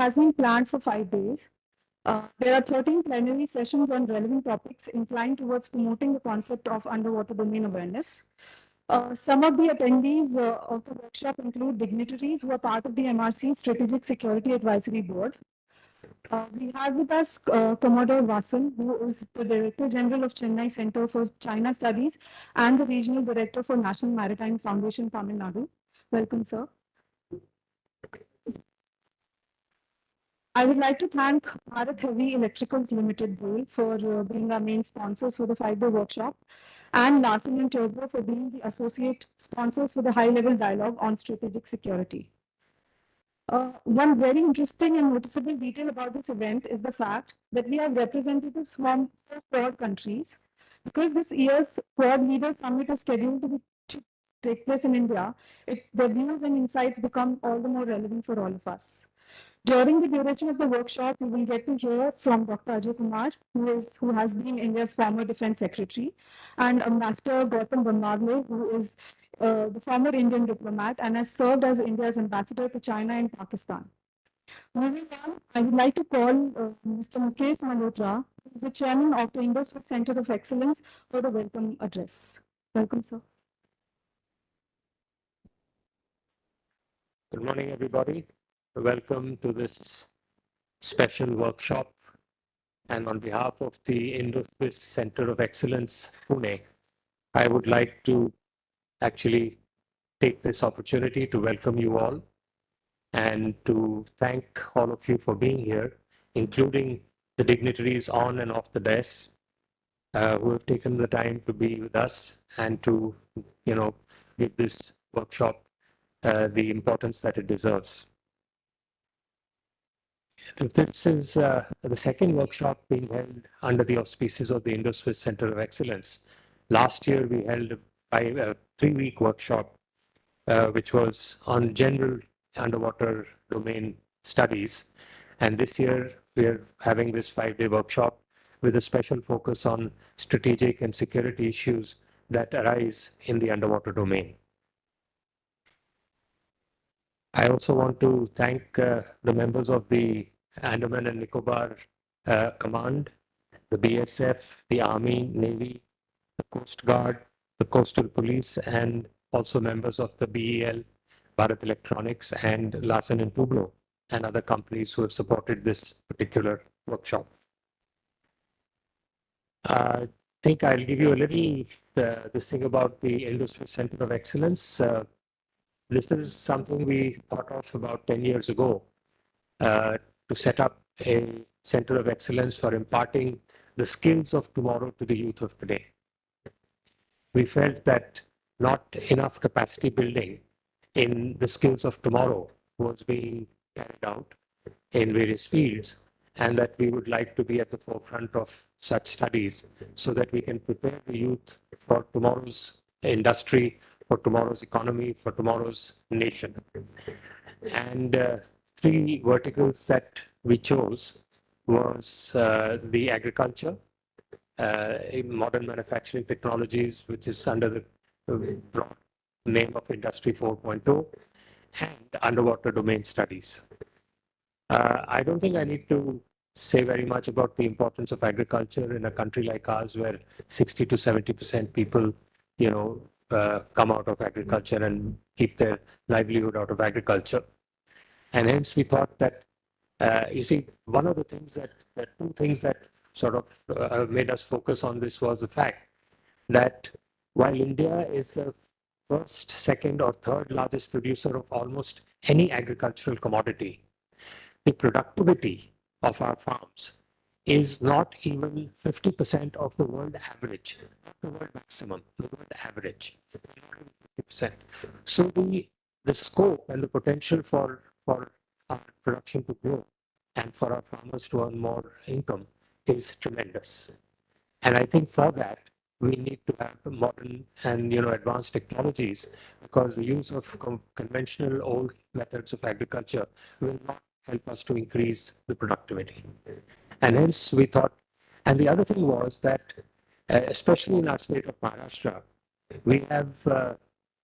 has been planned for 5 days. There are 13 plenary sessions on relevant topics inclined towards promoting the concept of underwater domain awareness. Some of the attendees of the workshop include dignitaries who are part of the MRC Strategic Security Advisory Board. We have with us Commodore Vasan, who is the Director General of Chennai Center for China Studies and the Regional Director for National Maritime Foundation, Tamil Nadu. Welcome, sir. I would like to thank Bharat Heavy Electricals Limited BOL for being our main sponsors for the 5-day workshop, and Larsen and Toubro for being the associate sponsors for the high-level dialogue on strategic security. One very interesting and noticeable detail about this event is the fact that we have representatives from 4 Quad countries. Because this year's Quad Leaders Summit is scheduled to take place in India, the views and insights become all the more relevant for all of us. During the duration of the workshop, we will get to hear from Dr. Ajay Kumar, who has been India's former Defense Secretary, and Ambassador Gautam Bambarle, who is the former Indian diplomat and has served as India's ambassador to China and Pakistan. Moving on, I would like to call Mr. Mukesh Malhotra, who is the chairman of the Indo-Pacific Center of Excellence, for the welcome address. Welcome, sir. Good morning, everybody. Welcome to this special workshop. And on behalf of the Indo-Pacific Center of Excellence, Pune, I would like to actually take this opportunity to welcome you all and to thank all of you for being here, including the dignitaries on and off the dais who have taken the time to be with us and to, give this workshop the importance that it deserves. This is the second workshop being held under the auspices of the Indo-Pacific Center of Excellence. Last year, we held a 3-week workshop, which was on general underwater domain studies. And this year, we are having this 5-day workshop with a special focus on strategic and security issues that arise in the underwater domain. I also want to thank the members of the Andaman and Nicobar Command, the BSF, the Army, Navy, the Coast Guard, the Coastal Police, and also members of the BEL, Bharat Electronics, and Larsen and Toubro, and other companies who have supported this particular workshop. I think I'll give you a little this thing about the Indo-Pacific Center of Excellence. This is something we thought of about 10 years ago to set up a center of excellence for imparting the skills of tomorrow to the youth of today. We felt that not enough capacity building in the skills of tomorrow was being carried out in various fields, and that we would like to be at the forefront of such studies so that we can prepare the youth for tomorrow's industry, for tomorrow's economy, for tomorrow's nation. And 3 verticals that we chose was the agriculture, modern manufacturing technologies, which is under the broad name of Industry 4.0, and underwater domain studies. I don't think I need to say very much about the importance of agriculture in a country like ours, where 60 to 70% people, come out of agriculture and keep their livelihood out of agriculture. And hence we thought that, one of the things two things that sort of made us focus on this was the fact that while India is the first, second, or third largest producer of almost any agricultural commodity, the productivity of our farms is not even 50% of the world average, not the world maximum, the world average, not even 50%. So the scope and the potential for our production to grow and for our farmers to earn more income is tremendous. And I think for that, we need to have modern and advanced technologies, because the use of conventional old methods of agriculture will not help us to increase the productivity. And hence we thought, and the other thing was that, especially in our state of Maharashtra, we have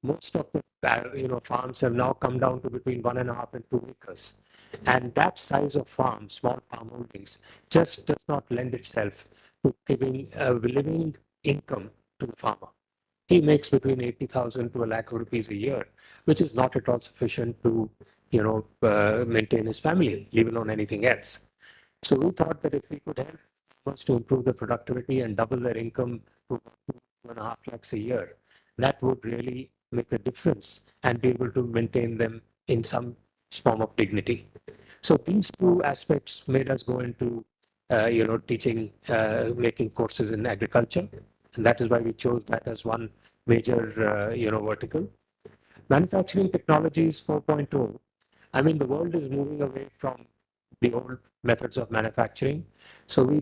most of the farms have now come down to between 1.5 and 2 acres. And that size of farm, small farm holdings, just does not lend itself to giving a living income to the farmer. He makes between 80,000 to a lakh of rupees a year, which is not at all sufficient to, maintain his family, leave alone anything else. So we thought that if we could help farmers to improve their productivity and double their income to 2.5 lakhs a year, that would really make a difference and be able to maintain them in some form of dignity. So these two aspects made us go into, teaching, making courses in agriculture, and that is why we chose that as one major, vertical. Manufacturing technologies 4.0. I mean, the world is moving away from the old methods of manufacturing. So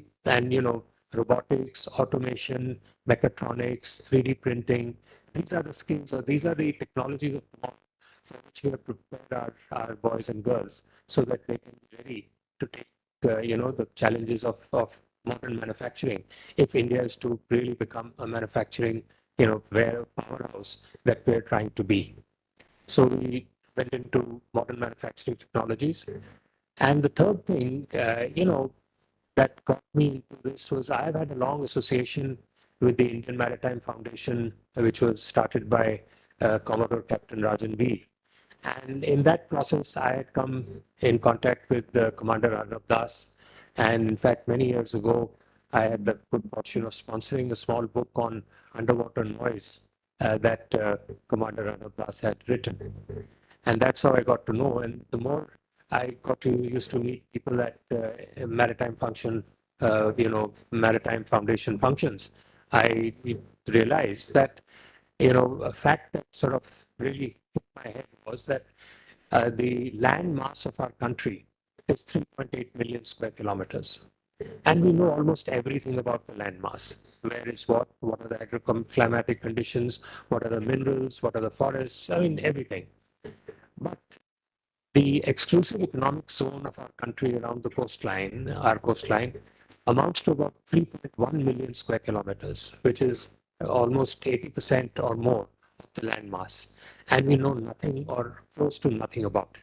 robotics, automation, mechatronics, 3D printing, these are the skills or these are the technologies of tomorrow for which we have prepared our boys and girls so that they can be ready to take, the challenges of modern manufacturing if India is to really become a manufacturing, where powerhouse that we're trying to be. So we went into modern manufacturing technologies. And the third thing, that got me into this was I've had a long association with the Indian Maritime Foundation, which was started by Commodore Captain Rajan Veer. And in that process, I had come in contact with Commander Arnab Das. And in fact, many years ago, I had the good fortune of sponsoring a small book on underwater noise that Commander Arnab Das had written. And that's how I got to know. And the more I got to used to meet people at Maritime Foundation functions, I realized that, a fact that sort of really hit my head was that the land mass of our country is 3.8 million square kilometers. And we know almost everything about the land mass. Where is what are the climatic conditions, what are the minerals, what are the forests, I mean, everything. But the exclusive economic zone of our country around the coastline, our coastline, amounts to about 3.1 million square kilometers, which is almost 80% or more of the land mass. And we know nothing or close to nothing about it.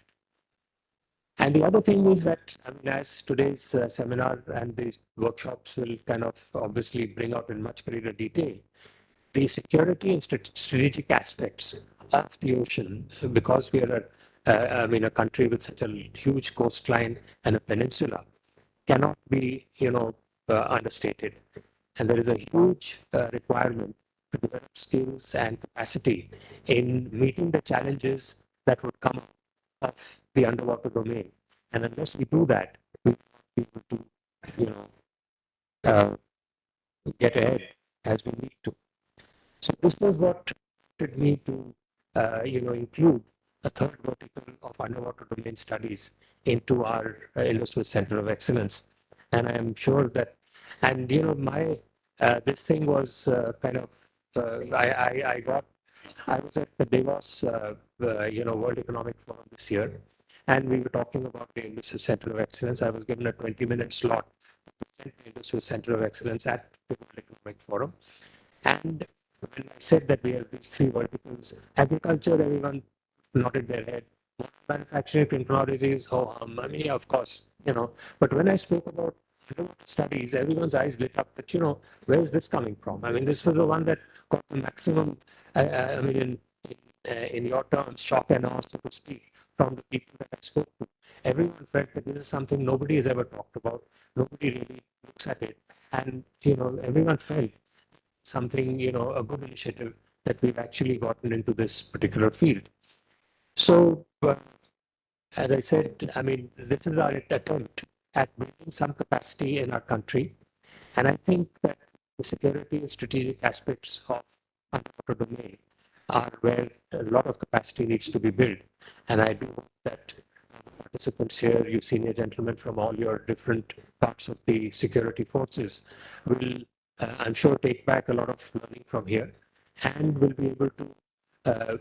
And the other thing is that, I mean, as today's seminar and these workshops will kind of obviously bring out in much greater detail, the security and strategic aspects of the ocean, because we are a country with such a huge coastline and a peninsula, cannot be, understated. And there is a huge requirement to develop skills and capacity in meeting the challenges that would come of the underwater domain. And unless we do that, we will not be able to, you know, uh, get ahead as we need to. So this was what prompted me to, include a third vertical of underwater domain studies into our Indo-Swiss Center of Excellence. And I am sure that, and my this thing was kind of, I was at the Davos, World Economic Forum this year, and we were talking about the Indo-Swiss Center of Excellence. I was given a 20-minute slot to present the Indo-Swiss Center of Excellence at the World Economic Forum. And when I said that we have these three verticals, agriculture, everyone nodded their head. Manufacturing technologies, I mean, yeah, of course, But when I spoke about studies, everyone's eyes lit up that, where is this coming from? I mean, this was the one that got the maximum, I mean, in your terms, shock and awe, so to speak, from the people that I spoke to. Everyone felt that this is something nobody has ever talked about. Nobody really looks at it. And, everyone felt something, a good initiative that we've actually gotten into this particular field. So, as I said, I mean, this is our attempt at building some capacity in our country. And I think that the security and strategic aspects of underwater domain are where a lot of capacity needs to be built. And I do hope that participants here, you senior gentlemen from all your different parts of the security forces, will, I'm sure, take back a lot of learning from here and will be able to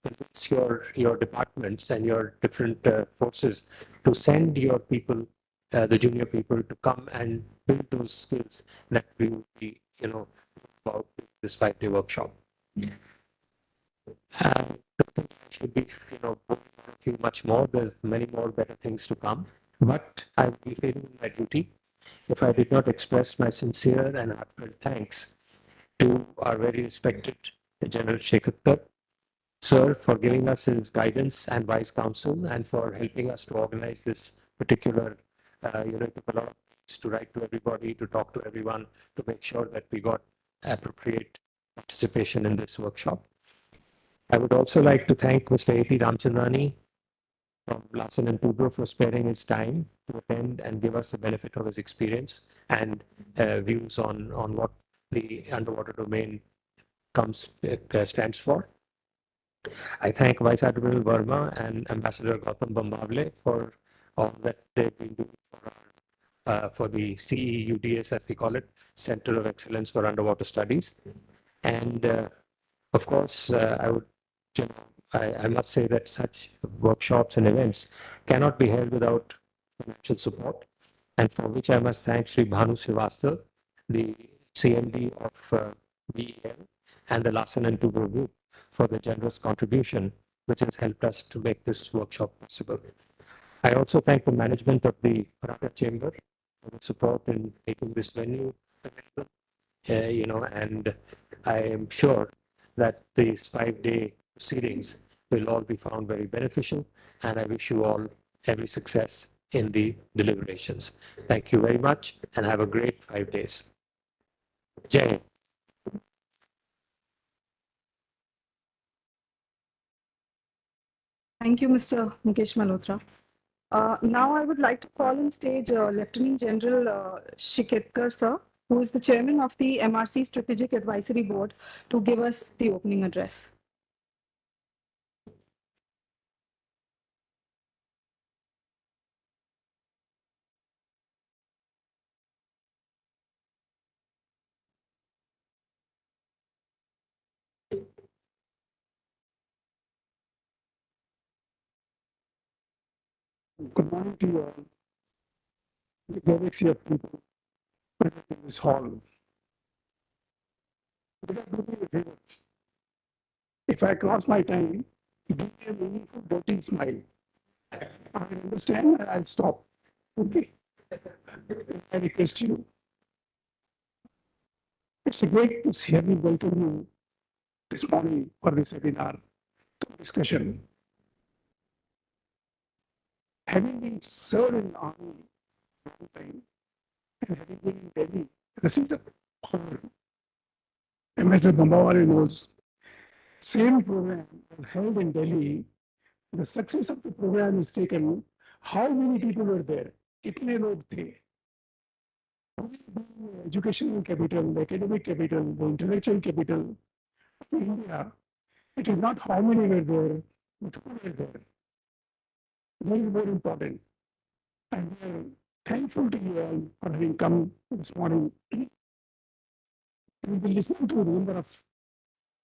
convince your departments and your different forces to send your people, the junior people, to come and build those skills that we will be, about this 5-day workshop. Should be, much more. There's many more better things to come. But I would be failing my duty if I did not express my sincere and heartfelt thanks to our very respected General Shekhar sir for giving us his guidance and wise counsel and for helping us to organize this particular, it took a lot of things to write to everybody, to talk to everyone, to make sure that we got appropriate participation in this workshop. I would also like to thank Mr. A.P. Ramchandani from Larsen and Toubro for sparing his time to attend and give us the benefit of his experience and views on what the underwater domain stands for. I thank Vice Admiral Verma and Ambassador Gautam Bambavle for all that they've been doing for the CEUDS, as we call it, Center of Excellence for Underwater Studies. And of course, I must say that such workshops and events cannot be held without financial support, and for which I must thank Sri Bhanu Srivastav, the CMD of VEL, and the Larsen and Toubro Group for the generous contribution which has helped us to make this workshop possible. I also thank the management of the Paraka Chamber for the support in making this venue available, and I am sure that these 5-day proceedings will all be found very beneficial, and I wish you all every success in the deliberations. Thank you very much, and have a great 5 days. Jai. Thank you, Mr. Mukesh Malhotra. Now I would like to call on stage Lieutenant General Shiketkar, sir, who is the chairman of the MRC Strategic Advisory Board, to give us the opening address. Good morning to you all. The galaxy of people present in this hall. If I cross my time, give me a meaningful, dirty smile. I understand and I'll stop. Okay. I request you. It's a great to hear me welcome you this morning for this webinar discussion. Having been served in the army for a long time and having been in Delhi, the seat of power, Ambassador Bambawale knows, same program was held in Delhi. The success of the program is taken. How many people were there? कितने लोग थे? The educational capital, the academic capital, the intellectual capital of India. It is not how many were there, but who were there. That is more important. And we are thankful to you all for having come this morning. We will be listening to a number of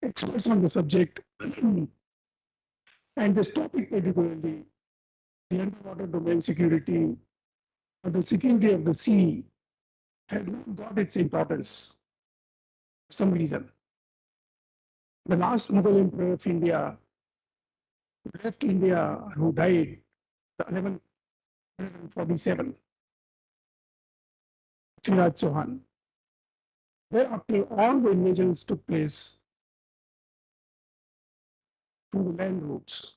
experts on the subject. And this topic particularly, the underwater domain security, or the security of the sea, has not got its importance for some reason. The last Mughal emperor of India left India, who died 1147, Prithviraj Chauhan. Thereafter, all the invasions took place through land routes.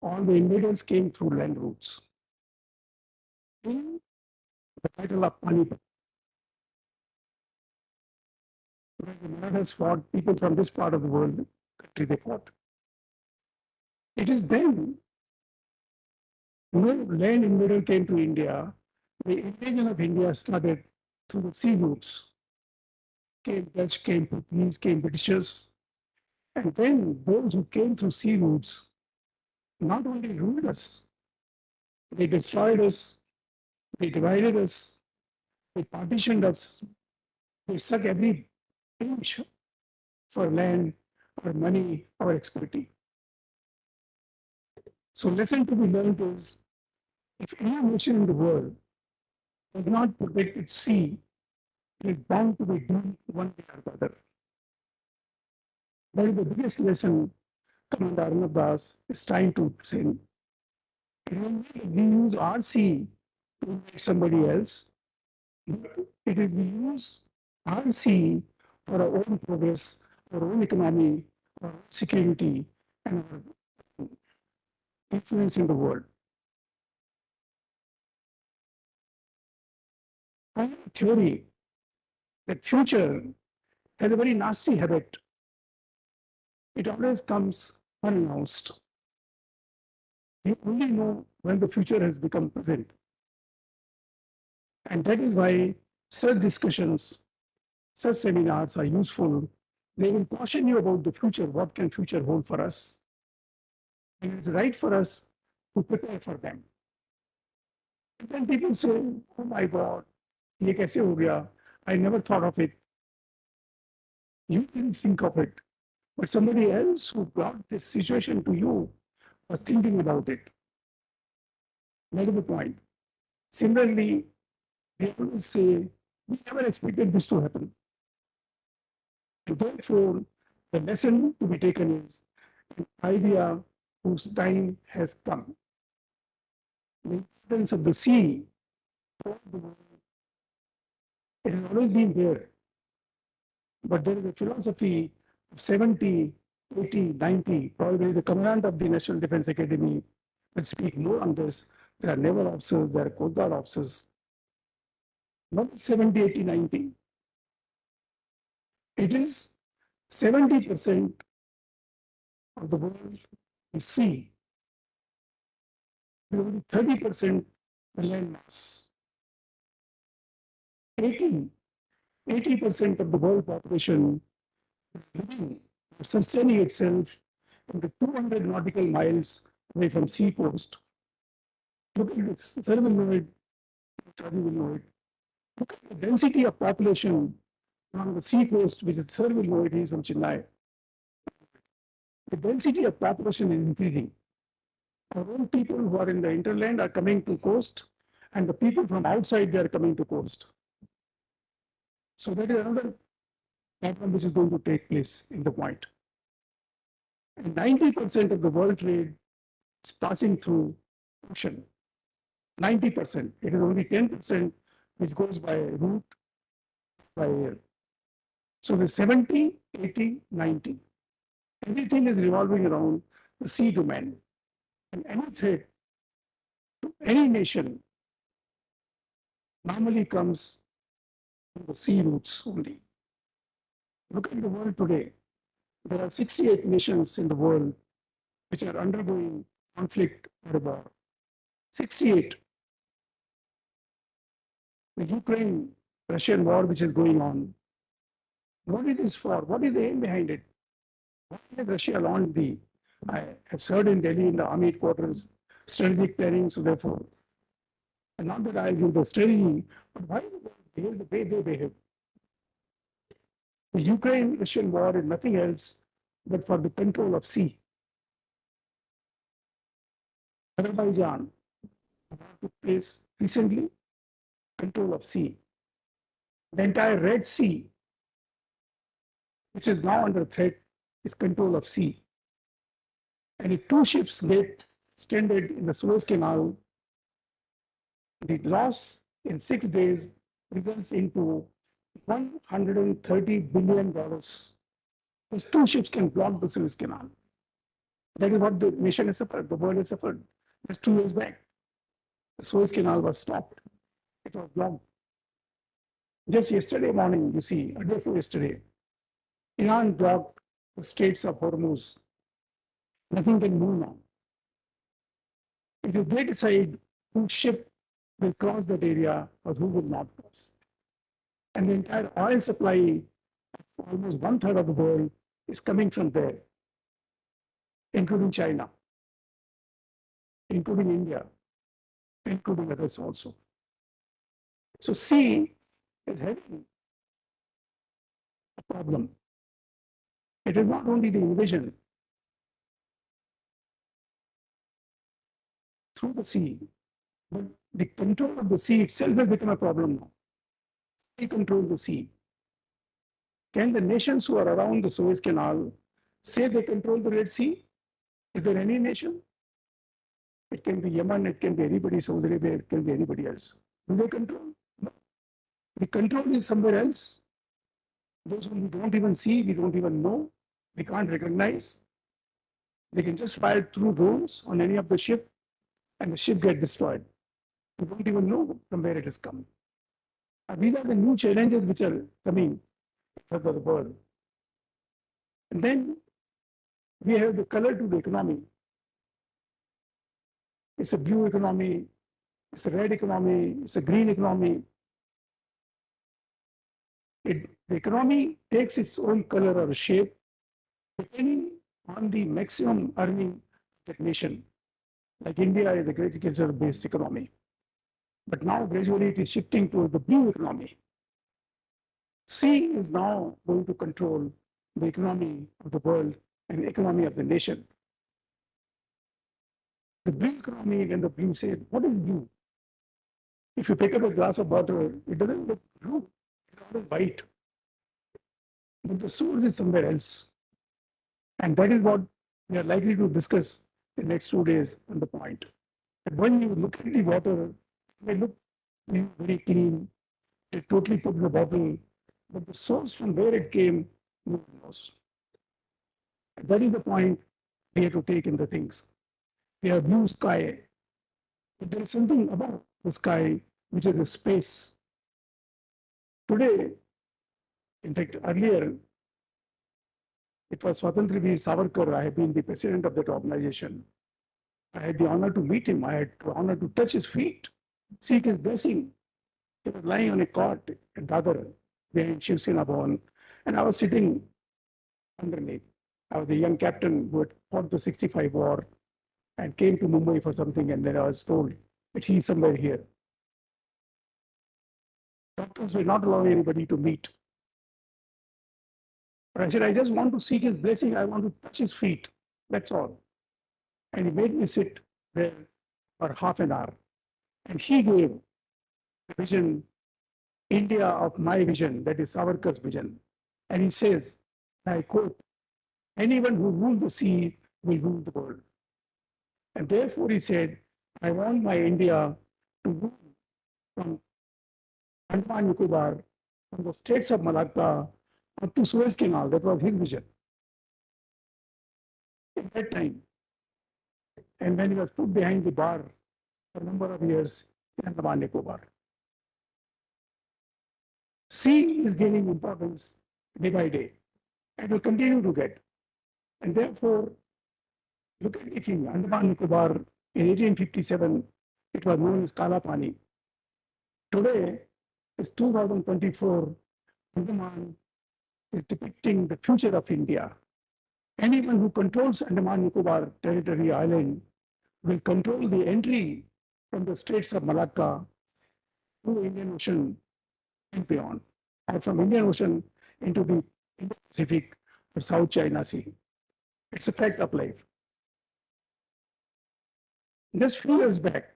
All the invaders came through land routes. In the battle of Panipat, where the Marathas fought, people from this part of the world, country they fought. It is then, when land invader came to India, the invasion of India started through the sea routes. Came Dutch, came Portuguese, came Britishers. And then those who came through sea routes not only ruled us, they destroyed us, they divided us, they partitioned us, they suck every inch for land, or money, or expertise. So lesson to be learned is, if any nation in the world does not protect its sea, it is bound to be doomed one way or the other. That is the biggest lesson Commander Arnab Das is trying to say, we use our sea to make somebody else. It is we use our sea for our own progress, our own economy, our own security, and our influence in the world. I have a theory that future has a very nasty habit. It always comes unannounced. You only know when the future has become present. And that is why such discussions, such seminars are useful. They will caution you about the future, what can future hold for us. And it's right for us to prepare for them. And then people say, oh my God, ye kaise ho gaya? I never thought of it. You didn't think of it. But somebody else who brought this situation to you was thinking about it. That is the point. Similarly, we always say, we never expected this to happen. And therefore, the lesson to be taken is an idea whose time has come. The importance of the sea, it has always been there. But there is a philosophy of 70, 80, 90, probably the commandant of the National Defense Academy will speak more on this. There are naval officers, there are Coast Guard officers. Not 70, 80, 90. It is 70% of the world is sea, only 30% the land mass. 80% of the world population is living or sustaining itself in the 200 nautical miles away from sea coast. Look at this, Sir will know it, Charlie will know it. Look at the density of population on the sea coast, which is Sir will know it, he is from Chennai. The density of population is increasing. Our own people who are in the hinterland are coming to coast, and the people from outside, they are coming to coast. So that is another problem which is going to take place in the point. And 90% of the world trade is passing through ocean. 90%. It is only 10% which goes by route, by air. So the 70, 80, 90. Everything is revolving around the sea domain. And any threat to any nation normally comes from the sea routes only. Look at the world today. There are 68 nations in the world which are undergoing conflict or war. 68. The Ukraine-Russian war which is going on. What it is for? What is the aim behind it? Why has Russia launched the, I have served in Delhi in the army headquarters, strategic planning, so therefore, and not that I give the strategy, but why do they behave the way they behave? The Ukraine-Russian war is nothing else but for the control of sea. Azerbaijan took place recently, control of sea. The entire Red Sea, which is now under threat, is control of sea. And if two ships get stranded in the Suez Canal, the loss in 6 days results into $130 billion. Those two ships can block the Suez Canal. That is what the nation has suffered, the world has suffered. Just 2 years back, the Suez Canal was stopped. It was blocked. Just yesterday morning, you see, a day before yesterday, Iran blocked the Straits of Hormuz. Nothing can move now. If they decide whose ship will cross that area or who will not cross. And the entire oil supply, almost 1/3 of the world, is coming from there, including China, including India, including others also. So sea is having a problem. It is not only the invasion through the sea, but the control of the sea itself has become a problem now. They control the sea. Can the nations who are around the Suez Canal say they control the Red Sea? Is there any nation? It can be Yemen, it can be anybody, Saudi Arabia, it can be anybody else. Do they control? No. The control is somewhere else. Those whom we don't even see, we don't even know, we can't recognize. They can just fire through drones on any of the ship and the ship get destroyed. We don't even know from where it has come. And these are the new challenges which are coming for the world. And then we have the color to the economy. It's a blue economy, it's a red economy, it's a green economy. The economy takes its own color or shape depending on the maximum earning of that nation. Like India is a agriculture-based economy. But now gradually it is shifting to the blue economy. Sea is now going to control the economy of the world and the economy of the nation. The blue economy, when the blue said, what is blue? If you pick up a glass of water, it doesn't look blue, it's always white. But the source is somewhere else. And that is what we are likely to discuss the next 2 days on the point. And when you look at the water, it may look very clean, it totally put in the bottle, but the source from where it came, no one knows. And that is the point we have to take in the things. We have blue sky, but there is something about the sky which is the space. Today, in fact, earlier, it was Swatantra Veer Savarkar. I have been the president of that organization. I had the honor to meet him. I had the honor to touch his feet, seek his blessing. He was lying on a cot in Dadar behind Shiv Sena Bhavan, and I was sitting underneath. I was a young captain who had fought the 65 war and came to Mumbai for something, and then I was told that he's somewhere here. Doctors were not allowing anybody to meet. But I said, I just want to seek his blessing. I want to touch his feet. That's all. And he made me sit there for half an hour. And he gave the vision, India of my vision, that is Savarkar's vision. And he says, I quote, anyone who rules the sea will rule the world. And therefore he said, I want my India to rule from Andaman Nicobar, from the states of Malacca up to Suez Canal. That was his vision. At that time, and when he was put behind the bar for a number of years in Andaman Nicobar. Sea is gaining importance day by day and will continue to get. And therefore, look at it in Andaman Nicobar in 1857, it was known as Kala Pani. Today, it's 2024, Andaman is depicting the future of India. Anyone who controls Andaman Nicobar territory island will control the entry from the Straits of Malacca to Indian Ocean and beyond, and from Indian Ocean into the Indo-Pacific or South China Sea. It's a fact of life. Just few years back,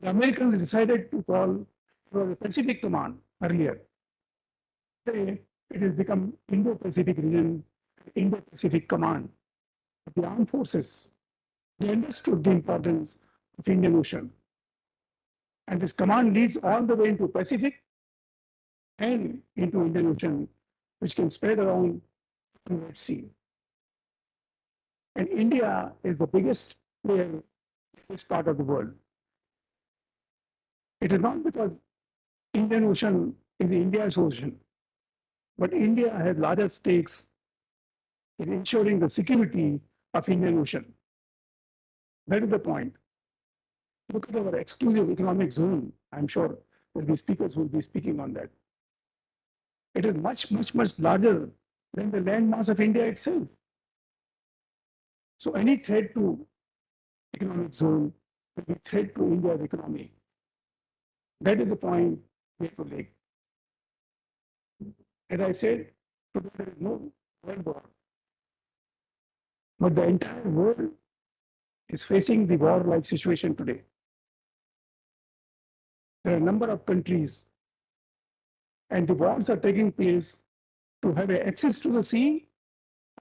the Americans decided to call for the Pacific Command earlier. Today, it has become Indo-Pacific region, Indo-Pacific Command of the armed forces. They understood the importance of Indian Ocean. And this command leads all the way into Pacific and into Indian Ocean, which can spread around the Red Sea. And India is the biggest player in this part of the world. It is not because Indian Ocean is India's ocean, but India has larger stakes in ensuring the security of Indian Ocean. That is the point. Look at our exclusive economic zone. I'm sure there will be speakers who will be speaking on that. It is much, much, much larger than the land mass of India itself. So any threat to economic zone will be threat to India's economy. That is the point we have to make. As I said, today there is no world war. But the entire world is facing the war-like situation today. There are a number of countries, and the wars are taking place to have access to the sea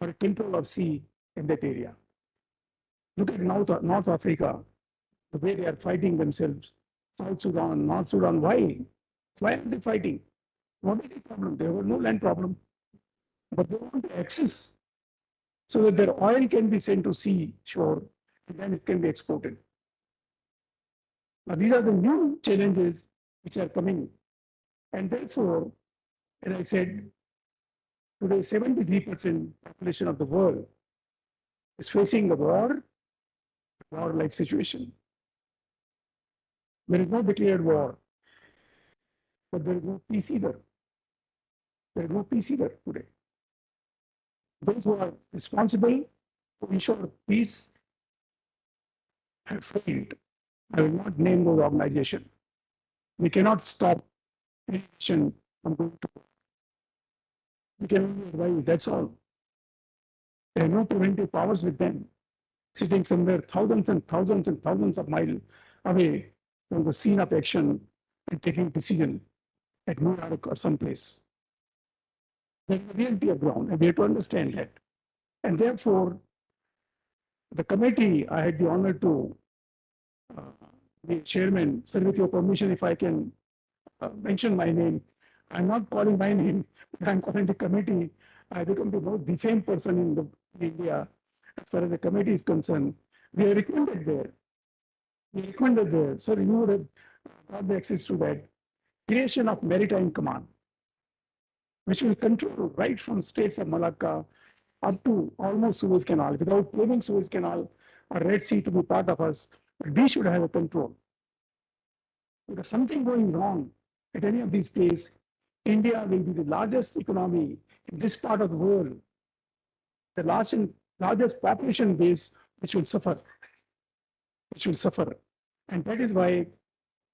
or control of sea in that area. Look at North Africa, the way they are fighting themselves. South Sudan, North Sudan, why? Why are they fighting? What is the problem? There was no land problem, but they want to access so that their oil can be sent to sea shore and then it can be exported. Now, these are the new challenges which are coming. And therefore, as I said, today 73% population of the world is facing a war-like situation. There is no declared war, but there is no peace either. There is no peace either today. Those who are responsible to ensure peace have failed. I will not name those organizations. We cannot stop any nation from going to war. We can only advise, that's all. There are no preventive powers with them, sitting somewhere thousands and thousands and thousands of miles away from the scene of action and taking decision at New York or someplace. There is a reality of ground, and we have to understand that. And therefore, the committee, I had the honor to uh, be chairman. Sir, with your permission, if I can mention my name, I'm not calling my name, but I'm calling the committee. I become the most defamed person in India as far as the committee is concerned. We are recommended there. We recommended there. Sir, you would have got the access to that. Creation of maritime command, which will control right from states of Malacca up to almost Suez Canal, without claiming Suez Canal or Red Sea to be part of us, but we should have a control. If there's something going wrong at any of these places, India will be the largest economy in this part of the world, the largest population base which will suffer, And that is why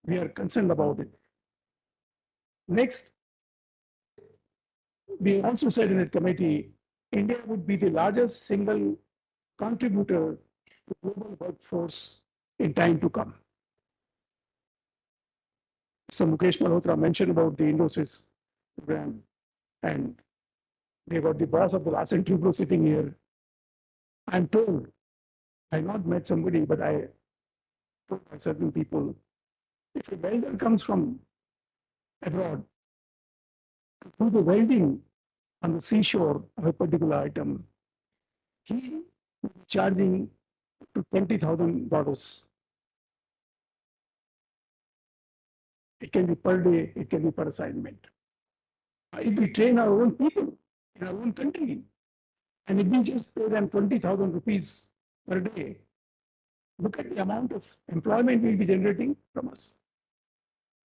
we are concerned about it. Next, we also said in that committee, India would be the largest single contributor to global workforce in time to come. So Mukesh Malhotra mentioned about the Indo-Swiss program, and they got the boss of the Larsen Trublo sitting here. I'm told, I not met somebody, but I told by certain people, if a welder comes from abroad to do the welding on the seashore of a particular item, he will be charging to $20,000. It can be per day, it can be per assignment. If we train our own people in our own country, and if we just pay them 20,000 rupees per day, look at the amount of employment we'll be generating from us.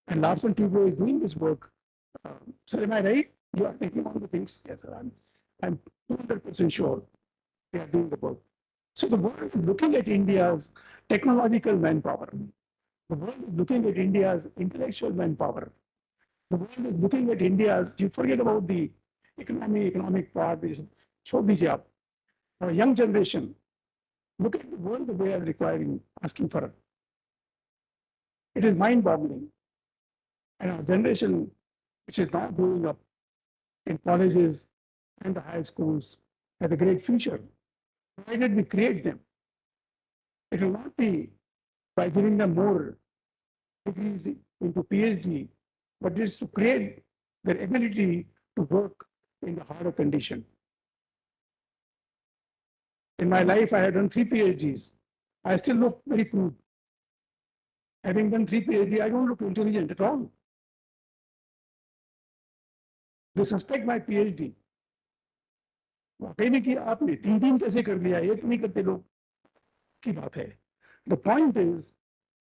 And Larsen Trublo is doing this work. Sir, am I right? You are taking all the things. Yes, sir. I'm 200% sure they are doing the work. So the world is looking at India's technological manpower. The world is looking at India's intellectual manpower. The world is looking at India's, you forget about the economic part, show the job. Our young generation, look at the world that they are requiring, asking for it. It is mind-boggling. And our generation, which is now growing up in colleges and the high schools, has a great future, provided we create them. It will not be by giving them more degrees into PhD, but it is to create their ability to work in the harder condition. In my life, I had done 3 PhDs. I still look very crude. Having done 3 PhD, I don't look intelligent at all. They suspect my PhD. वाकई में कि आपने 3 कैसे कर लिया, एक नहीं करते लोग की बात है. The point is,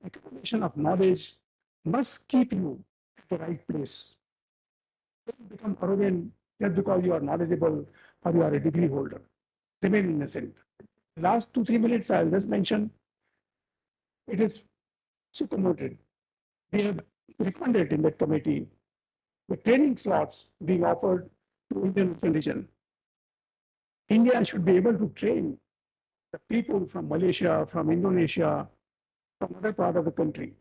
accumulation of knowledge must keep you at the right place. Don't become arrogant just because you are knowledgeable or you are a degree holder. Remain innocent. Last 2-3 minutes, I'll just mention, it is so promoted. We have recommended in that committee the training slots being offered to Indian region. India should be able to train the people from Malaysia, from Indonesia, from other part of the country.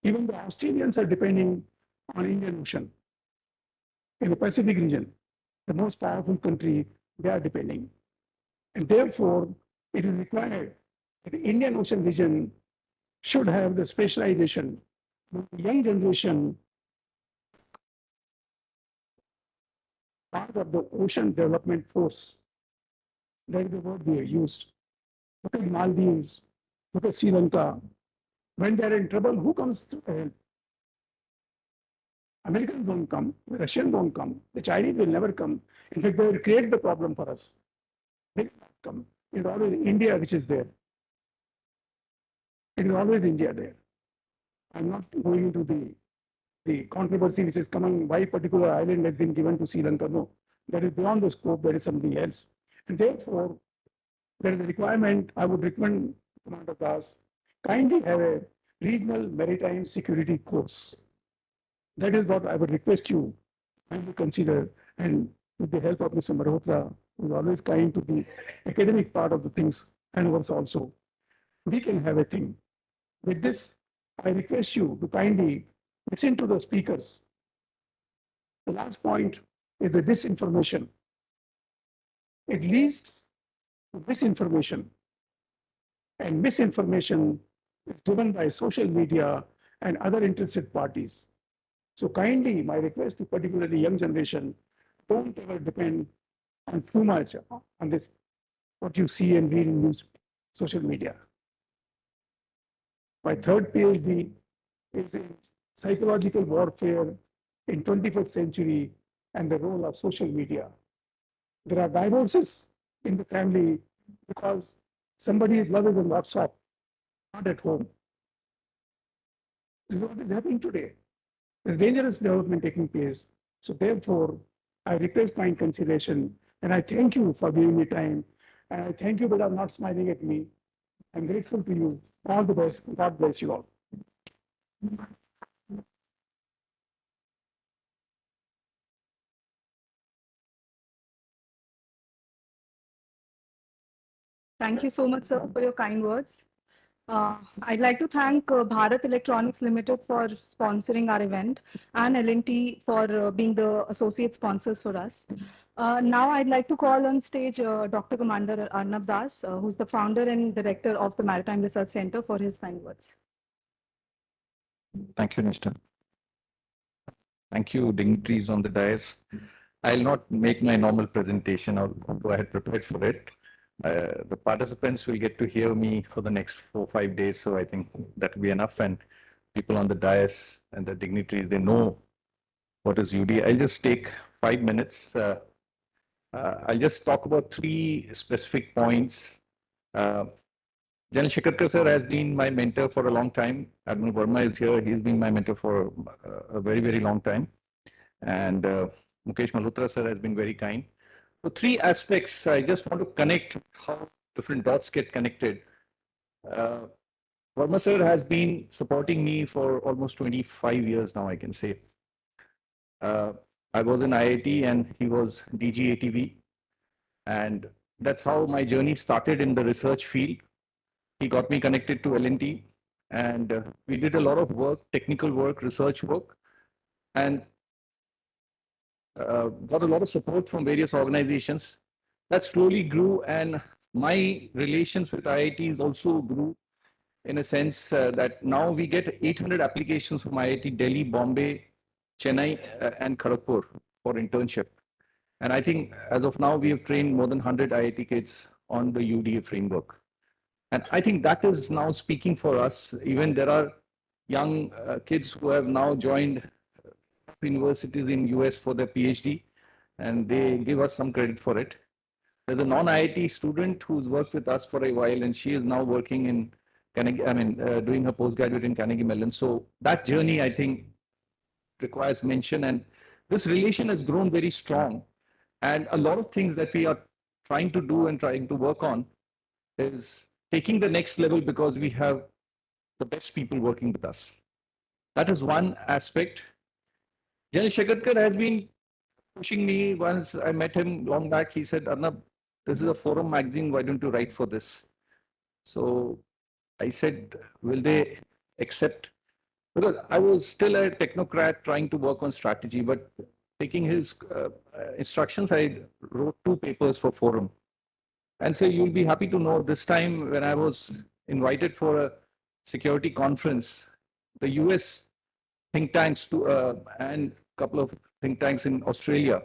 Even the Australians are depending on Indian Ocean. In the Pacific region, the most powerful country, they are depending. And therefore, it is required that the Indian Ocean region should have the specialization, the young generation, part of the ocean development force. That is the word we have used. Look at Maldives, look at Sri Lanka. When they are in trouble, who comes to help? Americans don't come, the Russians don't come, the Chinese will never come. In fact, they will create the problem for us. They will not come. It is always India which is there. It is always India there. I'm not going into the controversy which is coming, why particular island has been given to Sri Lanka. No, that is beyond the scope, that is something else. And therefore, there is a requirement, I would recommend Commander Das, kindly have a regional maritime security course. That is what I would request you kindly consider, and with the help of Mr. Malhotra, who is always kind to the academic part of the things and us also, we can have a thing. With this, I request you to kindly listen to the speakers. The last point is the disinformation. It leads to misinformation, and misinformation is driven by social media and other interested parties. So kindly, my request to particularly young generation, don't ever depend on too much on this, what you see and read in news, social media. My third PhD is in psychological warfare in 21st century and the role of social media. There are divorces in the family because somebody is loving on WhatsApp, not at home. This is what is happening today. There's dangerous development taking place. So therefore, I request my consideration, and I thank you for giving me time. And I thank you, but I'm not smiling at me. I'm grateful to you. All the best. God bless you all. Thank you so much, sir, for your kind words. I'd like to thank Bharat Electronics Limited for sponsoring our event and L&T for being the associate sponsors for us. Now I'd like to call on stage Dr. Commander Arnab Das, who's the founder and director of the Maritime Research Center, for his kind words. Thank you, Nishta. Thank you, dignitaries on the dais. I'll not make my normal presentation, although I had prepared for it. The participants will get to hear me for the next 4 or 5 days, so I think that will be enough. And people on the dais and the dignitaries, they know what is UDA. I'll just take 5 minutes. I'll just talk about 3 specific points. General Shekarkar sir has been my mentor for a long time. Admiral Verma is here. He's been my mentor for a very, very long time. And Mukesh Malhotra sir has been very kind. So 3 aspects, I just want to connect how different dots get connected. Verma sir has been supporting me for almost 25 years now, I can say. I was in IIT and he was DGATV. And that's how my journey started in the research field. He got me connected to L&T, and we did a lot of work, technical work, research work, and got a lot of support from various organizations. That slowly grew, and my relations with IITs also grew in a sense that now we get 800 applications from IIT Delhi, Bombay, Chennai, and Kharagpur for internship. And I think as of now, we have trained more than 100 IIT kids on the UDA framework. And I think that is now speaking for us. Even there are young kids who have now joined universities in US for their PhD, and they give us some credit for it. There's a non-IIT student who's worked with us for a while, and she is now working in Carnegie, doing her postgraduate in Carnegie Mellon. So that journey, I think, requires mention. And this relation has grown very strong. And a lot of things that we are trying to do and trying to work on is taking the next level because we have the best people working with us. That is one aspect. General Shekarkar has been pushing me. Once I met him long back, he said, Arnab, this is a forum magazine, why don't you write for this? So I said, will they accept? Because I was still a technocrat trying to work on strategy, but taking his instructions, I wrote 2 papers for forum. And so you'll be happy to know this time when I was invited for a security conference, the US think tanks and a couple of think tanks in Australia,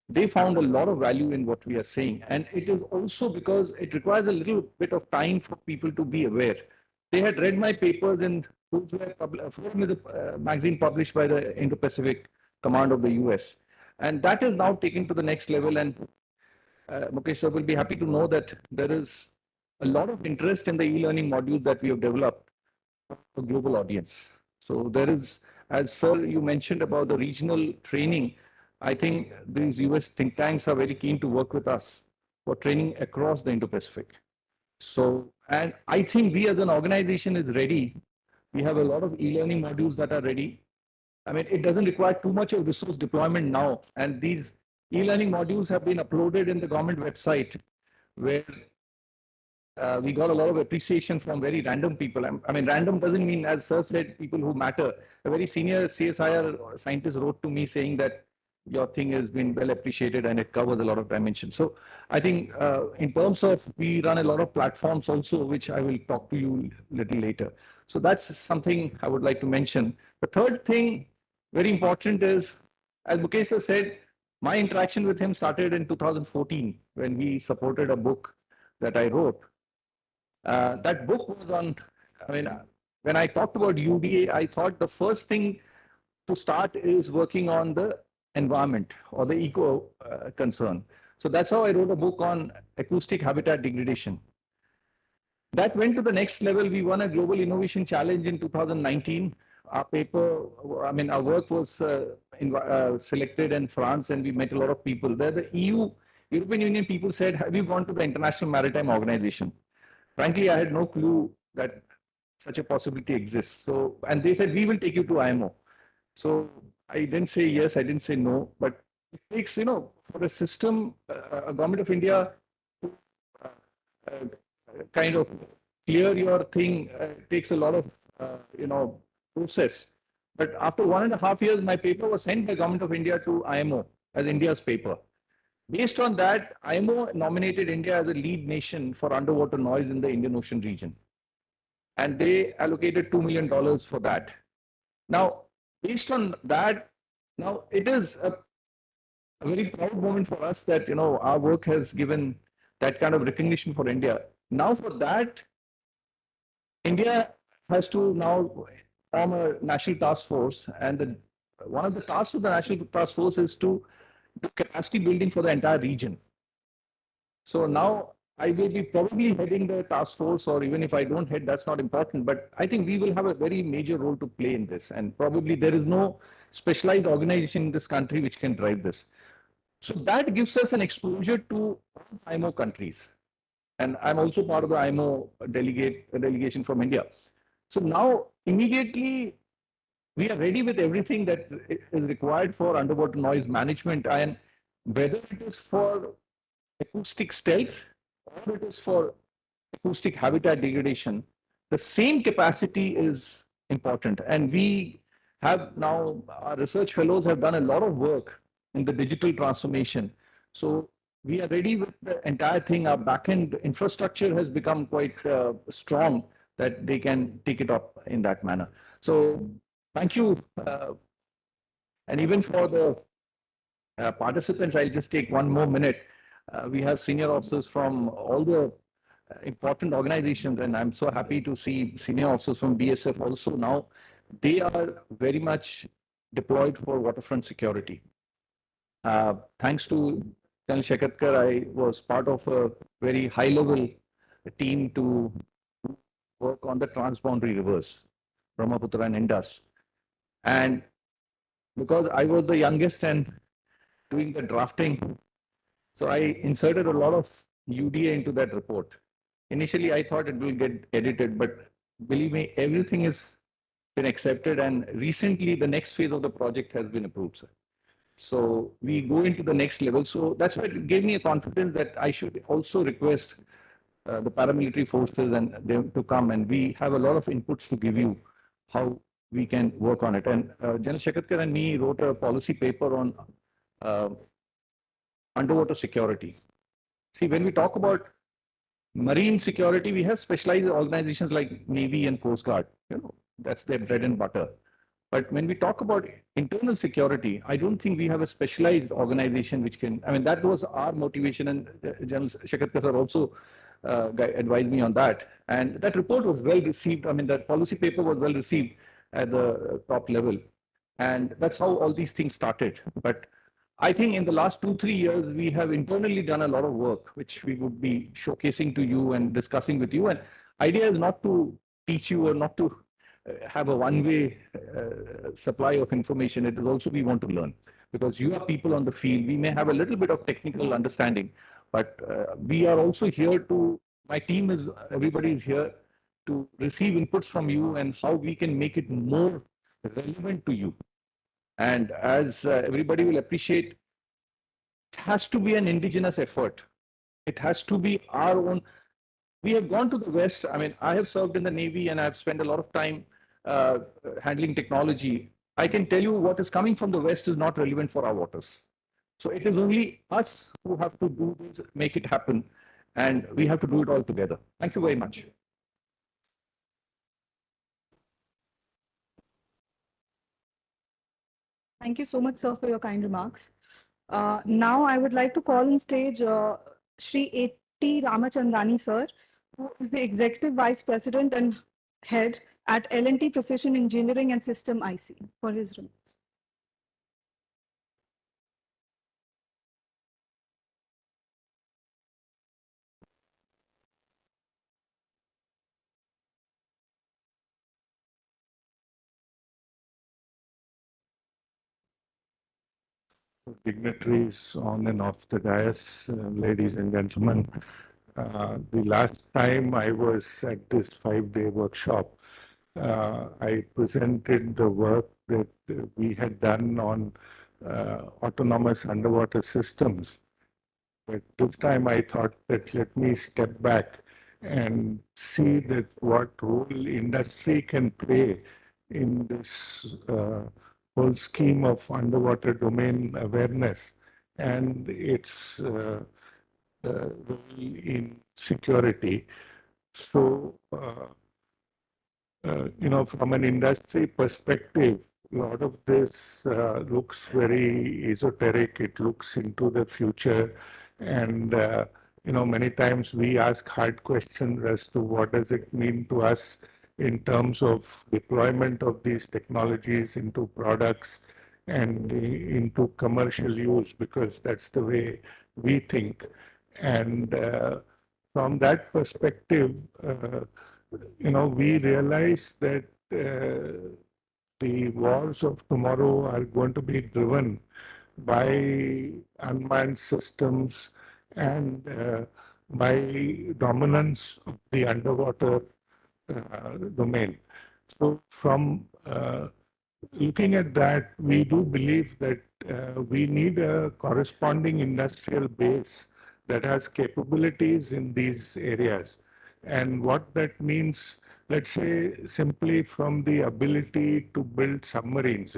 they found a lot of value in what we are saying. And it is also because it requires a little bit of time for people to be aware. They had read my papers in magazine published by the Indo-Pacific Command of the US. And that is now taken to the next level. And Mukesh sir will be happy to know that there is a lot of interest in the e-learning modules that we have developed for global audience. So there is, as sir, you mentioned about the regional training, I think these US think tanks are very keen to work with us for training across the Indo-Pacific. So, and I think we as an organization is ready. We have a lot of e-learning modules that are ready. I mean, it doesn't require too much of resource deployment now. And these e-learning modules have been uploaded in the government website where we got a lot of appreciation from very random people. I mean, random doesn't mean, as sir said, people who matter. A very senior CSIR scientist wrote to me saying that your thing has been well appreciated and it covers a lot of dimensions. So I think in terms of, we run a lot of platforms also, which I will talk to you a little later. So that's something I would like to mention. The third thing, very important, is, as Mukesh sir said, my interaction with him started in 2014 when he supported a book that I wrote. That book was on, I mean, when I talked about UDA, I thought the first thing to start is working on the environment or the eco concern. So that's how I wrote a book on acoustic habitat degradation. That went to the next level. We won a Global Innovation Challenge in 2019. Our paper, I mean, our work was selected in France, and we met a lot of people there. The European Union people said, have you gone to the International Maritime Organization? Frankly, I had no clue that such a possibility exists. So, and they said, we will take you to IMO. So I didn't say yes, I didn't say no, but it takes, you know, for a system, a government of India to kind of clear your thing, takes a lot of, you know, process. But after 1.5 years, my paper was sent by government of India to IMO as India's paper. Based on that, IMO nominated India as a lead nation for underwater noise in the Indian Ocean region. And they allocated $2 million for that. Now, based on that, now it is a very proud moment for us that, you know, our work has given that kind of recognition for India. Now for that, India has to now form a national task force. And one of the tasks of the national task force is to do capacity building for the entire region. So now I will be probably heading the task force, or even if I don't head, that's not important. But I think we will have a very major role to play in this. And probably there is no specialized organization in this country which can drive this. So that gives us an exposure to IMO countries. And I'm also part of the IMO delegation from India. So now immediately we are ready with everything that is required for underwater noise management. And whether it is for acoustic stealth or it is for acoustic habitat degradation, the same capacity is important. And we have now, our research fellows have done a lot of work in the digital transformation. So we are ready with the entire thing. Our backend infrastructure has become quite strong that they can take it up in that manner. So thank you. And even for the participants, I'll just take one more minute. We have senior officers from all the important organizations, and I'm so happy to see senior officers from BSF also now. They are very much deployed for waterfront security. Thanks to General Shekatkar, I was part of a very high-level team to work on the transboundary rivers, Brahmaputra and Indus. And because I was the youngest and doing the drafting, so I inserted a lot of UDA into that report. Initially, I thought it will get edited, but believe me, everything has been accepted. And recently, the next phase of the project has been approved, sir. So we go into the next level. So that's why it gave me a confidence that I should also request the paramilitary forces and them to come. And we have a lot of inputs to give you how we can work on it. And General Shekatkar and me wrote a policy paper on underwater security. See, when we talk about Marine security, we have specialized organizations like Navy and Coast Guard. That's their bread and butter. But when we talk about internal security, I don't think we have a specialized organization which can, I mean, that was our motivation, and General Shakatkar sir also advised me on that. And that report was well received. I mean, that policy paper was well received at the top level. And that's how all these things started. But I think in the last 2, 3 years, we have internally done a lot of work, which we would be showcasing to you and discussing with you. And idea is not to teach you or not to have a one-way supply of information. It is also we want to learn, because you are people on the field. We may have a little bit of technical understanding, but we are also here to, my team is, everybody is here to receive inputs from you and how we can make it more relevant to you. And as everybody will appreciate, it has to be an indigenous effort. It has to be our own. We have gone to the West. I mean, I have served in the Navy and I've spent a lot of time handling technology. I can tell you what is coming from the West is not relevant for our waters. So it is only us who have to do this, make it happen, and we have to do it all together. Thank you very much. Thank you so much, sir, for your kind remarks. Now I would like to call on stage Shri A.T. Ramachandani, sir, who is the Executive Vice President and Head at L&T Precision Engineering and System IC, for his remarks. Dignitaries on and off the dais, ladies and gentlemen. The last time I was at this 5-day workshop, I presented the work that we had done on autonomous underwater systems. But this time I thought that let me step back and see that what role industry can play in this whole scheme of underwater domain awareness and its role in security. So, from an industry perspective, a lot of this looks very esoteric. It looks into the future. And, many times we ask hard questions as to what does it mean to us in terms of deployment of these technologies into products and into commercial use, because that's the way we think. And from that perspective, we realize that the wars of tomorrow are going to be driven by unmanned systems and by dominance of the underwater domain. So from looking at that, we do believe that we need a corresponding industrial base that has capabilities in these areas. And what that means, let's say, simply from the ability to build submarines.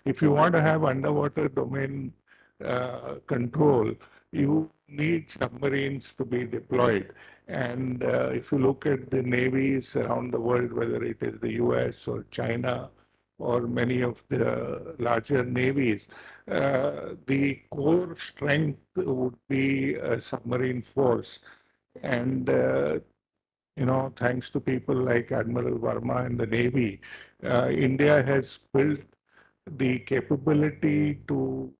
If you want to have underwater domain control, you need submarines to be deployed. And if you look at the navies around the world, whether it is the US or China or many of the larger navies, the core strength would be a submarine force. And thanks to people like Admiral Verma and the Navy, India has built the capability to,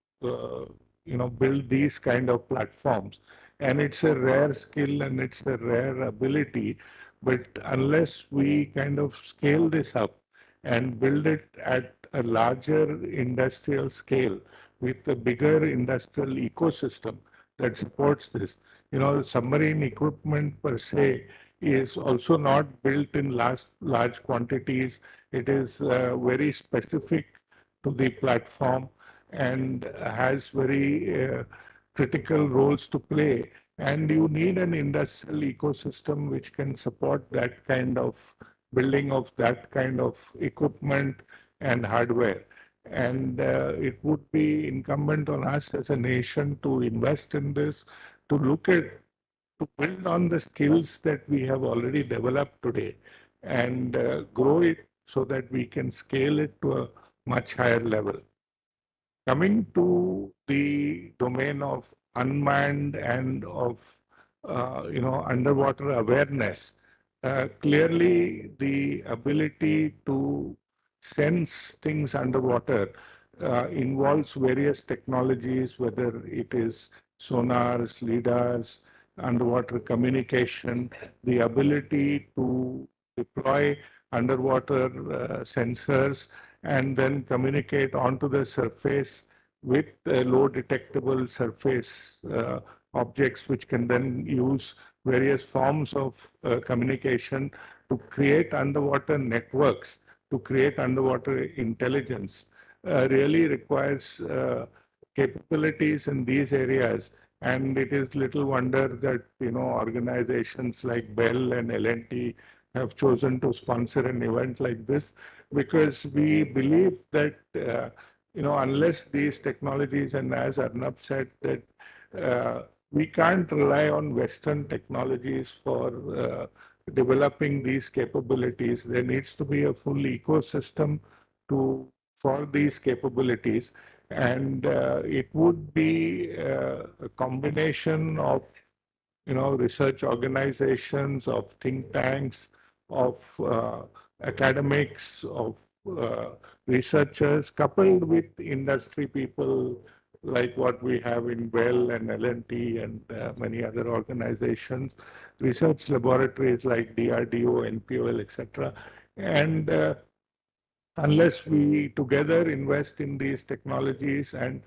build these kind of platforms. And it's a rare skill and it's a rare ability. But unless we kind of scale this up and build it at a larger industrial scale with a bigger industrial ecosystem that supports this, submarine equipment per se is also not built in large quantities. It is very specific to the platform and has very critical roles to play. And you need an industrial ecosystem which can support that kind of building of that kind of equipment and hardware. And it would be incumbent on us as a nation to invest in this, to look at to build on the skills that we have already developed today and grow it so that we can scale it to a much higher level. Coming to the domain of unmanned and of underwater awareness, clearly the ability to sense things underwater involves various technologies, whether it is sonars, lidars, underwater communication, the ability to deploy underwater sensors and then communicate onto the surface with low detectable surface objects, which can then use various forms of communication to create underwater networks, to create underwater intelligence, really requires capabilities in these areas. And it is little wonder that, organizations like Bell and L&T have chosen to sponsor an event like this, because we believe that, unless these technologies, and as Arnab said, that we can't rely on Western technologies for developing these capabilities. There needs to be a full ecosystem for these capabilities. And it would be a combination of research organizations, of think tanks, of academics, of uh, researchers, coupled with industry people like what we have in Bell and L&T and many other organizations, research laboratories like DRDO, NPOL, etc. And unless we together invest in these technologies and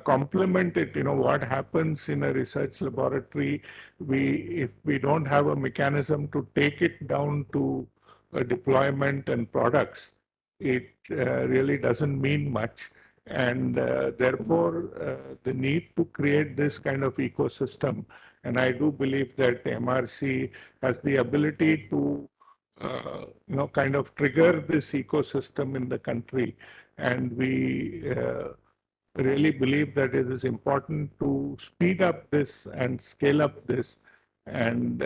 complement it, what happens in a research laboratory, if we don't have a mechanism to take it down to deployment and products, it really doesn't mean much. And therefore, the need to create this kind of ecosystem, and I do believe that MRC has the ability to kind of trigger this ecosystem in the country. And we really believe that it is important to speed up this and scale up this and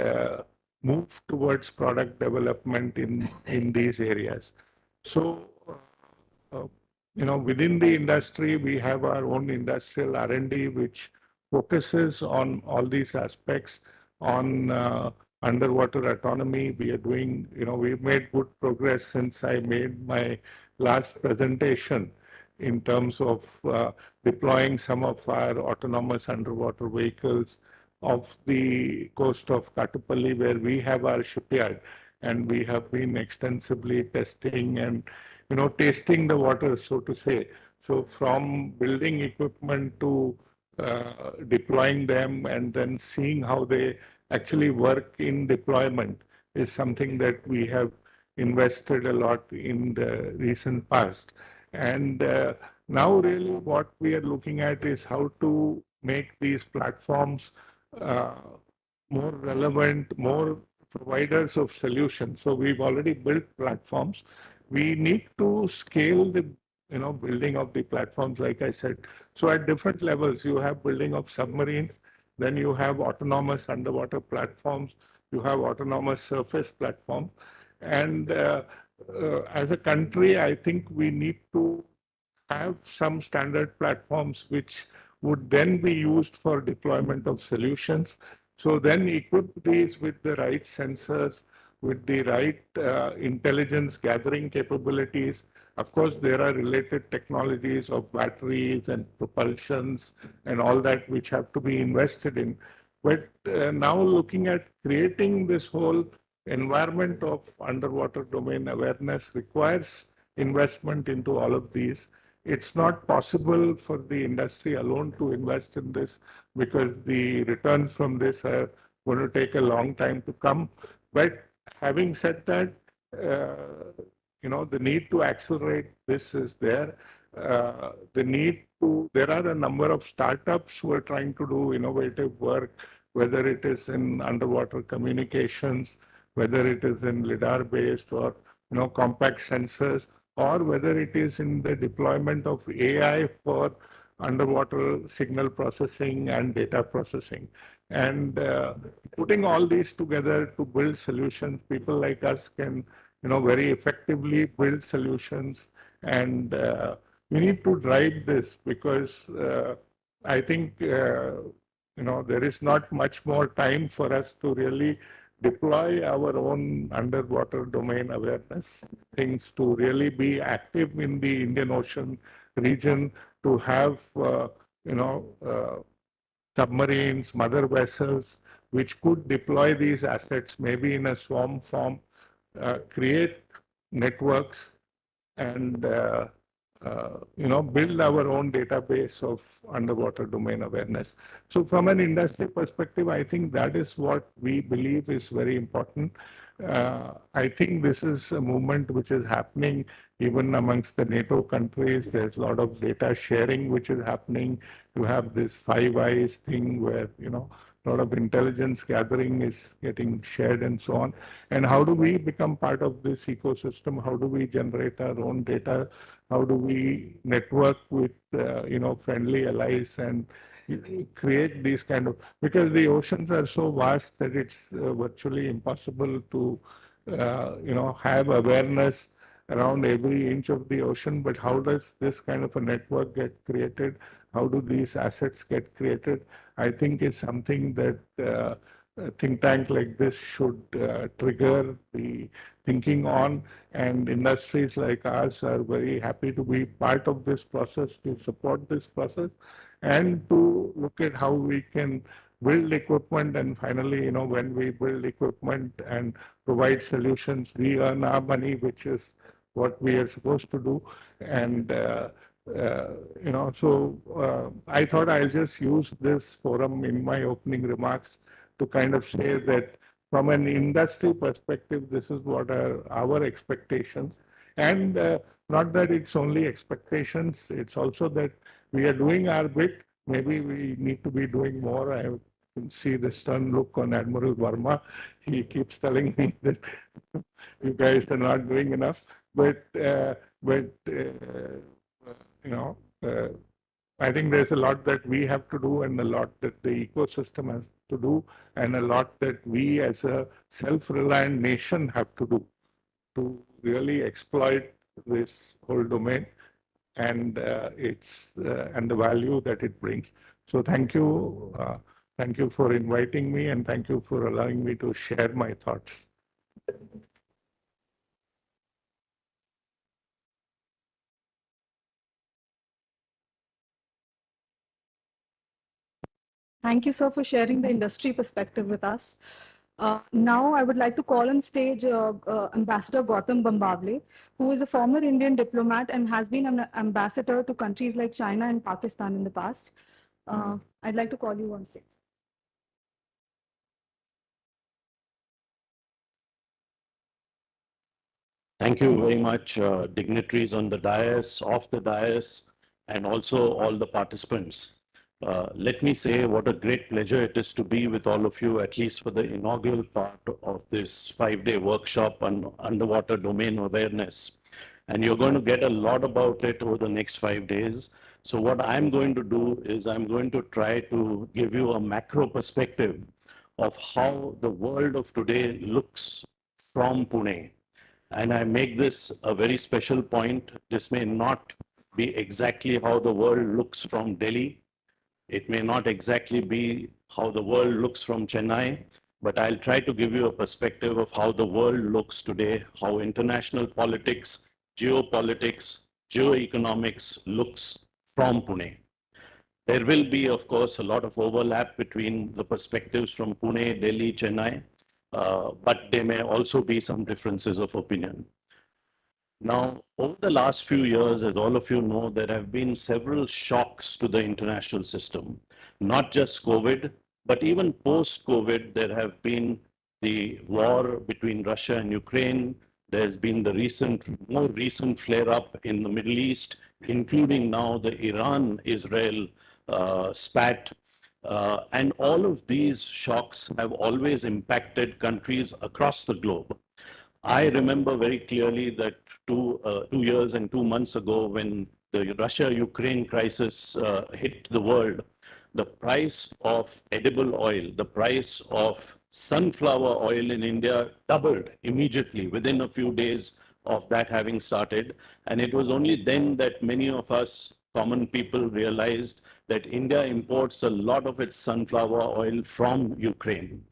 move towards product development in these areas. So, uh, within the industry, we have our own industrial R&D, which focuses on all these aspects on underwater autonomy. We are doing, we've made good progress since I made my last presentation in terms of deploying some of our autonomous underwater vehicles off the coast of Katupalli, where we have our shipyard, and we have been extensively testing and, tasting the water, so to say. So from building equipment to deploying them and then seeing how they actually work in deployment is something that we have invested a lot in the recent past. And now really what we are looking at is how to make these platforms uh, more relevant, more providers of solutions. So we've already built platforms. We need to scale the building of the platforms, like I said. So at different levels, you have building of submarines, then you have autonomous underwater platforms, you have autonomous surface platforms. And as a country, I think we need to have some standard platforms which would then be used for deployment of solutions. So then equip these with the right sensors, with the right intelligence gathering capabilities. Of course, there are related technologies of batteries and propulsions and all that which have to be invested in. But now looking at creating this whole environment of underwater domain awareness requires investment into all of these. It's not possible for the industry alone to invest in this, because the returns from this are going to take a long time to come. But having said that, the need to accelerate this is there. There are a number of startups who are trying to do innovative work, whether it is in underwater communications, whether it is in lidar based or compact sensors, or whether it is in the deployment of AI for underwater signal processing and data processing. And putting all these together to build solutions, people like us can, very effectively build solutions. And we need to drive this because I think, there is not much more time for us to really deploy our own underwater domain awareness things, to really be active in the Indian Ocean region, to have, submarines, mother vessels, which could deploy these assets maybe in a swarm form, create networks, and build our own database of underwater domain awareness. So from an industry perspective, I think that is what we believe is very important. I think this is a movement which is happening even amongst the NATO countries. There's a lot of data sharing which is happening. You have this Five Eyes thing where, a lot of intelligence gathering is getting shared and so on. And how do we become part of this ecosystem? How do we generate our own data? How do we network with, friendly allies and create these kind of, because the oceans are so vast that it's virtually impossible to, have awareness around every inch of the ocean. But how does this kind of a network get created? How do these assets get created? I think is something that a think tank like this should trigger the thinking on, and industries like ours are very happy to be part of this process, to support this process, and to look at how we can build equipment. And finally, when we build equipment and provide solutions, we earn our money, which is what we are supposed to do. And I thought I'll just use this forum in my opening remarks to kind of say that from an industry perspective, this is what are our expectations. And not that it's only expectations, it's also that we are doing our bit. Maybe we need to be doing more. I can see the stern look on Admiral Verma. He keeps telling me that you guys are not doing enough. But you know, uh, I think there's a lot that we have to do, and a lot that the ecosystem has to do, and a lot that we as a self-reliant nation have to do to really exploit this whole domain and and the value that it brings. So thank you for inviting me, and thank you for allowing me to share my thoughts. Thank you, sir, for sharing the industry perspective with us. Now, I would like to call on stage Ambassador Gautam Bambavle, who is a former Indian diplomat and has been an ambassador to countries like China and Pakistan in the past. I'd like to call you on stage. Thank you very much, dignitaries on the dais, off the dais, and also all the participants. Let me say what a great pleasure it is to be with all of you, at least for the inaugural part of this 5-day workshop on underwater domain awareness. And you're going to get a lot about it over the next 5 days. So what I'm going to do is I'm going to try to give you a macro perspective of how the world of today looks from Pune. And I make this a very special point. This may not be exactly how the world looks from Delhi. It may not exactly be how the world looks from Chennai, but I'll try to give you a perspective of how the world looks today, how international politics, geopolitics, geoeconomics looks from Pune. There will be, of course, a lot of overlap between the perspectives from Pune, Delhi, Chennai, but there may also be some differences of opinion. Now, over the last few years, as all of you know, there have been several shocks to the international system, not just COVID, but even post-COVID, there have been the war between Russia and Ukraine. There's been the more recent flare-up in the Middle East, including now the Iran-Israel spat. And all of these shocks have always impacted countries across the globe. I remember very clearly that 2 years and 2 months ago, when the Russia-Ukraine crisis hit the world, the price of edible oil, the price of sunflower oil in India doubled immediately within a few days of that having started. And it was only then that many of us common people realized that India imports a lot of its sunflower oil from Ukraine.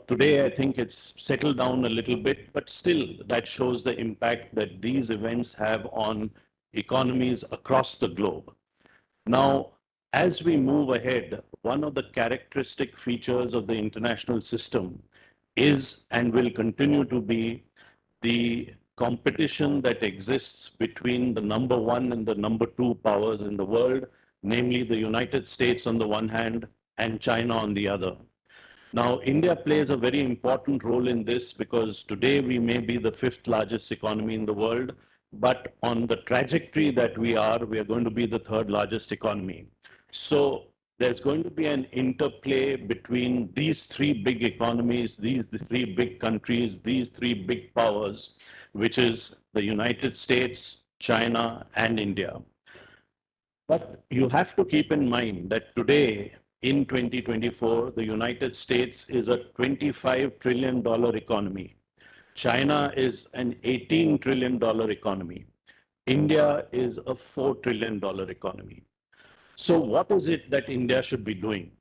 Today, I think it's settled down a little bit, but still that shows the impact that these events have on economies across the globe. Now, as we move ahead, one of the characteristic features of the international system is and will continue to be the competition that exists between the number one and the number two powers in the world, namely the United States on the one hand and China on the other. Now, India plays a very important role in this because today we may be the fifth largest economy in the world, but on the trajectory that we are going to be the third largest economy. So there's going to be an interplay between these three big economies, these three big countries, these three big powers, which is the United States, China, and India. But you have to keep in mind that today, in 2024, the United States is a $25 trillion economy. China is an $18 trillion economy. India is a $4 trillion economy. So what is it that India should be doing?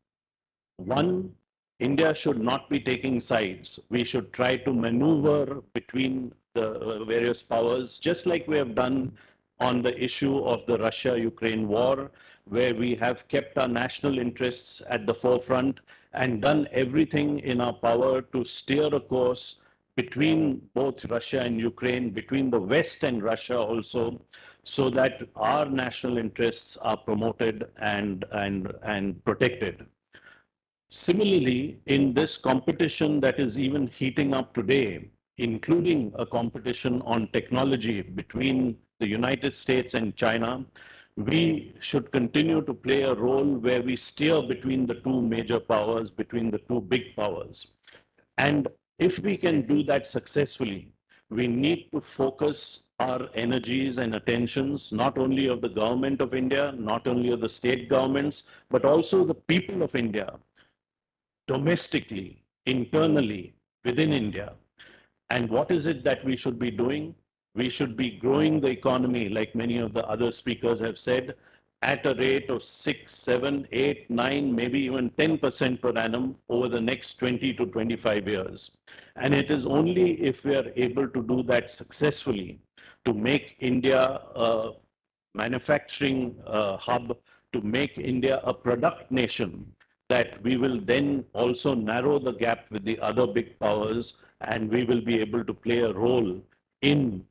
One, India should not be taking sides. We should try to maneuver between the various powers, just like we have done on the issue of the Russia-Ukraine war, where we have kept our national interests at the forefront and done everything in our power to steer a course between both Russia and Ukraine, between the West and Russia also, so that our national interests are promoted and protected. Similarly, in this competition that is even heating up today, including a competition on technology between the United States and China, we should continue to play a role where we steer between the two major powers, between the two big powers. And if we can do that successfully, we need to focus our energies and attentions, not only of the government of India, not only of the state governments, but also the people of India, domestically, internally, within India. And what is it that we should be doing? We should be growing the economy, like many of the other speakers have said, at a rate of 6, 7, 8, 9, maybe even 10% per annum over the next 20 to 25 years. And it is only if we are able to do that successfully to make India a manufacturing hub, to make India a product nation, that we will then also narrow the gap with the other big powers, and we will be able to play a role in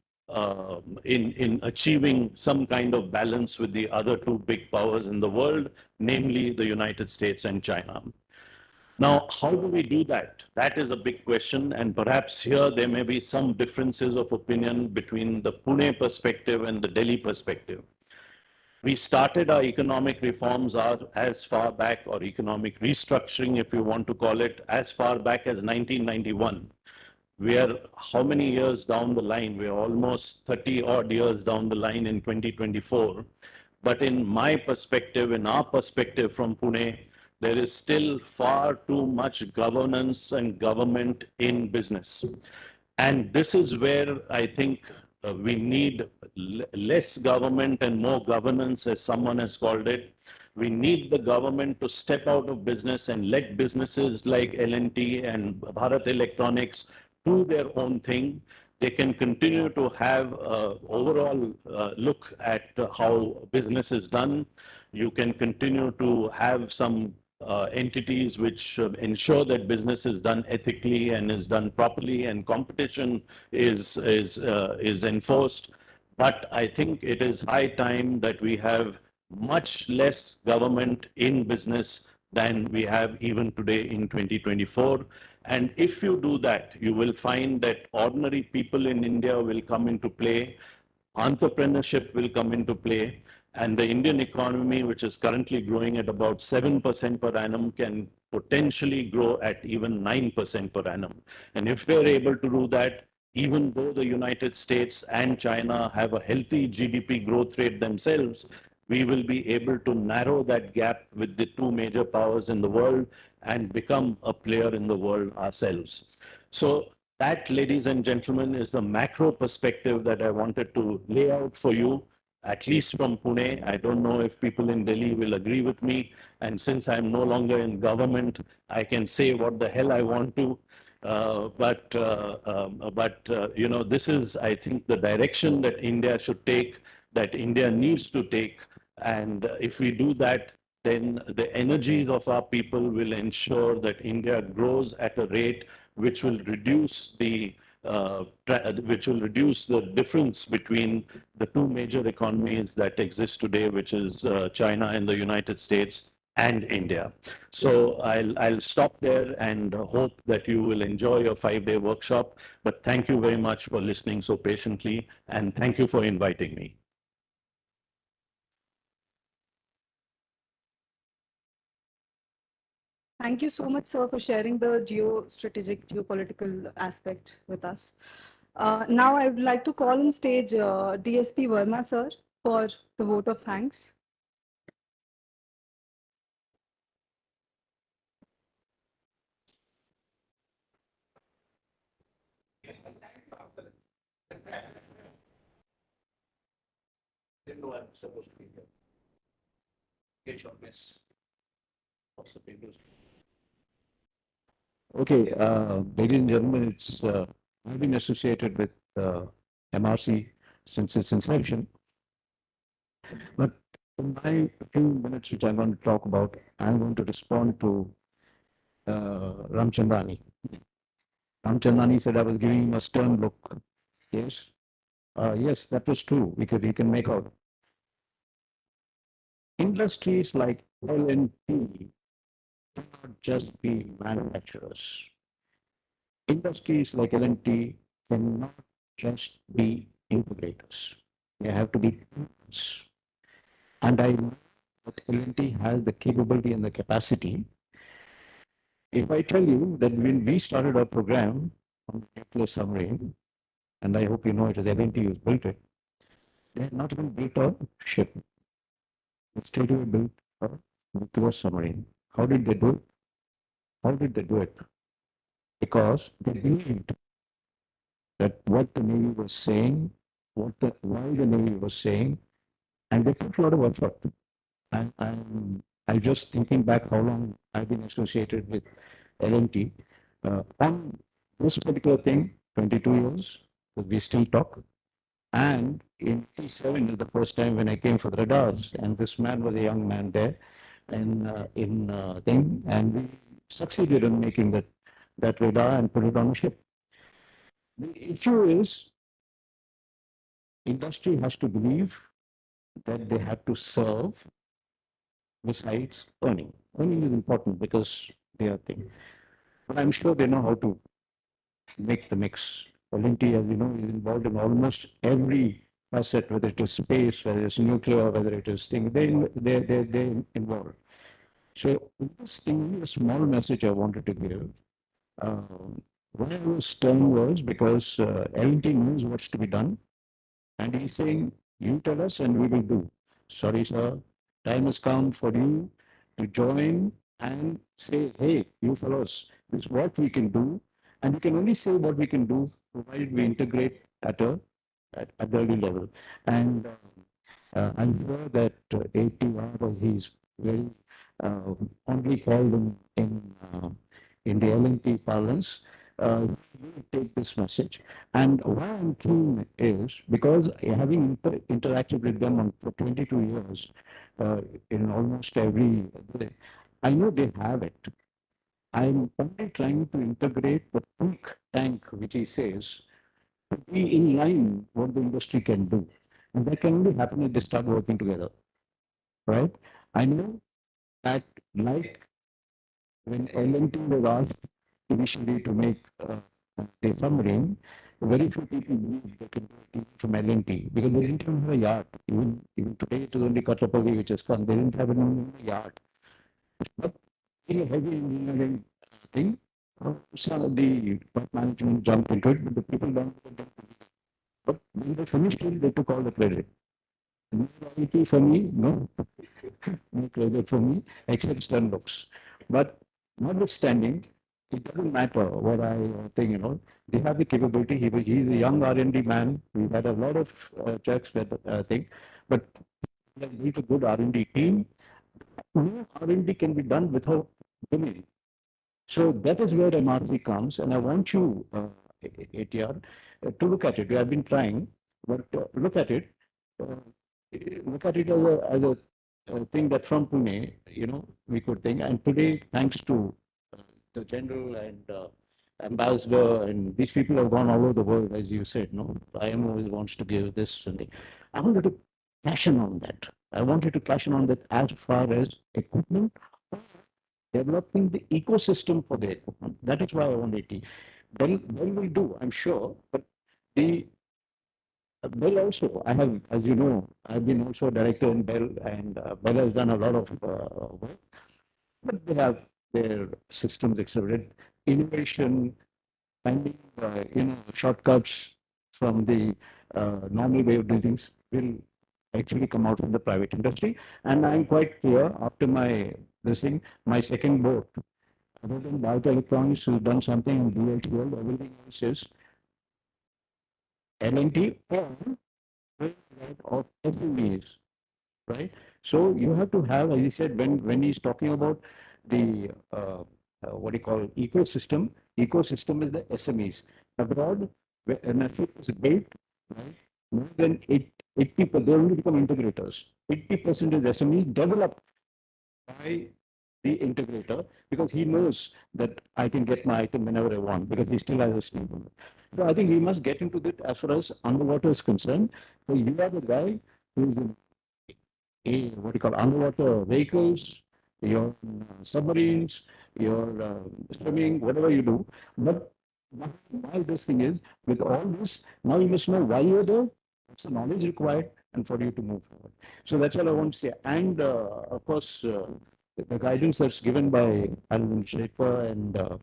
achieving some kind of balance with the other two big powers in the world, namely the United States and China. Now, how do we do that? That is a big question, and perhaps here there may be some differences of opinion between the Pune perspective and the Delhi perspective. We started our economic reforms as far back, or economic restructuring, if you want to call it, as far back as 1991. We are how many years down the line? We are almost 30 odd years down the line in 2024. But in my perspective, in our perspective from Pune, there is still far too much governance and government in business. And this is where I think we need less government and more governance, as someone has called it. We need the government to step out of business and let businesses like L&T and Bharat Electronics do their own thing. They can continue to have an overall look at how business is done. You can continue to have some entities which ensure that business is done ethically and is done properly, and competition is enforced. But I think it is high time that we have much less government in business than we have even today in 2024. And if you do that, you will find that ordinary people in India will come into play, entrepreneurship will come into play, and the Indian economy, which is currently growing at about 7% per annum, can potentially grow at even 9% per annum. And if we're able to do that, even though the United States and China have a healthy GDP growth rate themselves, we will be able to narrow that gap with the two major powers in the world and become a player in the world ourselves. So that, ladies and gentlemen, is the macro perspective that I wanted to lay out for you, at least from Pune. I don't know if people in Delhi will agree with me. And since I'm no longer in government, I can say what the hell I want to. You know, this is, I think, the direction that India should take, that India needs to take. And if we do that, then the energies of our people will ensure that India grows at a rate which will reduce the difference between the two major economies that exist today, which is China and the United States and India. So I'll stop there and hope that you will enjoy your 5-day workshop. But thank you very much for listening so patiently, and thank you for inviting me. Thank you so much, sir, for sharing the geostrategic, geopolitical aspect with us. Now I would like to call on stage DSP Verma, sir, for the vote of thanks. Didn't know I'm supposed to be here. Get your miss. Okay, ladies and gentlemen, I've been associated with MRC since its inception. But in my few minutes, which I'm going to talk about, I'm going to respond to Ramchandani. Ramchandani said I was giving him a stern look. Yes, yes, that was true. He can make out. Industries like L&T cannot just be manufacturers. Industries like L&T cannot just be integrators. They have to be partners. And I know that L&T has the capability and the capacity. If I tell you that when we started our program on the nuclear submarine, and I hope you know it was L&T who built it, they had not even built a ship. They straight away built a nuclear submarine. How did they do it? How did they do it? Because they believed that what the Navy was saying, why the Navy was saying, and they put a lot of effort. And I'm just thinking back how long I've been associated with L&T. On this particular thing, 22 years, we still talk. And in 87 is the first time when I came for the radars, and this man was a young man there, and thing, and we succeeded in making that radar and put it on a ship. The issue is, industry has to believe that they have to serve besides earning. Earning is important because they are thing. But I'm sure they know how to make the mix. L&T, as you know, is involved in almost every facet, whether it is space, whether it's nuclear, whether it is thing, they're involved. So this thing, a small message I wanted to give. Why I was stern was because L&T knows what's to be done. And he's saying, you tell us and we will do. Sorry, sir. Time has come for you to join and say, hey, you fellows, this is what we can do. And we can only say what we can do provided we integrate at the early level. And I'm sure that ATR, as he's very only called in the L&T parlance, will take this message. And why I'm keen is because having interacted with them for 22 years in almost every day, I know they have it. I'm only trying to integrate the think tank, which he says, to be in line what the industry can do. And that can only happen if they start working together, right? I know that like when L&T was asked initially to make the submarine, very few people believed they could do it from L&T because they didn't even have a yard. Even today, it is only Katrapalli which has come. They didn't have a yard. But in a heavy engineering thing, some of the top management jumped into it, but the people don't. But when they finished it, they took all the credit. No royalty for me, no, no credit for me, except stern looks. But notwithstanding, it doesn't matter what I think, they have the capability. He's a young R&D man. We've had a lot of checks that thing, but we have built a good R&D team. No R&D can be done without women. So that is where MRC comes, and I want you, ATR, to look at it. We have been trying, but look at it. Uh, Look at it as a thing that from Pune, we could think. And today, thanks to the general and ambassador, and these people have gone all over the world, as you said. No, IMO always wants to give this and I wanted to cash in on that. I wanted to cash in on that as far as equipment, developing the ecosystem for the equipment. That is why I want 80. Bell will do, I'm sure, but the Bell also, I have, as you know, I've been also a director in Bell, and Bell has done a lot of work, but they have their systems accelerated. Innovation, finding, shortcuts from the normal way of doing things will actually come out from the private industry. And I'm quite clear after this thing, my second boat, other than Bharat Electronics, who's done something in DH world, everything else is L&T or of SMEs, right? So you have to have, as you said, when he's talking about the what do you call ecosystem is the SMEs. Abroad, when a ship is built, right, more than 80%, they only become integrators. 80% is SMEs developed by the integrator because he knows that I can get my item whenever I want because he still has a stable. So I think we must get into that as far as underwater is concerned. So you are the guy who's what do you call underwater vehicles, your submarines, your swimming, whatever you do. But why this thing is, with all this, now you must know why you're there, what's the knowledge required, and for you to move forward. So that's all I want to say. And of course, the guidance that's given by Alan Schaefer and uh,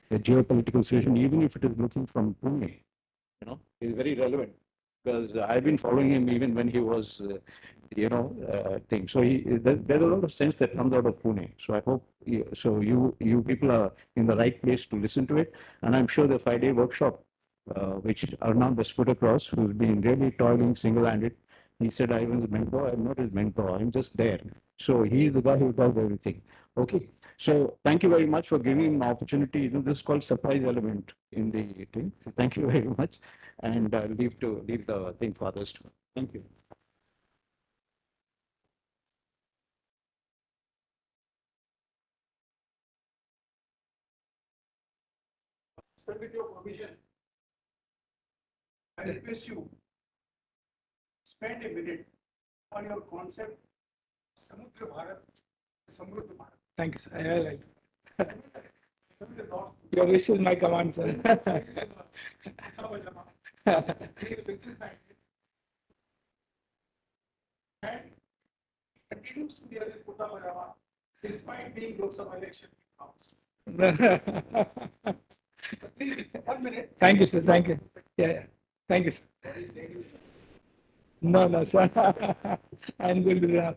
the geopolitical situation, even if it is looking from Pune, is very relevant because I've been following him even when he was, thing. So there's a lot of sense that comes out of Pune. So I hope you people are in the right place to listen to it, and I'm sure the 5-day workshop, which Arnav has put across, who's been really toiling single-handed. He said, I was his mentor. I'm not his mentor. I'm just there. So he's the guy who does everything. Okay. So thank you very much for giving me an opportunity. This is called surprise element in the thing. So thank you very much, and leave the thing for others to. Thank you. Sir, with your permission, I request you spend a minute on your concept, Samudra Bharat, Samruddha Bharat. Thank you, sir. I like your wish is my command, sir. And continues to be a Kota Bajava despite being Lok Sabha election announced. Please, 1 minute. Thank you, sir. Thank you. Yeah. Thank you, sir. No, no, sir. I'm going to.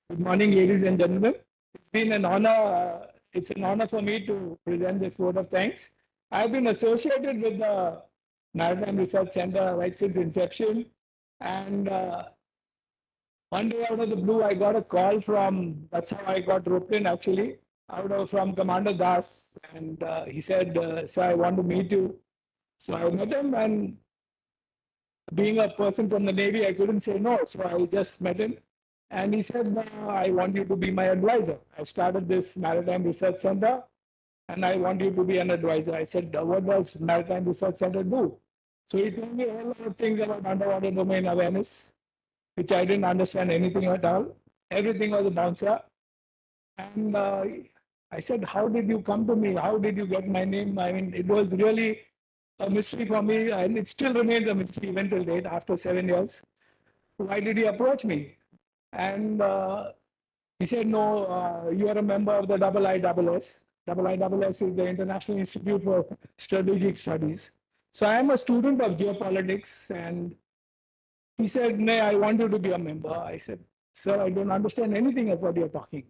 Good morning, ladies and gentlemen. It's been an honor. It's an honor for me to present this vote of thanks. I've been associated with the Maritime Research Center right since inception, and one day out of the blue, I got a call from. That's how I got roped in, actually, from Commander Das, and he said, "Sir, I want to meet you." So I met him, and being a person from the Navy, I couldn't say no. So I just met him. And he said, no, I want you to be my advisor. I started this Maritime Research Center and I want you to be an advisor. I said, what does Maritime Research Center do? So he told me a whole lot of things about underwater domain awareness, which I didn't understand anything at all. Everything was a bouncer. And I said, how did you come to me? How did you get my name? I mean, it was really a mystery for me, and it still remains a mystery even till date after 7 years. Why did he approach me? And he said, no, you are a member of the IISS. IISS is the International Institute for Strategic Studies. So I am a student of geopolitics, and He said, "No, I want you to be a member." I said, "Sir, I don't understand anything of what you're talking."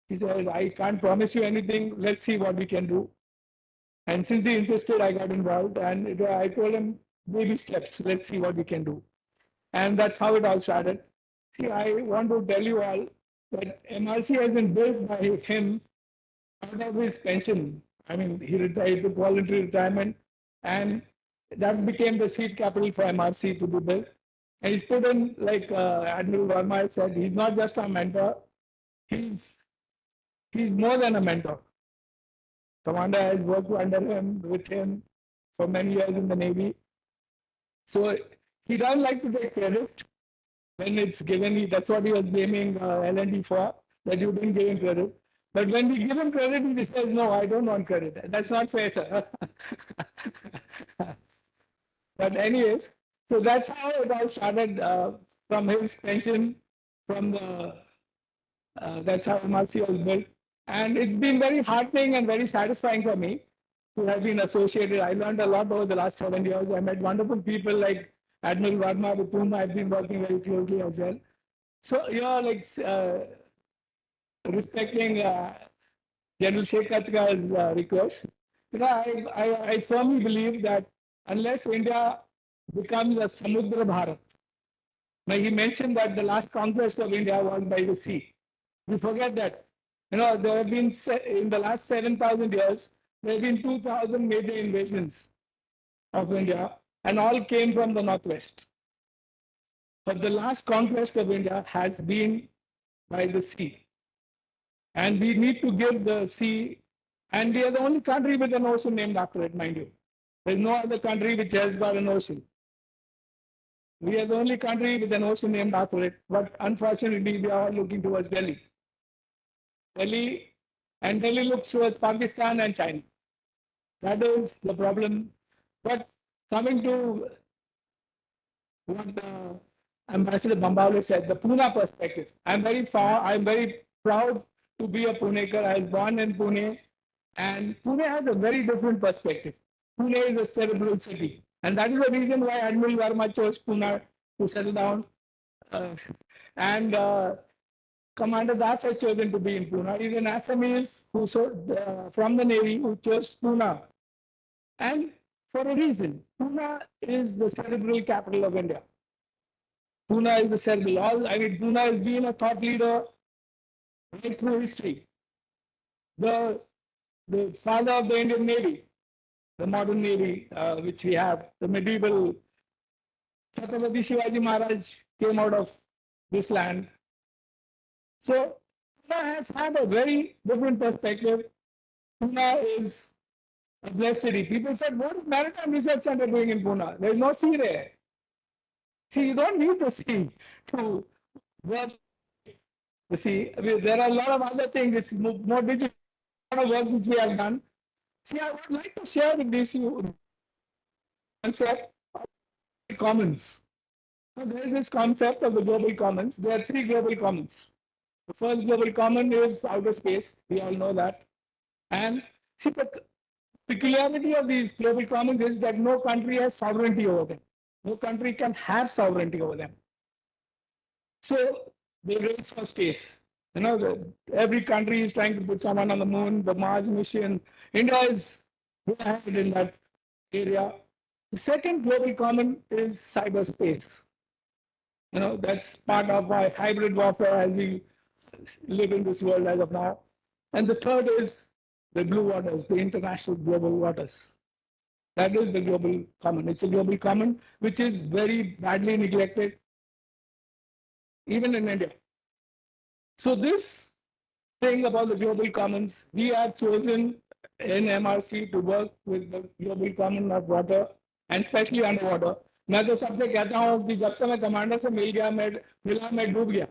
He said, "I can't promise you anything. Let's see what we can do." And since he insisted, I got involved, and I told him, baby steps, let's see what we can do. And that's how it all started. See, I want to tell you all that MRC has been built by him out of his pension. I mean, he retired, took voluntary retirement, and that became the seed capital for MRC to be built. And he's put in, like Admiral Verma said, he's not just a mentor, he's more than a mentor. Commander has worked under him, with him for many years in the Navy. So he doesn't like to take credit when it's given. That's what he was blaming L&D for, that you didn't give him credit. But when we give him credit, he says, "No, I don't want credit." That's not fair, sir. But anyways, so that's how it all started, from his pension, from the, that's how MRC was built. And it's been very heartening and very satisfying for me to have been associated. I learned a lot over the last 7 years. I met wonderful people like Admiral Verma, with whom I've been working very closely as well. So, like respecting General Shekhatka's request, I firmly believe that unless India becomes a Samudra Bharat, now he mentioned that the last conquest of India was by the sea. We forget that. There have been, in the last 7,000 years, there have been 2,000 major invasions of India, and all came from the northwest. But the last conquest of India has been by the sea. And we need to give the sea, and we are the only country with an ocean named after it, mind you. There's no other country which has got an ocean. We are the only country with an ocean named after it, but unfortunately, we are all looking towards Delhi. Delhi looks towards Pakistan and China. That is the problem. But coming to what Ambassador Bambawale said, the Pune perspective. I'm very proud to be a Punekar. I was born in Pune, and Pune has a very different perspective. Pune is a cerebral city, and that is the reason why Admiral Verma chose Pune to settle down. And Commander Das has chosen to be in Pune. He's an Assamese from the Navy who chose Pune. And for a reason, Pune is the cerebral capital of India. Pune is the cerebral. Pune has been a thought leader right through history. The father of the Indian Navy, the modern Navy, which we have, the medieval Chhatrapati Shivaji Maharaj came out of this land. So Pune has had a very different perspective. Pune is a blessed city. People said, "What is Maritime Research Center doing in Pune? There is no sea there." See, you don't need the sea to work. You see, there are a lot of other things. It's more digital work which we have done. See, I would like to share with this concept of commons. So there is this concept of the global commons. There are 3 global commons. The first global common is outer space. We all know that. And see, the peculiarity of these global commons is that no country has sovereignty over them. No country can have sovereignty over them. So they race for space. Every country is trying to put someone on the moon, the Mars mission. India is ahead in that area. The second global common is cyberspace. That's part of our hybrid warfare as we live in this world as of now. And the third is the blue waters, the international global waters. That is the global common. It's a global common which is very badly neglected, even in India. So this thing about the global commons, we have chosen in MRC to work with the global common of water and especially underwater. मैं तो सबसे कहता हूँ कि जब से मैं commander से मिला मैं डूब गया.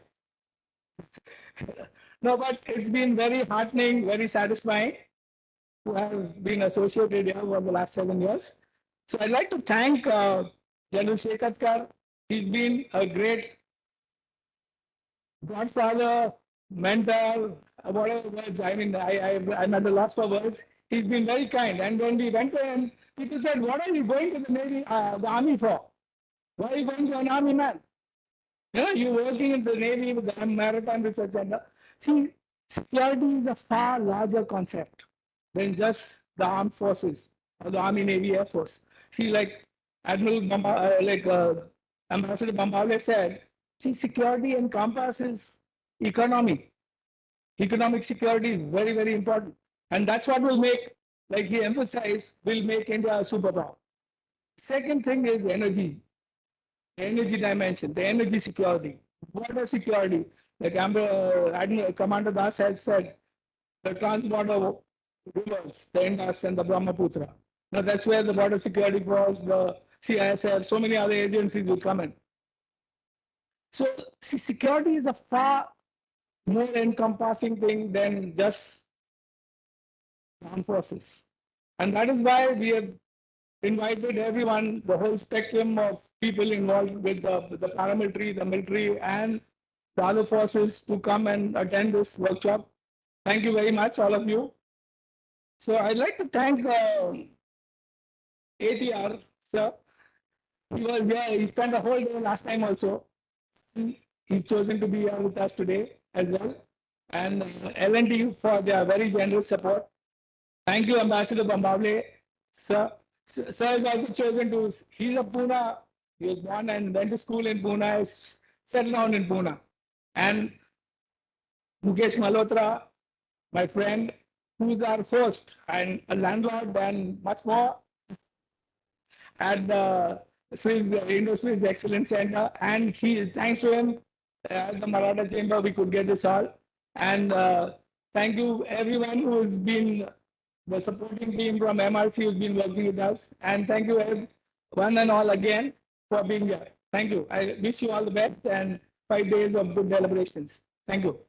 No, but it's been very heartening, very satisfying to have been associated here over the last 7 years. So I'd like to thank General Shekhatkar. He's been a great godfather, mentor, whatever words. I'm at a loss for words. He's been very kind. And when we went to him, people said, "What are you going to the Navy, the army for? Why are you going to an army man?" Yeah, you're working in the Navy with the Maritime Research Center. See, security is a far larger concept than just the armed forces or the Army, Navy, Air Force. See, like Ambassador Bambale said, see, security encompasses economy. Economic security is very, very important. And that's what will make, like he emphasized, will make India a superpower. Second thing is energy dimension, the energy security, water security. Like Admiral Commander Das has said, the transborder rivers, the Indus and the Brahmaputra. Now that's where the border security force, the CISF, so many other agencies will come in. So security is a far more encompassing thing than just armed forces. And that is why we have invited everyone, the whole spectrum of people involved with the paramilitary, the military, and the other forces to come and attend this workshop. Thank you very much, all of you. So I'd like to thank ATR, sir. He was here, he spent the whole day last time also. He's chosen to be here with us today as well. And L&T for their very generous support. Thank you, Ambassador Bambable. Sir, sir has also chosen to, he's a Pune, he was born and went to school in Pune, settled down in Pune. And Mukesh Malhotra, my friend, who is our host and a landlord and much more at the Indo-Swiss Excellence Center. And thanks to him, at the Maratha Chamber, we could get this all. And thank you everyone who has been the supporting team from MRC who's been working with us. And thank you one and all again for being here. Thank you. I wish you all the best and 5 days of good deliberations. Thank you.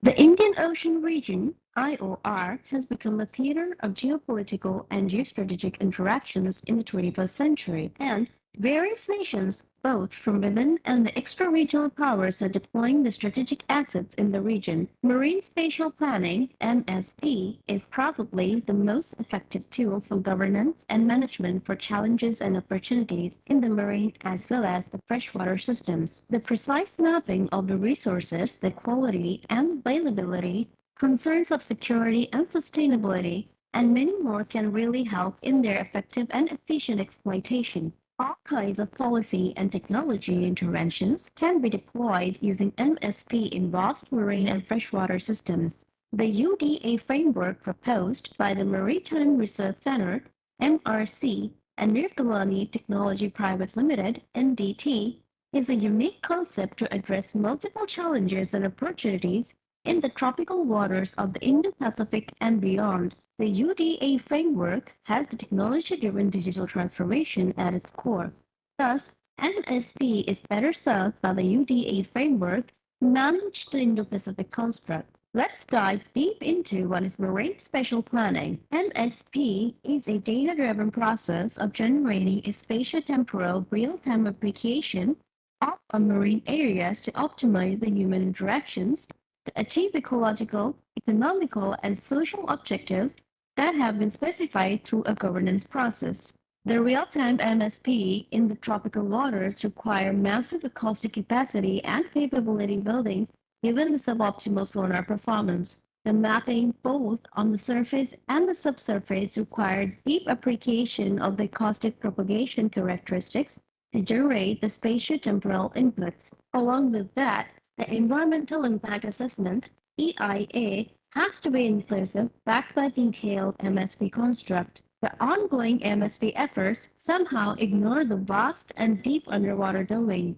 The Indian Ocean region, IOR, has become a theater of geopolitical and geostrategic interactions in the 21st century, and various nations, both from within and the extra-regional powers, are deploying the strategic assets in the region. Marine spatial planning, MSP, is probably the most effective tool for governance and management for challenges and opportunities in the marine as well as the freshwater systems. The precise mapping of the resources, the quality and availability, concerns of security and sustainability, and many more can really help in their effective and efficient exploitation. All kinds of policy and technology interventions can be deployed using MSP in vast marine and freshwater systems. The UDA framework proposed by the Maritime Research Center, MRC, and Nirthalani Technology Private Limited, NDT, is a unique concept to address multiple challenges and opportunities in the tropical waters of the Indo-Pacific and beyond. The UDA framework has the technology-driven digital transformation at its core. Thus, MSP is better served by the UDA framework to manage the Indo-Pacific construct. Let's dive deep into what is marine spatial planning. MSP is a data-driven process of generating a spatio-temporal real-time application of marine areas to optimize the human interactions to achieve ecological, economical, and social objectives that have been specified through a governance process. The real-time MSP in the tropical waters require massive acoustic capacity and capability building given the suboptimal sonar performance. The mapping both on the surface and the subsurface required deep appreciation of the acoustic propagation characteristics to generate the spatio-temporal inputs. Along with that, the environmental impact assessment EIA has to be inclusive, backed by detailed MSP construct. The ongoing MSP efforts somehow ignore the vast and deep underwater domain.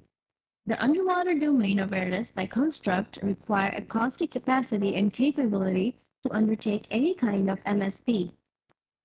The underwater domain awareness by construct require acoustic capacity and capability to undertake any kind of MSP.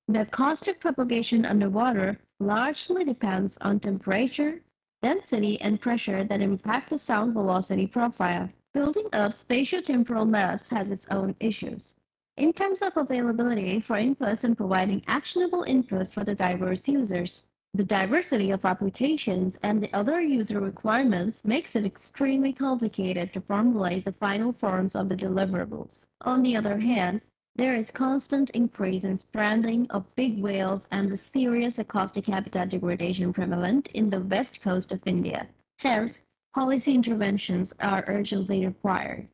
The acoustic propagation underwater largely depends on temperature, density, and pressure that impact the sound velocity profile. Building up spatio-temporal mass has its own issues. In terms of availability for inputs and providing actionable inputs for the diverse users, the diversity of applications and the other user requirements makes it extremely complicated to formulate the final forms of the deliverables. On the other hand, there is constant increase in stranding of big whales and the serious acoustic habitat degradation prevalent in the west coast of India. Hence, policy interventions are urgently required.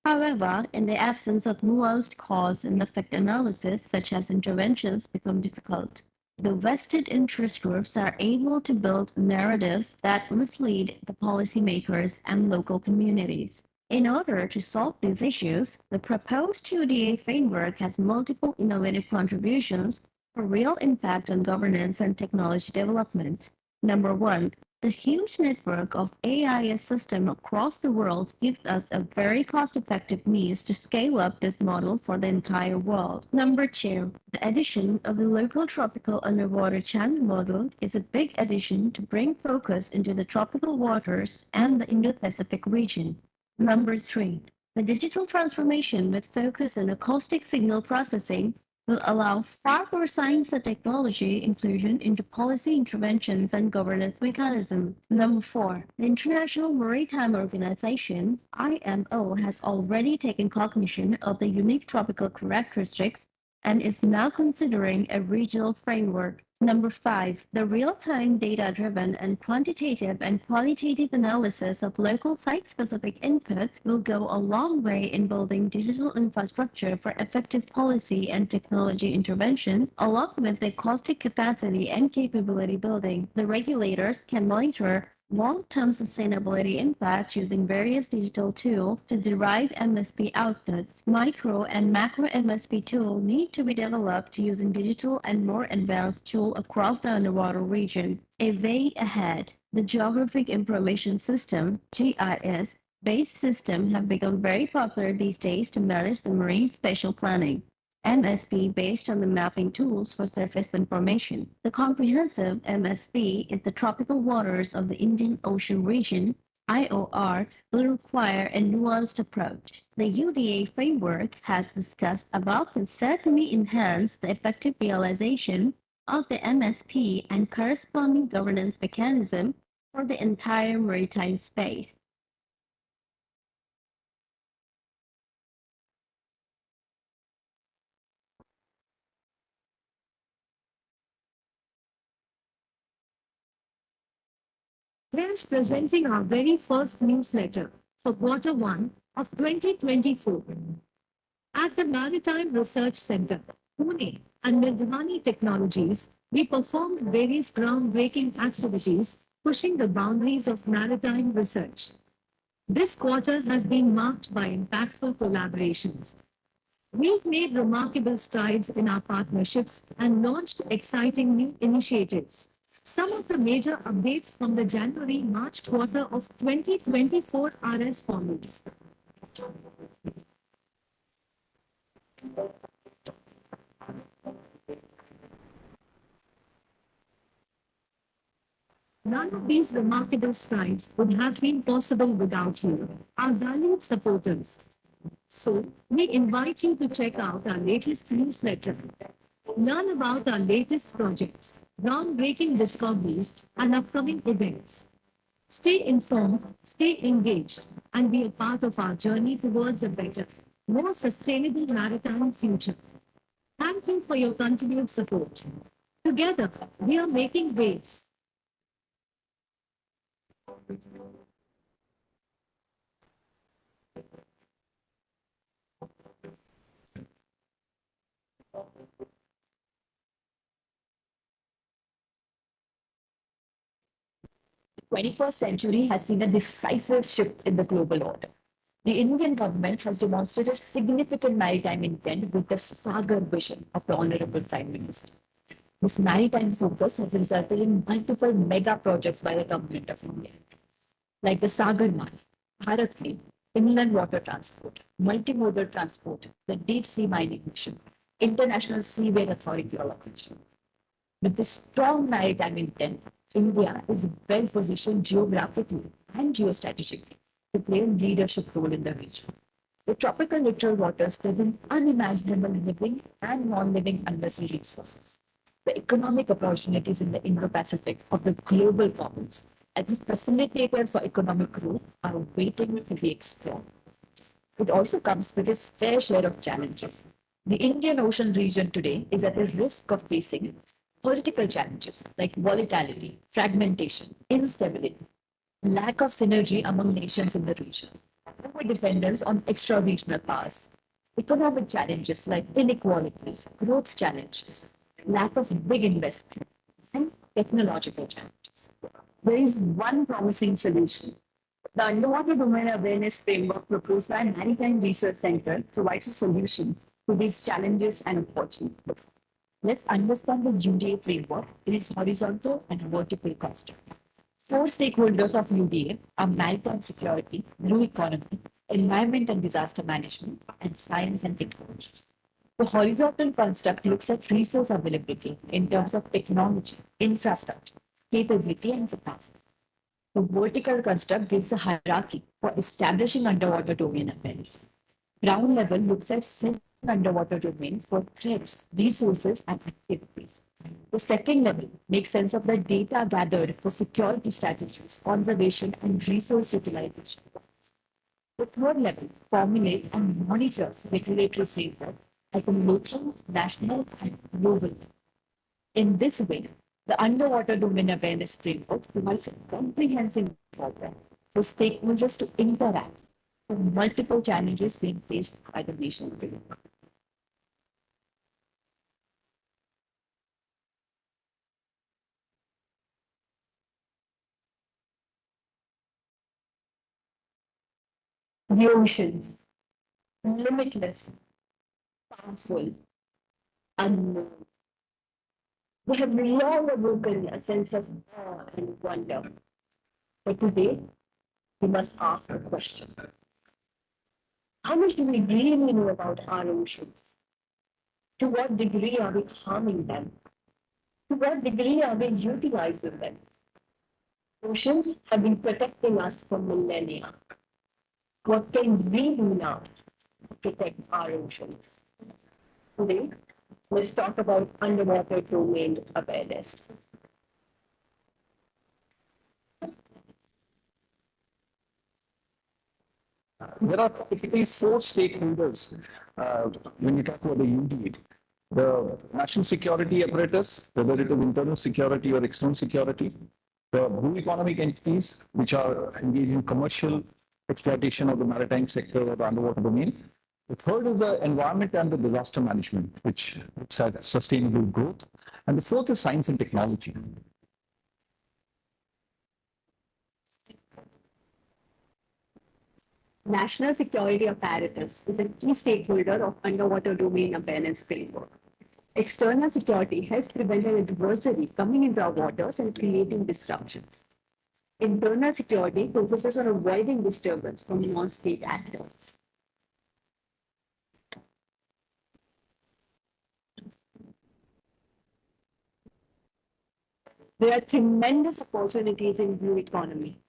However, in the absence of nuanced cause and effect analysis, such as interventions become difficult. The vested interest groups are able to build narratives that mislead the policymakers and local communities. In order to solve these issues, the proposed UDA framework has multiple innovative contributions for real impact on governance and technology development. Number one, the huge network of AIS systems across the world gives us a very cost-effective means to scale up this model for the entire world. Number two, the addition of the local tropical underwater channel model is a big addition to bring focus into the tropical waters and the Indo-Pacific region. Number three, the digital transformation with focus on acoustic signal processing will allow far more science and technology inclusion into policy interventions and governance mechanisms. Number four, the International Maritime Organization, IMO, has already taken cognition of the unique tropical characteristics and is now considering a regional framework. Number five, the real-time data-driven and quantitative and qualitative analysis of local site-specific inputs will go a long way in building digital infrastructure for effective policy and technology interventions, along with the caustic capacity and capability building. The regulators can monitor long-term sustainability impacts using various digital tools to derive MSP outputs. Micro and macro MSP tools need to be developed using digital and more advanced tools across the underwater region. A way ahead, the Geographic Information System, GIS, based systems have become very popular these days to manage the marine spatial planning. MSP based on the mapping tools for surface information. The comprehensive MSP in the tropical waters of the Indian Ocean region IOR will require a nuanced approach. The UDA framework has discussed above will certainly enhance the effective realization of the MSP and corresponding governance mechanism for the entire maritime space. Here's presenting our very first newsletter for quarter one of 2024. At the Maritime Research Center, Pune and Nirbhani Technologies, we performed various groundbreaking activities pushing the boundaries of maritime research. This quarter has been marked by impactful collaborations. We've made remarkable strides in our partnerships and launched exciting new initiatives. Some of the major updates from the January-March quarter of 2024 are as follows. None of these remarkable strides would have been possible without you, our valued supporters. So, we invite you to check out our latest newsletter. Learn about our latest projects, groundbreaking discoveries, and upcoming events. Stay informed, stay engaged, and be a part of our journey towards a better, more sustainable maritime future. Thank you for your continued support. Together, we are making waves. 21st century has seen a decisive shift in the global order. The Indian government has demonstrated significant maritime intent with the SAGAR vision of the Honourable Prime Minister. This maritime focus has resulted in multiple mega projects by the government of India, like the SAGAR Mine, Bharat Mail, inland water transport, multimodal transport, the deep sea mining mission, International Seaway Authority allocation. With this strong maritime intent, India is well positioned geographically and geostrategically to play a leadership role in the region. The tropical littoral waters present unimaginable living and non-living undersea resources. The economic opportunities in the Indo-Pacific of the global commons as a facilitator for economic growth are waiting to be explored. It also comes with its fair share of challenges. The Indian Ocean region today is at the risk of facing political challenges like volatility, fragmentation, instability, lack of synergy among nations in the region, over-dependence on extra-regional powers, economic challenges like inequalities, growth challenges, lack of big investment, and technological challenges. There is one promising solution. The Underwater Domain Awareness Framework proposed by Maritime Research Center provides a solution to these challenges and opportunities. Let's understand the UDA framework in its horizontal and vertical construct. Four stakeholders of UDA are maritime security, blue economy, environment and disaster management, and science and technology. The horizontal construct looks at resource availability in terms of technology, infrastructure, capability, and capacity. The vertical construct gives a hierarchy for establishing underwater domain awareness. Ground level looks at setting underwater domain for threats, resources, and activities. The second level makes sense of the data gathered for security strategies, conservation, and resource utilization. The third level formulates and monitors regulatory framework at the local, national, and global level. In this way, the Underwater Domain Awareness Framework provides a comprehensive program for stakeholders to interact with multiple challenges being faced by the nation today. The oceans, limitless, powerful, unknown. They have long awoken a sense of awe and wonder. But today, we must ask a question. How much do we really know about our oceans? To what degree are we harming them? To what degree are we utilizing them? Oceans have been protecting us for millennia. What can we do now to protect our oceans? Today, let's talk about underwater domain awareness. There are typically four stakeholders when you talk about the UDA. The national security apparatus, whether it is internal security or external security, the blue economic entities, which are engaged in commercial exploitation of the maritime sector or the underwater domain. The third is the environment and the disaster management, which looks at sustainable growth. And the fourth is science and technology. National security apparatus is a key stakeholder of underwater domain awareness framework. External security helps prevent an adversary coming into our waters and creating disruptions. Internal security focuses on avoiding disturbance from non-state actors. There are tremendous opportunities in blue economy,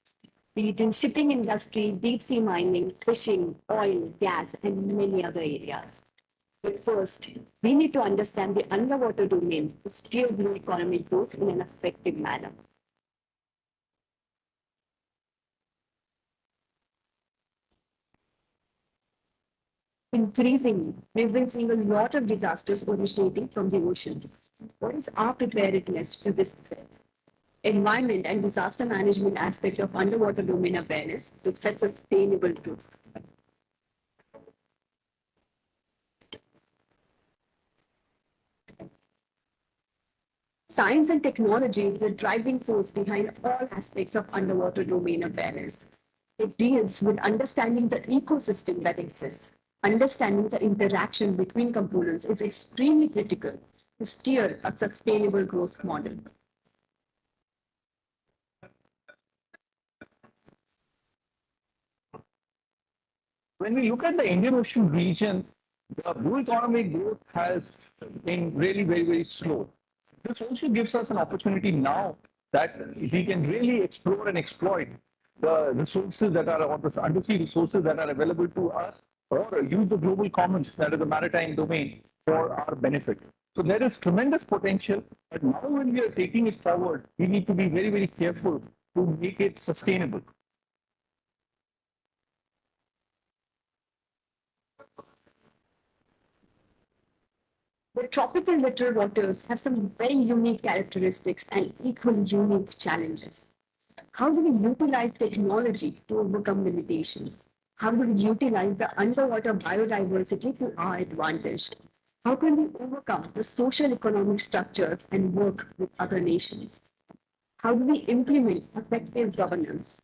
be it in shipping industry, deep sea mining, fishing, oil, gas, and many other areas. But first, we need to understand the underwater domain to steer blue economy growth in an effective manner. Increasingly, we've been seeing a lot of disasters originating from the oceans. What is our preparedness to this threat? Environment and disaster management aspect of underwater domain awareness looks at sustainable growth. Science and technology is the driving force behind all aspects of underwater domain awareness. It deals with understanding the ecosystem that exists. Understanding the interaction between components is extremely critical to steer a sustainable growth model. When we look at the Indian Ocean region, the blue economic growth has been really very, very slow. This also gives us an opportunity now that we can really explore and exploit the resources that are, or the undersea resources that are available to us, or use the global commons, that is the maritime domain, for our benefit. So there is tremendous potential, but now when we are taking it forward, we need to be very, very careful to make it sustainable. The tropical littoral waters have some very unique characteristics and equally unique challenges. How do we utilize technology to overcome limitations? How do we utilize the underwater biodiversity to our advantage? How can we overcome the social economic structure and work with other nations? How do we implement effective governance?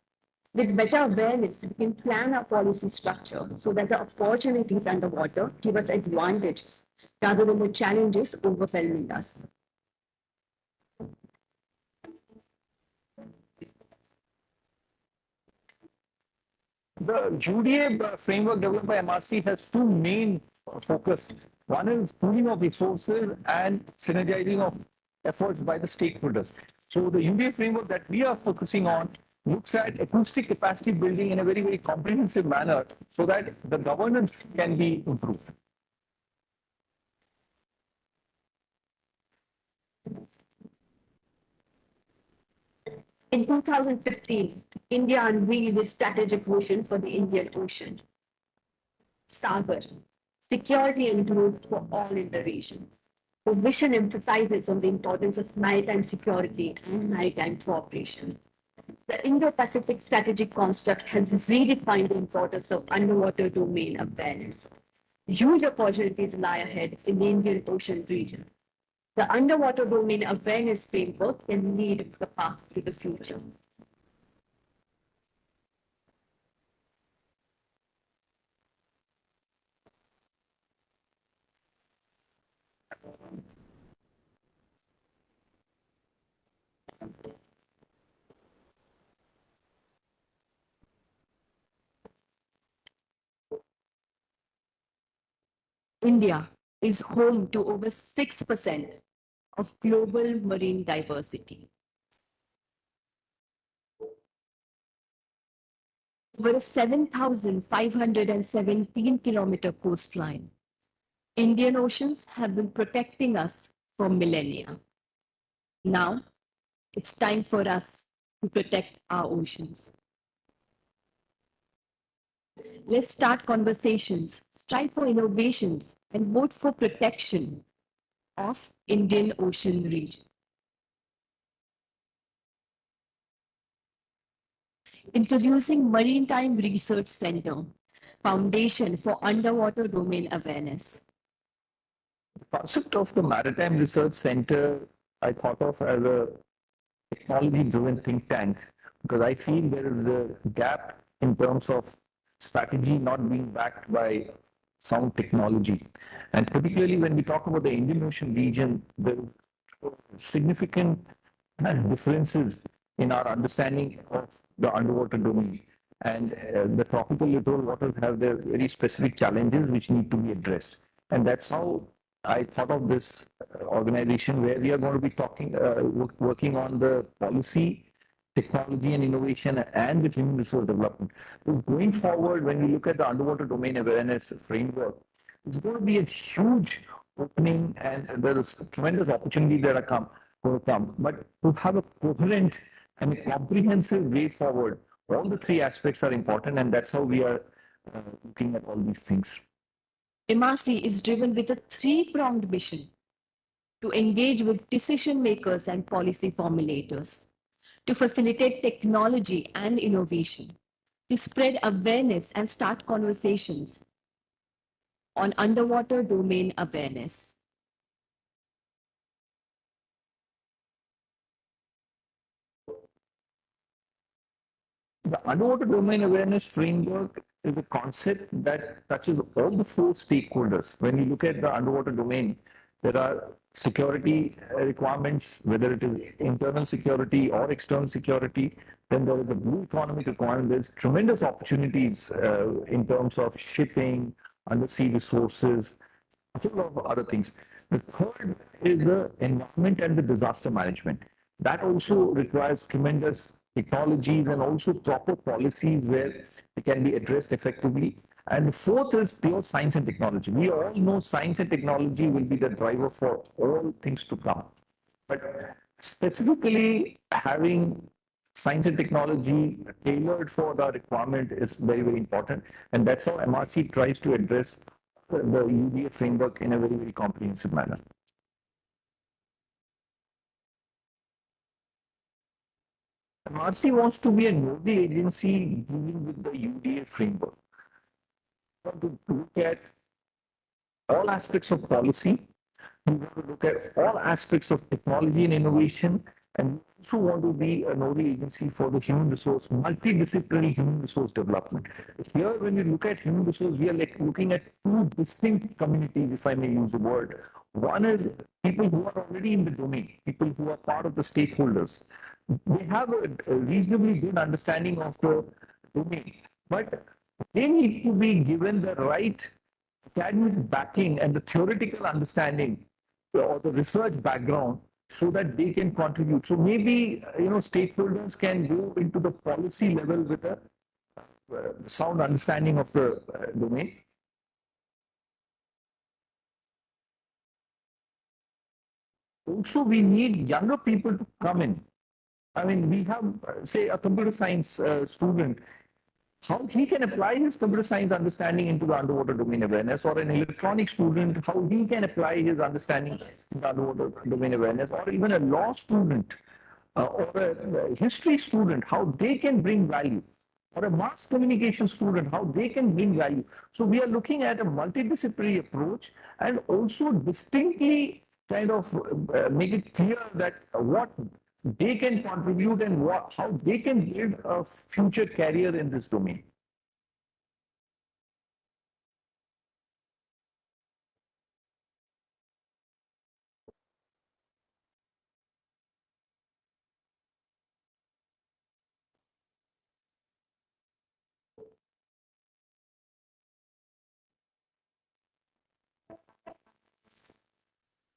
With better awareness, we can plan our policy structure so that the opportunities underwater give us advantages rather than the challenges overwhelming us. The UDA framework developed by MRC has two main focus. One is pooling of resources and synergizing of efforts by the stakeholders. So the UDA framework that we are focusing on looks at acoustic capacity building in a very, very comprehensive manner so that the governance can be improved. In 2015, India unveiled its strategic vision for the Indian Ocean. SAGAR, security and growth for all in the region. The vision emphasizes on the importance of maritime security and maritime cooperation. The Indo-Pacific strategic construct has redefined the importance of underwater domain awareness. Huge opportunities lie ahead in the Indian Ocean region. The underwater domain awareness framework can lead the path to the future. India is home to over 6% of global marine diversity. Over a 7,517-kilometer coastline, Indian oceans have been protecting us for millennia. Now, it's time for us to protect our oceans. Let's start conversations, strive for innovations, and vote for protection of Indian Ocean region. Introducing Maritime Research Center, Foundation for Underwater Domain Awareness. The concept of the Maritime Research Center, I thought of as a technology-driven think tank because I feel there is a gap in terms of strategy not being backed by sound technology. And particularly when we talk about the Indian Ocean region, there are significant differences in our understanding of the underwater domain. And the tropical littoral waters have their very specific challenges which need to be addressed. And that's how I thought of this organization where we are going to be working on the policy, technology and innovation, and the human resource development. So going forward, when we look at the underwater domain awareness framework, it's going to be a huge opening, and there is tremendous opportunity that are going to come. But to have a coherent and a comprehensive way forward, all the three aspects are important, and that's how we are looking at all these things. MRC is driven with a three-pronged mission to engage with decision makers and policy formulators, to facilitate technology and innovation, to spread awareness and start conversations on underwater domain awareness. The underwater domain awareness framework is a concept that touches all the four stakeholders. When you look at the underwater domain, there are security requirements, whether it is internal security or external security. Then there is the blue economic requirement. There's tremendous opportunities in terms of shipping, undersea resources, a whole lot of other things. The third is the environment and the disaster management. That also requires tremendous technologies and also proper policies where it can be addressed effectively. And the fourth is pure science and technology. We all know science and technology will be the driver for all things to come. But specifically having science and technology tailored for the requirement is very, very important. And that's how MRC tries to address the UDA framework in a very, very comprehensive manner. MRC wants to be a nodal agency dealing with the UDA framework. We want to look at all aspects of policy. We want to look at all aspects of technology and innovation, and we also want to be a nodal agency for the human resource, multidisciplinary human resource development. Here, when we look at human resource, we are like looking at two distinct communities, if I may use the word. One is people who are already in the domain, people who are part of the stakeholders. They have a reasonably good understanding of the domain, but they need to be given the right academic backing and the theoretical understanding or the research background so that they can contribute. So maybe stakeholders can go into the policy level with a sound understanding of the domain. Also, we need younger people to come in. I mean, we have, say, a computer science student, how he can apply his computer science understanding into the underwater domain awareness, or an electronic student, how he can apply his understanding in the underwater domain awareness, or even a law student or a history student, how they can bring value, or a mass communication student, how they can bring value. So we are looking at a multidisciplinary approach and also distinctly kind of make it clear that what they can contribute and how they can build a future career in this domain.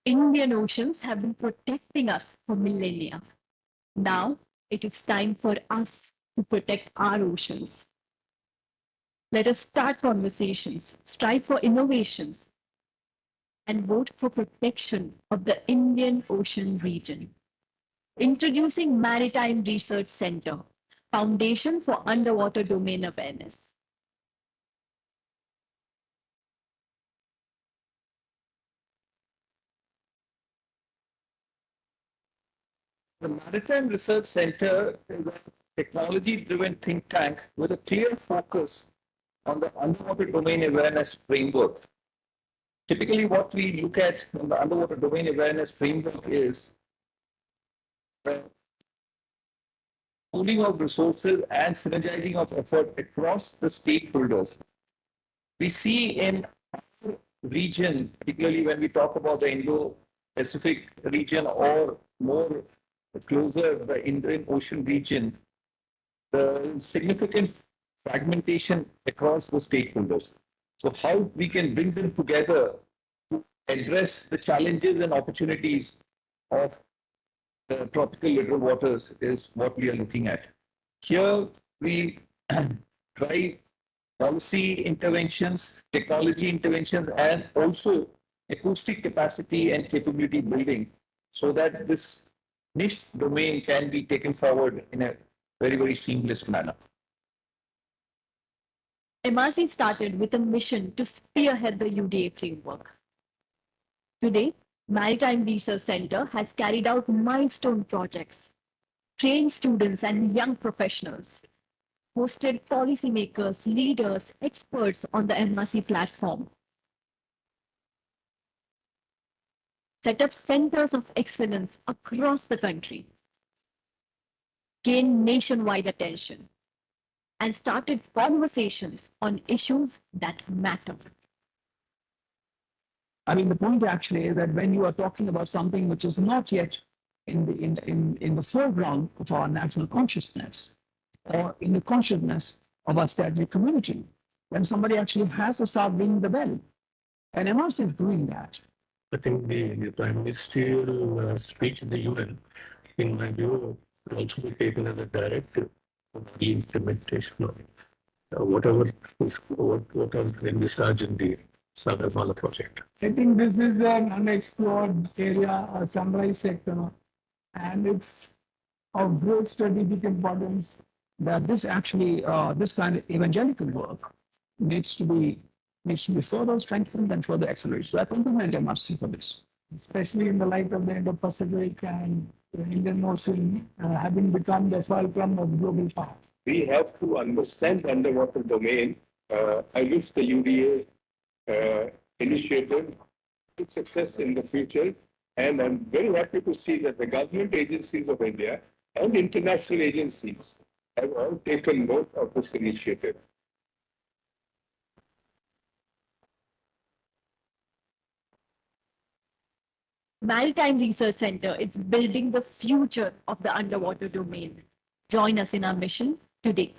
Indian oceans have been protecting us for millennia. Now it is time for us to protect our oceans. Let us start conversations, strive for innovations, and vote for protection of the Indian Ocean region. Introducing Maritime Research Center, Foundation for Underwater Domain Awareness. The Maritime Research Center is a technology-driven think tank with a clear focus on the underwater domain awareness framework. Typically, what we look at in the underwater domain awareness framework is the pooling of resources and synergizing of effort across the stakeholders. We see in our region, particularly when we talk about the Indo-Pacific region or more closer the Indian Ocean region, the significant fragmentation across the stakeholders. So how we can bring them together to address the challenges and opportunities of the tropical littoral waters is what we are looking at. Here we try policy interventions, technology interventions, and also acoustic capacity and capability building so that this niche domain can be taken forward in a very, very seamless manner. MRC started with a mission to spearhead the UDA framework. Today, Maritime Research Center has carried out milestone projects, trained students and young professionals, hosted policymakers, leaders, experts on the MRC platform, set up centers of excellence across the country, gained nationwide attention, and started conversations on issues that matter. I mean, the point actually is that when you are talking about something which is not yet in the foreground of our national consciousness or in the consciousness of our strategic community, when somebody actually has to start ringing the bell. And MRC is doing that. I think the Prime Ministerial speech in the UN, in my view, will also be taken as a directive for the implementation of whatever what has been envisaged in the SAGAR project. I think this is an unexplored area, a sunrise sector, and it's of great strategic importance that this actually, this kind of evangelical work needs to be further strengthened and further accelerated. So I compliment MRC for this. Especially in the light of the Indo-Pacific and the Indian Ocean having become the fulcrum of global power. We have to understand the underwater domain. I wish the UDA initiative with success in the future. And I'm very happy to see that the government agencies of India and international agencies have all taken note of this initiative. Maritime Research Center is building the future of the underwater domain. Join us in our mission today.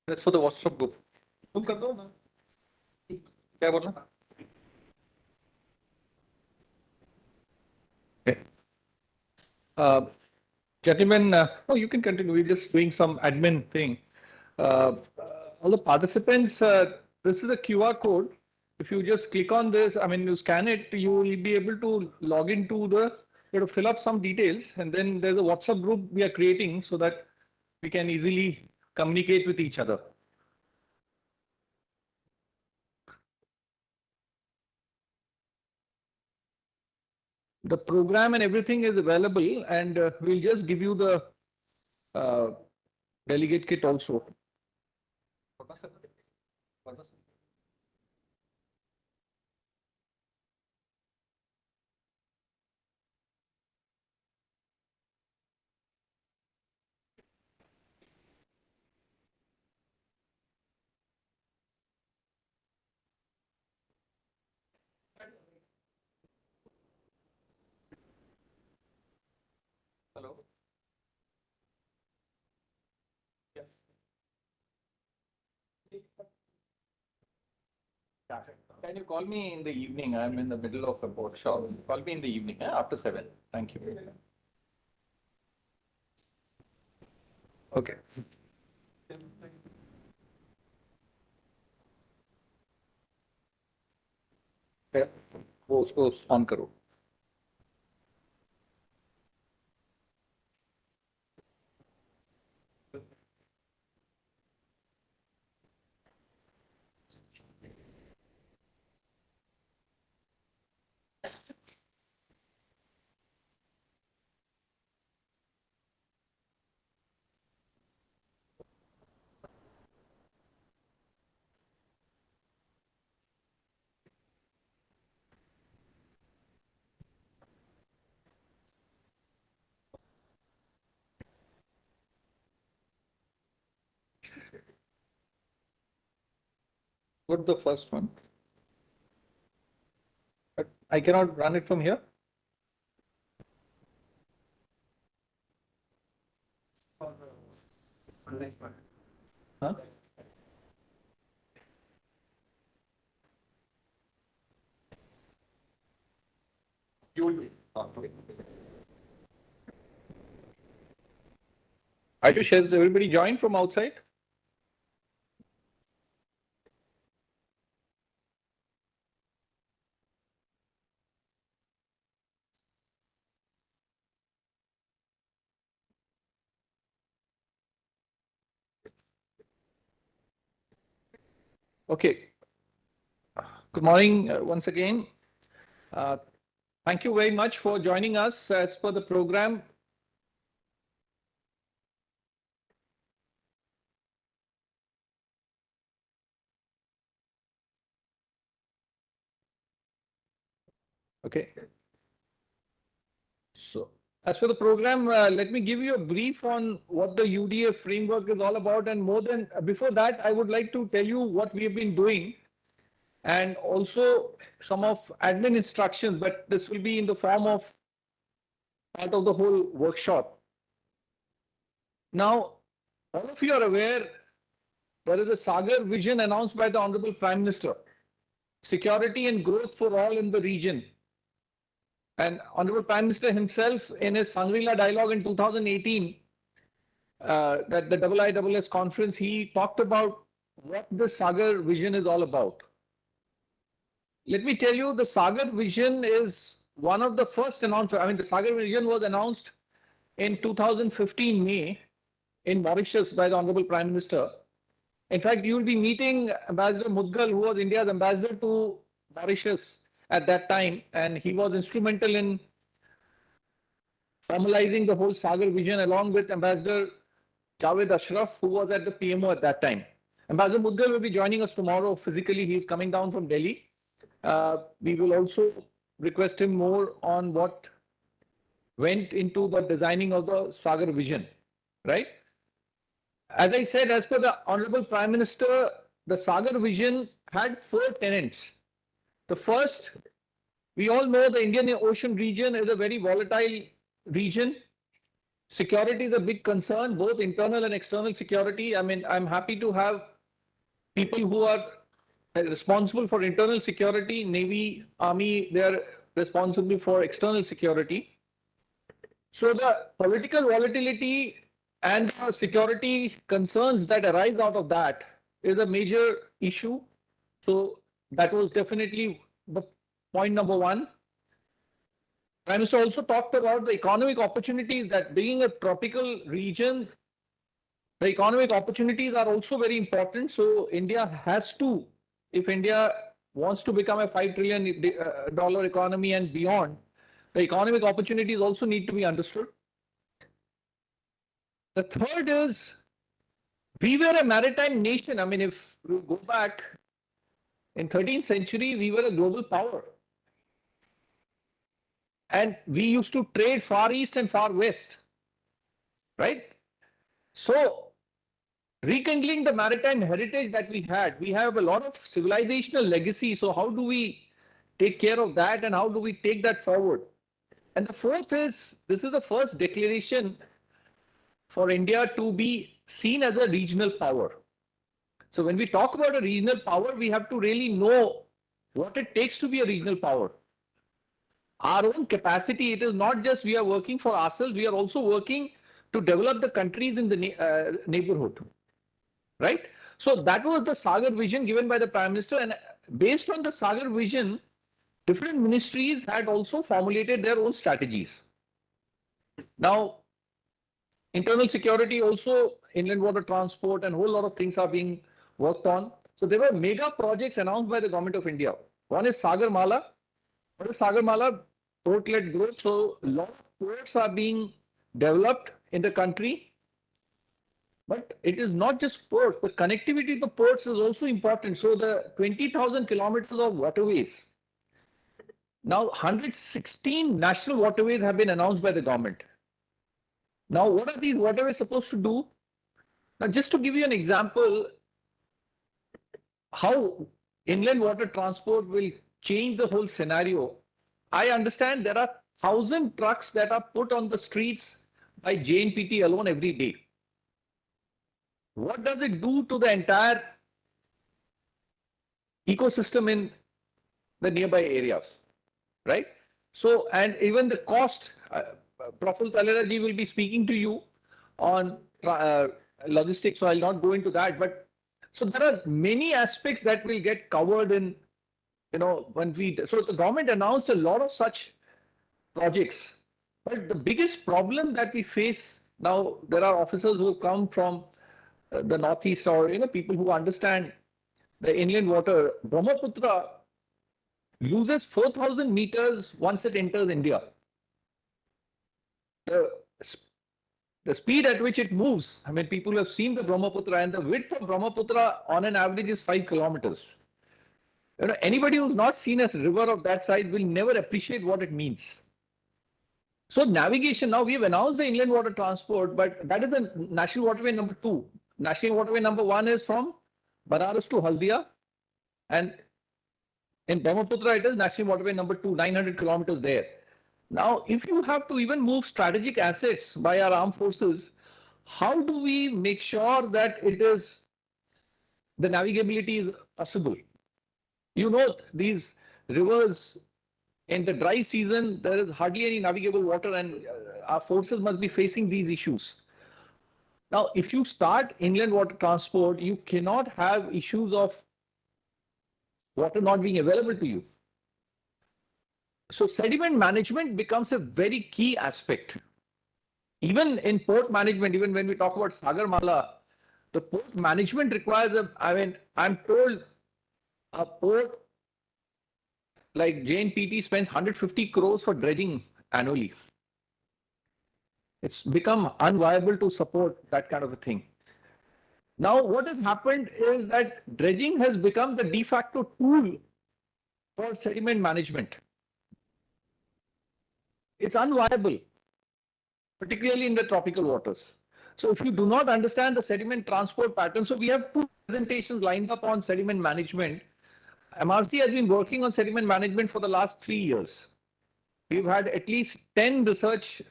That's for the WhatsApp group. तुम कर दो ना. क्या बोलना? Okay. Uh, Gentlemen, oh, you can continue. We're just doing some admin thing. All the participants, this is a QR code. If you just click on this, I mean, you scan it, you will be able to log into the, you have to fill up some details, and then there's a WhatsApp group we are creating so that we can easily communicate with each other. The program and everything is available, and we'll just give you the uh, delegate kit also. Hello. Yes. Can you call me in the evening? I'm in the middle of a workshop. Call me in the evening, after 7. Thank you. Okay. वो उसको on करो. What the first one? But I cannot run it from here. Huh? Ayush, has everybody joined from outside? Okay. Good morning once again. Thank you very much for joining us as per the program. Okay. So, as for the program, let me give you a brief on what the UDA framework is all about. And more than before that, I would like to tell you what we have been doing and also some of admin instructions, but this will be in the form of part of the whole workshop. Now, all of you are aware there is a SAGAR vision announced by the Honourable Prime Minister, security and growth for all in the region. And Honourable Prime Minister himself in his Shangri-La dialogue in 2018, that the IISS conference, he talked about what the SAGAR vision is all about. Let me tell you, the SAGAR vision is one of the first announcements. I mean, the SAGAR vision was announced in 2015 May in Mauritius by the Honourable Prime Minister. In fact, you will be meeting Ambassador Mudgal, who was India's ambassador to Mauritius at that time, and he was instrumental in formalizing the whole SAGAR vision along with Ambassador Javed Ashraf, who was at the PMO at that time. Ambassador Mudgal will be joining us tomorrow physically. He is coming down from Delhi. We will also request him more on what went into the designing of the SAGAR vision, right? As I said, as per the Honorable Prime Minister, the SAGAR vision had 4 tenets. The first, we all know the Indian Ocean region is a very volatile region. Security is a big concern, both internal and external security. I mean, I'm happy to have people who are responsible for internal security, Navy, Army, they are responsible for external security. So the political volatility and the security concerns that arise out of that is a major issue. So that was definitely the point number one. Prime Minister also talked about the economic opportunities, that being a tropical region, the economic opportunities are also very important. So India has to, if India wants to become a $5 trillion economy and beyond, the economic opportunities also need to be understood. The third is, we were a maritime nation. I mean, if we go back in 13th century, we were a global power. And we used to trade far east and far west, right? So rekindling the maritime heritage that we have a lot of civilizational legacy. So how do we take care of that and how do we take that forward? And the fourth is, this is the first declaration for India to be seen as a regional power. So when we talk about a regional power, we have to really know what it takes to be a regional power. Our own capacity, it is not just we are working for ourselves, we are also working to develop the countries in the neighborhood, right? So that was the SAGAR vision given by the Prime Minister, and based on the SAGAR vision, different ministries had also formulated their own strategies. Now, internal security also, inland water transport and a whole lot of things are being worked on. So there were mega projects announced by the government of India. One is Sagar Mala. What is Sagar Mala? Port-led growth. So a lot of ports are being developed in the country. But it is not just ports. The connectivity to ports is also important. So the 20,000 kilometers of waterways. Now 116 national waterways have been announced by the government. Now, what are these waterways supposed to do? Now, just to give you an example, how inland water transport will change the whole scenario. I understand there are 1,000 trucks that are put on the streets by JNPT alone every day. What does it do to the entire ecosystem in the nearby areas, right? So, and even the cost, Praful Talera ji will be speaking to you on logistics, so I'll not go into that. But so there are many aspects that will get covered in, when we, so the government announced a lot of such projects. But the biggest problem that we face now, there are officers who come from the Northeast, or, people who understand the inland water. Brahmaputra loses 4,000 meters once it enters India. The speed at which it moves, I mean, people have seen the Brahmaputra, and the width of Brahmaputra on an average is 5 kilometers. Anybody who's not seen a river of that size will never appreciate what it means. So navigation, now we've announced the inland water transport, but that is the national waterway number 2. National waterway number 1 is from Banaras to Haldia, and in Brahmaputra it is national waterway number 2, 900 kilometers there. Now, if you have to even move strategic assets by our armed forces, how do we make sure that the navigability is possible? These rivers, in the dry season, there is hardly any navigable water, and our forces must be facing these issues. Now, if you start inland water transport, you cannot have issues of water not being available to you. So sediment management becomes a very key aspect. Even in port management, even when we talk about Sagar Mala, the port management requires I'm told a port like JNPT spends 150 crores for dredging annually. It's become unviable to support that kind of a thing. Now, what has happened is that dredging has become the de facto tool for sediment management. It's unviable, particularly in the tropical waters. So if you do not understand the sediment transport pattern, so we have 2 presentations lined up on sediment management. MRC has been working on sediment management for the last 3 years. We've had at least 10 research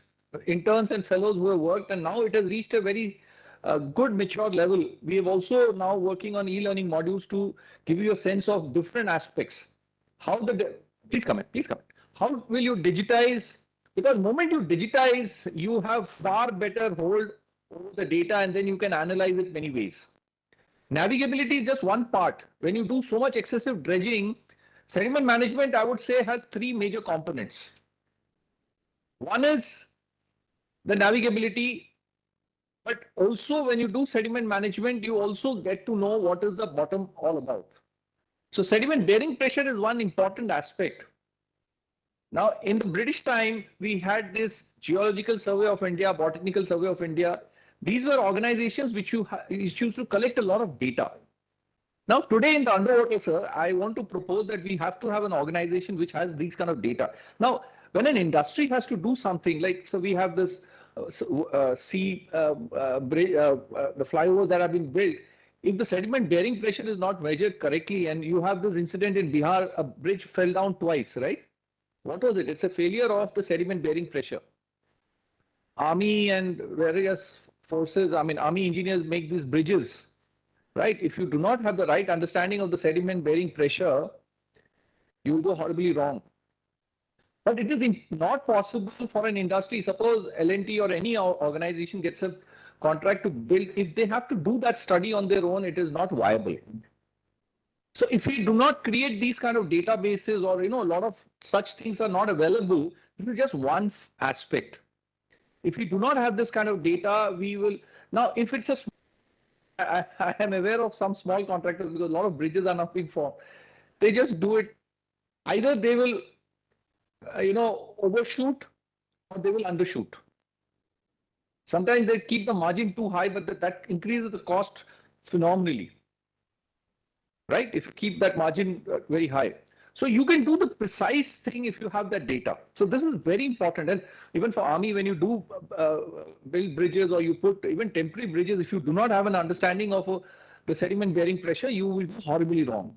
interns and fellows who have worked, and now it has reached a very good mature level. We have also now working on e-learning modules to give you a sense of different aspects. How please come in, please come in. How will you digitize? Because the moment you digitize, you have far better hold over the data, and then you can analyze it many ways. Navigability is just one part. When you do so much excessive dredging, sediment management, I would say, has three major components. One is the navigability, but also when you do sediment management, you also get to know what is the bottom all about. So sediment bearing pressure is one important aspect. Now, in the British time, we had this Geological Survey of India, Botanical Survey of India. These were organizations which used to collect a lot of data. Now, today in the underwater, sir, I want to propose that we have to have an organization which has these kind of data. Now, when an industry has to do something like, so we have this bridge, the flyovers that have been built. If the sediment bearing pressure is not measured correctly, and you have this incident in Bihar, a bridge fell down twice, right? What was it? It's a failure of the sediment bearing pressure. Army and various forces, I mean, army engineers make these bridges, right? If you do not have the right understanding of the sediment bearing pressure, you will go horribly wrong. But it is not possible for an industry, suppose L&T or any organization gets a contract to build, if they have to do that study on their own, it is not viable. So if we do not create these kind of databases, or, a lot of such things are not available, this is just one aspect. If we do not have this kind of data, we will, now if it's a, I am aware of some small contractors, because a lot of bridges are not being formed. They just do it, either they will, overshoot, or they will undershoot. Sometimes they keep the margin too high, but that increases the cost phenomenally. Right? If you keep that margin very high. So you can do the precise thing if you have that data. So this is very important. And even for army, when you do build bridges, or you put even temporary bridges, if you do not have an understanding of the sediment bearing pressure, you will be horribly wrong.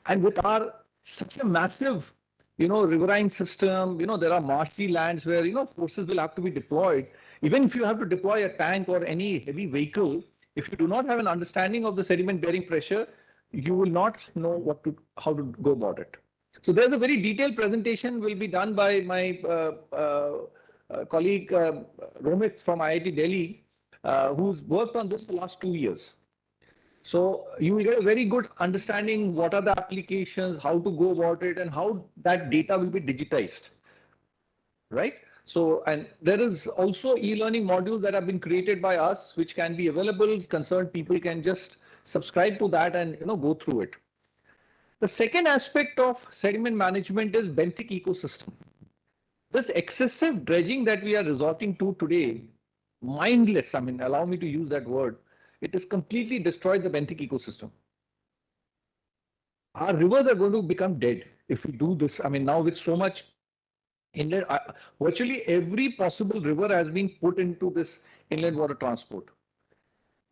And with our such a massive, riverine system, there are marshy lands where, forces will have to be deployed. Even if you have to deploy a tank or any heavy vehicle, if you do not have an understanding of the sediment bearing pressure, you will not know how to go about it. So there's a very detailed presentation will be done by my colleague Romit from IIT Delhi, who's worked on this for the last 2 years. So you will get a very good understanding what are the applications, how to go about it, and how that data will be digitized, right? So, and there is also e-learning modules that have been created by us, which can be available. Concerned people can just subscribe to that and go through it. The second aspect of sediment management is benthic ecosystem. This excessive dredging that we are resorting to today, mindless, I mean, allow me to use that word, it has completely destroyed the benthic ecosystem. Our rivers are going to become dead if we do this. I mean, now with so much inland, virtually every possible river has been put into this inland water transport.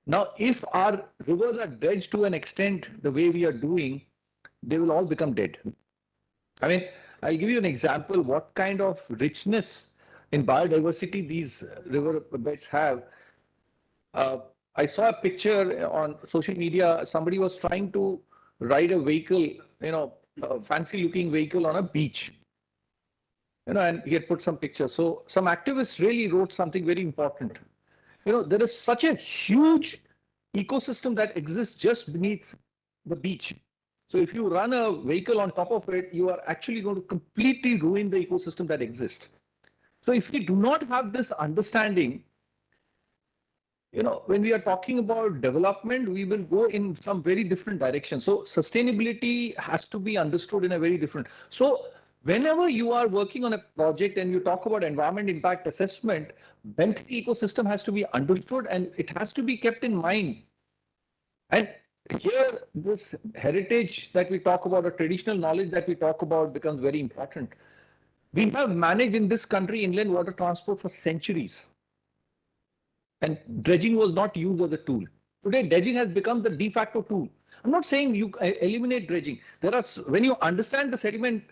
Now, if our rivers are dredged to an extent the way we are doing, they will all become dead. I mean, I'll give you an example what kind of richness in biodiversity these river beds have. I saw a picture on social media. Somebody was trying to ride a vehicle, a fancy looking vehicle on a beach. And he had put some pictures. So some activists really wrote something very important. There is such a huge ecosystem that exists just beneath the beach. So if you run a vehicle on top of it, you are actually going to completely ruin the ecosystem that exists. So if we do not have this understanding, when we are talking about development, we will go in some very different direction. So sustainability has to be understood in a very different. So whenever you are working on a project and you talk about environment impact assessment, benthic ecosystem has to be understood and it has to be kept in mind. And here, this heritage that we talk about, or traditional knowledge that we talk about, becomes very important. We have managed in this country inland water transport for centuries. And dredging was not used as a tool. Today, dredging has become the de facto tool. I'm not saying you eliminate dredging. When you understand the sediment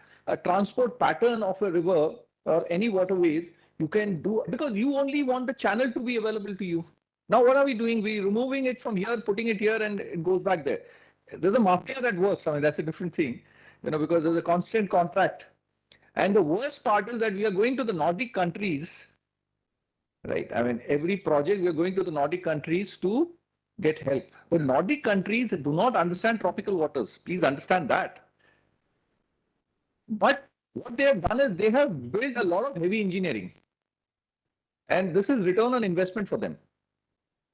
transport pattern of a river or any waterways, You can do, because you only want the channel to be available to you. Now, what are we doing? We're removing it from here, putting it here, and it goes back there. There's a mafia that works. I mean, that's a different thing, because there's a constant contract. And the worst part is that we are going to the Nordic countries, right? I mean, every project we are going to the Nordic countries to get help. But Nordic countries do not understand tropical waters. Please understand that. But what they have done is they have built a lot of heavy engineering. And this is return on investment for them.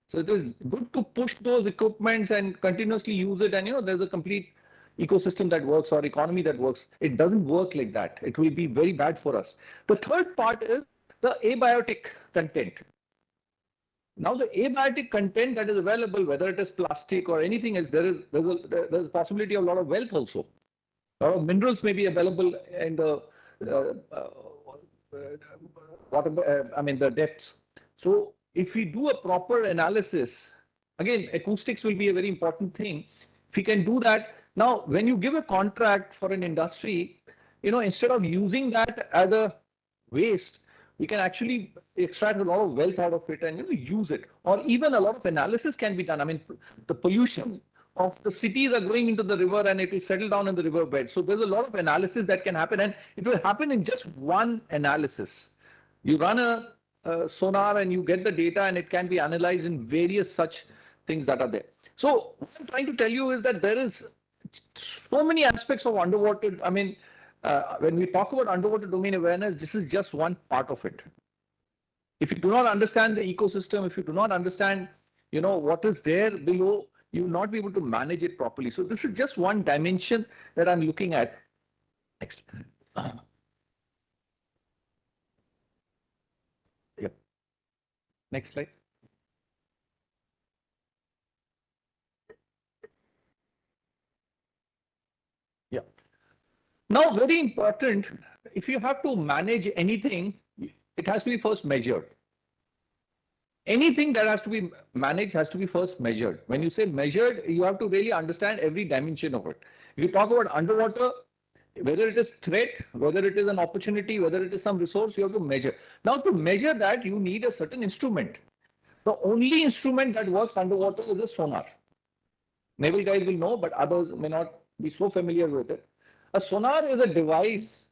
So it is good to push those equipments and continuously use it. And, there's a complete ecosystem that works or economy that works. It doesn't work like that. It will be very bad for us. The third part is the abiotic content. Now, the abiotic content that is available, whether it is plastic or anything else, there's a possibility of a lot of wealth also. A lot of minerals may be available in the the depths. So if we do a proper analysis, again, acoustics will be a very important thing. If we can do that, now when you give a contract for an industry, instead of using that as a waste, we can actually extract a lot of wealth out of it and use it. Or even a lot of analysis can be done. I mean, the pollution of the cities are going into the river and it will settle down in the river bed. So there's a lot of analysis that can happen, and it will happen in just one analysis. You run a sonar and you get the data, and it can be analyzed in various such things that are there. So what I'm trying to tell you is that there is so many aspects of underwater. I mean, when we talk about underwater domain awareness, this is just one part of it. If you do not understand the ecosystem, if you do not understand, what is there below, you will not be able to manage it properly. So this is just one dimension that I'm looking at. Next. Yeah. Next slide. Yeah. Now, very important, if you have to manage anything, it has to be first measured. Anything that has to be managed has to be first measured. When you say measured, you have to really understand every dimension of it. If you talk about underwater, whether it is threat, whether it is an opportunity, whether it is some resource, you have to measure. Now, to measure that, you need a certain instrument. The only instrument that works underwater is a sonar. Naval guys will know, but others may not be so familiar with it. A sonar is a device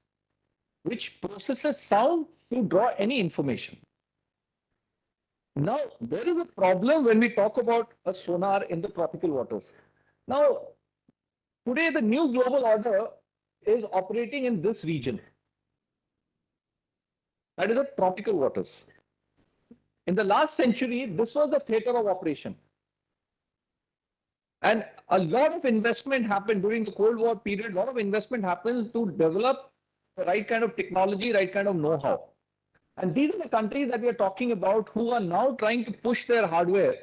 which processes sound to draw any information. Now, there is a problem when we talk about a sonar in the tropical waters. Now, today the new global order is operating in this region. That is the tropical waters. In the last century, this was the theater of operation. And a lot of investment happened during the Cold War period. A lot of investment happened to develop the right kind of technology, right kind of know-how. And these are the countries that we are talking about who are now trying to push their hardware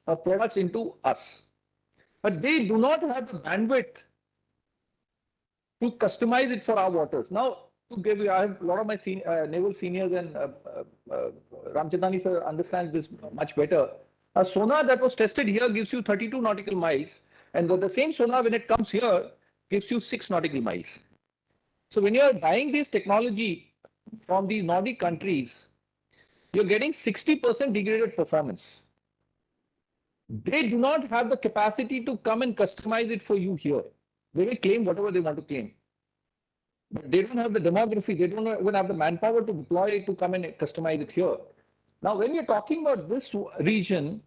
or products into us. But they do not have the bandwidth to customize it for our waters. Now, to give you, I have a lot of my naval seniors and Ramchandani sir understands this much better. A sonar that was tested here gives you 32 nautical miles, and the same sonar when it comes here gives you 6 nautical miles. So when you are buying this technology from the Nordic countries, you're getting 60% degraded performance. They do not have the capacity to come and customize it for you here. They will claim whatever they want to claim. But they don't have the demography, they don't even have the manpower to deploy it to come and customize it here. Now, when you're talking about this region,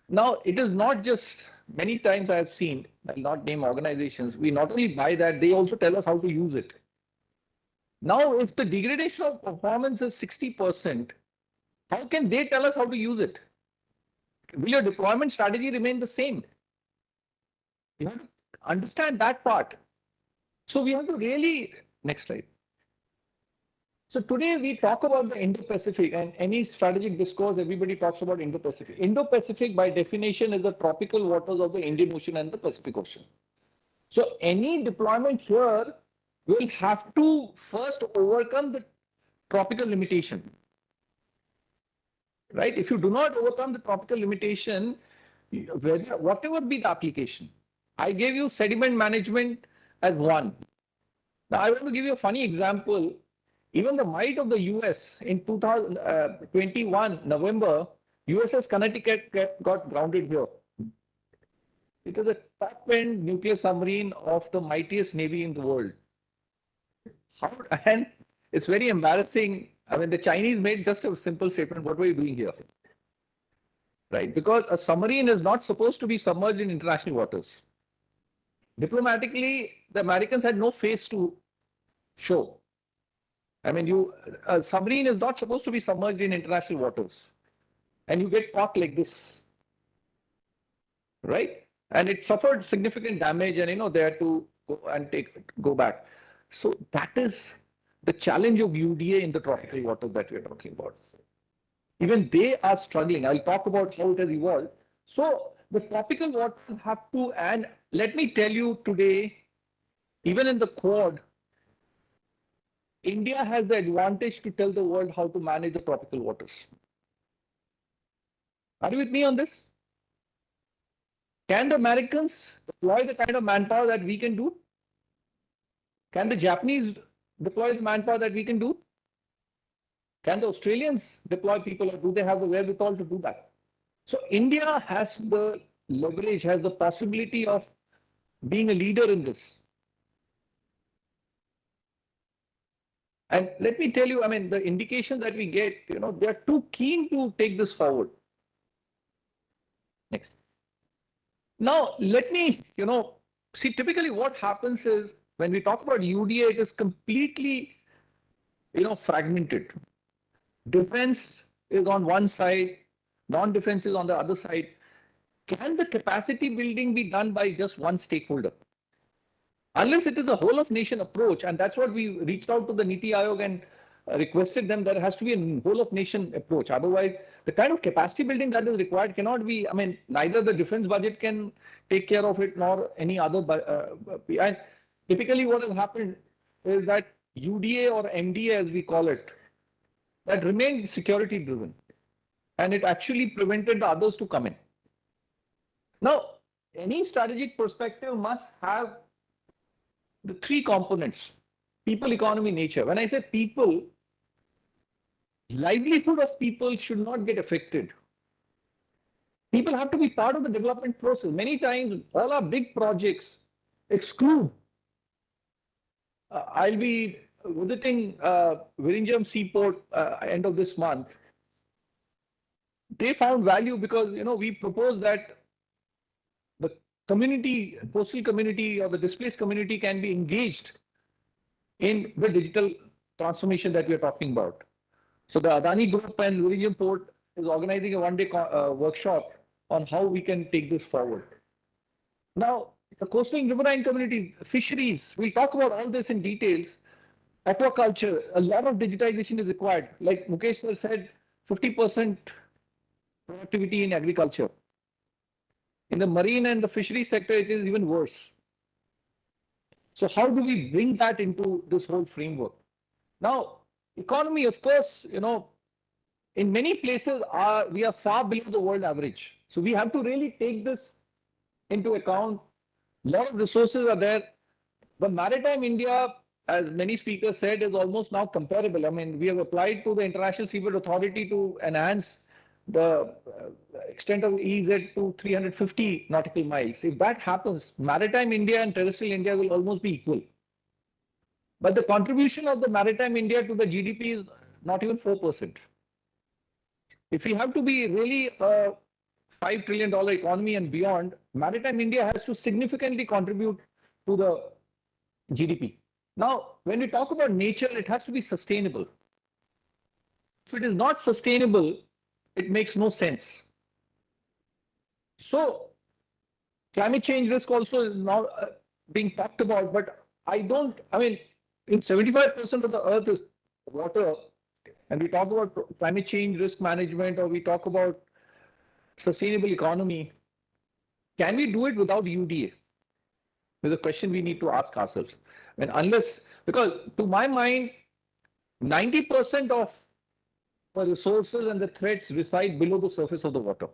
now it is not just, many times I have seen, I'll not name organizations, we not only buy that, they also tell us how to use it. Now, if the degradation of performance is 60%, how can they tell us how to use it? Will your deployment strategy remain the same? You have to understand that part. So we have to really, next slide. So today we talk about the Indo-Pacific, and any strategic discourse, everybody talks about Indo-Pacific. Indo-Pacific by definition is the tropical waters of the Indian Ocean and the Pacific Ocean. So any deployment here will have to first overcome the tropical limitation. Right? If you do not overcome the tropical limitation, whatever be the application, I gave you sediment management as one. Now, I want to give you a funny example. Even the might of the US in 2021, November, USS Connecticut got grounded here. It is a top-end nuclear submarine of the mightiest navy in the world. And it's very embarrassing. I mean, the Chinese made just a simple statement, what were you doing here? Right, because a submarine is not supposed to be submerged in international waters. Diplomatically, the Americans had no face to show. I mean, a submarine is not supposed to be submerged in international waters. And you get caught like this, right? And it suffered significant damage and, they had to go and go back. So that is the challenge of UDA in the tropical waters that we're talking about. Even they are struggling. I'll talk about how it has evolved. So the tropical waters have to, and let me tell you today, even in the Quad, India has the advantage to tell the world how to manage the tropical waters. Are you with me on this? Can the Americans deploy the kind of manpower that we can do? Can the Japanese deploy the manpower that we can do? Can the Australians deploy people, or do they have the wherewithal to do that? So India has the leverage, has the possibility of being a leader in this. And let me tell you, I mean, the indications that we get, they are too keen to take this forward. Next. Now, let me, see, typically what happens is when we talk about UDA, it is completely, fragmented. Defense is on one side, non-defense is on the other side. Can the capacity building be done by just one stakeholder? Unless it is a whole of nation approach, and that's what we reached out to the Niti Aayog and requested them, there has to be a whole of nation approach. Otherwise, the kind of capacity building that is required cannot be, I mean, neither the defense budget can take care of it nor any other. And typically what has happened is that UDA or MDA, as we call it, that remained security driven. And it actually prevented the others to come in. Now, any strategic perspective must have the three components: people, economy, nature. When I say people, livelihood of people should not get affected. People have to be part of the development process. Many times, all our big projects exclude. I'll be visiting Virinjam Seaport end of this month. They found value because, we proposed that the community, coastal community or the displaced community can be engaged in the digital transformation that we are talking about. So the Adani Group and Virinjam Port is organizing a one-day workshop on how we can take this forward. Now, the coastal and riverine communities, fisheries, we'll talk about all this in details. Aquaculture, a lot of digitization is required. Like Mukesh sir said, 50% productivity in agriculture. In the marine and the fishery sector, it is even worse. So how do we bring that into this whole framework? Now, economy, of course, in many places we are far below the world average. So we have to really take this into account. A lot of resources are there. The maritime India, as many speakers said, is almost now comparable. I mean, we have applied to the International Seabed Authority to enhance the extent of EEZ to 350 nautical miles. If that happens, maritime India and terrestrial India will almost be equal. But the contribution of the maritime India to the GDP is not even 4%. If we have to be really a $5 trillion economy and beyond, maritime India has to significantly contribute to the GDP. Now, when we talk about nature, it has to be sustainable. If it is not sustainable, it makes no sense. So, climate change risk also is now being talked about, but I mean, in 75% of the earth is water, and we talk about climate change risk management, or we talk about sustainable economy. Can we do it without UDA? Is a question we need to ask ourselves. And because to my mind, 90% of the resources and the threats reside below the surface of the water.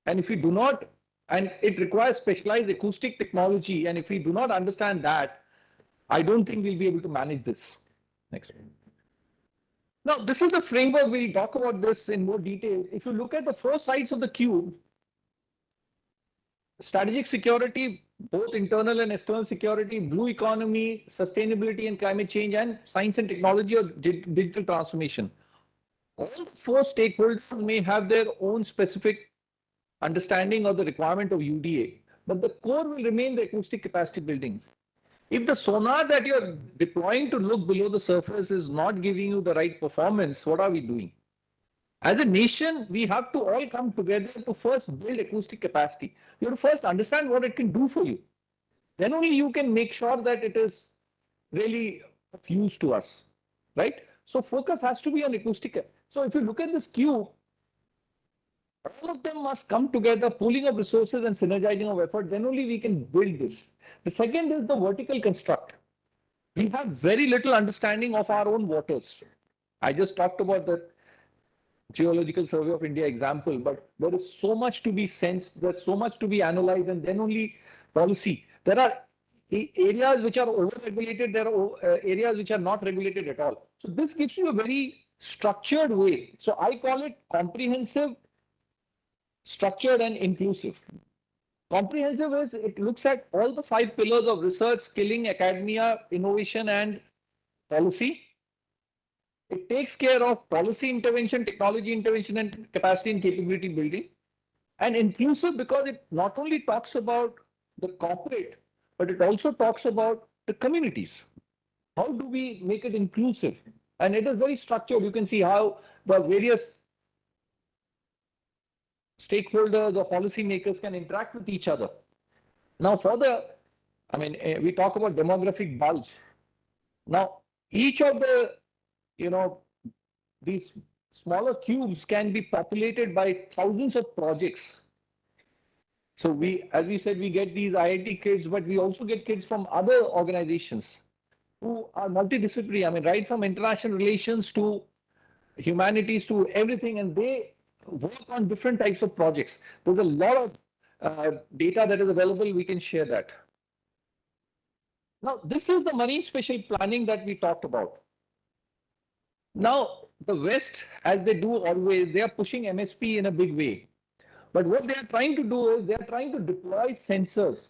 And if we do not, and it requires specialized acoustic technology, and if we do not understand that, I don't think we'll be able to manage this. Next. Now, this is the framework. We'll talk about this in more detail. If you look at the four sides of the cube, strategic security, both internal and external security, blue economy, sustainability and climate change, and science and technology or digital transformation. All four stakeholders may have their own specific understanding of the requirement of UDA, but the core will remain the acoustic capacity building. If the sonar that you're deploying to look below the surface is not giving you the right performance, what are we doing? As a nation, we have to all come together to first build acoustic capacity. You have to first understand what it can do for you. Then only you can make sure that it is really of use to us, right? So focus has to be on acoustic. So if you look at this cube, all of them must come together, pooling of resources and synergizing of effort. Then only we can build this. The second is the vertical construct. We have very little understanding of our own waters. I just talked about the Geological Survey of India example, but there is so much to be sensed, there's so much to be analyzed, and then only policy. There are areas which are over-regulated, there are areas which are not regulated at all. So this gives you a very structured way. So I call it comprehensive, structured, and inclusive. Comprehensive is it looks at all the 5 pillars of research, skilling, academia, innovation, and policy. It takes care of policy intervention, technology intervention, and capacity and capability building. And inclusive because it not only talks about the corporate, but it also talks about the communities. How do we make it inclusive? And it is very structured. You can see how the various stakeholders or policymakers can interact with each other. Now, we talk about demographic bulge. Now, each of the, these smaller cubes can be populated by thousands of projects. So as we said, we get these IIT kids, but we also get kids from other organizations who are multidisciplinary. I mean, right from international relations to humanities to everything, and they work on different types of projects. There's a lot of data that is available. We can share that. Now, this is the marine spatial planning that we talked about. Now, the West, as they do always, they are pushing MSP in a big way. But what they are trying to do is they are trying to deploy sensors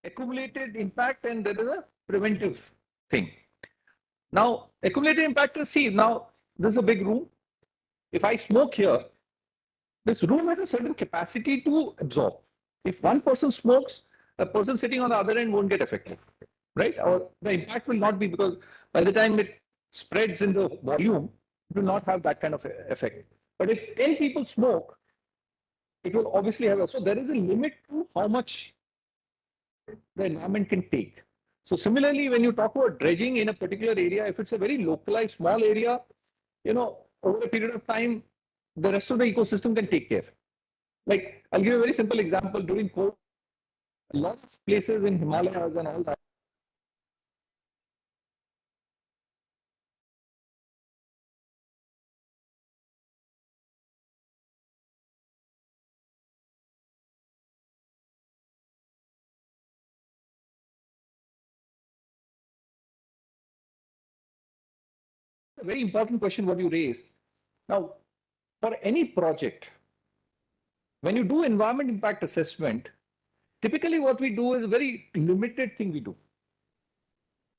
accumulated impact and there is a preventive thing. Now, accumulated impact is, see, now this is a big room. If I smoke here, this room has a certain capacity to absorb. If one person smokes, a person sitting on the other end won't get affected, right? Or the impact will not be, because by the time it spreads in the volume, it will not have that kind of effect. But if 10 people smoke, it will obviously have, so there is a limit to how much the environment can take. So similarly, when you talk about dredging in a particular area, if it's a very localized small area, over a period of time, the rest of the ecosystem can take care. Like, I'll give you a very simple example. During COVID, a lot of places in Himalayas and all that, a very important question what you raised. Now, for any project, when you do environment impact assessment, typically what we do is a very limited thing we do.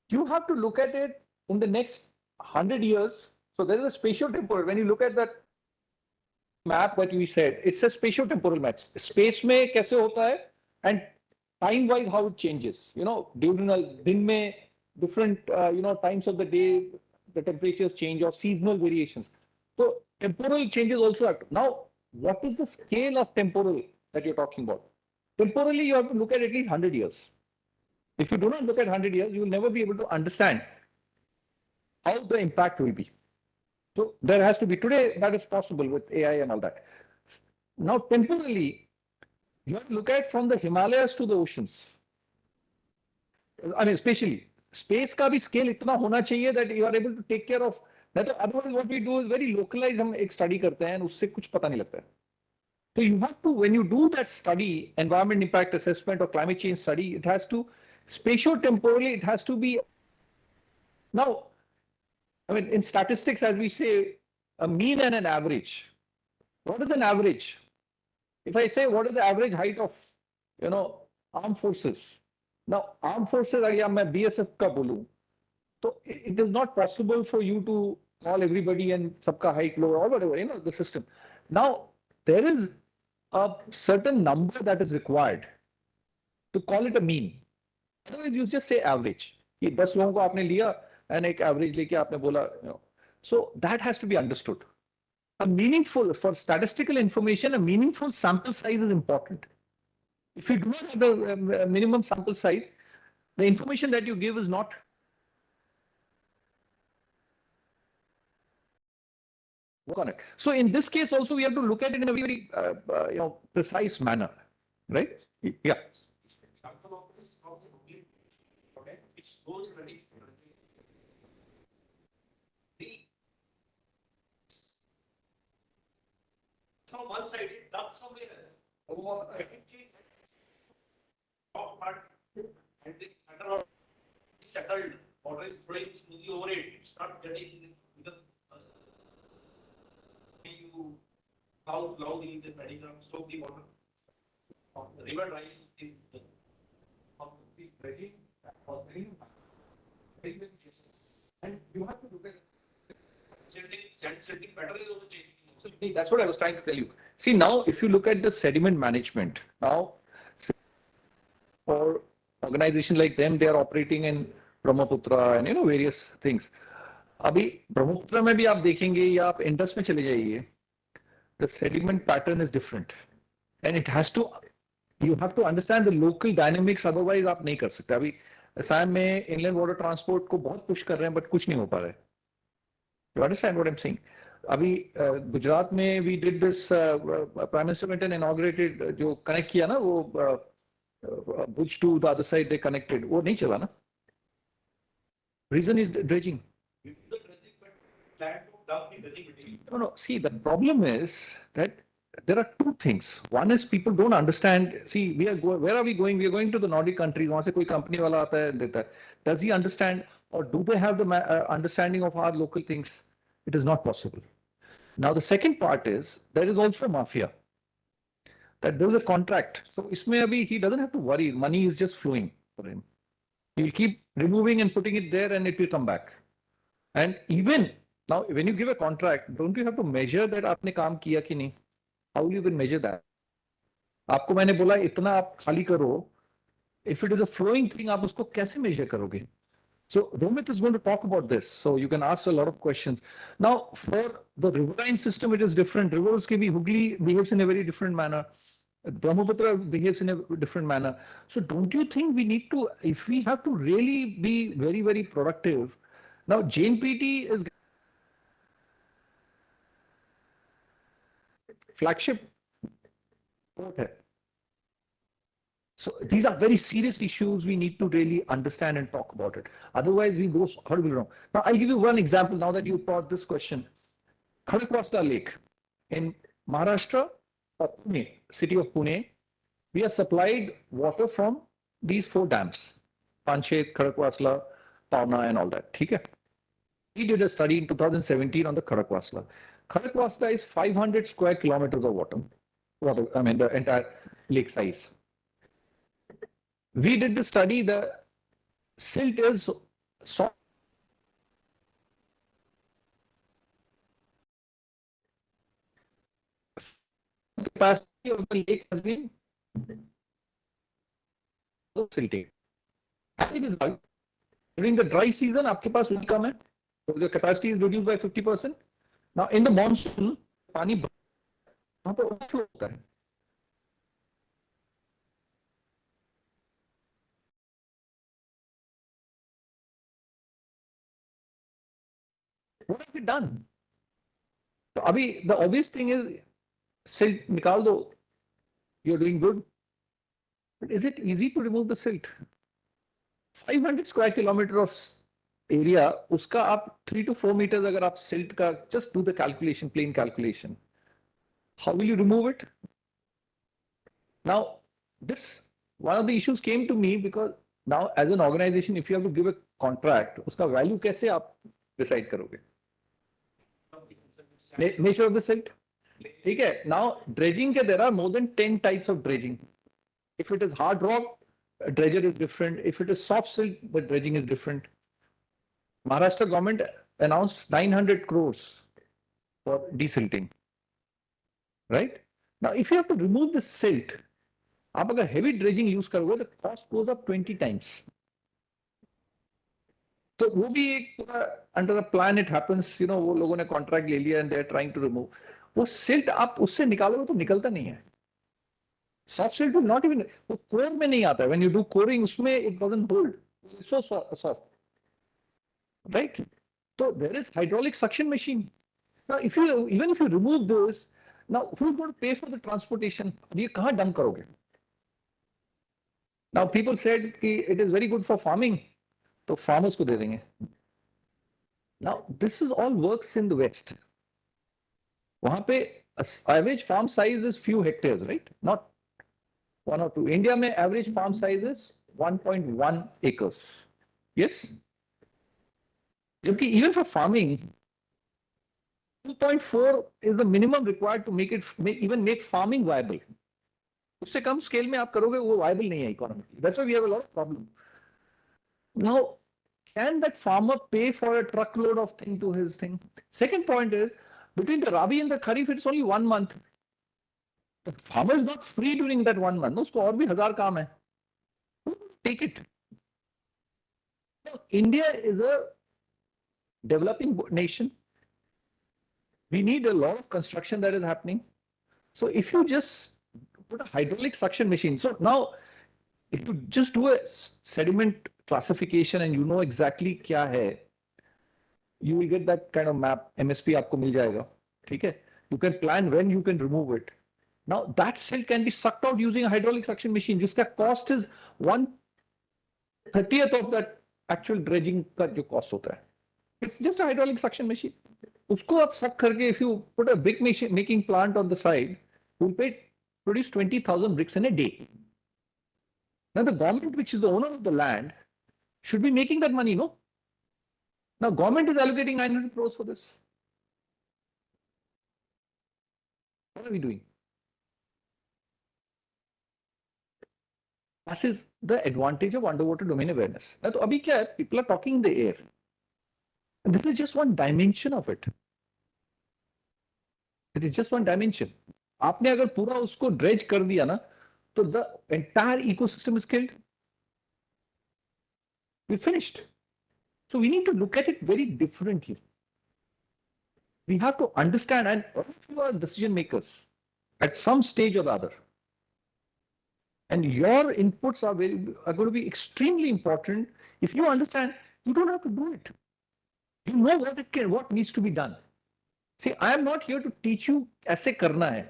You have to look at it in the next 100 years. So there is a spatio-temporal. When you look at that map that we said, it's a spatio-temporal map. Space में कैसे होता है and time-wise how it changes. During a दिन में different times of the day, the temperatures change or seasonal variations. So temporal changes also have to. Now, what is the scale of temporal that you're talking about? Temporally, you have to look at least 100 years. If you do not look at 100 years, you will never be able to understand how the impact will be. So there has to be, today that is possible with AI and all that. Now temporally, you have to look at from the Himalayas to the oceans. I mean, especially space का भी scale इतना होना चाहिए that you are able to take care of. Otherwise, what we do is very localized. हम एक study करते हैं and उससे कुछ पता नहीं लगता है. So you have to, when you do that study, environment impact assessment or climate change study, it has to, spatio-temporally, it has to be. Now, I mean, in statistics, as we say, a mean and an average. What is an average? If I say, what is the average height of, armed forces? Now, armed forces, अगर मैं BSF का बोलूं, so it is not possible for you to call everybody and सबका height low or whatever, the system. Now, there is a certain number that is required to call it a mean. Otherwise, you just say average. कि 10 लोगों को आपने लिया and एक average लेके आपने बोला, So that has to be understood. A meaningful, for statistical information, a meaningful sample size is important. If you do not have the minimum sample size, the information that you give is not work on it. So in this case also, we have to look at it in a very, precise manner, right? Yeah. From one side, it dumps somewhere else. Top part, and this matter of settled, water is flowing smoothly over it. It's not getting because you plow the bedding ground, soak the water. The river drying is of the dredging or very many cases. And you have to look at setting pattern is also changing. That's what I was trying to tell you. See, now if you look at the sediment management, now for organizations like them, they are operating in Brahmaputra and various things. अभी ब्रह्मपुत्र में भी आप देखेंगे या आप Indus में चले जाइए, the sediment pattern is different, and it has to, you have to understand the local dynamics, otherwise आप नहीं कर सकते. अभी असम में inland water transport को बहुत push कर रहे हैं, but कुछ नहीं हो पा रहा है. You understand what I'm saying? अभी गुजरात में we did this, Prime Minister went and inaugurated, जो connect किया ना वो Bhuj to the other side they connected, वो नहीं चला ना. Reason is dredging. No. See, the problem is that there are two things. One is people don't understand. See, where are we going? We are going to the Nordic countries. वहाँ से कोई company वाला आता है देता है. Does he understand, or do they have the understanding of our local things? It is not possible. Now, the second part is there is also mafia. that there was a contract. So isme abhi he doesn't have to worry. Money is just flowing for him. He'll keep removing and putting it there and it will come back. And even now, when you give a contract, don't you have to measure that आपने काम किया कि नहीं? How will you even measure that? आपको मैंने बोला इतना आप खाली करो. If it is a flowing thing, आप उसको कैसे measure करोगे? So Romit is going to talk about this. So you can ask a lot of questions. Now for the riverine system, it is different. Rivers ke bhi Hooghly behaves in a very different manner. Brahmaputra behaves in a different manner. So don't you think we need to, if we have to really be very, very productive, now JNPT is flagship port hai. So these are very serious issues we need to really understand and talk about it. Otherwise, we go horribly wrong. Now, I'll give you one example now that you brought this question. Khadakwasla Lake in Maharashtra, Pune, city of Pune, we are supplied water from these 4 dams, Panchet, Khadakwasla, Pavna and all that. Okay? We did a study in 2017 on the Khadakwasla. Khadakwasla is 500 square kilometers of water. I mean, the entire lake size. We did the study, the silt is soft. Capacity of the lake has been silting. As a result, during the dry season, आपके पास wind कम है, so the capacity is reduced by 50%. Now in the monsoon, पानी वहाँ पे overflow होता है. What have we done? So abhi, the obvious thing is silt निकाल दो. You're doing good. But is it easy to remove the silt? 500 square kilometer of area, uska आप 3 to 4 meters अगर आप silt का, just do the calculation, plain calculation. How will you remove it? Now, this, one of the issues came to me because now as an organization, if you have to give a contract, uska value कैसे आप decide करोगे? Nature of the silt. ठीक है. Now, dredging के there are more than 10 types of dredging. If it is hard rock, dredger is different. If it is soft silt, the dredging is different. Maharashtra government announced 900 crores for desilting. Right? Now, if you have to remove the silt, आप अगर heavy dredging use करोगे, the cost goes up 20 times. तो वो भी एक पूरा under the plan it happens, you know, वो लोगों ने contract ले लिया and they are trying to remove. वो silt आप उससे निकालोगे तो निकलता नहीं है. Soft silt will not even, वो core में नहीं आता है. When you do coring, उसमें it doesn't hold. It's so soft. Right? So there is hydraulic suction machine. Now, if you, even if you remove this, now who's going to pay for the transportation? ये कहाँ dump करोगे? Now people said कि it is very good for farming. तो farmers को दे देंगे. Now this is all works in the West. वहाँ पे average farm size is few hectares, right? Not 1 or 2. India में average farm size is 1.1 acres. Yes? जबकि even for farming, 2.4 is the minimum required to make it, even make farming viable. उससे कम scale में आप करोगे वो viable नहीं है economically. That's why we have a lot of problem. Now, can that farmer pay for a truckload of thing to his thing? Second point is, between the Rabi and the Kharif, it's only 1 month. The farmer is not free during that 1 month. उसको और भी 1000 काम है. Take it. Now, India is a developing nation. We need a lot of construction that is happening. So if you just put a hydraulic suction machine, so now if you just do a sediment classification and you know exactly क्या है, you will get that kind of map. MSP आपको मिल जाएगा. ठीक है? You can plan when you can remove it. Now that silt can be sucked out using a hydraulic suction machine. जिसका cost is 1/30th of that actual dredging का जो cost होता है. It's just a hydraulic suction machine. उसको आप suck करके, if you put a brick making plant on the side, you'll produce 20,000 bricks in a day. Now the government, which is the owner of the land, should be making that money, no? Now government is allocating 900 crores for this. What are we doing? That is the advantage of underwater domain awareness. Now, तो अभी क्या है? People are talking in the air. And this is just one dimension of it. It is just one dimension. आपने अगर पूरा उसको dredge कर दिया ना, तो the entire ecosystem is killed. We're finished. So we need to look at it very differently. We have to understand, and all of you are decision makers at some stage or the other. And your inputs are going to be extremely important. If you understand, you don't have to do it. You know what needs to be done. See, I am not here to teach you aise karna hai.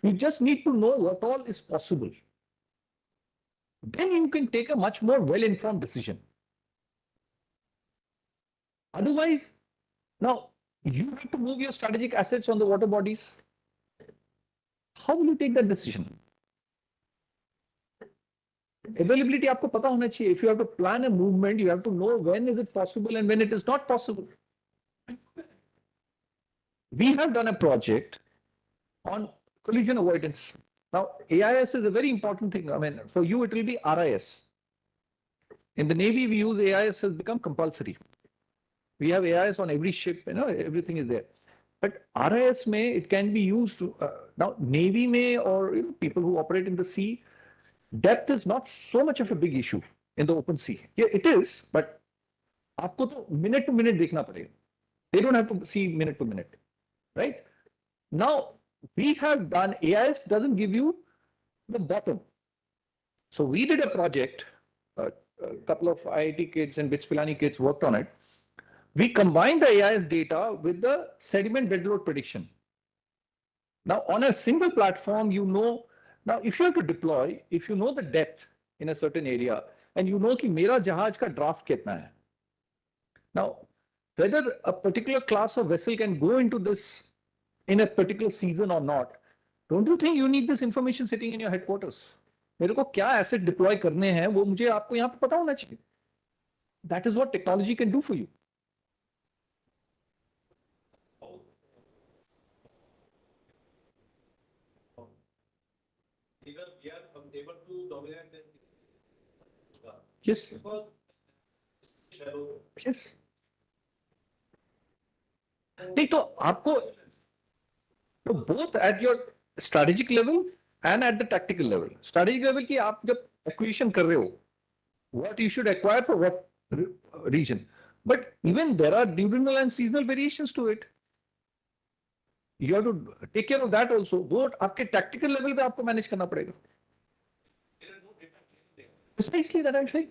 You just need to know what all is possible. Then you can take a much more well-informed decision. Otherwise, now you have to move your strategic assets on the water bodies. How will you take that decision? Availability आपको पता होना चाहिए. If you have to plan a movement, you have to know when is it possible and when it is not possible. We have done a project on collision avoidance. Now, AIS is a very important thing. I mean, for you, it will be RIS. In the Navy, we use AIS has become compulsory. We have AIS on every ship, everything is there. But RIS may, it can be used, now Navy may, or people who operate in the sea, depth is not so much of a big issue in the open sea. Yeah, it is, but आपको तो minute to minute देखना पड़ेगा. They don't have to see minute to minute, right? Now, we have done, AIS doesn't give you the bottom. So we did a project, a couple of IIT kids and BITS Pilani kids worked on it. We combined the AIS data with the sediment bedload prediction. Now, on a single platform, now if you have to deploy, if you know the depth in a certain area, and you know कि मेरा जहाज का draft कितना है. Now, whether a particular class of vessel can go into this in a particular season or not, don't you think you need this information sitting in your headquarters? मेरे को क्या asset deploy करने हैं, वो मुझे आपको यहाँ पे पता होना चाहिए. That is what technology can do for you. Either we are able to dominate the Yes. because shallow. Yes. नहीं तो आपको तो both at your strategic level and at the tactical level. Strategic level की आप जब acquisition कर रहे हो, what you should acquire for what region. But even there are diurnal and seasonal variations to it. You have to take care of that also. वो आपके tactical level पे आपको manage करना पड़ेगा. There are no data there. Precisely that I'm saying.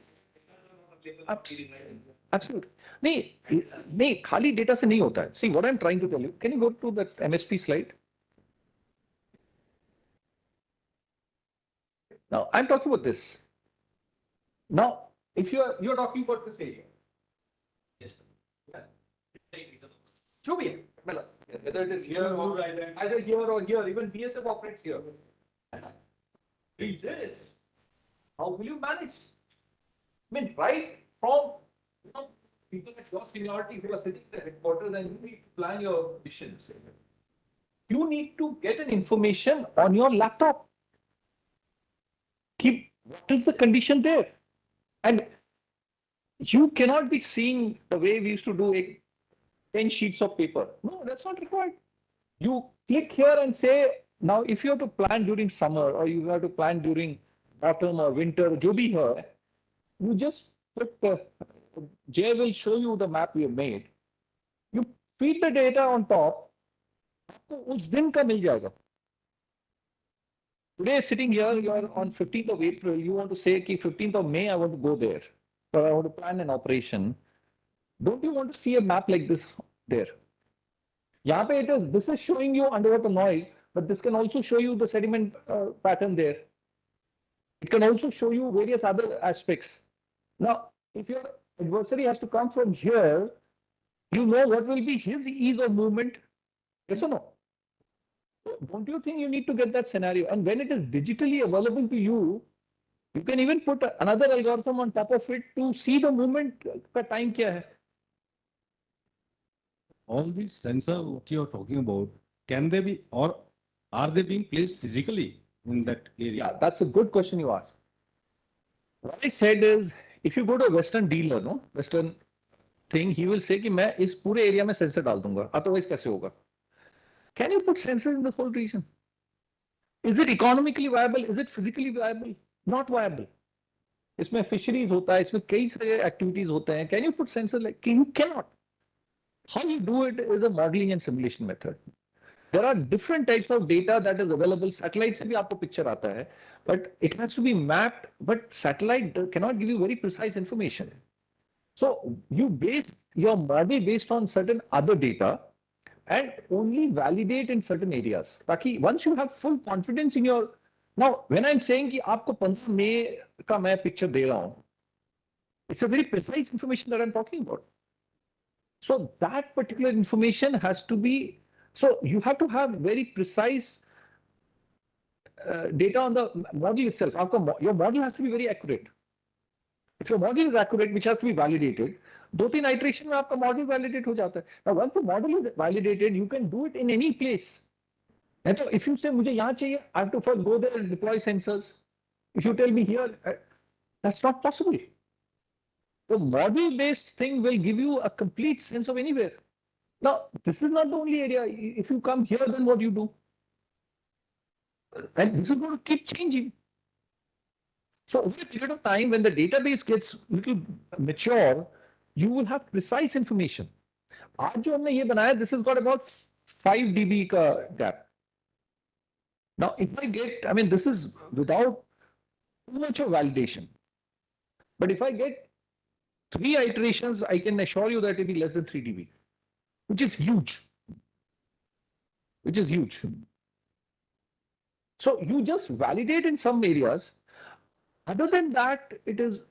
Absolutely. नहीं खाली data से नहीं होता है. See what I'm trying to tell you. Can you go to that MSP slide? Now I'm talking about this. Now, if you're talking about this area. Yes. जो भी है, मतलब whether it is here or either here or here, even BSF operates here. Read this. How will you manage? I mean, right from people at your seniority who are sitting at the headquarters and you need to plan your missions. You need to get an information on your laptop. Keep what is the condition there, and you cannot be seeing the way we used to do 10 sheets of paper. No, that's not required. You click here and say, now if you have to plan during summer or you have to plan during autumn or winter, jo bhi hai, you just put, Jay will show you the map we have made. You feed the data on top, आपको उस दिन का मिल जाएगा. Today, sitting here, you are on 15th of April, you want to say, कि 15th of May, I want to go there, or I want to plan an operation. Don't you want to see a map like this there? यहाँ पे this is showing you underwater noise, but this can also show you the sediment pattern there. It can also show you various other aspects. Now, if your adversary has to come from here, you know what will be his ease of movement. Yes or no? Don't you think you need to get that scenario? And when it is digitally available to you, you can even put another algorithm on top of it to see the movement का time क्या है. All these sensors what you are talking about, can they be or are they being placed physically in that area? Yeah, that's a good question you asked. What I said is, if you go to a Western dealer, no, Western thing, he will say कि मैं इस पूरे area में sensor डाल दूंगा, otherwise कैसे होगा? Can you put sensors in the whole region? Is it economically viable? Is it physically viable? Not viable. इसमें fisheries होता है, इसमें कई सारे activities होते हैं. Can you put sensors like? You cannot. How you do it is a modeling and simulation method. There are different types of data that is available. Satellite से भी आपको picture आता है, but it has to be mapped. But satellite cannot give you very precise information. So you base your model based on certain other data and only validate in certain areas. ताकि once you have full confidence in your, now when I'm saying कि आपको 15 मई का मैं picture दे रहा हूँ, it's a very precise information that I'm talking about. So that particular information has to be, so you have to have very precise data on the model itself. Your model has to be very accurate. If your model is accurate, which has to be validated, 2-3 iteration में आपका model validate हो जाता है. Now once the model is validated, you can do it in any place. And so if you say मुझे यहाँ चाहिए, I have to first go there and deploy sensors. If you tell me here, that's not possible. The model-based thing will give you a complete sense of anywhere. Now, this is not the only area. If you come here, then what do you do? And this is going to keep changing. So over a period of time, when the database gets a little mature, you will have precise information. आज जो हमने ये बनाया, this has got about 5 dB का gap. Now, if I get, I mean, this is without too much of validation. But if I get 3 iterations, I can assure you that it will be less than 3 dB, which is huge. Which is huge. So you just validate in some areas. Other than that, it is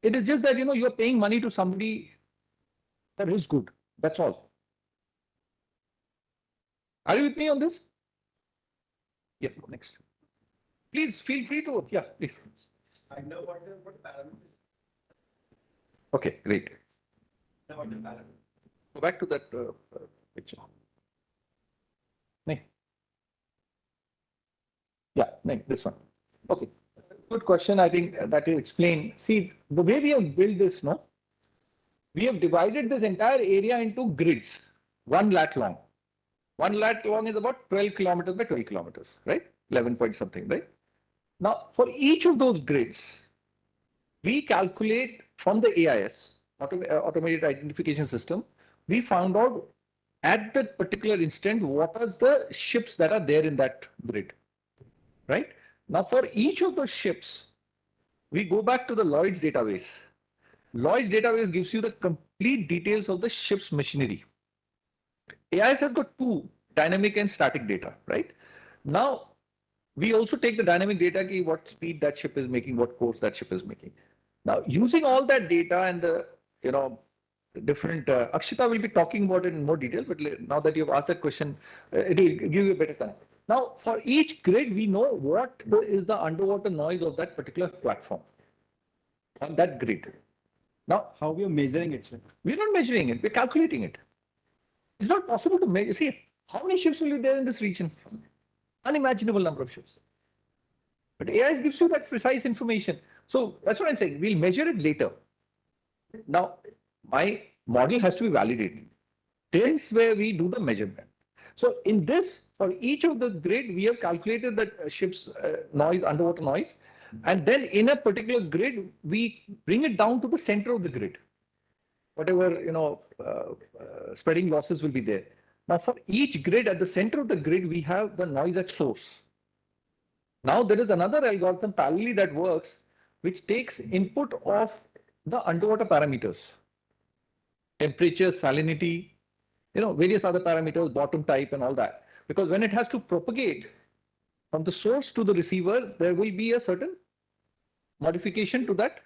just that, you're paying money to somebody that is good. That's all. Are you with me on this? Yeah, next. Please feel free to, yeah, please. I know what parameters. Okay, great. Know what the parameters. Go back to that picture. Yeah, this one. Okay. Good question. I think that will explain. See, the way we have built this, no? We have divided this entire area into grids, 1 lakh long. 1 lakh long is about 12 kilometers by 12 kilometers, right? 11 point something, right? Now, for each of those grids, we calculate from the AIS, Automated Identification System, we found out at that particular instant what are the ships that are there in that grid, right? Now, for each of those ships, we go back to the Lloyd's database. Lloyd's database gives you the complete details of the ship's machinery. AIS has got 2, dynamic and static data, right? Now, we also take the dynamic data, what speed that ship is making, what course that ship is making. Now, using all that data and the, different, Akshita will be talking about it in more detail, but now that you've asked that question, it will give you a better time. Now, for each grid, we know what is the underwater noise of that particular platform on that grid. Now, How we are measuring it, sir? we're not measuring it, we're calculating it. It's not possible to measure. See, how many ships will be there in this region? Unimaginable number of ships. But AIS gives you that precise information. So that's what I'm saying. We'll measure it later. Now, my model has to be validated. That's where we do the measurement. So in this, for each of the grid, we have calculated the ship's noise, underwater noise. And then in a particular grid, we bring it down to the center of the grid. Whatever, spreading losses will be there. Now, for each grid, at the center of the grid, we have the noise at source. Now, there is another algorithm parallelly that works, which takes input of the underwater parameters, temperature, salinity, various other parameters, bottom type and all that. Because when it has to propagate from the source to the receiver, there will be a certain modification to that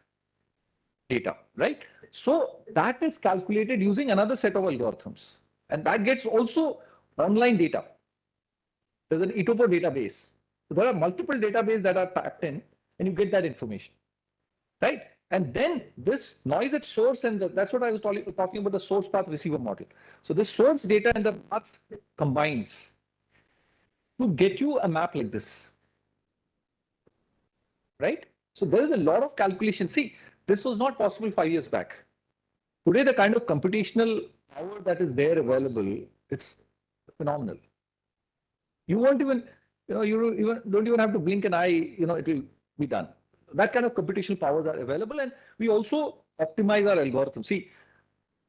data, right? So that is calculated using another set of algorithms. And that gets also online data. There's an Itopo database. So there are multiple databases that are packed in and you get that information, right? And then this noise at source, and that's what I was talking about, the source path receiver model. So this source data and the path combines to get you a map like this, right? So there is a lot of calculation. See, this was not possible 5 years back. Today, the kind of computational power that is there available, it's phenomenal. You won't even, you don't even have to blink an eye, it will be done. That kind of computational powers are available, and we also optimize our algorithms. See,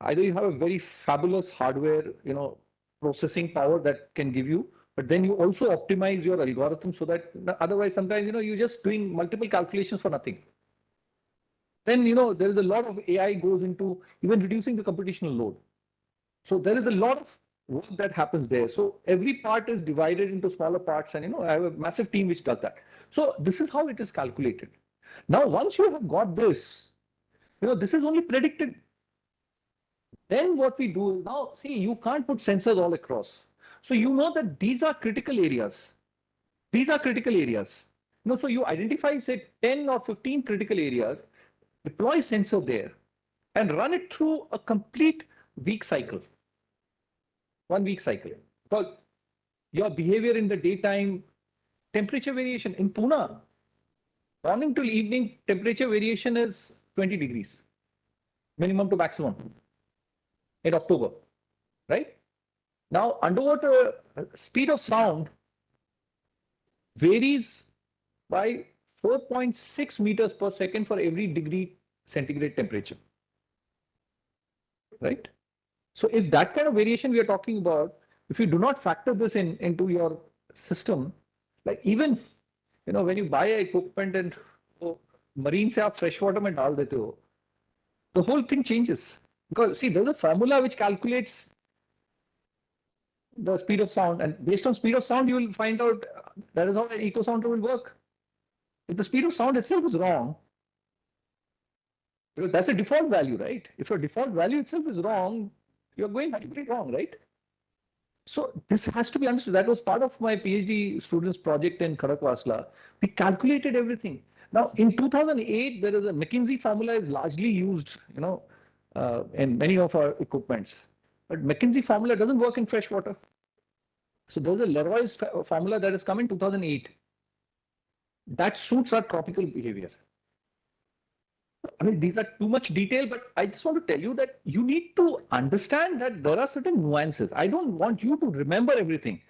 either you have a very fabulous hardware, processing power that can give you, but then you also optimize your algorithm so that otherwise sometimes, you're just doing multiple calculations for nothing. Then, there is a lot of AI goes into even reducing the computational load. So there is a lot of work that happens there. So every part is divided into smaller parts, and I have a massive team which does that. So this is how it is calculated. Now, once you have got this, this is only predicted. Then what we do is now, see, you can't put sensors all across. So you know that these are critical areas. These are critical areas. So you identify, say, 10 or 15 critical areas, deploy sensor there, and run it through a complete week cycle. 1 week cycle. So your behavior in the daytime, temperature variation in Pune, morning till evening, temperature variation is 20 degrees, minimum to maximum in October, right? Now, underwater speed of sound varies by 4.6 meters per second for every degree centigrade temperature, right? So if that kind of variation we are talking about, if you do not factor this into your system, like even, when you buy equipment and marine se aap fresh water mein dal dete ho, the whole thing changes. Because see, there's a formula which calculates the speed of sound, and based on speed of sound, you will find out that is how an eco sounder will work. If the speed of sound itself is wrong, because that's a default value, right? If your default value itself is wrong, you're going pretty wrong, right? So this has to be understood. That was part of my PhD students project in Kadakwasla. We calculated everything. Now in 2008, there is a McKinsey formula is largely used, in many of our equipments. But McKinsey formula doesn't work in fresh water. So there's a Leroy's formula that has come in 2008. That suits our tropical behavior. I mean, these are too much detail, but I just want to tell you that you need to understand that there are certain nuances. I don't want you to remember everything,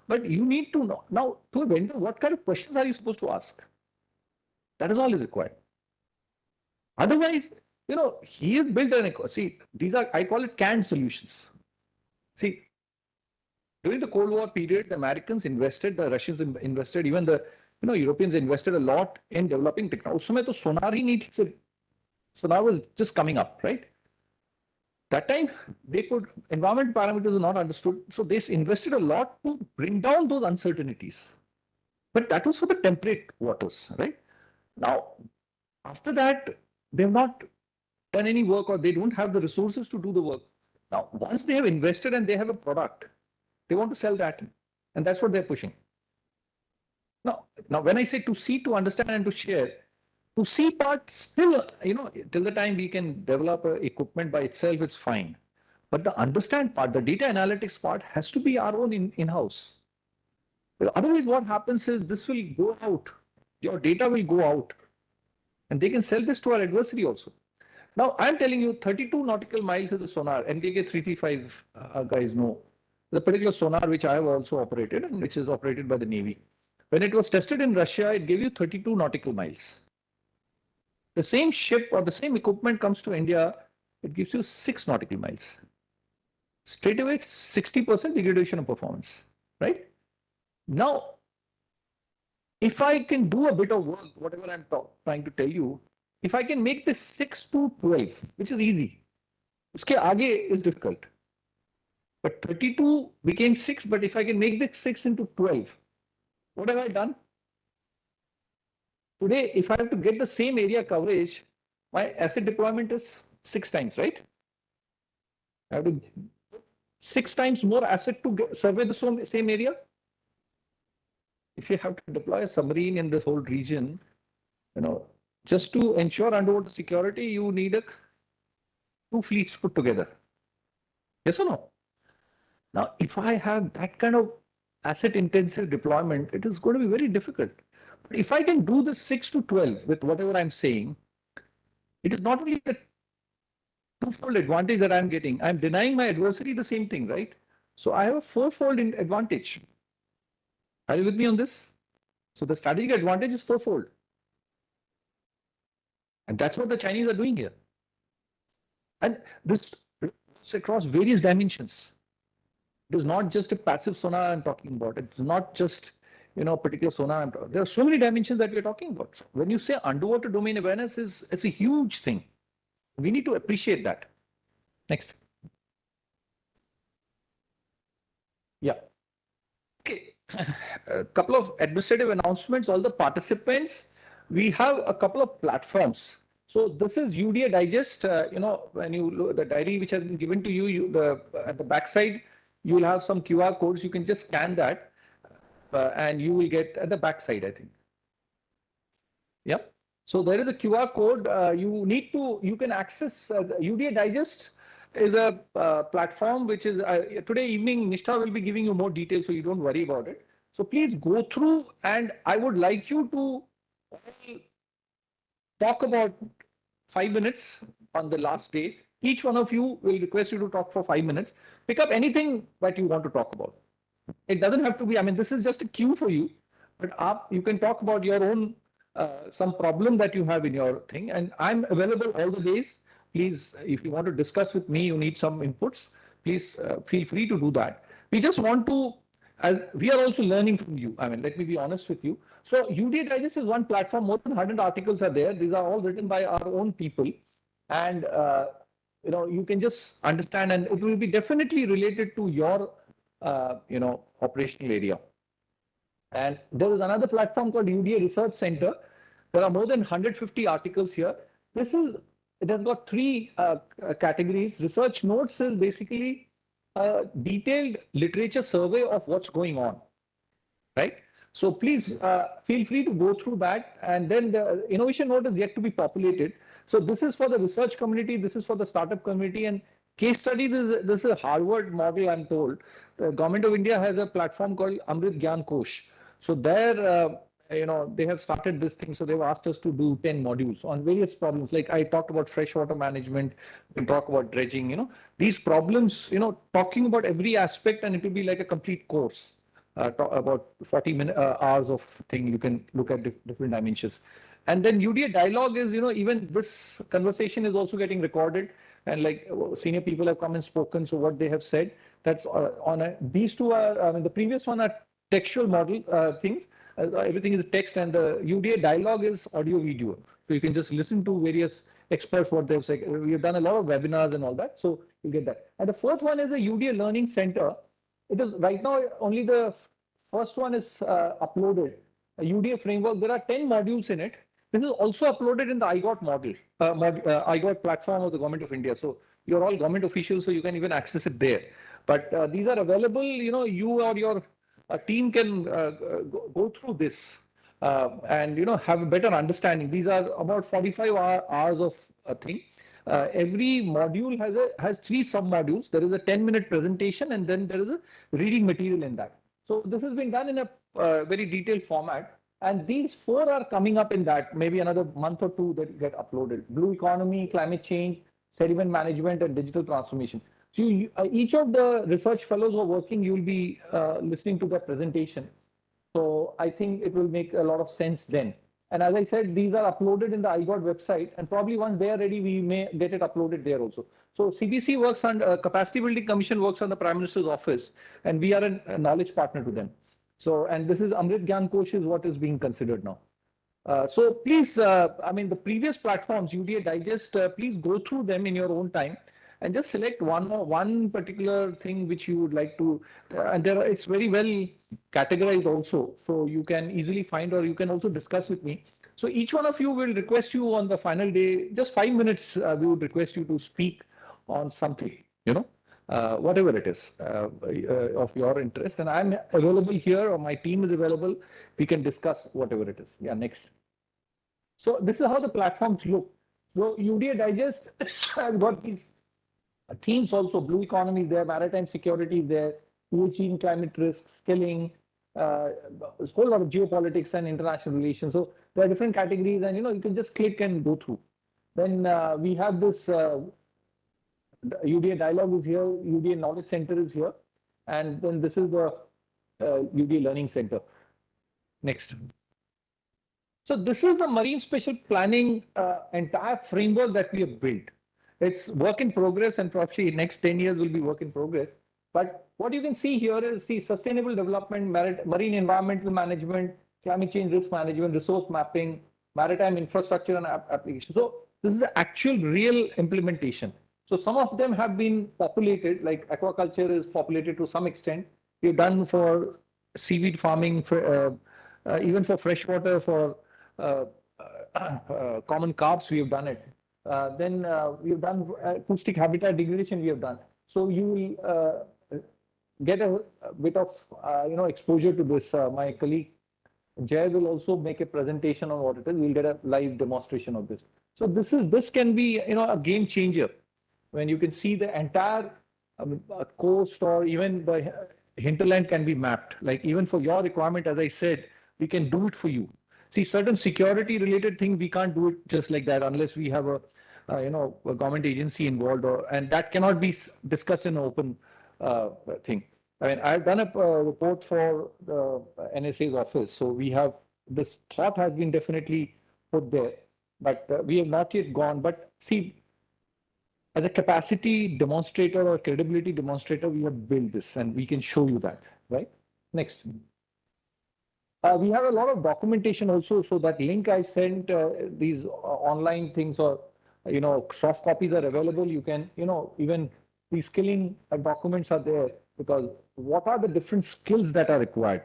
but you need to know. Now, to a vendor, what kind of questions are you supposed to ask? That is all is required. Otherwise, he has built an, see, these are, I call it canned solutions. See, during the Cold War period, the Americans invested, the Russians invested, even the Europeans invested a lot in developing technology. उस समय तो sonar ही नहीं ठीक से, sonar was just coming up, right? That time, environment parameters were not understood, so they invested a lot to bring down those uncertainties. But that was for the temperate waters, right? Now, after that, they have not done any work, or they don't have the resources to do the work. Now, once they have invested and they have a product, they want to sell that, and that's what they're pushing. Now, when I say to see, to understand, and to share, to see part still, till the time we can develop equipment by itself, it's fine. But the understand part, the data analytics part has to be our own in-house. Otherwise, what happens is this will go out. Your data will go out, and they can sell this to our adversary also. Now, I'm telling you, 32 nautical miles is a sonar. NKK 335 guys know. The particular sonar which I have also operated, and which is operated by the Navy. When it was tested in Russia, it gave you 32 nautical miles. The same ship or the same equipment comes to India, it gives you 6 nautical miles. Straight away, 60% degradation of performance, right? Now, if I can do a bit of work, whatever I'm trying to tell you, if I can make this 6 to 12, which is easy, uske aage is difficult. But 32 became 6, but if I can make this 6 into 12, what have I done? Today, if I have to get the same area coverage, my asset deployment is 6 times, right? I have to 6 times more asset to survey the same area. If you have to deploy a submarine in this whole region, just to ensure underwater security, you need 2 fleets put together. Yes or no? Now, if I have that kind of asset intensive deployment, it is going to be very difficult. If I can do this 6 to 12 with whatever I'm saying, it is not only the twofold advantage that I'm getting, I'm denying my adversary the same thing, right? So I have a fourfold advantage. Are you with me on this? So the strategic advantage is fourfold. And that's what the Chinese are doing here. And this across various dimensions. It is not just a passive sonar I'm talking about. It's not just, particular sonar I'm talking. There are so many dimensions that we're talking about. When you say underwater domain awareness it's a huge thing. We need to appreciate that. Next. Yeah. Okay. A couple of administrative announcements. All the participants, we have a couple of platforms. So this is UDA Digest. When you look the diary which has been given to you, at the backside, you will have some QR codes. You can just scan that, and you will get at the backside, I think. Yep. So there is a QR code. You can access the UDA Digest is a platform which is today evening. Nishtha will be giving you more details, so you don't worry about it. So please go through, and I would like you to talk about 5 minutes on the last day. Each one of you will request you to talk for 5 minutes. Pick up anything that you want to talk about. It doesn't have to be, I mean, this is just a cue for you, but you can talk about your own, some problem that you have in your thing. And I'm available all the days. Please, if you want to discuss with me, you need some inputs, please feel free to do that. We just want to, we are also learning from you. I mean, let me be honest with you. So UDA Digest is one platform, more than 100 articles are there. These are all written by our own people. And, you can just understand, and it will be definitely related to your operational area. And there is another platform called UDA Research Center. There are more than 150 articles here. It has got three categories. Research notes is basically a detailed literature survey of what's going on, right? So please feel free to go through that. And then the innovation note is yet to be populated. So this is for the research community. This is for the startup community. And case study, this is a Harvard model, I'm told. The Government of India has a platform called Amrit Gyan Kosh. So there, they have started this thing. So they've asked us to do 10 modules on various problems. Like I talked about freshwater management, we talk about dredging, these problems, talking about every aspect, and it will be like a complete course. About 40 hours of thing, you can look at different dimensions. And then UDA dialogue is, even this conversation is also getting recorded, and like senior people have come and spoken. So what they have said, that's these two are, I mean, the previous one are textual model things. Everything is text, and the UDA dialogue is audio video. So you can just listen to various experts, what they've said. We have done a lot of webinars and all that. So you get that. And the fourth one is a UDA Learning Center. It is right now only the first one is uploaded, a UDA framework. There are 10 modules in it. This is also uploaded in the IGOT model, IGOT platform of the Government of India. So you're all government officials, so you can even access it there. But these are available, you or your team can go through this and, have a better understanding. These are about 45 hours of a thing. Every module has 3 sub-modules. There is a 10-minute presentation, and then there is a reading material in that. So this has been done in a very detailed format. And these 4 are coming up in that, maybe another month or 2 that get uploaded. Blue economy, climate change, sediment management, and digital transformation. So each of the research fellows who are working, you'll be listening to that presentation. So I think it will make a lot of sense then. And as I said, these are uploaded in the IGOT website, and probably once they are ready, we may get it uploaded there also. So CBC works on, Capacity Building Commission works on the Prime Minister's office, and we are a knowledge partner to them. So, and this is Amrit Gyan Kosh is what is being considered now. So please, I mean, the previous platforms, UDA Digest, please go through them in your own time and just select one particular thing which you would like to, and it's very well categorized also. So you can easily find, or you can also discuss with me. So each one of you will request you on the final day, just 5 minutes, we would request you to speak on something, whatever it is of your interest. And I'm available here, or my team is available. We can discuss whatever it is. Yeah, next. So this is how the platforms look. So UDA Digest has got these themes also. Blue economy is there, maritime security is there, ESG, climate risk, skilling, a whole lot of geopolitics and international relations. So there are different categories, and you can just click and go through. Then we have this UDA dialogue is here, UDA knowledge center is here, and then this is the UDA learning center. Next. So this is the marine special planning entire framework that we have built. It's work in progress, and probably next 10 years will be work in progress. But what you can see here is the sustainable development, marine environmental management, climate change risk management, resource mapping, maritime infrastructure and application. So this is the actual real implementation. So some of them have been populated, like aquaculture is populated to some extent. We've done for seaweed farming, for, even for freshwater, for common carps, we have done it. Then we have done acoustic habitat degradation, we have done. So you will get a bit of exposure to this. My colleague Jay will also make a presentation on what it is. We'll get a live demonstration of this. So this can be a game changer when you can see the entire coast or even the hinterland can be mapped. Like even for your requirement, as I said, we can do it for you. See, certain security related things we can't do it just like that unless we have a government agency involved, and that cannot be discussed in an open thing. I mean, I've done a report for the NSA's office, so we have this thought has been definitely put there, but we have not yet gone. But see, as a capacity demonstrator or credibility demonstrator, we have built this, and we can show you that, right? Next. We have a lot of documentation also. So that link I sent, these online things or, soft copies are available. You can, even these skilling documents are there, because what are the different skills that are required?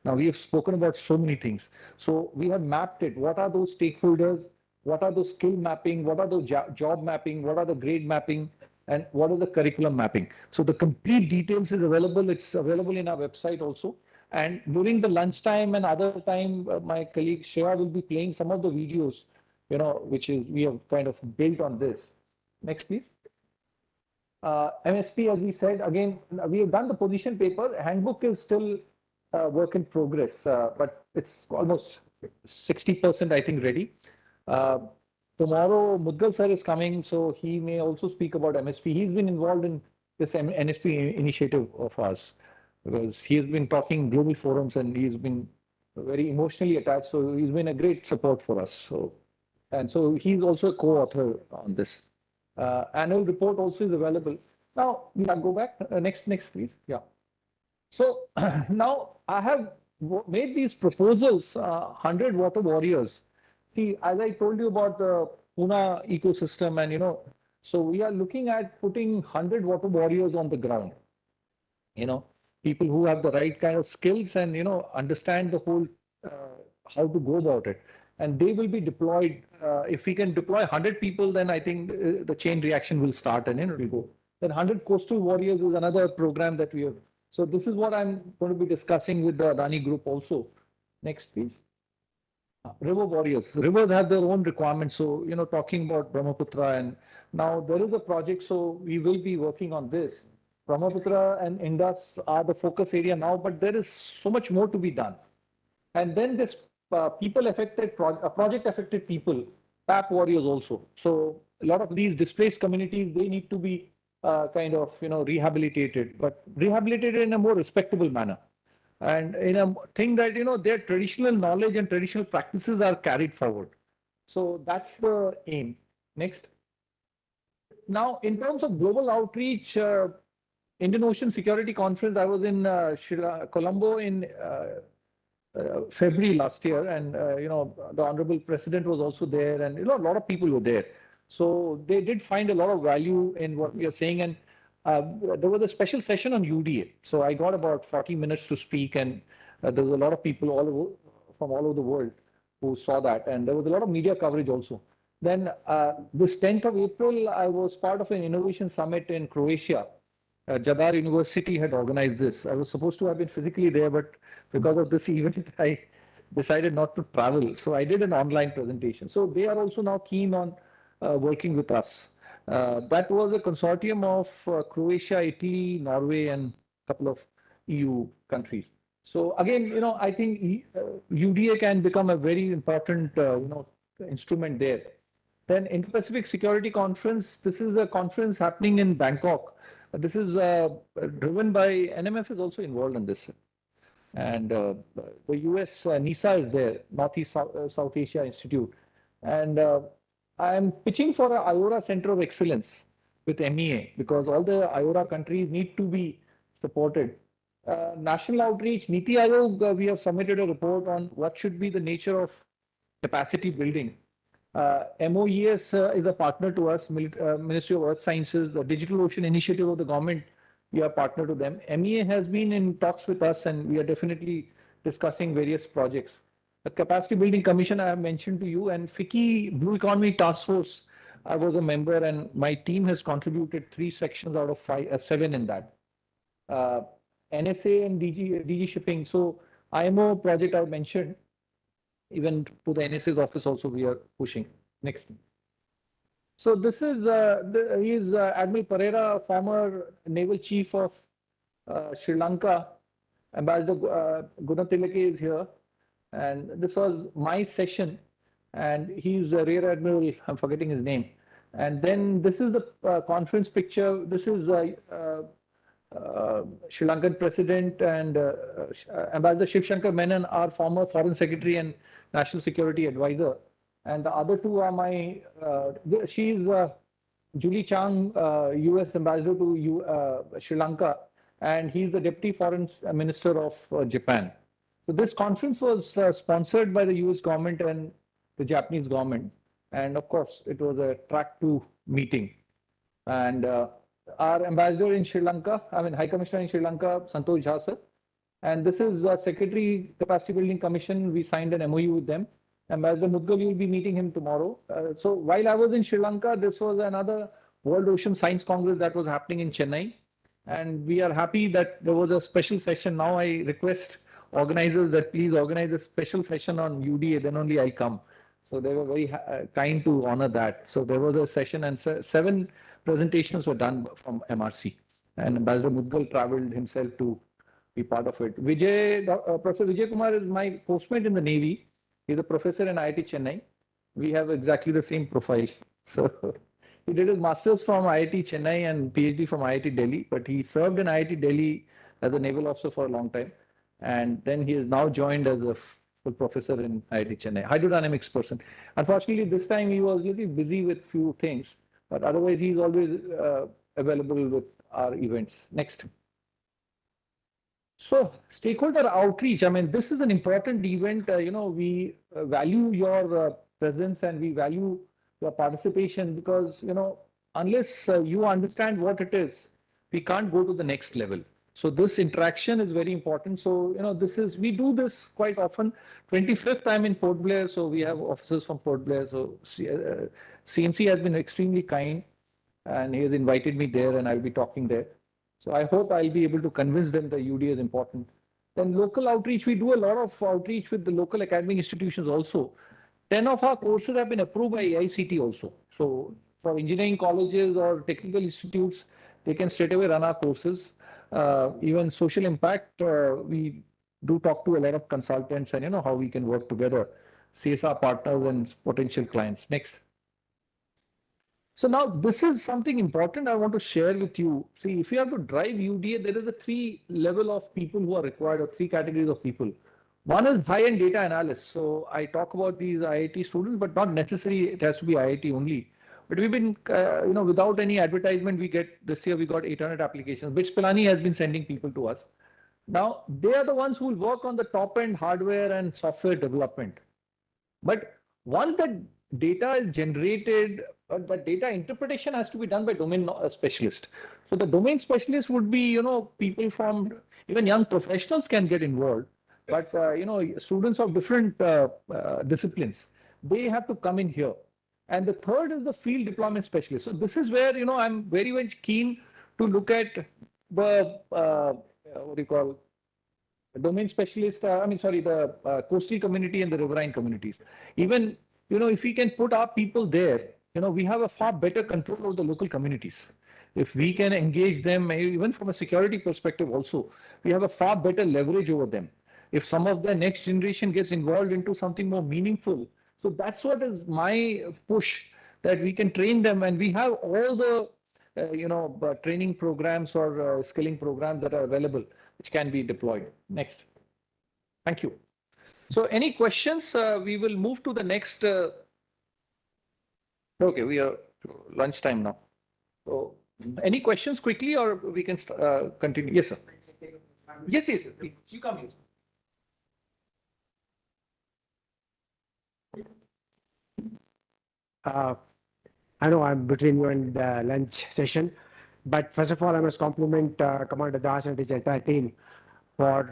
Now we have spoken about so many things. So we have mapped it. What are those stakeholders? What are those skill mapping? What are those job mapping? What are the grade mapping? And what are the curriculum mapping? So the complete details is available. It's available in our website also. And during the lunchtime and other time, my colleague Shreya will be playing some of the videos, which is we have kind of built on this. Next, please. MSP, as we said, again, we have done the position paper. Handbook is still work in progress, but it's almost 60%, I think, ready. Tomorrow, Mudgal sir is coming, so he may also speak about MSP. He's been involved in this NSP initiative of ours, because he has been talking global forums and he's been very emotionally attached. So he's been a great support for us. So he's also a co-author on this. Annual report also is available. Now, go back. Next, please. Yeah. So now I have made these proposals, 100 water warriors. See, as I told you about the Pune ecosystem, and so we are looking at putting 100 water warriors on the ground. People who have the right kind of skills and understand the whole how to go about it, and they will be deployed. If we can deploy 100 people, then I think the chain reaction will start and it will go. Then 100 coastal warriors is another program that we have. So this is what I'm going to be discussing with the Adani group also. Next, please. River warriors. Rivers have their own requirements. So, talking about Brahmaputra, and now there is a project, so we will be working on this. Brahmaputra and Indus are the focus area now, but there is so much more to be done. And then this people affected, project affected people, PAP warriors also. So a lot of these displaced communities, they need to be kind of, rehabilitated, but rehabilitated in a more respectable manner. And in a thing that, their traditional knowledge and traditional practices are carried forward. So that's the aim. Next. Now, in terms of global outreach, Indian Ocean Security Conference, I was in Colombo in February last year, and the Honourable President was also there, and a lot of people were there. So they did find a lot of value in what we are saying, and there was a special session on UDA. So I got about 40 minutes to speak, and there was a lot of people from all over the world who saw that, and there was a lot of media coverage also. Then this 10th of April, I was part of an innovation summit in Croatia. Jadar University had organized this. I was supposed to have been physically there, but because of this event, I decided not to travel. So I did an online presentation. So they are also now keen on working with us. That was a consortium of Croatia, Italy, Norway, and a couple of EU countries. So again, I think UDA can become a very important, instrument there. Then Indo-Pacific Security Conference. This is a conference happening in Bangkok. This is driven by NMF is also involved in this, and the US NISA is there, Northeast South Asia Institute, and I'm pitching for a IORA Center of Excellence with MEA because all the IORA countries need to be supported. National outreach, Niti Aayog, we have submitted a report on what should be the nature of capacity building. MOES is a partner to us, Ministry of Earth Sciences, the Digital Ocean Initiative of the government, we are partner to them. MEA has been in talks with us and we are definitely discussing various projects. The Capacity Building Commission I have mentioned to you, and FICCI Blue Economy Task Force, I was a member and my team has contributed 3 sections out of 7 in that. NSA and DG shipping. So IMO project I mentioned, even to the NSA's office also we are pushing. Next. So this is, he is Admiral Pereira, former naval chief of Sri Lanka. Ambassador Gunatilake is here. And this was my session. And he's a Rear Admiral, I'm forgetting his name. And then this is the conference picture. This is Sri Lankan President and Ambassador Shiv Shankar Menon, our former Foreign Secretary and National Security Advisor. And the other two are my, she's Julie Chang, US Ambassador to Sri Lanka, and he's the Deputy Foreign Minister of Japan. So this conference was sponsored by the US government and the Japanese government. And of course, it was a track 2 meeting. And our ambassador in Sri Lanka, High Commissioner in Sri Lanka, Santosh Jha sir. And this is Secretary Capacity Building Commission. We signed an MOU with them. Ambassador Mudgal, you will be meeting him tomorrow. So while I was in Sri Lanka, this was another World Ocean Science Congress that was happening in Chennai. And we are happy that there was a special session. Now I request organizers that please organize a special session on UDA, then only I come. So they were very kind to honor that. So there was a session and 7 presentations were done from MRC. And Ambassador Mudgal traveled himself to be part of it. Professor Vijay Kumar is my postmate in the Navy. He's a professor in IIT Chennai. We have exactly the same profile. So he did his master's from IIT Chennai and PhD from IIT Delhi, but he served in IIT Delhi as a naval officer for a long time. And then he is now joined as a full professor in IIT Chennai, hydrodynamics person. Unfortunately, this time he was really busy with few things, but otherwise he's always available with our events. Next. So stakeholder outreach, this is an important event. We value your presence and we value your participation because, unless you understand what it is, we can't go to the next level. So this interaction is very important. So, we do this quite often. 25th, I'm in Port Blair. So we have officers from Port Blair. So CMC has been extremely kind and he has invited me there and I'll be talking there. So I hope I'll be able to convince them that UDA is important. Then local outreach, we do a lot of outreach with the local academic institutions also. 10 of our courses have been approved by AICT also. So for engineering colleges or technical institutes, they can straight away run our courses. Even social impact, we do talk to a lot of consultants and how we can work together, CSR partners and potential clients. Next. So now this is something important I want to share with you. See, if you have to drive UDA, there is a 3 level of people who are required or 3 categories of people. One is high-end data analysts. So I talk about these IIT students, but not necessarily it has to be IIT only. But we've been, without any advertisement, this year we got 800 applications, which Pilani has been sending people to us. Now, they are the ones who will work on the top-end hardware and software development. But once that data is generated, but data interpretation has to be done by domain specialist. So the domain specialist would be, people from, even young professionals can get involved. But, students of different disciplines, they have to come in here. And the third is the field deployment specialist. So this is where, I'm very much keen to look at the, domain specialist, the coastal community and the riverine communities. Even, if we can put our people there, we have a far better control over the local communities. if we can engage them, even from a security perspective also, we have a far better leverage over them. If some of the next generation gets involved into something more meaningful, so that's what is my push, that we can train them, and we have all the training programs or skilling programs that are available, which can be deployed. Next. Thank you. So any questions? We will move to the next. Okay, we are lunchtime now. So any questions quickly, or we can continue? Yes, sir. Yes, yes, please. You come here. I know I'm between you and the lunch session, but first of all, I must compliment Commander Das and his entire team for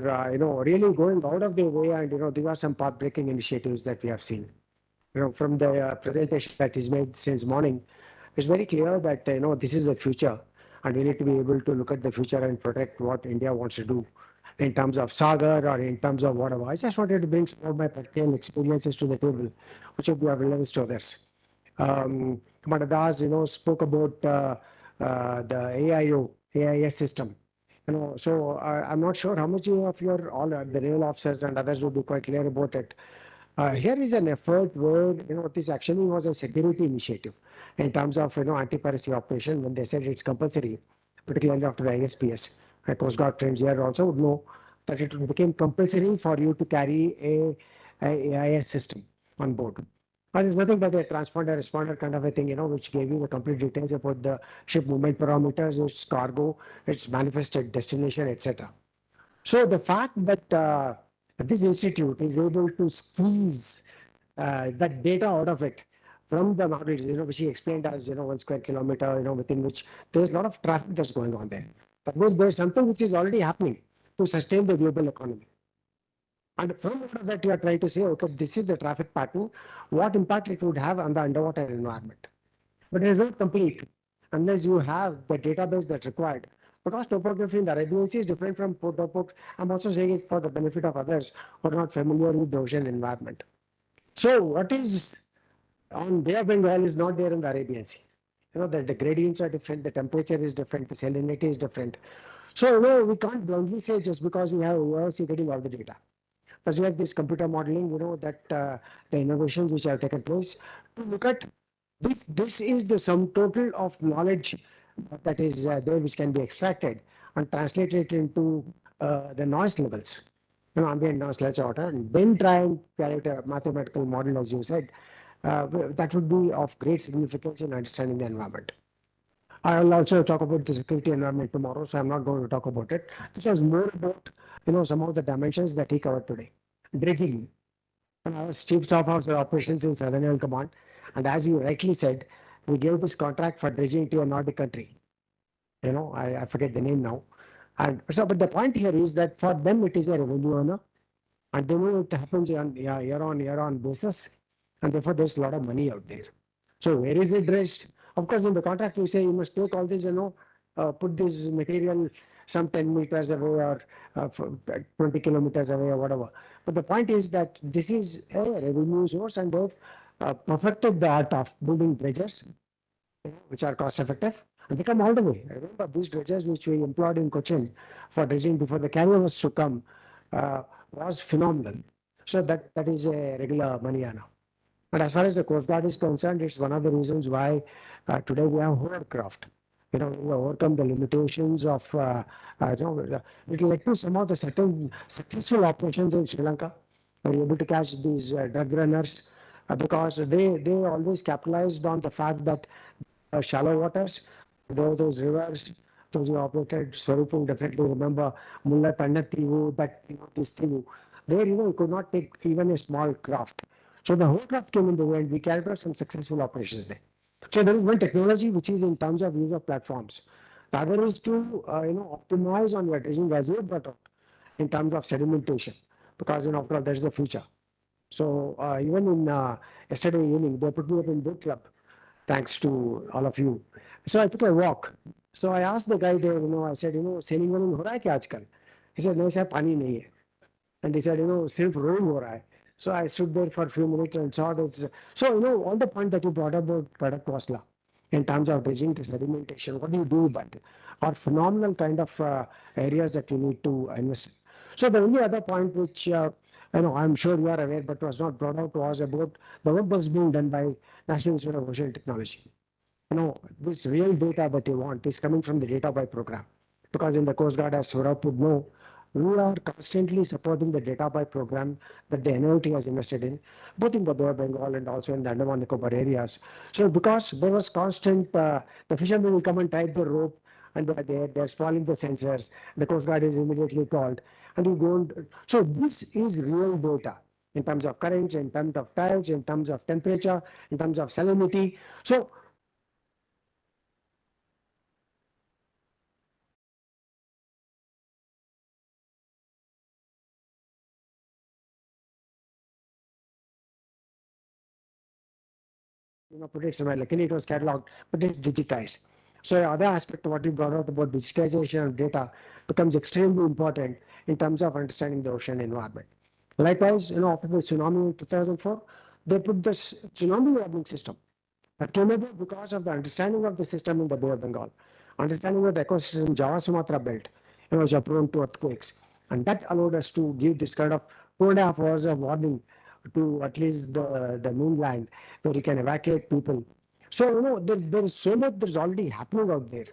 really going out of their way, and these are some path-breaking initiatives that we have seen. From the presentation that is made since morning, it's very clear that this is the future, and we need to be able to look at the future and protect what India wants to do in terms of SAGAR or in terms of whatever. I just wanted to bring some of my practical experiences to the table, which would be of relevance to others. Commander Das, spoke about the AIO, AIS system. So I'm not sure how much of your all the naval officers and others would be quite clear about it. Here is an effort where this actually was a security initiative in terms of anti-piracy operation, when they said it's compulsory, particularly after the ISPS. Coast Guard friends here also would know that it became compulsory for you to carry a AIS system on board. And it's nothing but a transponder responder kind of a thing, which gave you the complete details about the ship movement parameters, its cargo, its manifested destination, etc. So the fact that this institute is able to squeeze that data out of it from the models, which he explained as 1 square kilometer, within which there's a lot of traffic that's going on there. But there's something which is already happening to sustain the global economy. And from all of that, you are trying to say, okay, this is the traffic pattern, what impact it would have on the underwater environment. But it is not complete unless you have the database that's required. Because topography in the Arabian Sea is different from topography. I'm also saying it for the benefit of others who are not familiar with the ocean environment. So what is on Bay of Bengal is not there in the Arabian Sea. The gradients are different, the temperature is different, the salinity is different. So we can't bluntly say just because we have OSC getting all the data. That's like this computer modeling, that the innovations which have taken place to look at this is the sum total of knowledge that is there, which can be extracted and translated into the noise levels, ambient noise level order, and then try and create a mathematical model, as you said. That would be of great significance in understanding the environment. I will also talk about the security environment tomorrow, so I'm not going to talk about it. This was more about, some of the dimensions that he covered today. Dredging. I was Chief Staff Officer Operations in Southern Air Command, and as you rightly said, we gave this contract for dredging to a Nordic country. I forget the name now. And so, but the point here is that for them it is a revenue earner, and they know it happens on year on basis, and therefore there's a lot of money out there. So where is it dredged? Of course, in the contract we say you must take all this, put this material some 10 meters away or 20 kilometers away or whatever. But the point is that this is a revenue source, and they've perfected the art of building dredgers, which are cost effective, and they come all the way. I remember these dredgers which we employed in Cochin for dredging before the carrier was to come was phenomenal. So that is a regular money earner. But as far as the Coast Guard is concerned, it's one of the reasons why today we have hovercraft. We overcome the limitations of, it led to some of the certain successful operations in Sri Lanka. We were able to catch these drug runners because they always capitalized on the fact that shallow waters, those rivers, those who operated Swarupam definitely remember Mulla Tannattivu, that this thing. There, you could not take even a small craft. So the whole craft came in the way, and we carried out some successful operations there. So there is one technology which is in terms of use of platforms. The other is to optimize on your dredging, as you brought out, in terms of sedimentation, because after all that is the future. So even in yesterday evening, they put me up in boat club, thanks to all of you. So I took a walk. So I asked the guy there, I said, sailing हो रहा है क्या आजकल? He said, नहीं साहब पानी नहीं है. And he said, सिर्फ rowing हो रहा है. So I stood there for a few minutes and saw that. So, all the point that you brought about product Wasla, in terms of bridging the sedimentation. What do you do about it? Are phenomenal kind of areas that you need to invest in. So the only other point which I'm sure you are aware, but was not brought out, was about the work that's being done by National Institute of Ocean Technology. This real data that you want is coming from the data by program. Because in the Coast Guard, as Saurabh would know, we are constantly supporting the data by program that the NIOT has invested in, both in the Bay of Bengal and also in the Andaman Nicobar areas. So because there was constant, the fishermen will come and tie the rope, and they're spoiling the sensors. The Coast Guard is immediately called, and you go. So this is real data in terms of currents, in terms of tides, in terms of temperature, in terms of salinity. So projects were luckily it was cataloged, but it's digitized. So the other aspect of what you brought out about digitization of data becomes extremely important in terms of understanding the ocean environment. Likewise, after the tsunami in 2004, they put this tsunami warning system that came about because of the understanding of the system in the Bay of Bengal, understanding of the ecosystem Java Sumatra belt, which are prone to earthquakes. And that allowed us to give this kind of 2.5 hours of warning to at least the mainland where you can evacuate people. So, there is so much that is already happening out there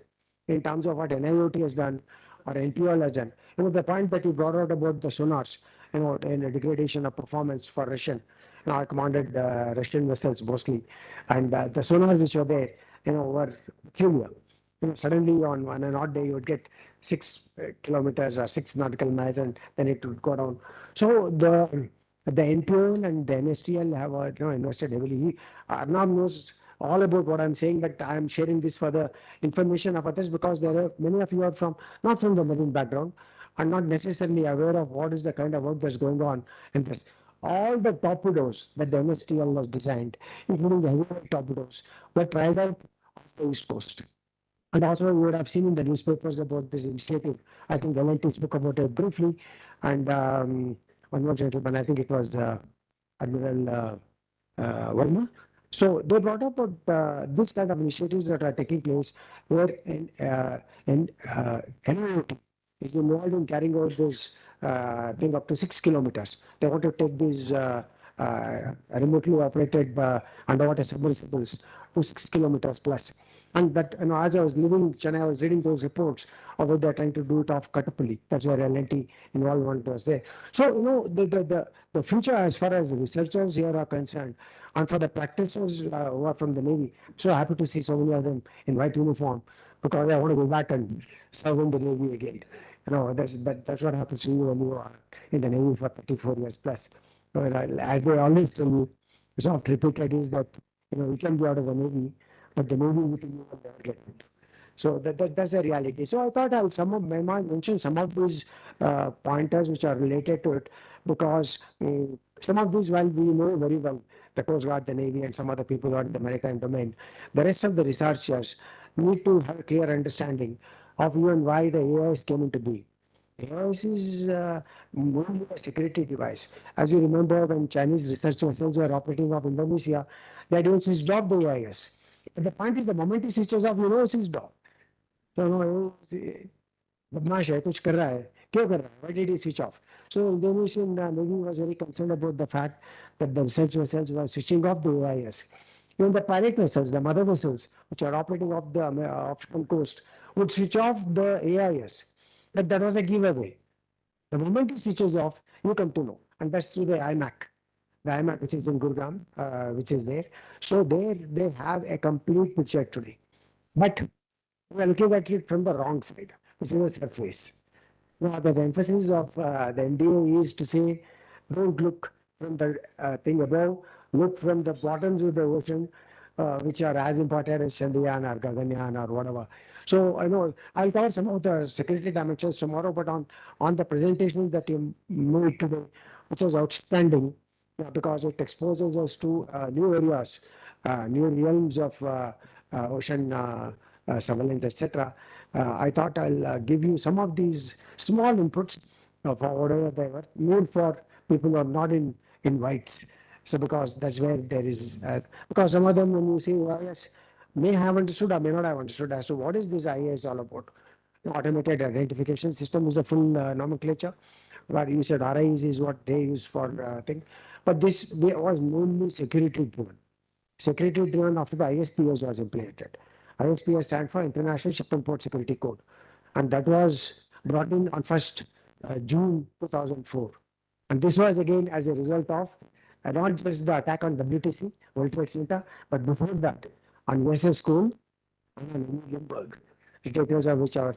in terms of what NIOT has done or NPL has done. The point that you brought out about the sonars, in a degradation of performance for Russian. I commanded Russian vessels mostly, and the sonars which were there, were peculiar. Suddenly on an odd day you would get 6 kilometers or 6 nautical miles, and then it would go down. So the NPL and the NSTL have invested heavily. Arnab knows all about what I'm saying, but I'm sharing this for the information of others because there are many of you are not from the marine background and not necessarily aware of what is the kind of work that's going on in this. All the torpedoes that the NSTL was designed, including the heavyweight torpedoes, were tried out off the East Coast. And also, you would have seen in the newspapers about this initiative. I think L&T spoke about it briefly. And one more gentleman, I think it was Admiral Verma. So they brought up this kind of initiatives that are taking place where NIOT is involved in carrying out this thing up to 6 kilometers. They want to take these remotely operated underwater submersibles to 6 kilometers plus. And that, as I was living in Chennai, I was reading those reports about they're trying to do it off Katapalli. That's where L&T involvement was there. So, the future as far as the researchers here are concerned, and for the practitioners who are from the Navy, so happy to see so many of them in white uniform because I want to go back and serve in the Navy again. That's what happens to you when you are in the Navy for 34 years plus. As they always tell me, it's oft repeated is that, you can be out of the Navy, but the Navy within you will never get into. So that's the reality. So I thought I'll mention some of these pointers which are related to it because some of these, while we know very well, the Coast Guard, the Navy, and some other people who are in the maritime domain, the rest of the researchers need to have a clear understanding of even why the AIS came into being. AIS is mainly a security device. As you remember, when Chinese research vessels were operating off Indonesia, they had even switched off the AIS. But the point is, the moment he switches off, it's switched off. So, बदमाश है कुछ कर रहा है क्यों कर रहा है why did he switch off? So Indonesian Navy was very concerned about the fact that the research vessels were switching off the AIS. Even the pilot vessels, the mother vessels which are operating off the African coast would switch off the AIS. But that was a giveaway. The moment it switches off, you come to know, and that's through the IMAC which is in Gurgaon, which is there. So there they have a complete picture today. But we are looking at it from the wrong side, which is the surface. Now, the emphasis of the NDA is to say, don't look from the thing above, look from the bottoms of the ocean, which are as important as Chandrayaan or Gaganyaan or whatever. So, I'll cover some of the security dimensions tomorrow, but on the presentation that you made today, which was outstanding, because it exposes us to new areas, new realms of ocean surveillance, etc. I thought I'll give you some of these small inputs for whatever they were, more for people who are not in whites. So because that's where there is, because some of them when you say AIS, may have understood or may not have understood as to what is this IAS all about. Automated identification system is the full nomenclature, where you said RIS is what they use for thing. But this was mainly security driven. Security driven after the ISPS was implemented. ISPS stands for International Ship and Port Security Code. And that was brought in on 1st June 2004. And this was again as a result of not just the attack on WTC, World Trade Center, but before that on USS Cole and on Limburg. Details of which our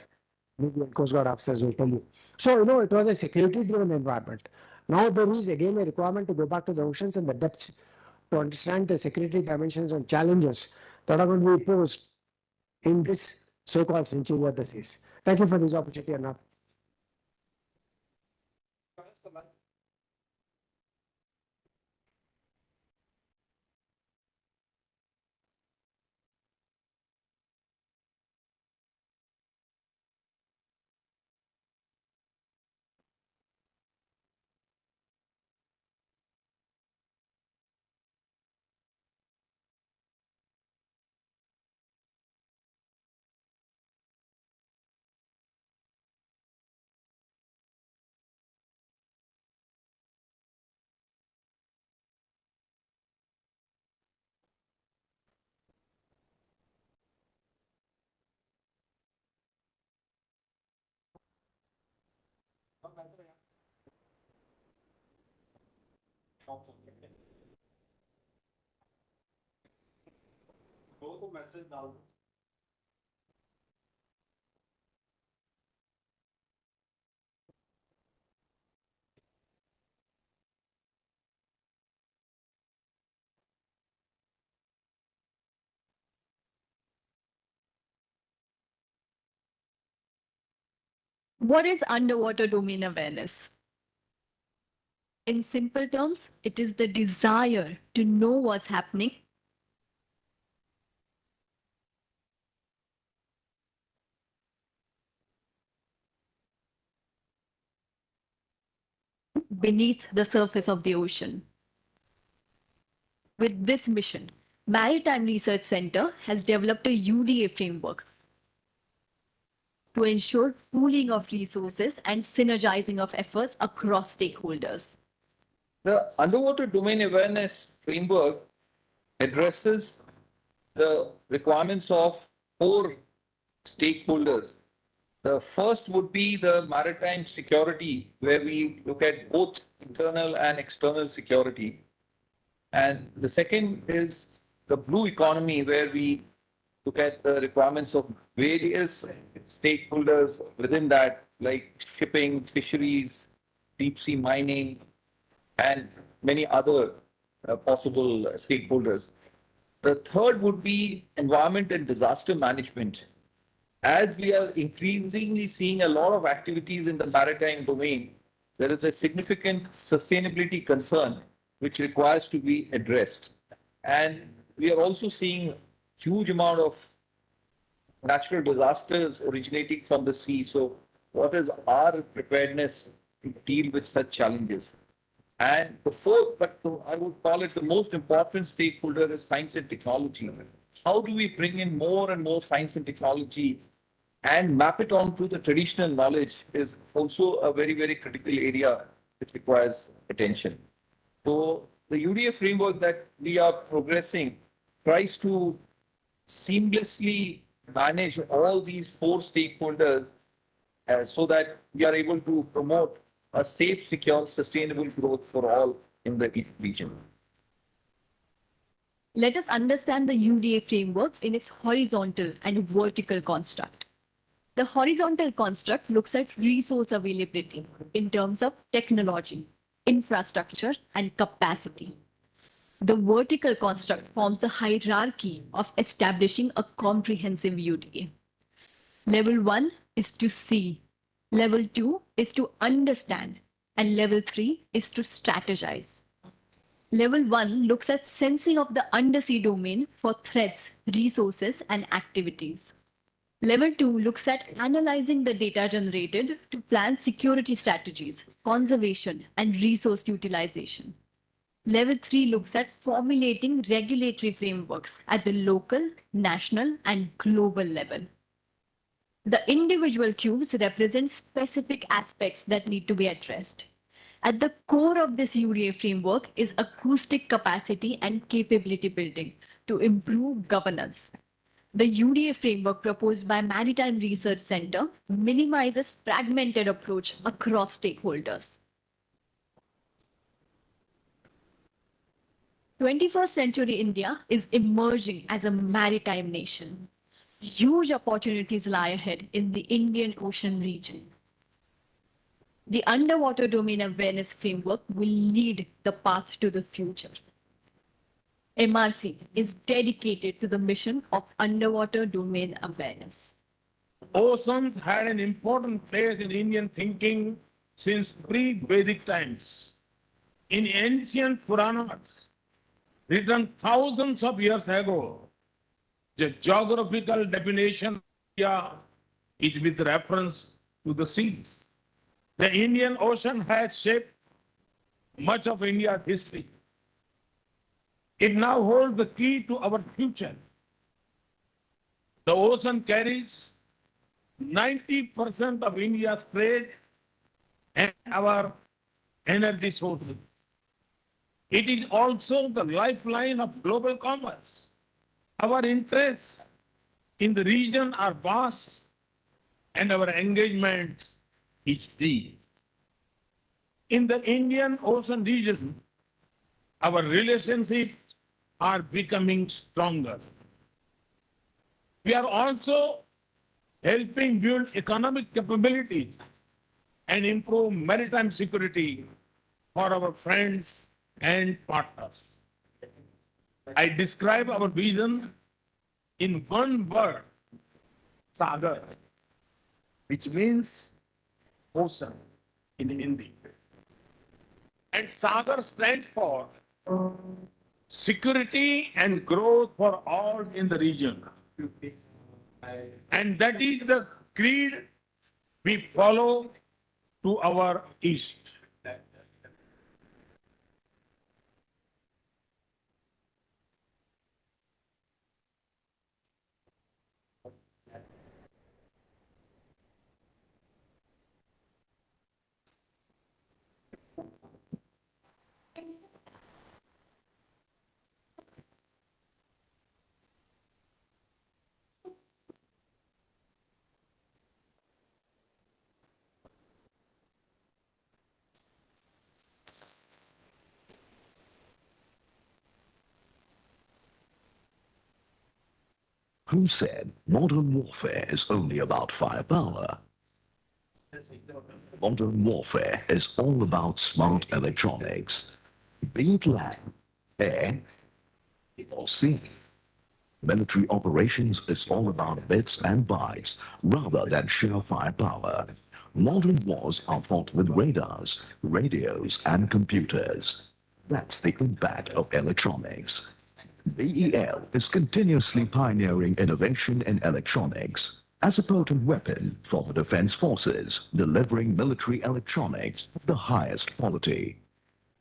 Navy and Coast Guard officers will tell you. So, it was a security-driven environment. Now there is again a requirement to go back to the oceans and the depths to understand the security dimensions and challenges that are going to be posed in this so-called century of the seas. Thank you for this opportunity, Arnab. What is underwater domain awareness? In simple terms, it is the desire to know what's happening beneath the surface of the ocean. With this mission, Maritime Research Center has developed a UDA framework to ensure pooling of resources and synergizing of efforts across stakeholders. The underwater domain awareness framework addresses the requirements of four stakeholders. The first would be the maritime security, where we look at both internal and external security. And the second is the blue economy, where we look at the requirements of various stakeholders within that, like shipping, fisheries, deep sea mining, and many other possible stakeholders. The third would be environment and disaster management. As we are increasingly seeing a lot of activities in the maritime domain, there is a significant sustainability concern which requires to be addressed. And we are also seeing huge amount of natural disasters originating from the sea. So what is our preparedness to deal with such challenges? And the fourth, but I would call it the most important stakeholder, is science and technology. How do we bring in more and more science and technology and map it onto the traditional knowledge is also a very, very critical area which requires attention. So the UDA framework that we are progressing tries to seamlessly manage all these four stakeholders so that we are able to promote a safe, secure, sustainable growth for all in the region. Let us understand the UDA framework in its horizontal and vertical construct. The horizontal construct looks at resource availability in terms of technology, infrastructure, and capacity. The vertical construct forms the hierarchy of establishing a comprehensive UDA. Level 1 is to see, level 2 is to understand, and level 3 is to strategize. Level 1 looks at sensing of the undersea domain for threats, resources, and activities. Level 2 looks at analyzing the data generated to plan security strategies, conservation, and resource utilization. Level 3 looks at formulating regulatory frameworks at the local, national, and global level. The individual cubes represent specific aspects that need to be addressed. At the core of this UDA framework is acoustic capacity and capability building to improve governance. The UDA framework proposed by Maritime Research Center minimizes fragmented approach across stakeholders. 21st century India is emerging as a maritime nation. Huge opportunities lie ahead in the Indian Ocean region. The underwater domain awareness framework will lead the path to the future. MRC is dedicated to the mission of underwater domain awareness. Oceans had an important place in Indian thinking since pre-Vedic times. In ancient Puranas, written thousands of years ago, the geographical definition of India is with reference to the sea. The Indian Ocean has shaped much of India's history. It now holds the key to our future. The ocean carries 90% of India's trade and our energy sources. It is also the lifeline of global commerce. Our interests in the region are vast and our engagement is deep. In the Indian Ocean region, our relationships are becoming stronger. We are also helping build economic capabilities and improve maritime security for our friends and partners. I describe our vision in one word, SAGAR, which means ocean in Hindi. And SAGAR stands for security and growth for all in the region. And that is the creed we follow to our east. Who said modern warfare is only about firepower? Modern warfare is all about smart electronics, be it land, air, or sea. Military operations is all about bits and bytes rather than sheer firepower. Modern wars are fought with radars, radios, and computers. That's the impact of electronics. BEL is continuously pioneering innovation in electronics as a potent weapon for the defense forces, delivering military electronics of the highest quality.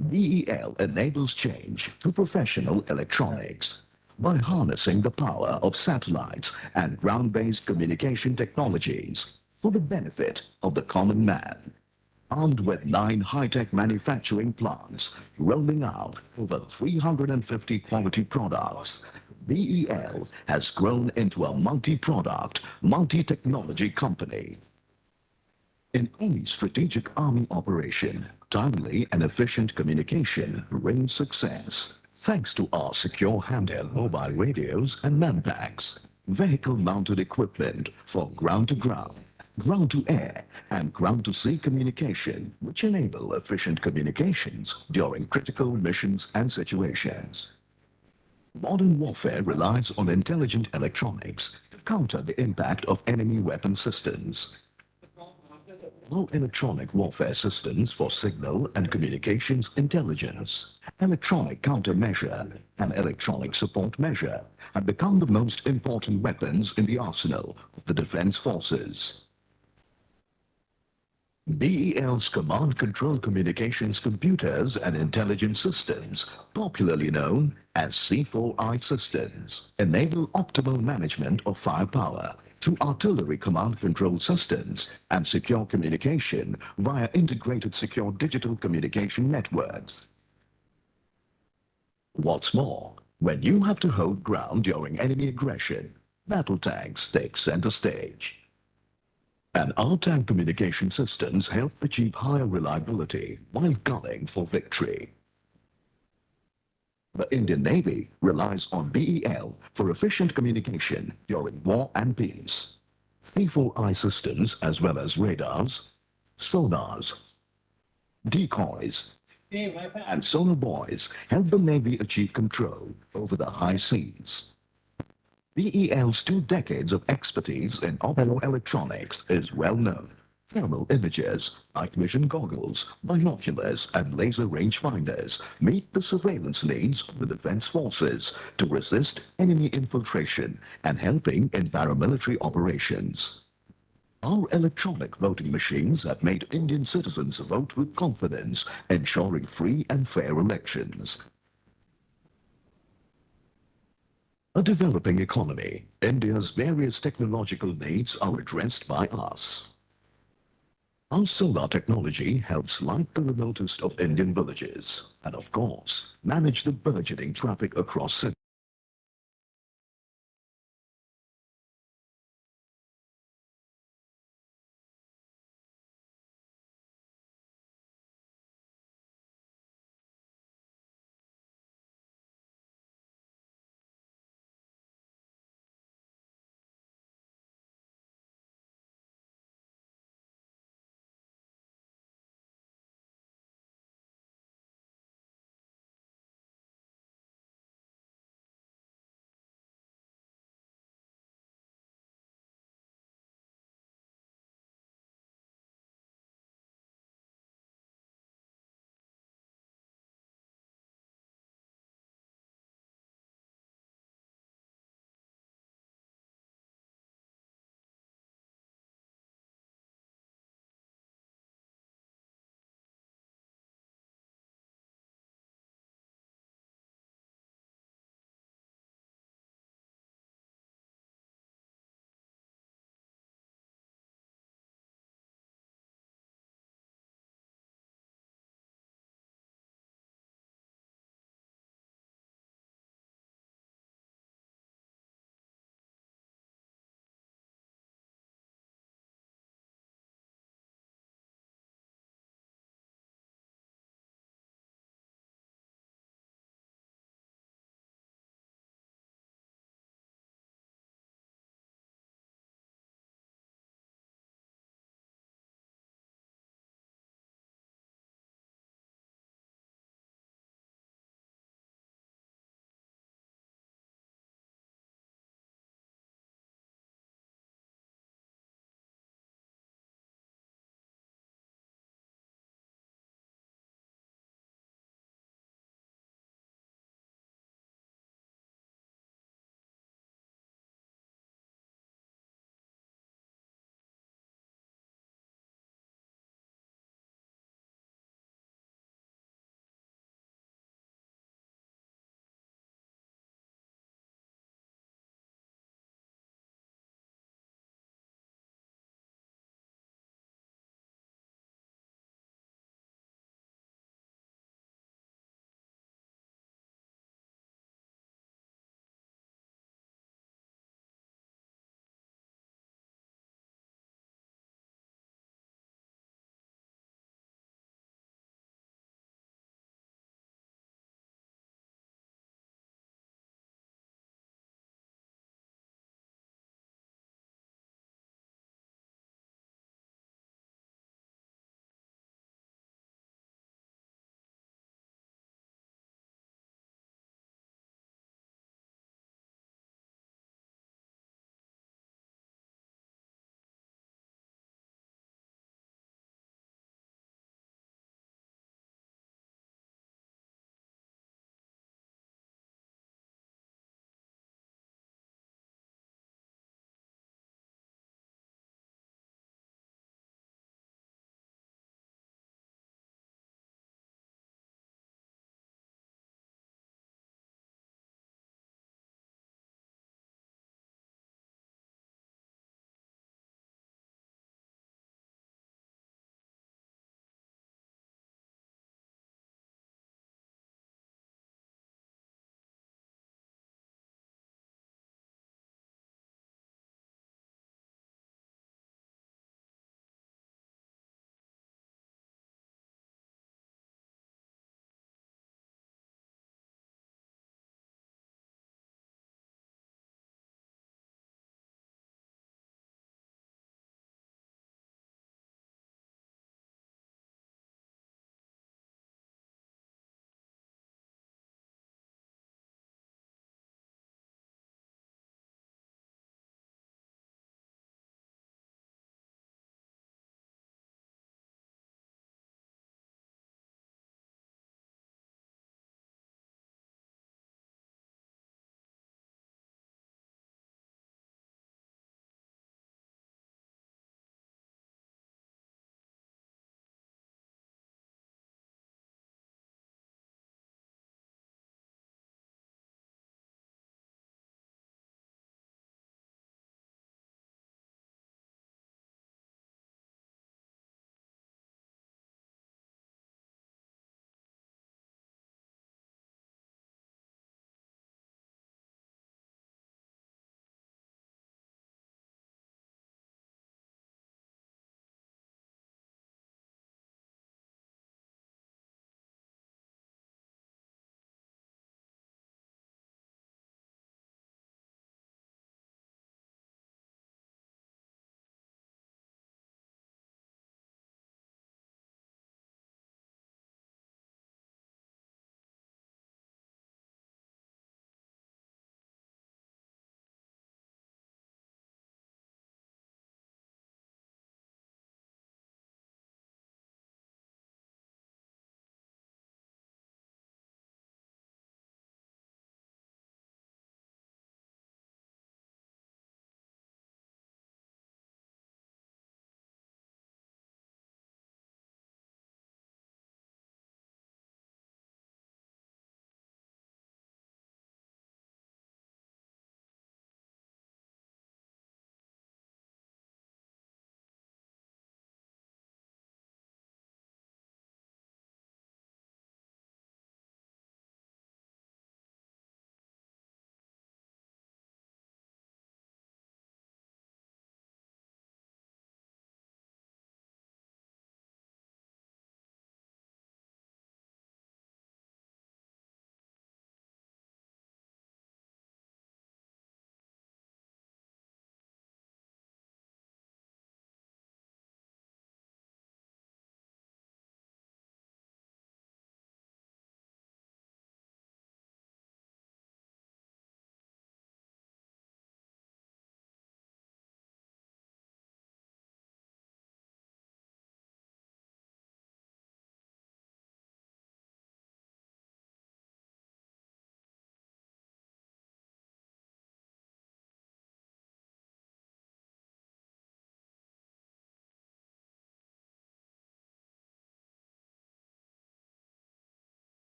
BEL enables change to professional electronics by harnessing the power of satellites and ground-based communication technologies for the benefit of the common man. Armed with 9 high-tech manufacturing plants, rolling out over 350 quality products, BEL has grown into a multi-product, multi-technology company. In any strategic army operation, timely and efficient communication brings success. Thanks to our secure handheld mobile radios and manpacks, vehicle-mounted equipment for ground-to-ground, ground-to-air, and ground-to-sea communication, which enable efficient communications during critical missions and situations. Modern warfare relies on intelligent electronics to counter the impact of enemy weapon systems. All electronic warfare systems for signal and communications intelligence, electronic countermeasure, and electronic support measure have become the most important weapons in the arsenal of the defense forces. BEL's Command Control Communications Computers and Intelligence Systems, popularly known as C4I systems, enable optimal management of firepower through artillery command control systems and secure communication via integrated secure digital communication networks. What's more, when you have to hold ground during enemy aggression, battle tanks take center stage. And our tank communication systems help achieve higher reliability while gunning for victory. The Indian Navy relies on BEL for efficient communication during war and peace. P4I systems as well as radars, sonars, decoys, and sonar buoys help the Navy achieve control over the high seas. BEL's 2 decades of expertise in optoelectronics is well known. Thermal images, night vision goggles, binoculars, and laser rangefinders meet the surveillance needs of the defense forces to resist enemy infiltration and helping in paramilitary operations. Our electronic voting machines have made Indian citizens vote with confidence, ensuring free and fair elections. A developing economy, India's various technological needs are addressed by us. Our solar technology helps light the remotest of Indian villages and, of course, manage the burgeoning traffic across cities.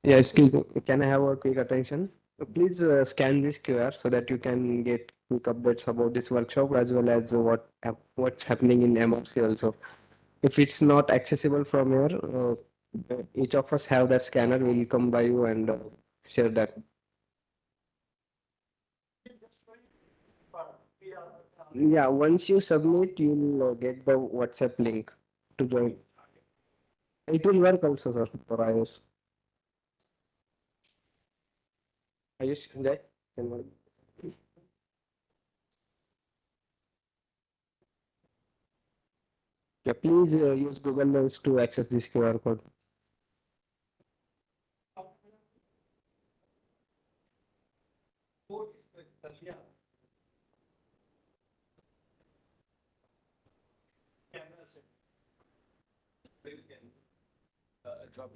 Yeah, excuse me. Can I have a quick attention? Please scan this QR so that you can get quick updates about this workshop as well as what's happening in MRC also. If it's not accessible from here, each of us have that scanner. We'll come by you and share that. Yeah, once you submit, you'll get the WhatsApp link to join. It will work also, sir, for iOS. Ayush, that can work. Yeah, please use Google Lens to access this QR code.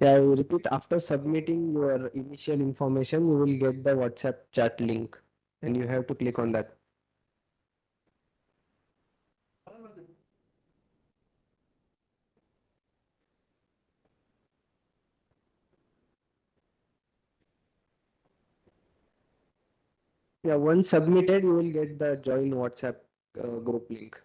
Yeah, I will repeat, after submitting your initial information, you will get the WhatsApp chat link and you have to click on that. Yeah, once submitted, you will get the join WhatsApp group link.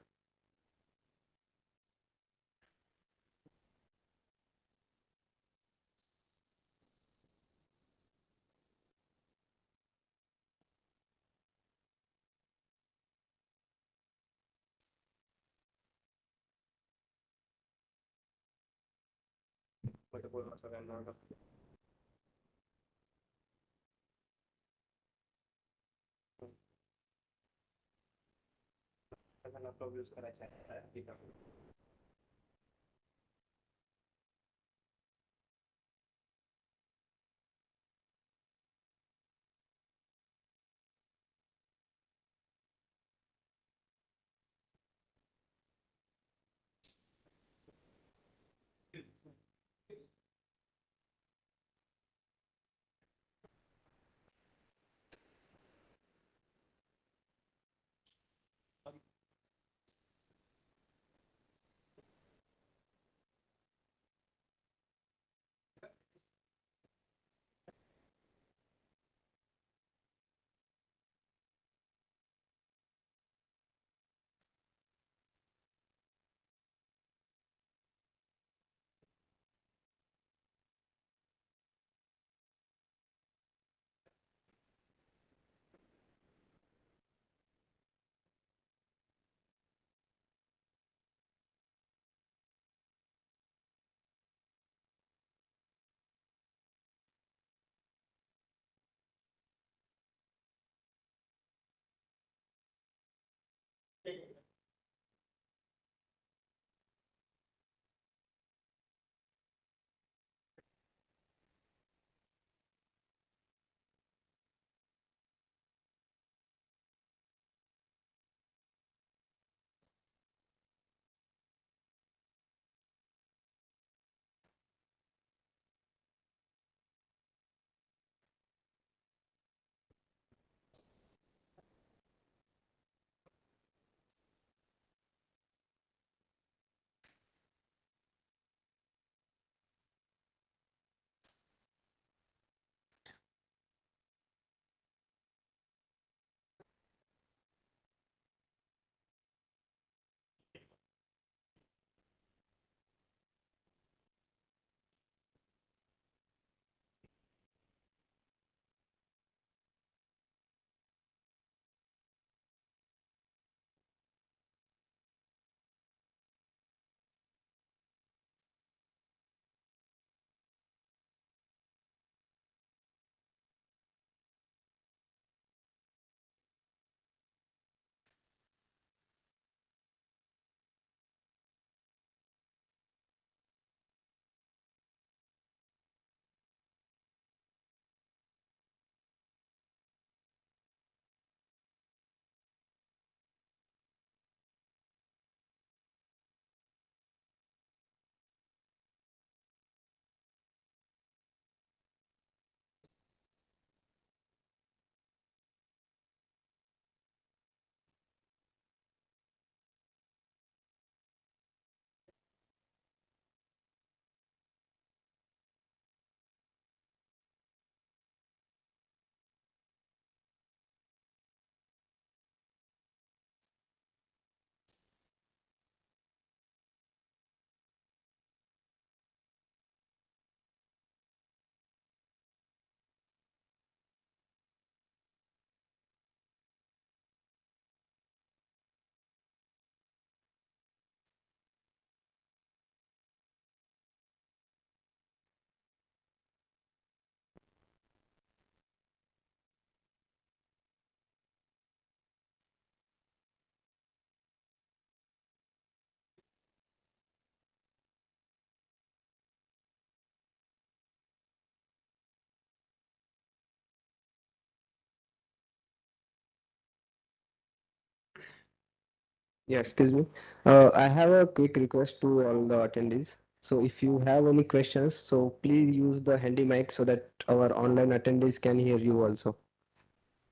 Yeah, excuse me. I have a quick request to all the attendees. So if you have any questions, so please use the handy mic so that our online attendees can hear you also.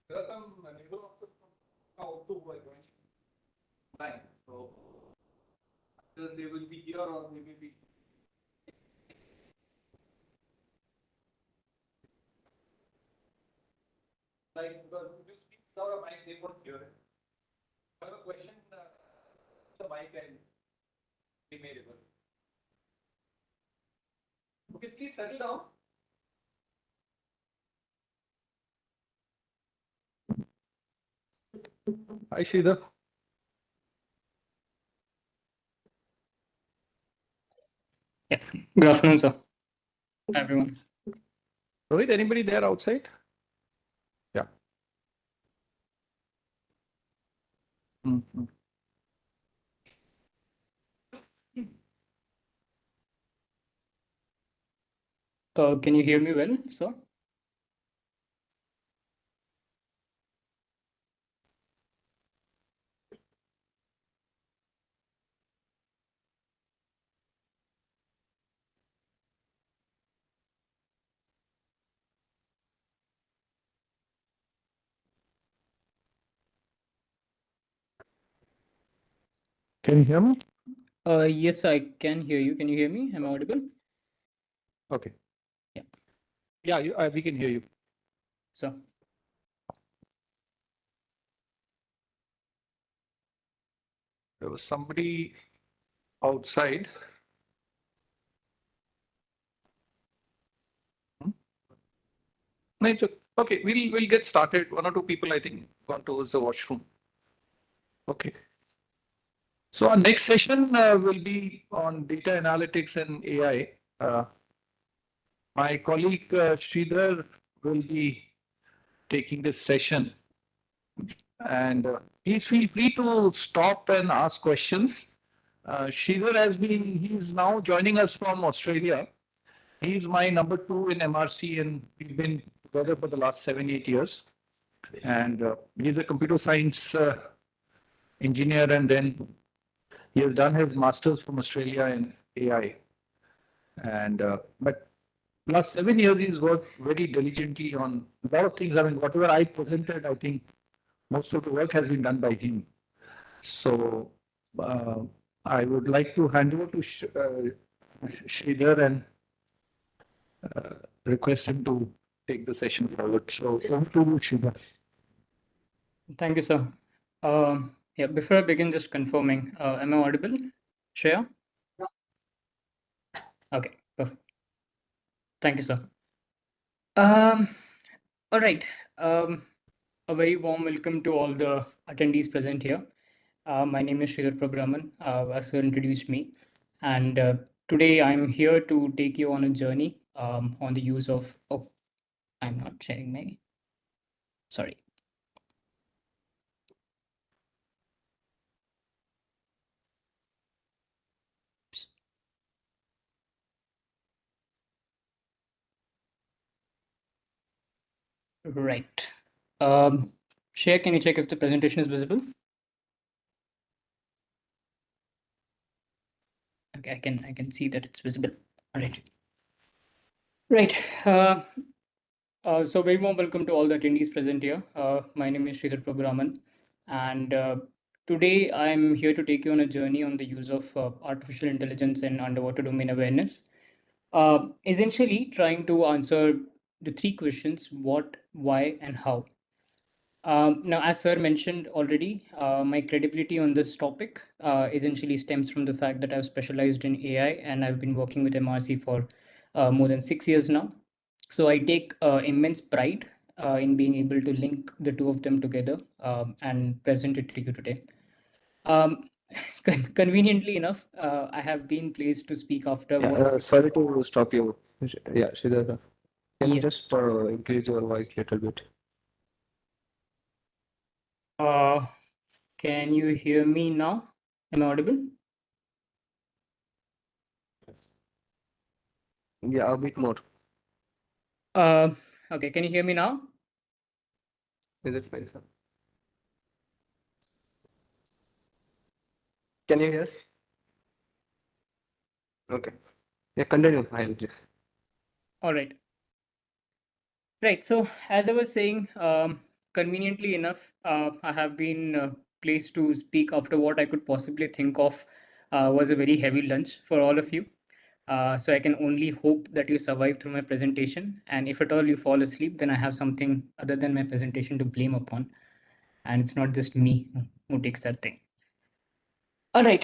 There are some neighbor of the also who are going online, so either they will be here or they will be. Like, because if you speak without a mic, they won't hear it. I have a question, the mic and be made able. Okay, please settle down. Hi, Sridhar. Yeah. Good afternoon, sir. Everyone. Rohit, anybody there outside? Yeah. Mm-hmm. Can you hear me well, sir? Can you hear me? Yes, I can hear you. Can you hear me? Am I audible? Okay. Yeah. Yeah, we can hear you. So, there was somebody outside. No, okay, we'll get started. One or two people, I think, gone towards the washroom. Okay. So our next session will be on data analytics and AI. My colleague Sridhar will be taking this session. And please feel free to stop and ask questions. Sridhar he's now joining us from Australia. He's my number 2 in MRC, and we've been together for the last 7, 8 years. And he's a computer science engineer, and then he has done his master's from Australia in AI. And but last 7 years, he's worked very diligently on a lot of things. I mean, whatever I presented, I think most of the work has been done by him. So I would like to hand over to Sridhar and request him to take the session forward. So over to you, Sridhar. thank you, sir. Yeah, before I begin, just confirming, am I audible? Shreya? Okay, perfect. Thank you, sir. All right. A very warm welcome to all the attendees present here. My name is Sridhar Prabhraman, as sir introduced me. And today I'm here to take you on a journey on the use of, oh, I'm not sharing my, sorry. Right. Share, can you check if the presentation is visible? Okay, I can see that it's visible. All right. Right. So very warm welcome to all the attendees present here. My name is Sridhar Prabhraman, and today I'm here to take you on a journey on the use of artificial intelligence and underwater domain awareness. Essentially trying to answer the three questions: what, why, and how. Now, as sir mentioned already, my credibility on this topic essentially stems from the fact that I've specialized in AI and I've been working with MRC for more than 6 years now. So I take immense pride in being able to link the two of them together and present it to you today. Conveniently enough, I have been placed to speak after one. Sorry to stop you. Yeah, Sridhar. Can you Yes. just increase your voice a little bit? Can you hear me now? Am I audible? Yeah, a bit more. Okay, can you hear me now? Is it fine, sir? Can you hear? Okay. Yeah, continue. I'll just. All right. Right. So as I was saying, conveniently enough, I have been placed to speak after what I could possibly think of was a very heavy lunch for all of you. So I can only hope that you survive through my presentation. And if at all you fall asleep, then I have something other than my presentation to blame upon. And it's not just me who takes that thing. All right.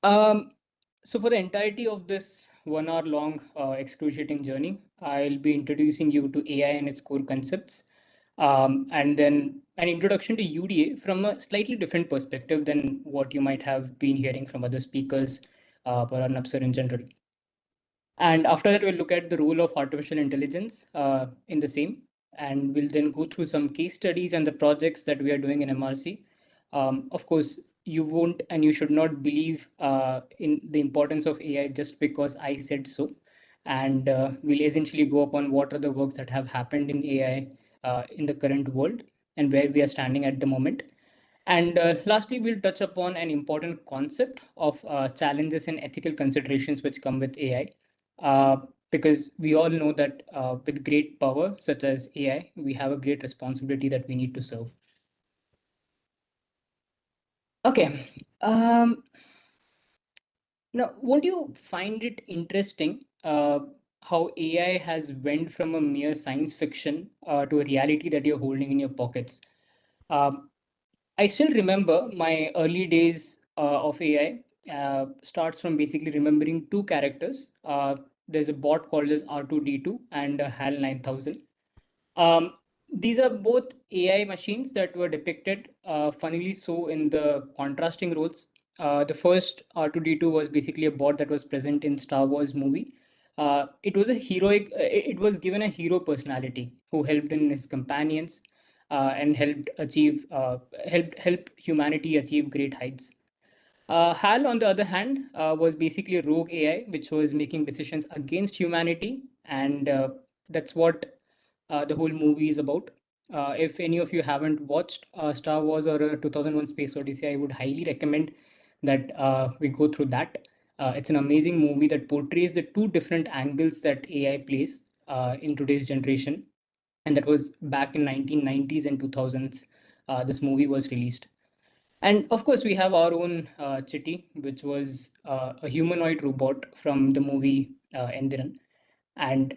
So for the entirety of this 1 hour long excruciating journey, I'll be introducing you to AI and its core concepts, and then an introduction to UDA from a slightly different perspective than what you might have been hearing from other speakers, or Arnab sir in general. And after that, we'll look at the role of artificial intelligence in the same, and we'll then go through some case studies and the projects that we are doing in MRC. Of course, you won't and you should not believe in the importance of AI just because I said so. And we'll essentially go upon what are the works that have happened in AI in the current world and where we are standing at the moment. And lastly, we'll touch upon an important concept of challenges and ethical considerations which come with AI. Because we all know that with great power, such as AI, we have a great responsibility that we need to serve. Okay. Now, won't you find it interesting how AI has went from a mere science fiction to a reality that you're holding in your pockets? I still remember my early days of AI. Starts from basically remembering two characters. There's a bot called as R2D2 and HAL 9000. Um, these are both AI machines that were depicted, funnily so, in the contrasting roles. The first R2D2 was basically a bot that was present in Star Wars movie. It was a heroic. It was given a hero personality who helped in his companions and helped humanity achieve great heights. HAL, on the other hand, was basically a rogue AI which was making decisions against humanity, and that's what the whole movie is about. If any of you haven't watched Star Wars or 2001 Space Odyssey, I would highly recommend that we go through that. It's an amazing movie that portrays the two different angles that AI plays in today's generation. And that was back in 1990s and 2000s. This movie was released. And of course, we have our own Chitty, which was a humanoid robot from the movie Endiran. And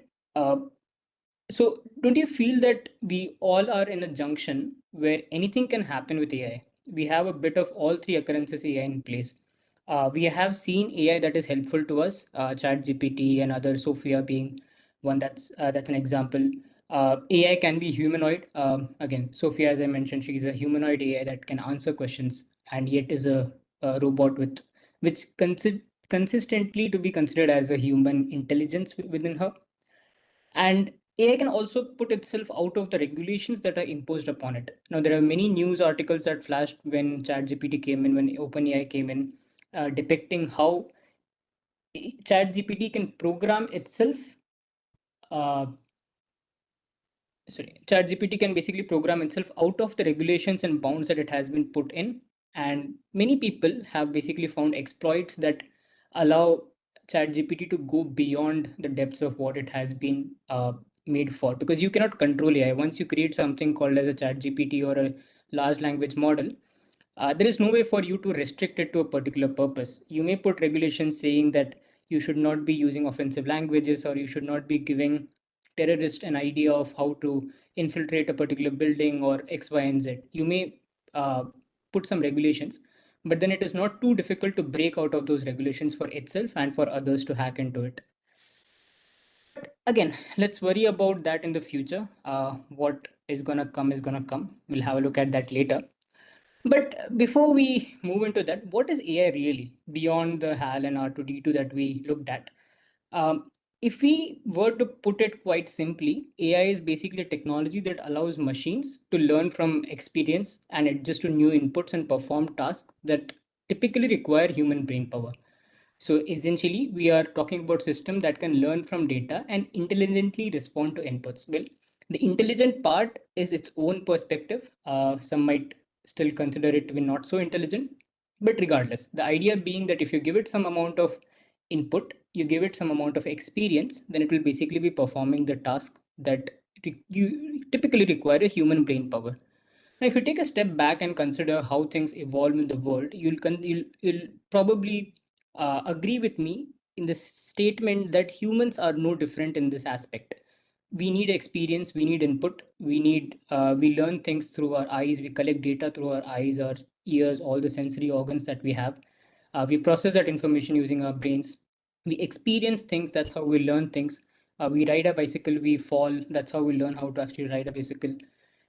so, don't you feel that we all are in a junction where anything can happen with AI? We have a bit of all three occurrences AI in place. We have seen AI that is helpful to us, ChatGPT and other Sophia being one that's an example. AI can be humanoid. Again, Sophia, as I mentioned, she's a humanoid AI that can answer questions and yet is a robot with which consistently to be considered as a human intelligence within her. And AI can also put itself out of the regulations that are imposed upon it. Now, there are many news articles that flashed when ChatGPT came in, when OpenAI came in, depicting how ChatGPT can program itself. Uh, ChatGPT can basically program itself out of the regulations and bounds that it has been put in. And many people have basically found exploits that allow ChatGPT to go beyond the depths of what it has been made for. Because you cannot control AI. Once you create something called as a ChatGPT or a large language model, there is no way for you to restrict it to a particular purpose. You may put regulations saying that you should not be using offensive languages or you should not be giving terrorists an idea of how to infiltrate a particular building or X, Y, and Z. You may put some regulations, but then it is not too difficult to break out of those regulations for itself and for others to hack into it. But again, let's worry about that in the future. What is going to come is going to come. We'll have a look at that later. But before we move into that, what is AI really beyond the HAL and R2D2 that we looked at? Um, if we were to put it quite simply, AI is basically a technology that allows machines to learn from experience and adjust to new inputs and perform tasks that typically require human brain power. So essentially, we are talking about system that can learn from data and intelligently respond to inputs. Well, the intelligent part is its own perspective. Some might still consider it to be not so intelligent. But regardless, the idea being that if you give it some amount of input, you give it some amount of experience, then it will basically be performing the task that you typically require a human brain power. Now, if you take a step back and consider how things evolve in the world, you'll probably agree with me in the statement that humans are no different in this aspect. We need experience, we need input, we learn things through our eyes, we collect data through our eyes, our ears, all the sensory organs that we have. We process that information using our brains. We experience things, that's how we learn things. We ride a bicycle, we fall, that's how we learn how to actually ride a bicycle,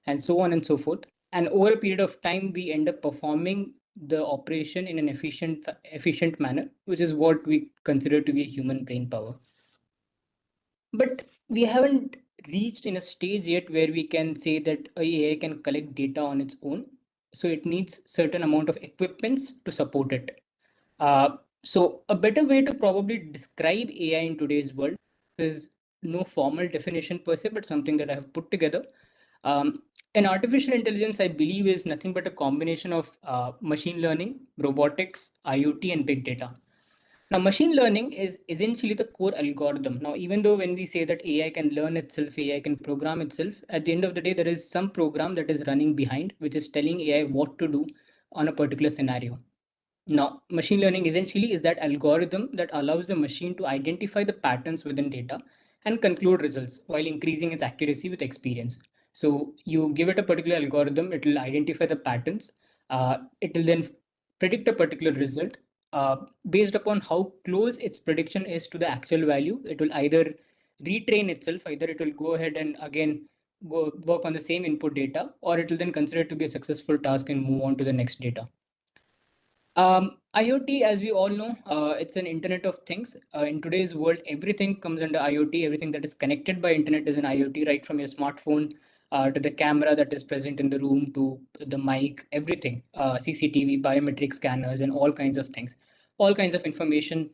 and so on and so forth. And over a period of time, we end up performing the operation in an efficient manner, which is what we consider to be a human brain power. But we haven't reached in a stage yet where we can say that AI can collect data on its own. So it needs certain amount of equipments to support it. So a better way to probably describe AI in today's world is no formal definition per se, but something that I have put together. An artificial intelligence, I believe, is nothing but a combination of machine learning, robotics, IoT, and big data. Now, machine learning is essentially the core algorithm. Now, even though when we say that AI can learn itself, AI can program itself, at the end of the day, there is some program that is running behind, which is telling AI what to do on a particular scenario. Now, machine learning essentially is that algorithm that allows the machine to identify the patterns within data and conclude results while increasing its accuracy with experience. So you give it a particular algorithm, it will identify the patterns, it will then predict a particular result. Based upon how close its prediction is to the actual value, it will either retrain itself, either it will go ahead and again go work on the same input data, or it will then consider it to be a successful task and move on to the next data. IoT, as we all know, it's an Internet of Things. In today's world, everything comes under IoT. Everything that is connected by Internet is an IoT, right from your smartphone to the camera that is present in the room to the mic, everything, CCTV, biometric scanners, and all kinds of things. All kinds of information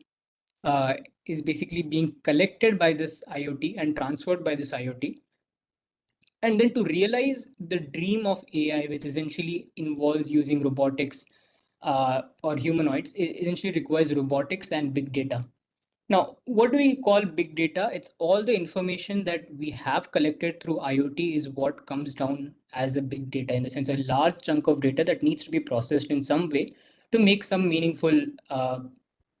is basically being collected by this IoT and transferred by this IoT. And then to realize the dream of AI, which essentially involves using robotics or humanoids, it essentially requires robotics and big data. Now, what do we call big data? It's all the information that we have collected through IoT is what comes down as a big data, in the sense a large chunk of data that needs to be processed in some way to make some meaningful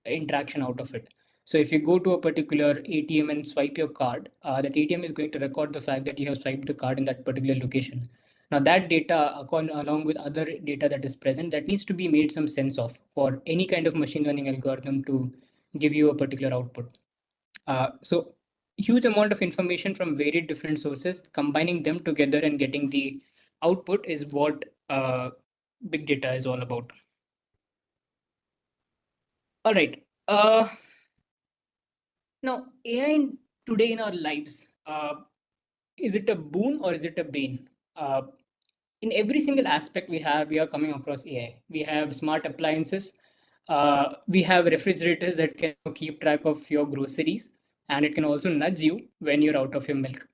interaction out of it. So if you go to a particular ATM and swipe your card, that ATM is going to record the fact that you have swiped the card in that particular location. Now that data, along with other data that is present, that needs to be made some sense of for any kind of machine learning algorithm to give you a particular output. So huge amount of information from very different sources, combining them together and getting the output is what big data is all about. All right. Now, AI today in our lives, is it a boon or is it a bane? In every single aspect we are coming across AI. We have smart appliances. We have refrigerators that can keep track of your groceries, and it can also nudge you when you're out of your milk.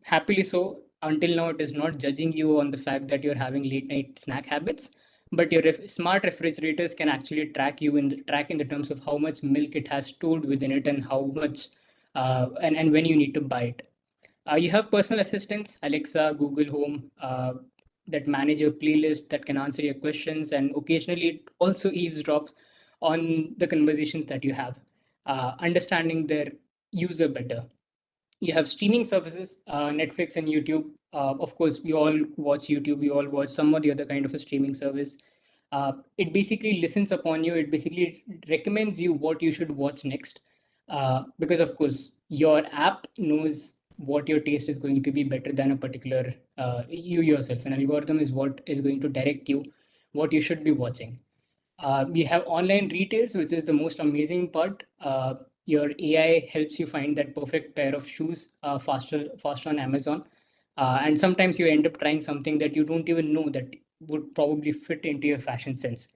Happily so, until now, it is not judging you on the fact that you're having late night snack habits, but your smart refrigerators can actually track you in the terms of how much milk it has stored within it and how much and when you need to buy it. You have personal assistants, Alexa, Google Home, that manage your playlist, that can answer your questions, and occasionally it also eavesdrops on the conversations that you have, understanding their user better. You have streaming services, Netflix and YouTube. Of course, we all watch YouTube, we all watch some or the other kind of a streaming service. It basically listens upon you, it basically recommends you what you should watch next. Because, of course, your app knows what your taste is going to be better than a particular you yourself. An algorithm is what is going to direct you what you should be watching. We have online retails, which is the most amazing part. Your AI helps you find that perfect pair of shoes faster on Amazon. And sometimes you end up trying something that you don't even know that would probably fit into your fashion sense.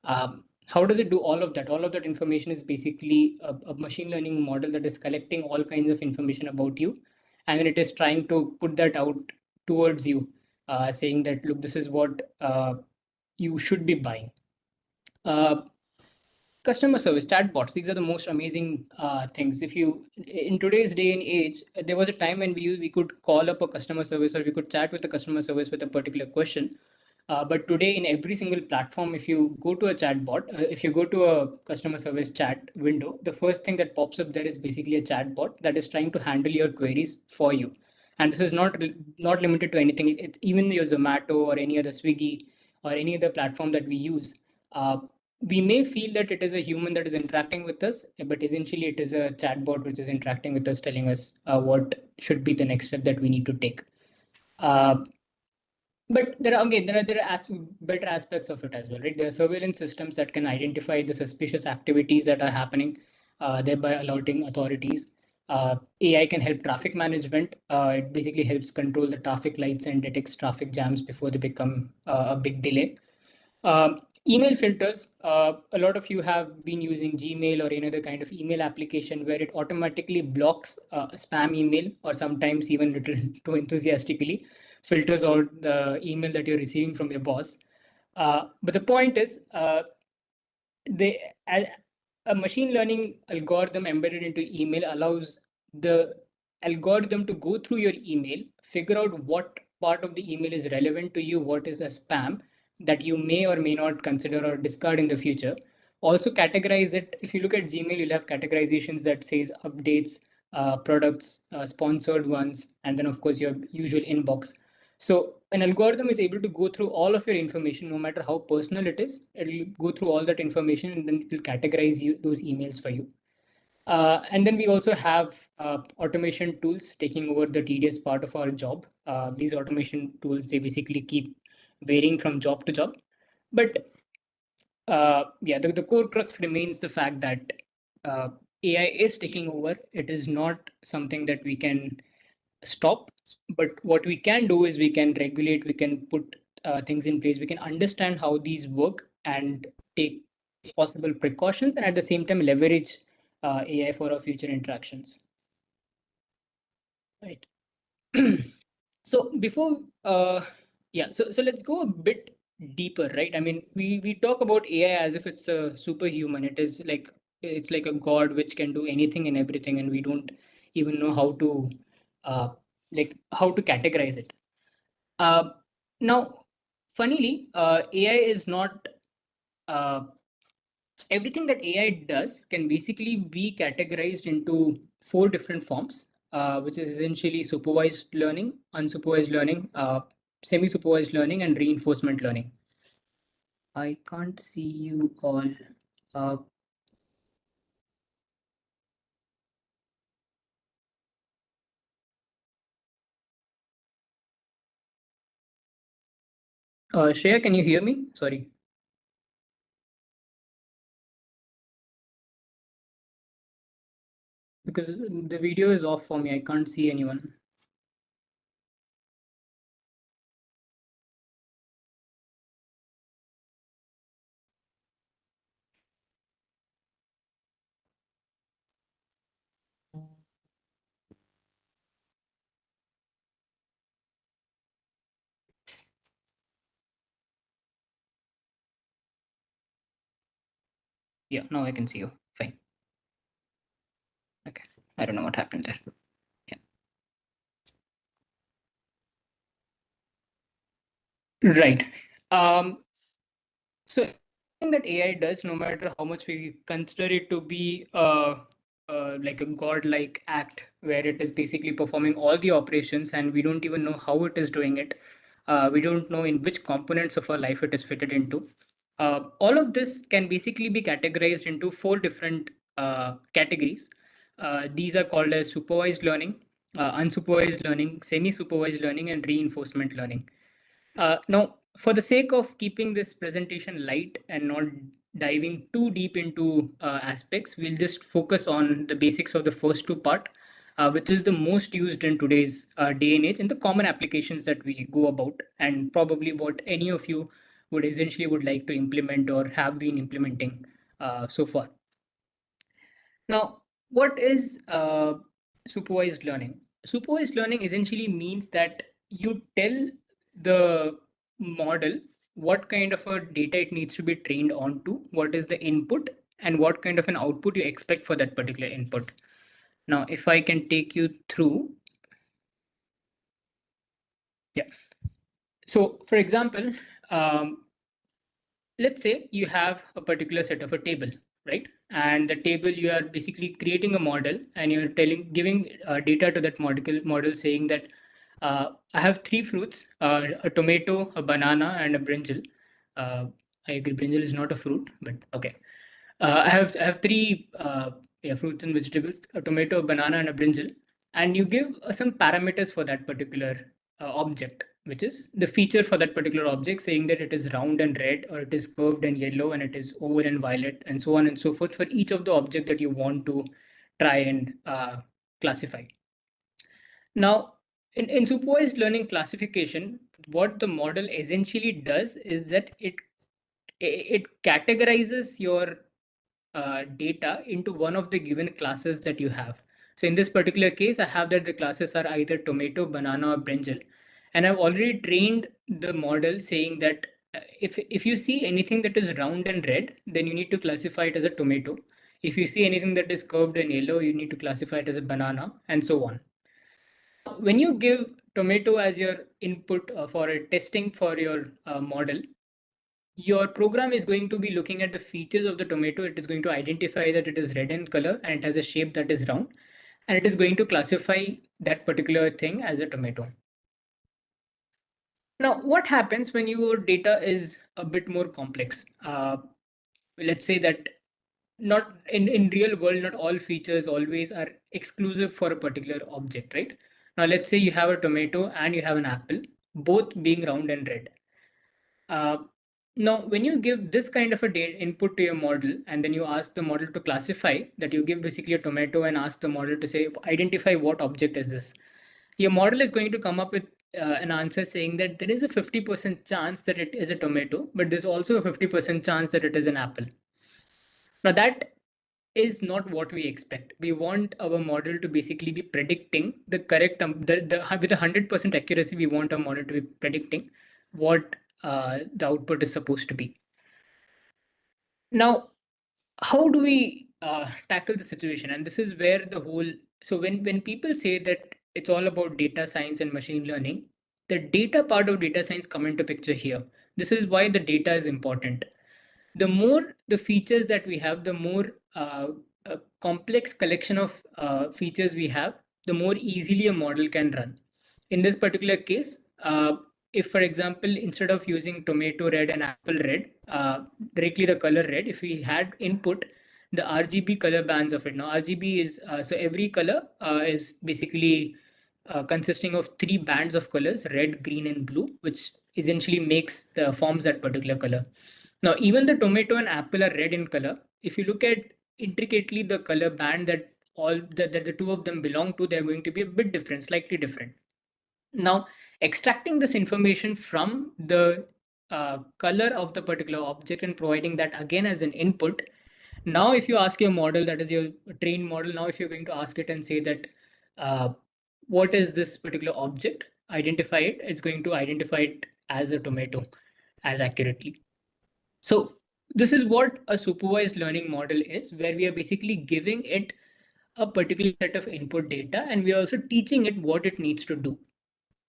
How does it do all of that? All of that information is basically a machine learning model that is collecting all kinds of information about you, and then it is trying to put that out towards you, saying that, look, this is what you should be buying. Customer service chatbots, these are the most amazing things. If you, in today's day and age, there was a time when we could call up a customer service, or we could chat with the customer service with a particular question. But today, in every single platform, if you go to a chatbot, if you go to a customer service chat window, the first thing that pops up there is basically a chatbot that is trying to handle your queries for you. And this is not limited to anything. Even your Zomato or any other Swiggy or any other platform that we use, we may feel that it is a human that is interacting with us, but essentially it is a chatbot which is interacting with us, telling us what should be the next step that we need to take. But there are better aspects of it as well, right? There are surveillance systems that can identify the suspicious activities that are happening, thereby alerting authorities. AI can help traffic management. It basically helps control the traffic lights and detects traffic jams before they become a big delay. Email filters. A lot of you have been using Gmail or any other kind of email application where it automatically blocks spam email, or sometimes even little too enthusiastically filters out the email that you're receiving from your boss. But the point is, a machine learning algorithm embedded into email allows the algorithm to go through your email, figure out what part of the email is relevant to you, what is a spam that you may or may not consider or discard in the future. Also categorize it. If you look at Gmail, you'll have categorizations that says updates, products, sponsored ones, and then of course your usual inbox. So an algorithm is able to go through all of your information, no matter how personal it is. It'll go through all that information and then it will categorize those emails for you. And then we also have automation tools taking over the tedious part of our job. These automation tools, they basically keep varying from job to job. But yeah, the core crux remains the fact that AI is taking over. It is not something that we can stop, but what we can do is we can regulate, we can put things in place, we can understand how these work and take possible precautions, and at the same time leverage AI for our future interactions. Right. So before so let's go a bit deeper, right? I mean, we talk about AI as if it's a superhuman. It's like a god which can do anything and everything, and we don't even know how to how to categorize it. Now, funnily, AI is not everything that AI does can basically be categorized into 4 different forms, which is essentially supervised learning, unsupervised learning, semi-supervised learning, and reinforcement learning. I can't see you all. Shreya, can you hear me? Sorry. Because the video is off for me. I can't see anyone. Yeah, now I can see you. Fine. Okay. I don't know what happened there. Yeah. Right. So everything that AI does, no matter how much we consider it to be like a godlike act, where it is basically performing all the operations and we don't even know how it is doing it. We don't know in which components of our life it is fitted into. All of this can basically be categorized into 4 different categories. These are called as supervised learning, unsupervised learning, semi-supervised learning, and reinforcement learning. Now, for the sake of keeping this presentation light and not diving too deep into aspects, we'll just focus on the basics of the first 2 part, which is the most used in today's day and age, and the common applications that we go about, and probably what any of you would essentially would like to implement or have been implementing so far. Now, what is supervised learning? Supervised learning essentially means that you tell the model what kind of a data it needs to be trained onto, what is the input, and what kind of an output you expect for that particular input. Now, if I can take you through. Yeah. So, for example, let's say you have a particular set of a table, right? And the table, you are basically creating a model and you're giving data to that model saying that I have three fruits, a tomato, a banana, and a brinjal. I agree, brinjal is not a fruit, but okay. I have three fruits and vegetables, a tomato, a banana, and a brinjal, and you give some parameters for that particular object, which is the feature for that particular object, saying that it is round and red, or it is curved and yellow, and it is oval and violet, and so on and so forth for each of the object that you want to try and classify. Now, in supervised learning classification, what the model essentially does is that it categorizes your data into one of the given classes that you have. So in this particular case, I have that the classes are either tomato, banana, or brinjal. And I've already trained the model saying that if you see anything that is round and red, then you need to classify it as a tomato. If you see anything that is curved and yellow, you need to classify it as a banana, and so on. When you give tomato as your input for a testing for your model, your program is going to be looking at the features of the tomato. It is going to identify that it is red in color and it has a shape that is round, and it is going to classify that particular thing as a tomato. Now, what happens when your data is a bit more complex? Let's say that not in real world, not all features always are exclusive for a particular object, right? Now, let's say you have a tomato and you have an apple, both being round and red. Now, when you give this kind of a data input to your model, and then you ask the model to classify, that you give basically a tomato and ask the model to say, identify what object is this. Your model is going to come up with an answer saying that there is a 50% chance that it is a tomato, but there's also a 50% chance that it is an apple. Now, that is not what we expect. We want our model to basically be predicting the correct, with 100% accuracy, we want our model to be predicting what the output is supposed to be. Now, how do we tackle the situation? And this is where the whole, so when people say that it's all about data science and machine learning, the data part of data science come into picture here. This is why the data is important. The more the features that we have, the more complex collection of features we have, the more easily a model can run. In this particular case, if, for example, instead of using tomato red and apple red, directly the color red, if we had input the RGB color bands of it. Now, RGB is, so every color is basically consisting of 3 bands of colors, red, green, and blue, which essentially forms that particular color. Now, even the tomato and apple are red in color. If you look at intricately the color band that the two of them belong to, they're going to be a bit different, slightly different. Now, extracting this information from the color of the particular object and providing that again as an input. Now, if you ask your model, that is your trained model, now if you're going to ask it and say that, what is this particular object, identify it, it's going to identify it as a tomato as accurately. So this is what a supervised learning model is, where we are basically giving it a particular set of input data, and we are also teaching it what it needs to do.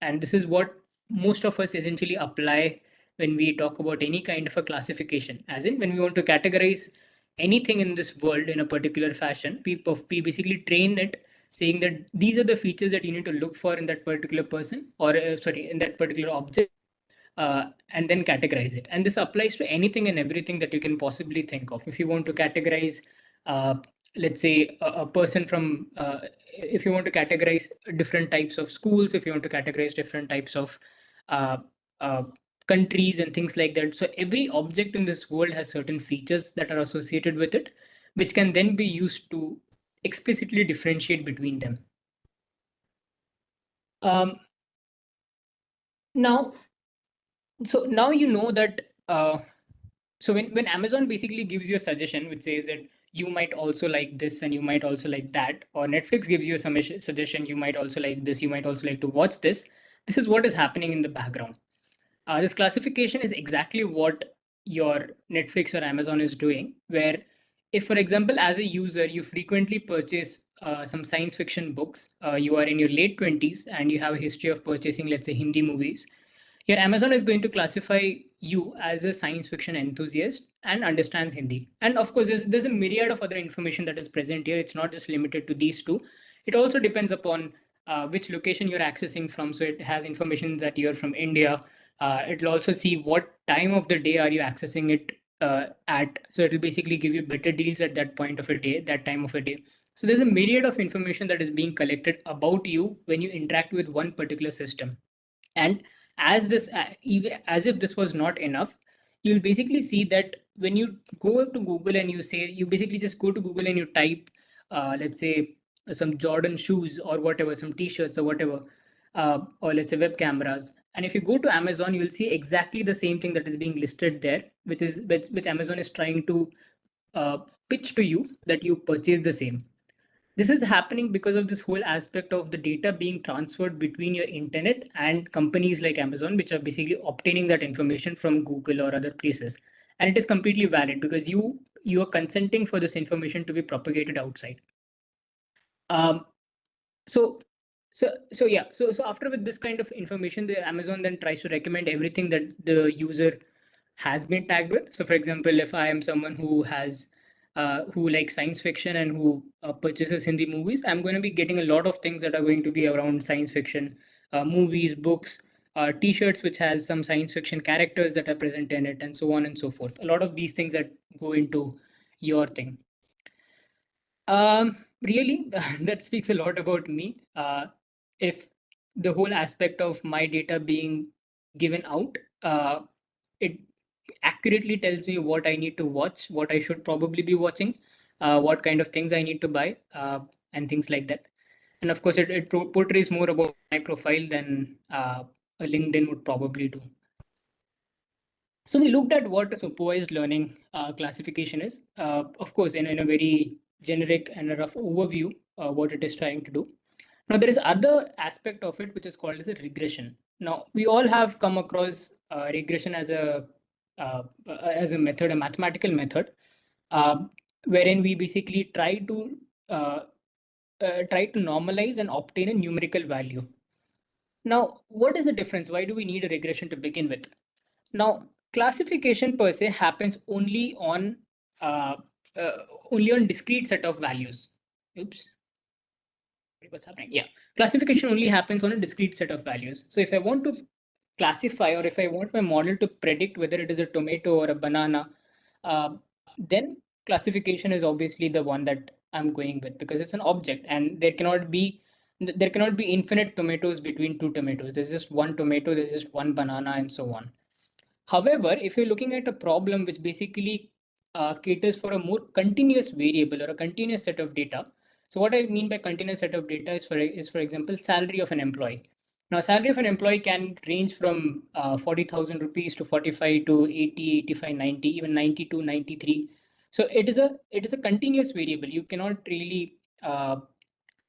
And this is what most of us essentially apply when we talk about any kind of a classification. As in, when we want to categorize anything in this world in a particular fashion, we basically train it saying that these are the features that you need to look for in that particular person, or in that particular object, and then categorize it. And this applies to anything and everything that you can possibly think of. If you want to categorize, let's say, a person from, if you want to categorize different types of schools, if you want to categorize different types of countries and things like that. So every object in this world has certain features that are associated with it, which can then be used to explicitly differentiate between them. Now, you know that, so when Amazon basically gives you a suggestion which says that you might also like this and you might also like that, or Netflix gives you a suggestion, you might also like this, you might also like to watch this. This is what is happening in the background. This classification is exactly what your Netflix or Amazon is doing, where if, for example, as a user, you frequently purchase some science fiction books, you are in your late 20s and you have a history of purchasing, let's say, Hindi movies, your Amazon is going to classify you as a science fiction enthusiast and understands Hindi. And of course, there's a myriad of other information that is present here. It's not just limited to these two. It also depends upon which location you're accessing from. So it has information that you're from India. It'll also see what time of the day are you accessing it at. So it'll basically give you better deals at that point of a day, that time of a day. So there's a myriad of information that is being collected about you when you interact with one particular system. And even as if this was not enough, you'll basically see that when you go to Google and you basically just go to Google and you type, let's say, some Jordan shoes or whatever, some t-shirts or whatever, or let's say web cameras. And if you go to Amazon, you'll see exactly the same thing that is being listed there, which Amazon is trying to uh, pitch to you that you purchase the same. This is happening because of this whole aspect of the data being transferred between your internet and companies like Amazon, which are basically obtaining that information from Google or other places. And it is completely valid because you are consenting for this information to be propagated outside. Um, so so after with this kind of information, the Amazon then tries to recommend everything that the user has been tagged with. So for example, if I am someone who likes science fiction and who purchases Hindi movies, I'm going to be getting a lot of things that are going to be around science fiction, movies, books, t-shirts which has some science fiction characters that are present in it, and so on and so forth. A lot of these things that go into your thing. Really, that speaks a lot about me. If the whole aspect of my data being given out, it accurately tells me what I need to watch, what I should probably be watching, what kind of things I need to buy, and things like that. And of course, it portrays more about my profile than a LinkedIn would probably do. So we looked at what a supervised learning classification is. Of course, in a very generic and a rough overview, what it is trying to do. Now, there is other aspect of it, which is called as a regression. Now, we all have come across regression as a method, a mathematical method, wherein we basically uh, try to normalize and obtain a numerical value. Now, what is the difference? Why do we need a regression to begin with? Now, classification per se happens uh, only on discrete set of values. Oops. What's happening? Yeah, classification only happens on a discrete set of values. So if I want to classify, or if I want my model to predict whether it is a tomato or a banana, then classification is obviously the one that I'm going with, because it's an object and there cannot be infinite tomatoes between two tomatoes. There's just one tomato, there's just one banana, and so on. However, if you're looking at a problem which basically caters for a more continuous variable or a continuous set of data. So what I mean by continuous set of data is for example, salary of an employee. Now, salary of an employee can range from 40,000 rupees to 45 to 80, 85, 90, even 90 to 93. So it is a continuous variable. You cannot really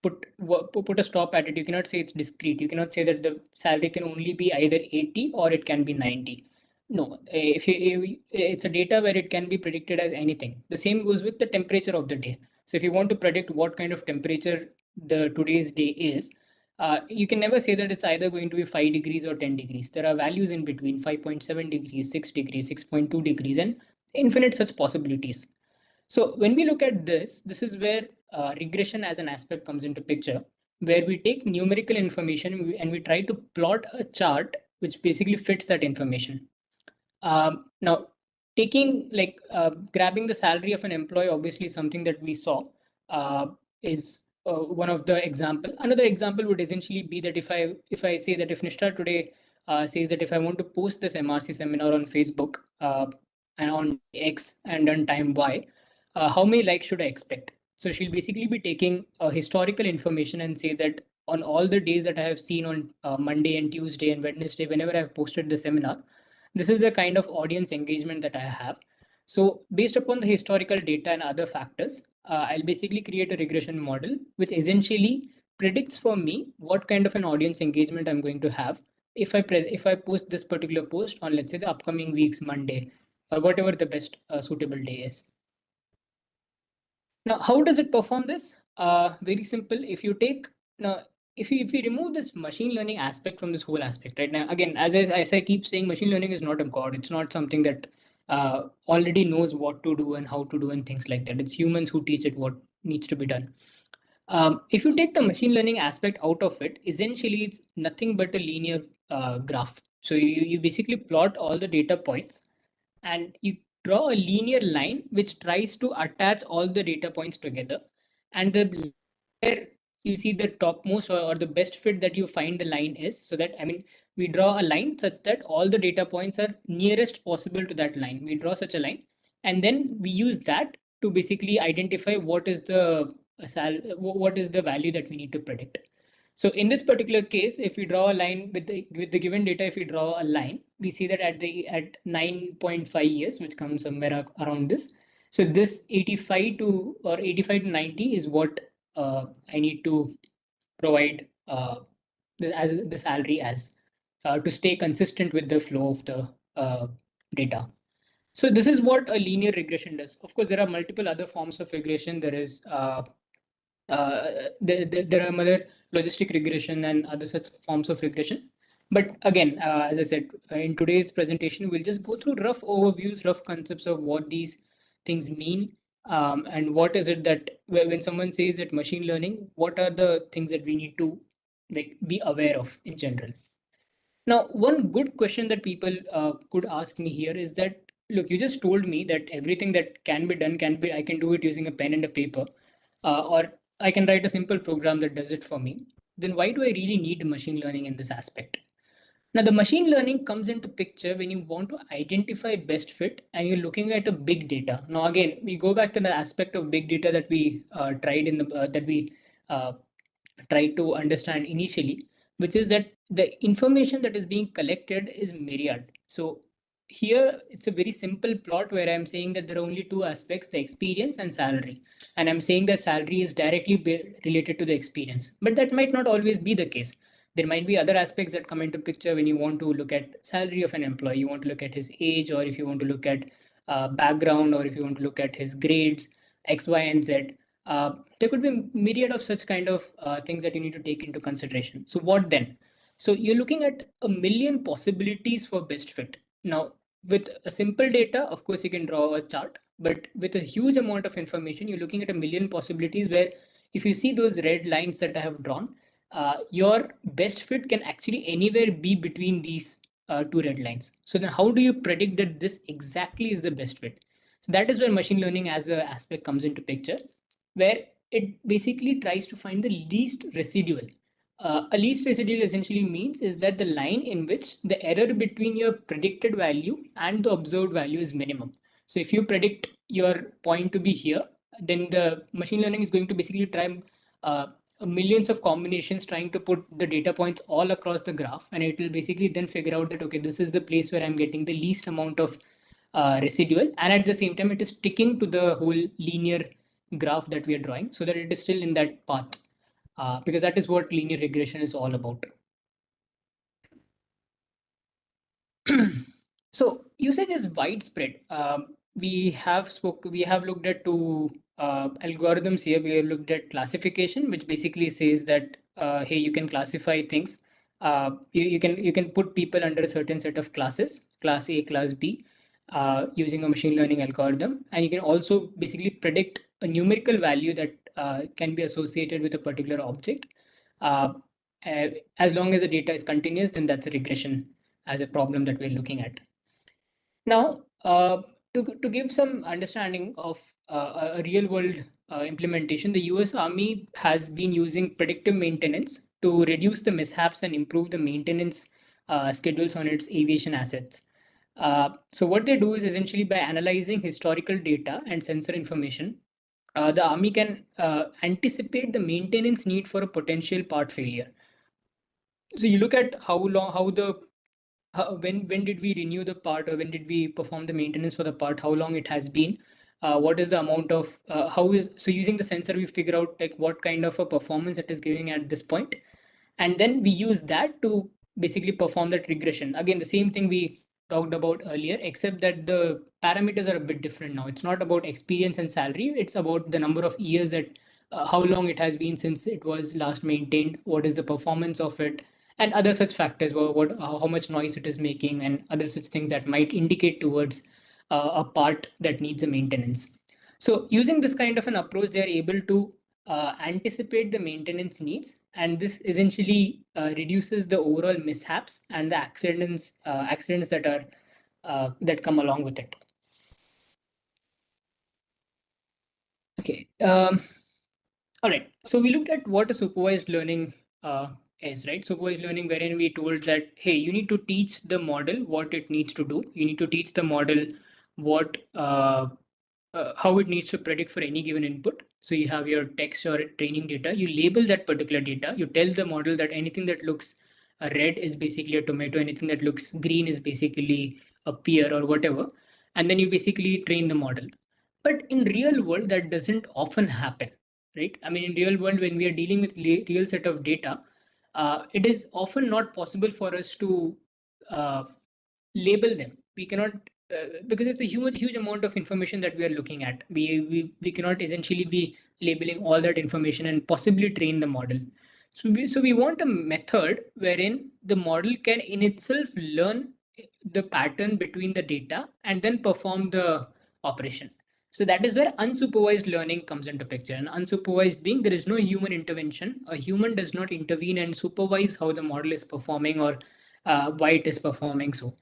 put a stop at it. You cannot say it's discrete. You cannot say that the salary can only be either 80 or it can be 90. No, it's a data where it can be predicted as anything. The same goes with the temperature of the day. So if you want to predict what kind of temperature the today's day is, you can never say that it's either going to be 5 degrees or 10 degrees. There are values in between: 5.7 degrees, 6 degrees, 6.2 degrees, and infinite such possibilities. So when we look at this is where regression as an aspect comes into picture, where we take numerical information and we try to plot a chart which basically fits that information. Now, grabbing the salary of an employee, obviously something that we saw is one of the example. Another example would essentially be that if I say that if Nishta today says that if I want to post this MRC seminar on Facebook and on X and on time Y, how many likes should I expect? So she'll basically be taking historical information and say that on all the days that I have seen on Monday and Tuesday and Wednesday, whenever I've posted the seminar, this is the kind of audience engagement that I have. So based upon the historical data and other factors, I'll basically create a regression model, which essentially predicts for me what kind of an audience engagement I'm going to have if I post this particular post on, let's say, the upcoming week's Monday, or whatever the best suitable day is. Now, how does it perform this? Very simple. If you take now, if you remove this machine learning aspect from this whole aspect, right now, again, as I keep saying, machine learning is not a god. It's not something that already knows what to do and how to do and things like that. It's humans who teach it what needs to be done. If you take the machine learning aspect out of it, essentially it's nothing but a linear graph. So you basically plot all the data points and you draw a linear line which tries to attach all the data points together. And the where you see the topmost or the best fit that you find the line is, so that, I mean, we draw a line such that all the data points are nearest possible to that line. We draw such a line, and then we use that to basically identify what is the value that we need to predict. So in this particular case, if we draw a line with the given data, if we draw a line, we see that at 9.5 years, which comes somewhere around this. So this 85 to 90 is what I need to provide as the salary as to stay consistent with the flow of the data. So this is what a linear regression does. Of course, there are multiple other forms of regression. There is there are other logistic regression and other such forms of regression. But again, as I said, in today's presentation, we'll just go through rough overviews, rough concepts of what these things mean, and what is it that when someone says that machine learning, what are the things that we need to like be aware of in general. Now, one good question that people could ask me here is that, look, you just told me that everything that can be done I can do it using a pen and a paper, or I can write a simple program that does it for me. Then why do I really need machine learning in this aspect? Now, the machine learning comes into picture when you want to identify best fit and you're looking at a big data. Now, again, we go back to the aspect of big data that we tried to understand initially, which is that the information that is being collected is myriad. So here it's a very simple plot where I'm saying that there are only two aspects, the experience and salary. And I'm saying that salary is directly related to the experience, but that might not always be the case. There might be other aspects that come into picture when you want to look at salary of an employee. You want to look at his age, or if you want to look at background, or if you want to look at his grades, X, Y, and Z. There could be myriad of such kind of things that you need to take into consideration. So what then? So you're looking at a million possibilities for best fit. Now, with a simple data, of course, you can draw a chart, but with a huge amount of information, you're looking at a million possibilities where if you see those red lines that I have drawn, your best fit can actually anywhere be between these two red lines. So then how do you predict that this exactly is the best fit? So that is where machine learning as an aspect comes into picture, where it basically tries to find the least residual. A least residual essentially means is that the line in which the error between your predicted value and the observed value is minimum. So if you predict your point to be here, then the machine learning is going to basically try millions of combinations trying to put the data points all across the graph, and it will basically then figure out that, okay, this is the place where I'm getting the least amount of residual, and at the same time it is sticking to the whole linear graph that we are drawing so that it is still in that path, because that is what linear regression is all about. So usage is widespread. We have looked at two algorithms here. We have looked at classification, which basically says that hey, you can classify things. You can put people under a certain set of classes, class A, class B, using a machine learning algorithm, and you can also basically predict a numerical value that can be associated with a particular object. As long as the data is continuous, then that's a regression as a problem that we're looking at. Now, to give some understanding of a real world implementation, the US Army has been using predictive maintenance to reduce the mishaps and improve the maintenance schedules on its aviation assets. So what they do is essentially by analyzing historical data and sensor information, the Army can anticipate the maintenance need for a potential part failure. So you look at when did we renew the part, or when did we perform the maintenance for the part, how long it has been, what is the amount of so using the sensor we figure out like what kind of a performance it is giving at this point, and then we use that to basically perform that regression. Again, the same thing we talked about earlier, except that the parameters are a bit different now. It's not about experience and salary. It's about the number of years that how long it has been since it was last maintained, what is the performance of it, and other such factors, how much noise it is making, and other such things that might indicate towards a part that needs a maintenance. So using this kind of an approach, they are able to anticipate the maintenance needs, and this essentially reduces the overall mishaps and the accidents that are that come along with it. Okay. All right. So we looked at what a supervised learning is, right? Supervised learning, wherein we told that, hey, you need to teach the model what it needs to do. You need to teach the model what how it needs to predict for any given input. So you have your text or training data, you label that particular data, you tell the model that anything that looks red is basically a tomato, anything that looks green is basically a pear or whatever, and then you basically train the model. But in real world, that doesn't often happen, right? I mean, in real world, when we are dealing with real set of data, it is often not possible for us to uh, label them. We cannot because it's a huge amount of information that we are looking at. We cannot essentially be labeling all that information and possibly train the model. So we want a method wherein the model can in itself learn the pattern between the data and then perform the operation. So that is where unsupervised learning comes into picture. And unsupervised being there is no human intervention. A human does not intervene and supervise how the model is performing or why it is performing so.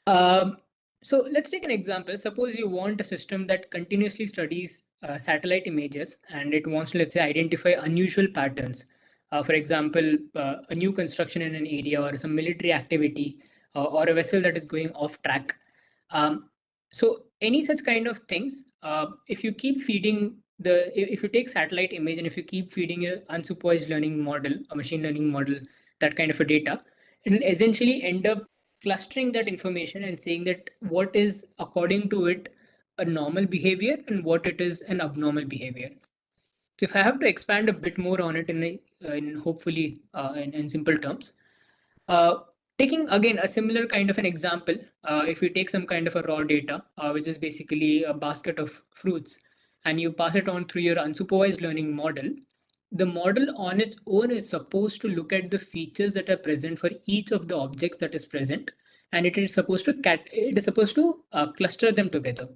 Um, so let's take an example. Suppose you want a system that continuously studies satellite images and it wants to, let's say, identify unusual patterns. For example, a new construction in an area or some military activity or a vessel that is going off track. So any such kind of things, if you keep feeding if you take satellite image and if you keep feeding a unsupervised learning model, a machine learning model, that kind of a data, it will essentially end up clustering that information and saying that what is according to it a normal behavior and what it is an abnormal behavior. So if I have to expand a bit more on it in hopefully in simple terms, uh, taking again a similar kind of an example, if you take some kind of a raw data, which is basically a basket of fruits, and you pass it on through your unsupervised learning model, the model on its own is supposed to look at the features that are present for each of the objects that is present, and it is supposed to cluster them together.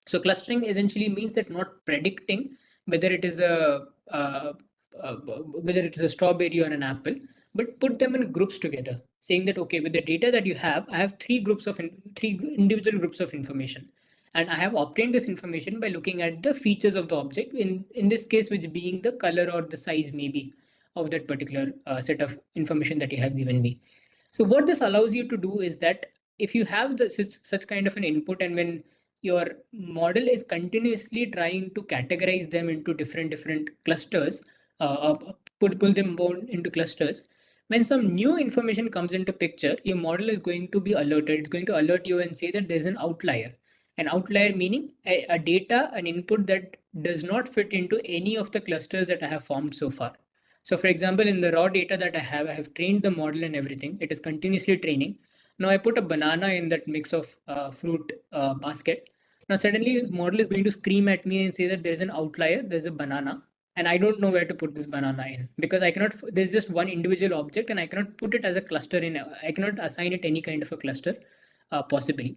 So clustering essentially means that not predicting whether it is whether it is a strawberry or an apple, but put them in groups together, saying that okay, with the data that you have, I have three individual groups of information, and I have obtained this information by looking at the features of the object, in this case, which being the color or the size maybe of that particular set of information that you have given me. So what this allows you to do is that if you have such kind of an input, and when your model is continuously trying to categorize them into different clusters, pull them down into clusters, when some new information comes into picture, your model is going to be alerted. It's going to alert you and say that there's an outlier. An outlier meaning a data, an input that does not fit into any of the clusters that I have formed so far. So for example, in the raw data that I have trained the model and everything. It is continuously training. Now I put a banana in that mix of fruit basket. Now suddenly the model is going to scream at me and say that there's an outlier, there's a banana, and I don't know where to put this banana in because I cannot, there's just one individual object and I cannot put it as a cluster I cannot assign it any kind of a cluster possibly.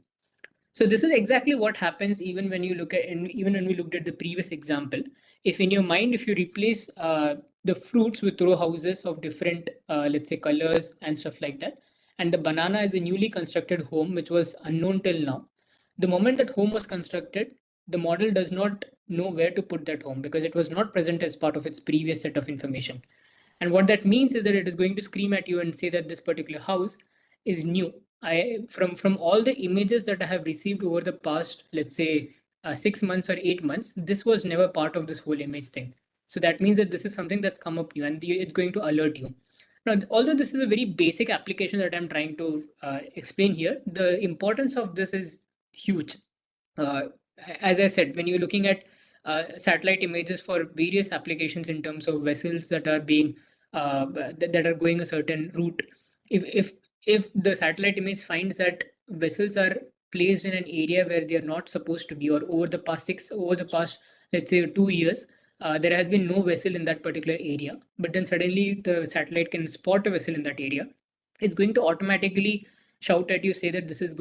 So this is exactly what happens even when you look at, and even when we looked at the previous example. If in your mind, if you replace the fruits with row houses of different, let's say, colors and stuff like that, and the banana is a newly constructed home which was unknown till now. The moment that home was constructed, the model does not know where to put that home because it was not present as part of its previous set of information. And what that means is that it is going to scream at you and say that this particular house is new. From all the images that I have received over the past, let's say, 6 months or 8 months, this was never part of this whole image thing. So that means that this is something that's come up you and it's going to alert you. Now, although this is a very basic application that I'm trying to explain here, the importance of this is huge. Uh, as I said, when you're looking at satellite images for various applications in terms of vessels that are being that are going a certain route, if the satellite image finds that vessels are placed in an area where they are not supposed to be, or over the past, let's say 2 years, there has been no vessel in that particular area, but then suddenly the satellite can spot a vessel in that area, it's going to automatically shout at you, say that this is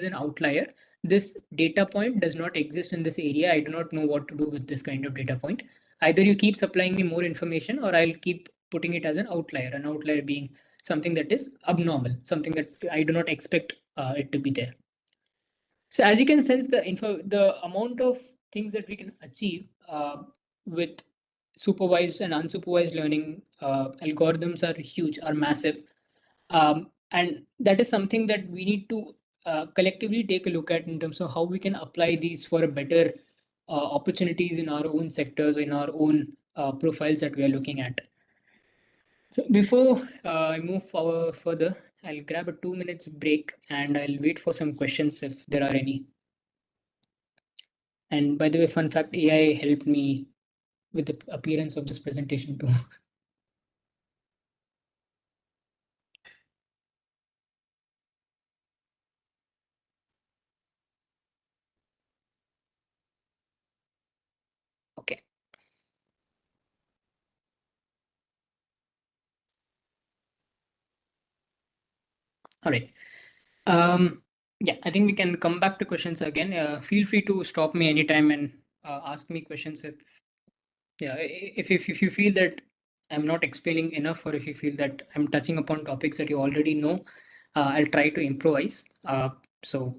an outlier. This data point does not exist in this area. I do not know what to do with this kind of data point. Either you keep supplying me more information, or I'll keep putting it as an outlier being something that is abnormal, something that I do not expect it to be there. So as you can sense, the amount of things that we can achieve with supervised and unsupervised learning algorithms are huge, are massive. And that is something that we need to collectively take a look at in terms of how we can apply these for a better opportunities in our own sectors, in our own profiles that we are looking at. So before I move forward further, I'll grab a 2 minutes break and I'll wait for some questions if there are any. And by the way, fun fact, AI helped me with the appearance of this presentation too. Okay. All right. Yeah, I think we can come back to questions again. Feel free to stop me anytime and ask me questions if you feel that I'm not explaining enough, or if you feel that I'm touching upon topics that you already know, I'll try to improvise. So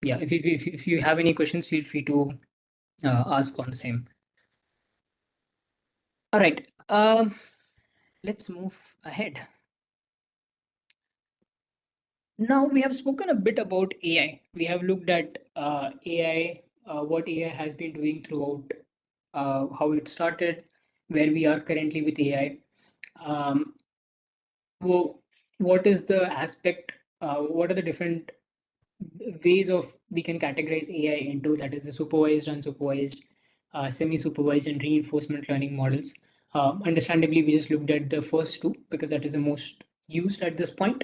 yeah, if you have any questions, feel free to ask on the same. All right. Let's move ahead. Now we have spoken a bit about AI. We have looked at AI, what AI has been doing throughout, how it started, where we are currently with AI. What is the aspect? What are the different ways of we can categorize AI into? That is the supervised, unsupervised, semi-supervised, and reinforcement learning models. Understandably, we just looked at the first two because that is the most used at this point.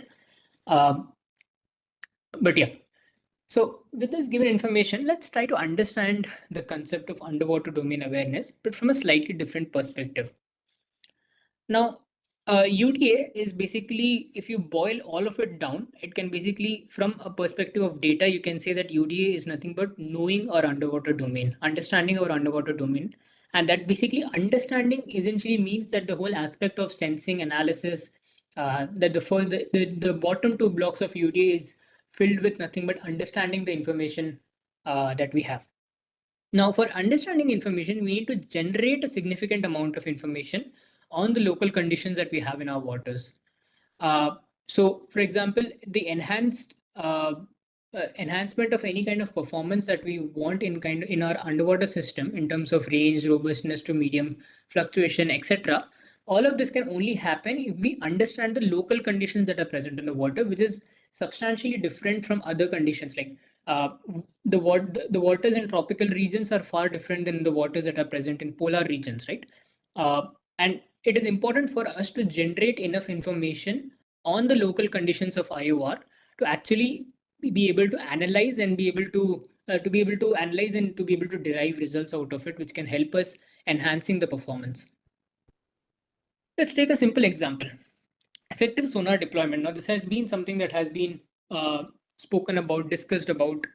But yeah, so with this given information, let's try to understand the concept of underwater domain awareness, but from a slightly different perspective. Now, UDA is basically, if you boil all of it down, it can basically, from a perspective of data, you can say that UDA is nothing but knowing our underwater domain, understanding our underwater domain. And that basically understanding essentially means that the whole aspect of sensing, analysis, that the bottom two blocks of UDA is filled with nothing but understanding the information that we have. Now, for understanding information, we need to generate a significant amount of information on the local conditions that we have in our waters. So, for example, the enhancement of any kind of performance that we want in our underwater system in terms of range, robustness to medium, fluctuation, etc. All of this can only happen if we understand the local conditions that are present in the water, which is substantially different from other conditions. Like the waters in tropical regions are far different than the waters that are present in polar regions, right? And it is important for us to generate enough information on the local conditions of IOR to actually be able to analyze and be able to analyze and to be able to derive results out of it, which can help us enhancing the performance. Let's take a simple example. Effective sonar deployment. Now, this has been something that has been spoken about, discussed about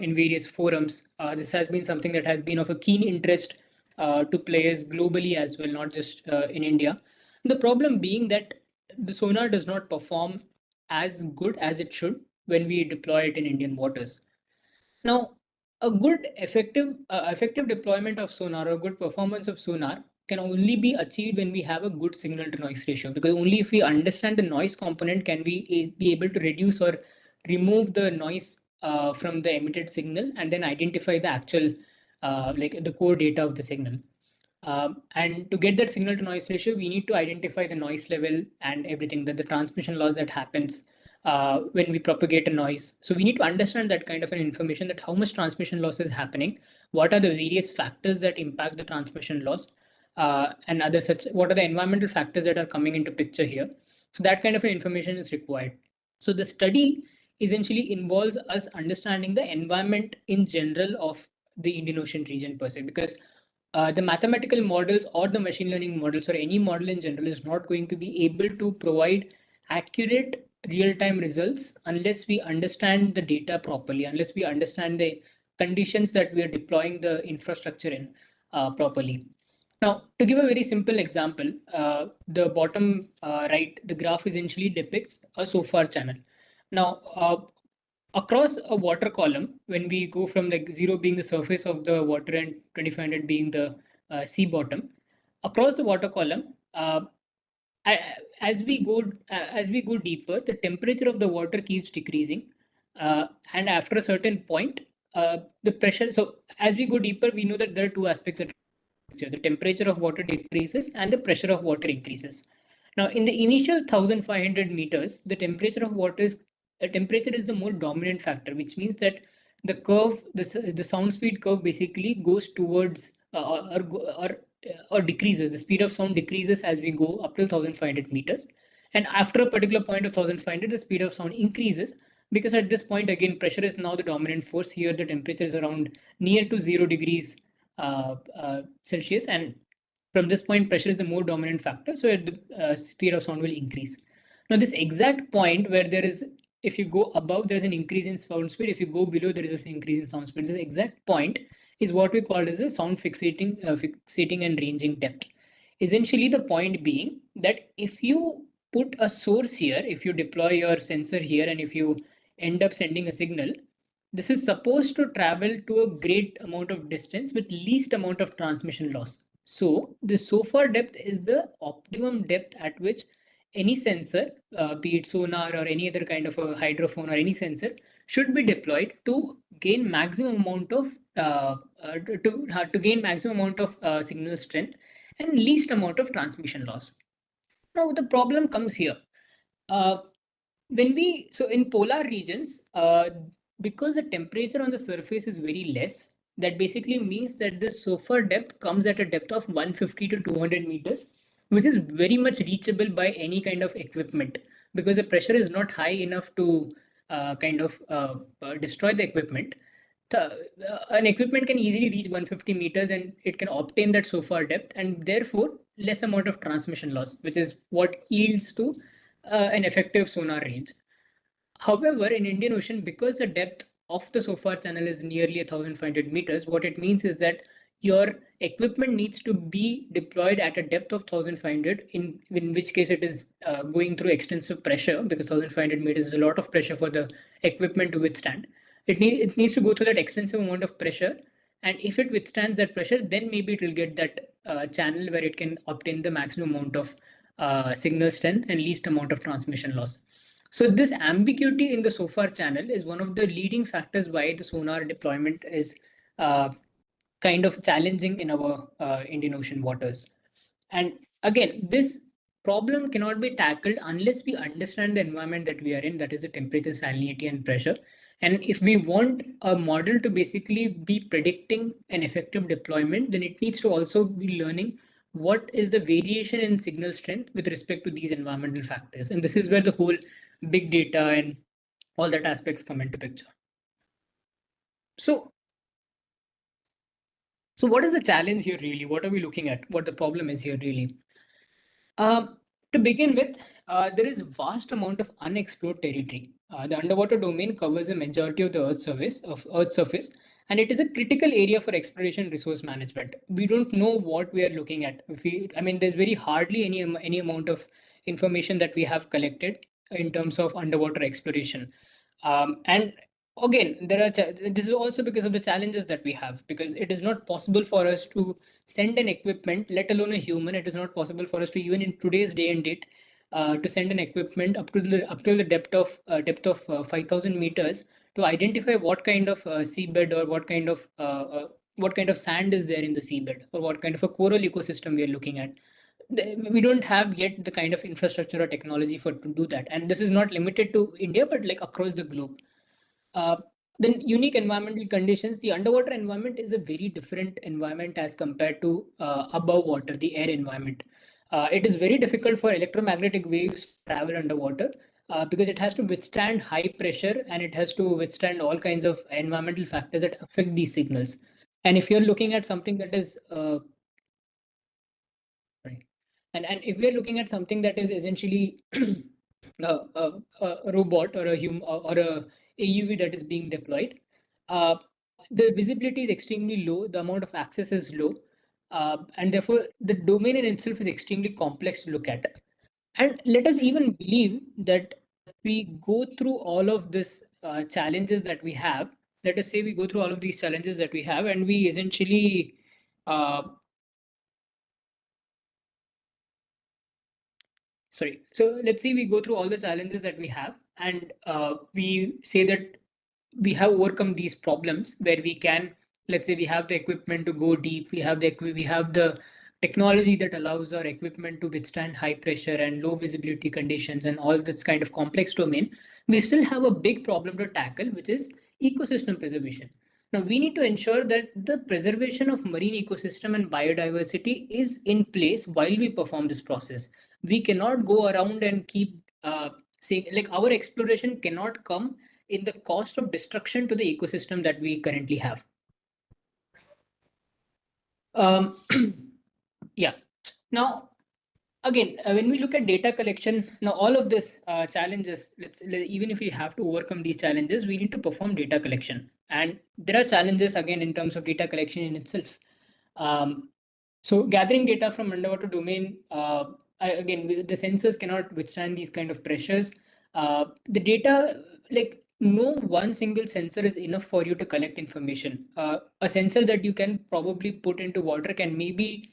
in various forums. This has been something that has been of a keen interest to players globally as well, not just in India. The problem being that the sonar does not perform as good as it should when we deploy it in Indian waters. Now, a good effective deployment of sonar or good performance of sonar can only be achieved when we have a good signal to noise ratio, because only if we understand the noise component can we be able to reduce or remove the noise from the emitted signal and then identify the actual like the core data of the signal. And to get that signal to noise ratio, we need to identify the noise level and everything, that the transmission loss that happens when we propagate a noise. So we need to understand that kind of an information, that how much transmission loss is happening, what are the various factors that impact the transmission loss, and other such, what are the environmental factors that are coming into picture here. So that kind of information is required. So the study essentially involves us understanding the environment in general of the Indian Ocean region per se, because the mathematical models or the machine learning models or any model in general is not going to be able to provide accurate real-time results unless we understand the data properly, unless we understand the conditions that we are deploying the infrastructure in properly. Now, to give a very simple example, the bottom right, the graph essentially depicts a SOFAR channel. Now, across a water column, when we go from like 0 being the surface of the water and 2500 being the sea bottom, across the water column, as we go deeper, the temperature of the water keeps decreasing, and after a certain point, the pressure. So as we go deeper, we know that there are two aspects that the temperature of water decreases and the pressure of water increases. Now, in the initial 1500 meters, the temperature of water is the more dominant factor, which means that the curve, the sound speed curve basically goes towards or decreases. The speed of sound decreases as we go up to 1500 meters. And after a particular point of 1500, the speed of sound increases because at this point, again, pressure is now the dominant force. Here, the temperature is around near to 0 degrees Celsius. And from this point, pressure is the more dominant factor. So the speed of sound will increase. Now, this exact point where there is, if you go above, there's an increase in sound speed. If you go below, there is an increase in sound speed. This exact point is what we call as a sound fixating and ranging depth. Essentially, the point being that if you put a source here, if you deploy your sensor here, and if you end up sending a signal, this is supposed to travel to a great amount of distance with least amount of transmission loss. So the SOFAR depth is the optimum depth at which any sensor, be it sonar or any other kind of a hydrophone or any sensor, should be deployed to gain maximum amount of to gain maximum amount of signal strength and least amount of transmission loss. Now the problem comes here. So in polar regions, because the temperature on the surface is very less, that basically means that the SOFAR depth comes at a depth of 150 to 200 meters, which is very much reachable by any kind of equipment because the pressure is not high enough to destroy the equipment. An equipment can easily reach 150 meters and it can obtain that SOFAR depth and therefore less amount of transmission loss, which is what yields to an effective sonar range. However, in Indian Ocean, because the depth of the SOFAR channel is nearly 1500 meters, what it means is that your equipment needs to be deployed at a depth of 1500, in which case it is going through extensive pressure because 1500 meters is a lot of pressure for the equipment to withstand. It needs to go through that extensive amount of pressure. And if it withstands that pressure, then maybe it will get that channel where it can obtain the maximum amount of signal strength and least amount of transmission loss. So this ambiguity in the SOFAR channel is one of the leading factors why the sonar deployment is kind of challenging in our Indian Ocean waters. And again, this problem cannot be tackled unless we understand the environment that we are in, that is the temperature, salinity, and pressure. And if we want a model to basically be predicting an effective deployment, then it needs to also be learning what is the variation in signal strength with respect to these environmental factors. And this is where the whole big data and all that aspects come into picture. So what is the challenge here really? What are we looking at? What the problem is here really? To begin with, there is vast amount of unexplored territory. The underwater domain covers the majority of the Earth's surface, and it is a critical area for exploration and resource management. We don't know what we are looking at. There's very hardly any amount of information that we have collected in terms of underwater exploration. And again, this is also because of the challenges that we have, because it is not possible for us to send an equipment, let alone a human. It is not possible for us to, even in today's day and date, to send an equipment up to the depth of 5,000 meters to identify what kind of seabed or what kind of sand is there in the seabed or what kind of a coral ecosystem we are looking at. We don't have yet the kind of infrastructure or technology to do that, and this is not limited to India but like across the globe. Then unique environmental conditions. The underwater environment is a very different environment as compared to above water, the air environment. It is very difficult for electromagnetic waves to travel underwater because it has to withstand high pressure and it has to withstand all kinds of environmental factors that affect these signals. And if you're looking at something that is and if we're looking at something that is essentially a robot or a human or a AUV that is being deployed, uh, the visibility is extremely low, the amount of access is low, and therefore the domain in itself is extremely complex to look at. And let us even believe that we go through all of this challenges that we have. Let us say we go through all of these challenges that we have, and we essentially sorry. So let's say we go through all the challenges that we have, and we say that we have overcome these problems where we can, let's say we have the equipment to go deep, we have the technology that allows our equipment to withstand high pressure and low visibility conditions and all this kind of complex domain. We still have a big problem to tackle, which is ecosystem preservation. Now we need to ensure that the preservation of marine ecosystem and biodiversity is in place while we perform this process. We cannot go around and keep saying, like, our exploration cannot come in the cost of destruction to the ecosystem that we currently have. Yeah. Now, again, when we look at data collection, now all of this challenges, even if we have to overcome these challenges, we need to perform data collection. And there are challenges again in terms of data collection in itself. So gathering data from underwater domain, again, the sensors cannot withstand these kind of pressures. The data, like no one single sensor is enough for you to collect information. A sensor that you can probably put into water can maybe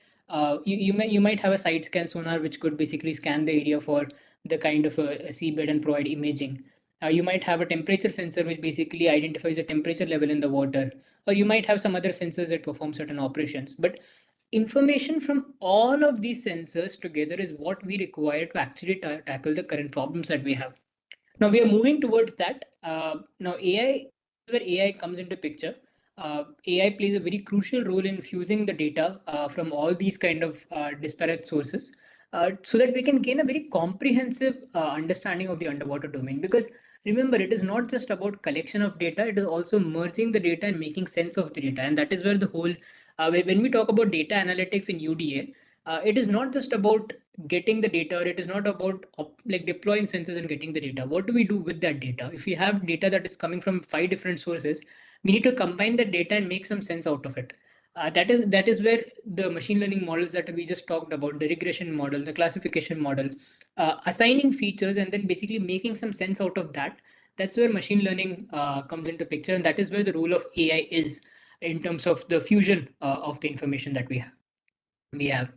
you might have a side scan sonar which could basically scan the area for the kind of a seabed and provide imaging. You might have a temperature sensor which basically identifies the temperature level in the water, or you might have some other sensors that perform certain operations. But information from all of these sensors together is what we require to actually tackle the current problems that we have. Now we are moving towards that. Now AI, where AI comes into picture. AI plays a very crucial role in fusing the data from all these kind of disparate sources, so that we can gain a very comprehensive understanding of the underwater domain. Because remember, it is not just about collection of data; it is also merging the data and making sense of the data. And that is where the whole when we talk about data analytics in UDA, it is not just about getting the data, or it is not about like deploying sensors and getting the data. What do we do with that data? If we have data that is coming from 5 different sources, we need to combine that data and make some sense out of it. That is where the machine learning models that we just talked about, the regression model, the classification model, assigning features and then basically making some sense out of that. That's where machine learning comes into picture, and that is where the role of AI is in terms of the fusion of the information that we have.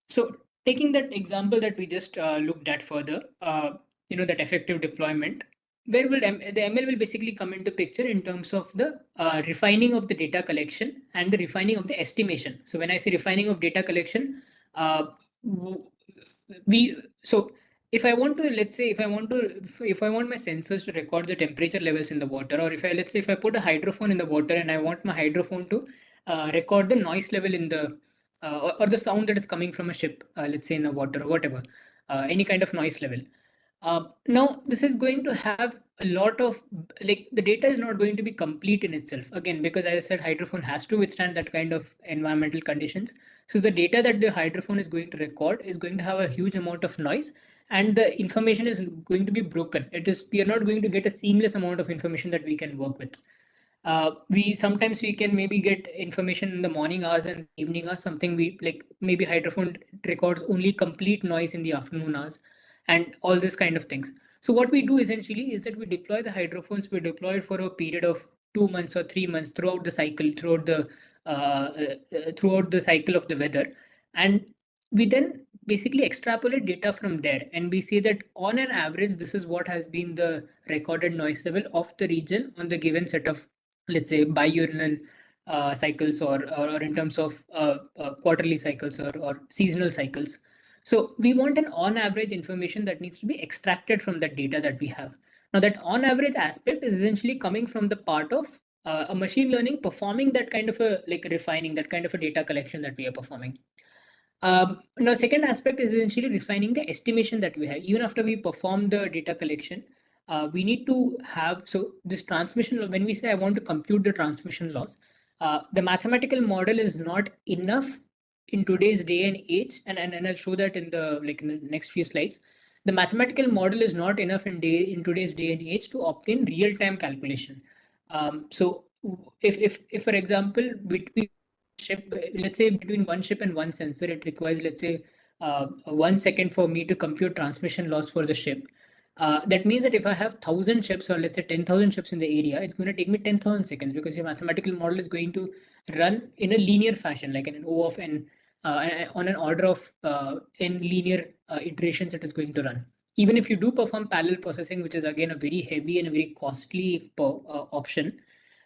So taking that example that we just looked at further, that effective deployment, where will the ML will basically come into picture in terms of the refining of the data collection and the refining of the estimation. So when I say refining of data collection, we so if I want to, let's say, if I want my sensors to record the temperature levels in the water, or if I, let's say, if I put a hydrophone in the water and I want my hydrophone to record the noise level in the or the sound that is coming from a ship, let's say in the water or whatever, any kind of noise level. Now, this is going to have a lot of, like, the data is not going to be complete in itself. Again, because as I said, hydrophone has to withstand that kind of environmental conditions. So the data that the hydrophone is going to record is going to have a huge amount of noise, and the information is going to be broken. We are not going to get a seamless amount of information that we can work with. We sometimes we can maybe get information in the morning hours and evening hours, something we like, maybe hydrophone records only complete noise in the afternoon hours and all this kind of things. So what we do essentially is that we deploy the hydrophones, we deploy it for a period of 2 months or 3 months throughout the cycle, throughout the cycle of the weather. And we then basically extrapolate data from there, and we see that on an average, this is what has been the recorded noise level of the region on the given set of, let's say, biurinal cycles, or in terms of quarterly cycles, or seasonal cycles. So we want an on average information that needs to be extracted from that data that we have. Now that on average aspect is essentially coming from the part of a machine learning performing that kind of a refining that kind of a data collection that we are performing. Now, second aspect is essentially refining the estimation that we have. Even after we perform the data collection, we need to have, so this transmission, when we say I want to compute the transmission loss, the mathematical model is not enough in today's day and age, and I'll show that in the in the next few slides. The mathematical model is not enough in today's day and age to obtain real-time calculation. So if for example between ship, let's say between one ship and one sensor, it requires, let's say, 1 second for me to compute transmission loss for the ship. That means that if I have 1,000 ships, or let's say 10,000 ships in the area, it's going to take me 10,000 seconds, because your mathematical model is going to run in a linear fashion, like an O of n, on an order of n linear iterations it is going to run. Even if you do perform parallel processing, which is again a very heavy and a very costly option,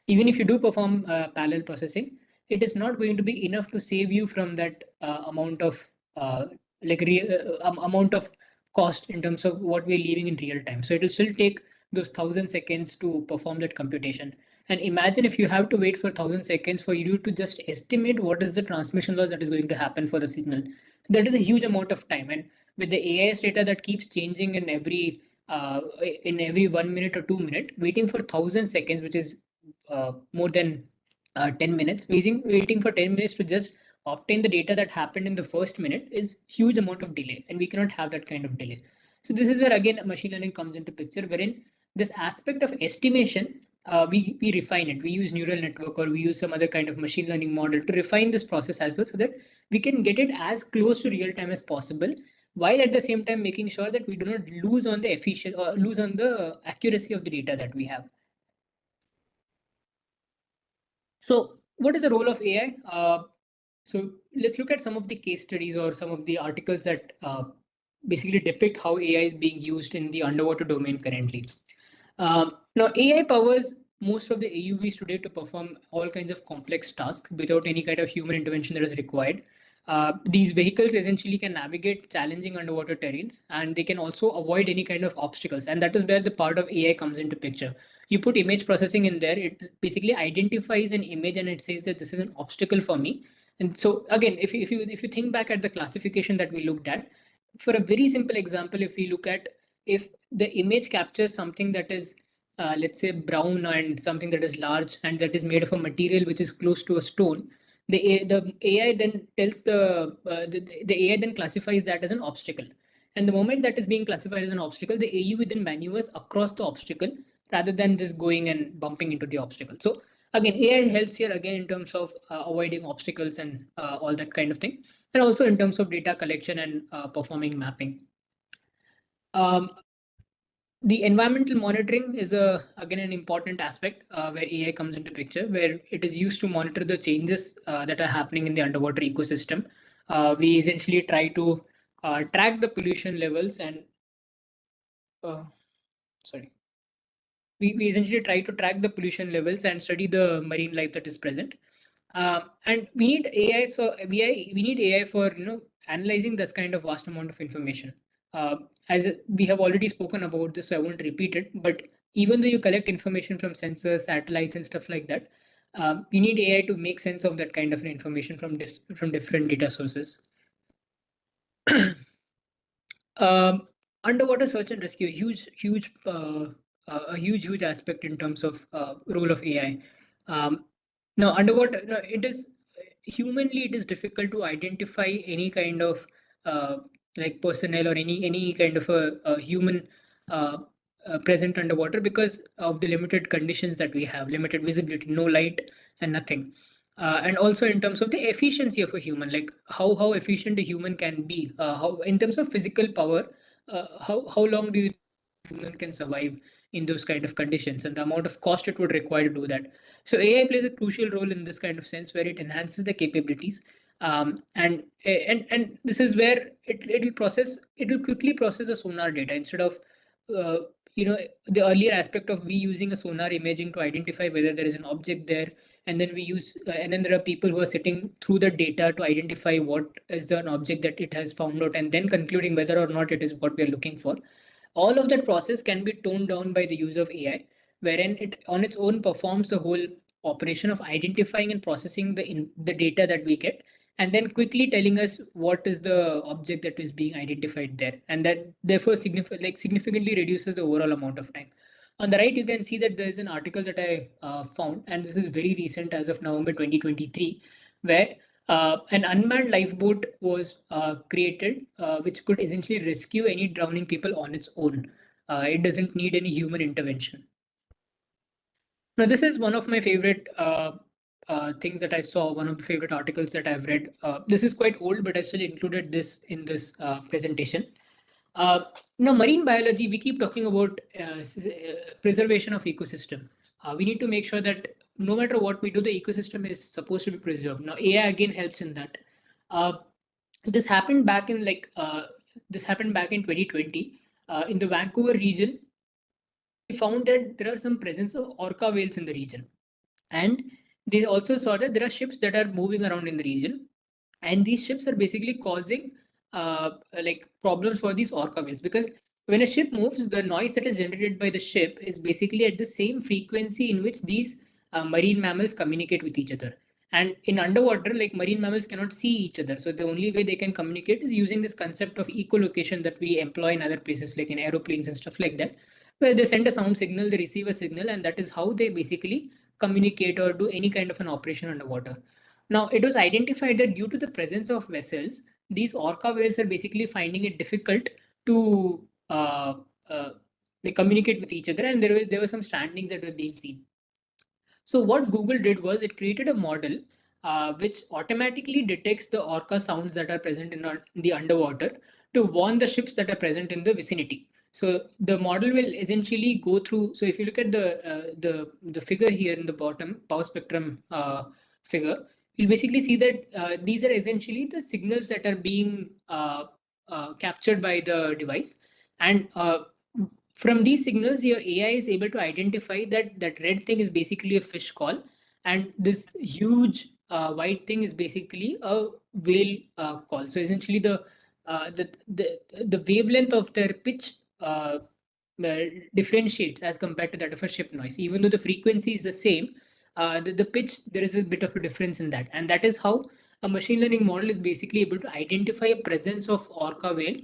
even if you do perform parallel processing, it is not going to be enough to save you from that amount of amount of cost in terms of what we're leaving in real time. So it will still take those 1,000 seconds to perform that computation. And imagine if you have to wait for 1,000 seconds for you to just estimate what is the transmission loss that is going to happen for the signal. That is a huge amount of time. And with the AIS data that keeps changing in every 1 minute or 2 minutes, waiting for 1,000 seconds, which is more than 10 minutes, waiting for 10 minutes to just obtain the data that happened in the first minute is huge amount of delay, and we cannot have that kind of delay. So this is where again machine learning comes into picture, wherein this aspect of estimation, we refine it. We use neural network, or we use some other kind of machine learning model to refine this process as well, so that we can get it as close to real time as possible, while at the same time making sure that we do not lose on the efficiency or lose on the accuracy of the data that we have. So what is the role of AI? So let's look at some of the case studies or some of the articles that basically depict how AI is being used in the underwater domain currently. Now, AI powers most of the AUVs today to perform all kinds of complex tasks without any kind of human intervention that is required. These vehicles essentially can navigate challenging underwater terrains, and they can also avoid any kind of obstacles. And that is where the part of AI comes into picture. You put image processing in there, it basically identifies an image and it says that this is an obstacle for me. And so again, if you think back at the classification that we looked at, for a very simple example, if we look at, if the image captures something that is let's say brown and something that is large and that is made of a material which is close to a stone, the AI then tells the AI then classifies that as an obstacle. And the moment that is being classified as an obstacle, the AU then maneuvers across the obstacle rather than just going and bumping into the obstacle. So again, AI helps here again in terms of avoiding obstacles and all that kind of thing, and also in terms of data collection and performing mapping. The environmental monitoring is again an important aspect where AI comes into picture, where it is used to monitor the changes that are happening in the underwater ecosystem. We essentially try to track the pollution levels and sorry. We essentially try to track the pollution levels and study the marine life that is present. And we need AI. So we need AI for analyzing this kind of vast amount of information. As we have already spoken about this, so I won't repeat it. But even though you collect information from sensors, satellites, and stuff like that, we need AI to make sense of that kind of information from different data sources. Underwater search and rescue, a huge aspect in terms of role of AI. Now, underwater, no, it is humanly, it is difficult to identify any kind of like personnel or any kind of a human present underwater because of the limited conditions that we have, limited visibility, no light and nothing. And also in terms of the efficiency of a human, like how efficient a human can be, how in terms of physical power, how long do you human can survive in those kind of conditions, and the amount of cost it would require to do that. So AI plays a crucial role in this kind of sense, where it enhances the capabilities, and this is where it will quickly process the sonar data instead of uh, the earlier aspect of we using a sonar imaging to identify whether there is an object there, and then we use and then there are people who are sitting through the data to identify what is the object that it has found out, and then concluding whether or not it is what we are looking for. All of that process can be toned down by the use of AI, wherein it on its own performs the whole operation of identifying and processing the data that we get, and then quickly telling us what is the object that is being identified there, and that therefore significantly reduces the overall amount of time. On the right, you can see that there is an article that I found, and this is very recent, as of November 2023, where an unmanned lifeboat was created, which could essentially rescue any drowning people on its own. It doesn't need any human intervention. Now, this is one of my favorite things that I saw, one of the favorite articles that I've read. This is quite old, but I still included this in this presentation. Now, marine biology, we keep talking about preservation of ecosystem. We need to make sure that no matter what we do, the ecosystem is supposed to be preserved. Now, AI again helps in that. This happened back in 2020 in the Vancouver region. We found that there are some presence of orca whales in the region, and they also saw that there are ships that are moving around in the region, and these ships are basically causing problems for these orca whales, because when a ship moves, the noise that is generated by the ship is basically at the same frequency in which these marine mammals communicate with each other. And in underwater, like, marine mammals cannot see each other, so the only way they can communicate is using this concept of echolocation that we employ in other places, like in aeroplanes and stuff like that, where they send a sound signal, they receive a signal, and that is how they basically communicate or do any kind of an operation underwater. Now, it was identified that due to the presence of vessels, these orca whales are basically finding it difficult to they communicate with each other, and there were some strandings that were being seen. So what Google did was it created a model which automatically detects the orca sounds that are present in the underwater to warn the ships that are present in the vicinity. So the model will essentially go through. So if you look at the figure here in the bottom, power spectrum figure, you'll basically see that these are essentially the signals that are being captured by the device, and from these signals, your AI is able to identify that that red thing is basically a fish call, and this huge white thing is basically a whale call. So essentially, the wavelength of their pitch differentiates as compared to that of a ship noise. Even though the frequency is the same, the pitch, there is a bit of a difference in that, and that is how a machine learning model is basically able to identify a presence of orca whale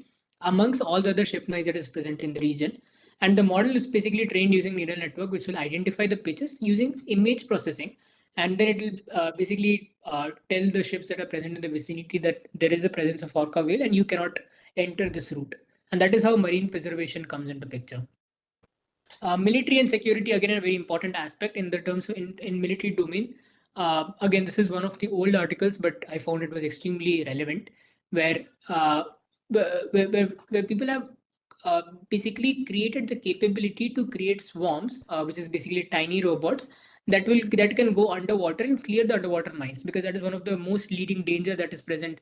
amongst all the other ship noise that is present in the region. And the model is basically trained using neural network, which will identify the pitches using image processing. And then it will basically tell the ships that are present in the vicinity that there is a presence of orca whale and you cannot enter this route. And that is how marine preservation comes into picture. Military and security, again, a very important aspect in the terms of in military domain. Again, this is one of the old articles, but I found it was extremely relevant, where where people have basically created the capability to create swarms, which is basically tiny robots that can go underwater and clear the underwater mines, because that is one of the most leading danger that is present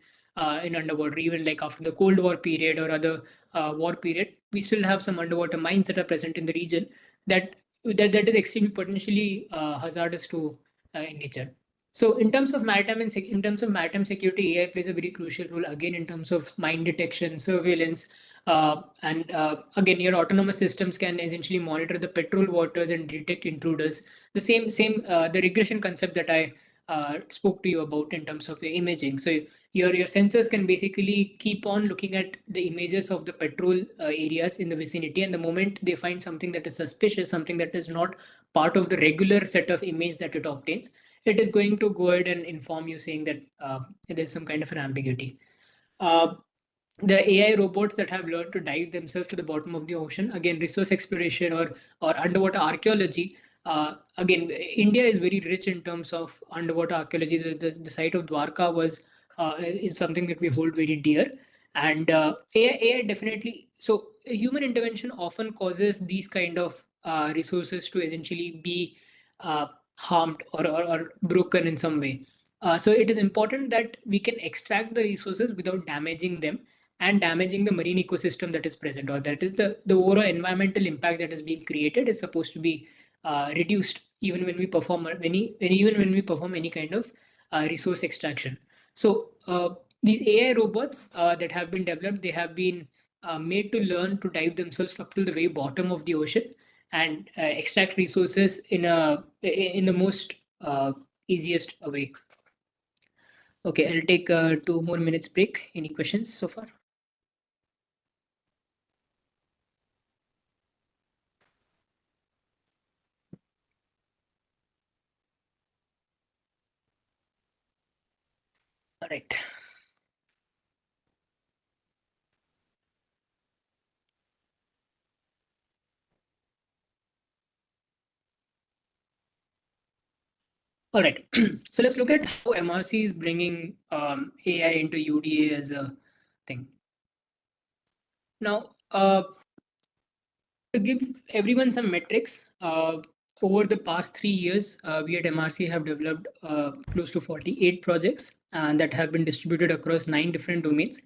in underwater. Even like after the Cold War period or other war period, we still have some underwater mines that are present in the region that is extremely potentially hazardous to in nature. So in terms of maritime security, AI plays a very crucial role again in terms of mine detection, surveillance, and again, your autonomous systems can essentially monitor the petrol waters and detect intruders. The regression concept that I spoke to you about in terms of imaging. So your sensors can basically keep on looking at the images of the petrol areas in the vicinity, and the moment they find something that is suspicious, something that is not part of the regular set of image that it obtains, it is going to go ahead and inform you, saying that there's some kind of an ambiguity. There are AI robots that have learned to dive themselves to the bottom of the ocean. Again, resource exploration or underwater archaeology. Again, India is very rich in terms of underwater archaeology. The site of Dwarka is something that we hold very dear. And AI definitely. So human intervention often causes these kind of resources to essentially be harmed or broken in some way. So it is important that we can extract the resources without damaging them and damaging the marine ecosystem that is present, or that is the overall environmental impact that is being created is supposed to be reduced even when we perform any kind of resource extraction. So these AI robots that have been developed, they have been made to learn to dive themselves up to the very bottom of the ocean and extract resources in the most easiest way. Okay, I'll take 2 more minutes break. Any questions so far? All right. All right. So let's look at how MRC is bringing AI into UDA as a thing. Now, to give everyone some metrics, over the past 3 years, we at MRC have developed close to 48 projects that have been distributed across 9 different domains.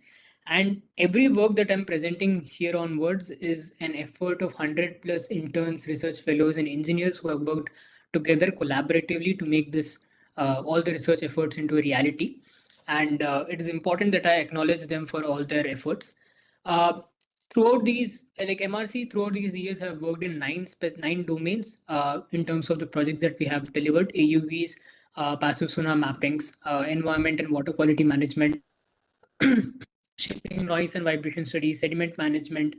And every work that I'm presenting here onwards is an effort of 100 plus interns, research fellows, and engineers who have worked together collaboratively to make this all the research efforts into a reality. And it is important that I acknowledge them for all their efforts. Throughout these, like MRC, throughout these years have worked in 9 domains in terms of the projects that we have delivered: AUVs, passive sonar mappings, environment and water quality management, shipping, noise and vibration studies, sediment management,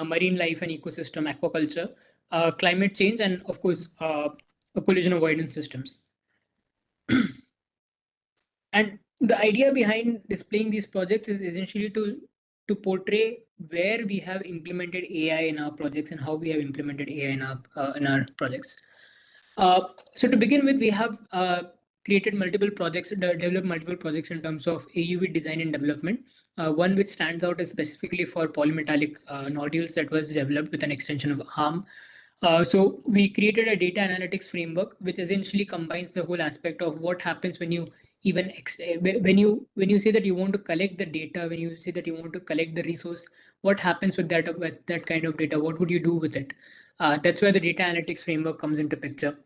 marine life and ecosystem, aquaculture, climate change, and of course, collision avoidance systems. And the idea behind displaying these projects is essentially to portray where we have implemented AI in our projects and how we have implemented AI in our projects. So to begin with, we have created multiple projects, developed multiple projects in terms of AUV design and development. One which stands out is specifically for polymetallic nodules that was developed with an extension of ARM. So we created a data analytics framework which essentially combines the whole aspect of what happens when you when you say that you want to collect the data, when you say that you want to collect the resource, what happens with that kind of data? What would you do with it? That's where the data analytics framework comes into picture.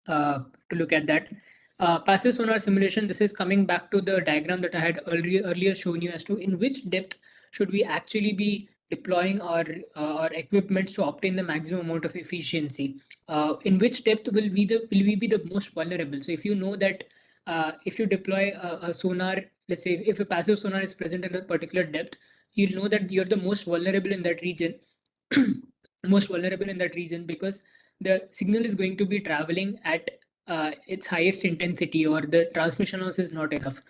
To look at that. Passive sonar simulation, this is coming back to the diagram that I had earlier shown you as to in which depth should we actually be deploying our equipment to obtain the maximum amount of efficiency. In which depth will we be the most vulnerable? So if you know that if you deploy a sonar, let's say if a passive sonar is present in a particular depth, you'll know that you're the most vulnerable in that region. Most vulnerable in that region because the signal is going to be traveling at its highest intensity, or the transmission loss is not enough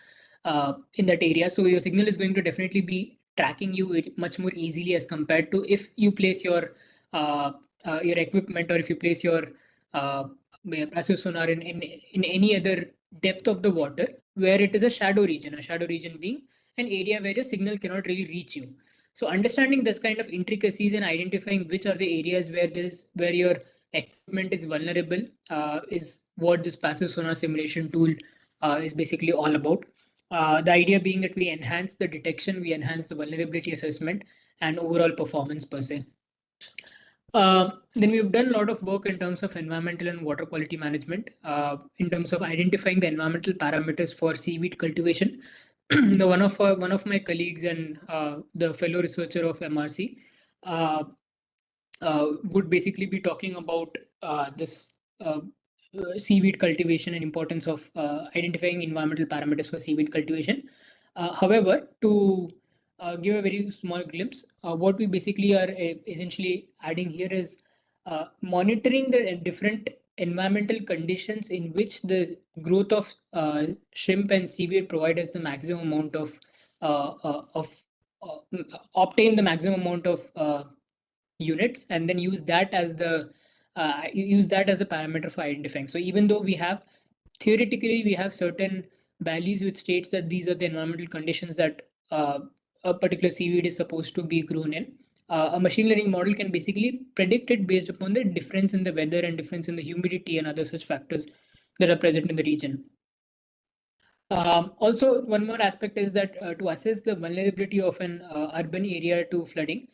in that area. So your signal is going to definitely be tracking you much more easily as compared to if you place your equipment, or if you place your passive sonar in any other depth of the water where it is a shadow region being an area where your signal cannot really reach you. So understanding this kind of intricacies and identifying which are the areas where your equipment is vulnerable is what this passive sonar simulation tool is basically all about. The idea being that we enhance the detection, we enhance the vulnerability assessment, and overall performance per se. Then we've done a lot of work in terms of environmental and water quality management, in terms of identifying the environmental parameters for seaweed cultivation. One of my colleagues and the fellow researcher of MRC would basically be talking about this seaweed cultivation and importance of identifying environmental parameters for seaweed cultivation. However, to give a very small glimpse, what we basically are essentially adding here is monitoring the different environmental conditions in which the growth of shrimp and seaweed provide us the maximum amount of obtain the maximum amount of units, and then use that as the parameter for identifying. So even though we have theoretically we have certain values which states that these are the environmental conditions that a particular seaweed is supposed to be grown in, a machine learning model can basically predict it based upon the difference in the weather and difference in the humidity and other such factors that are present in the region. Also, one more aspect is that to assess the vulnerability of an urban area to flooding,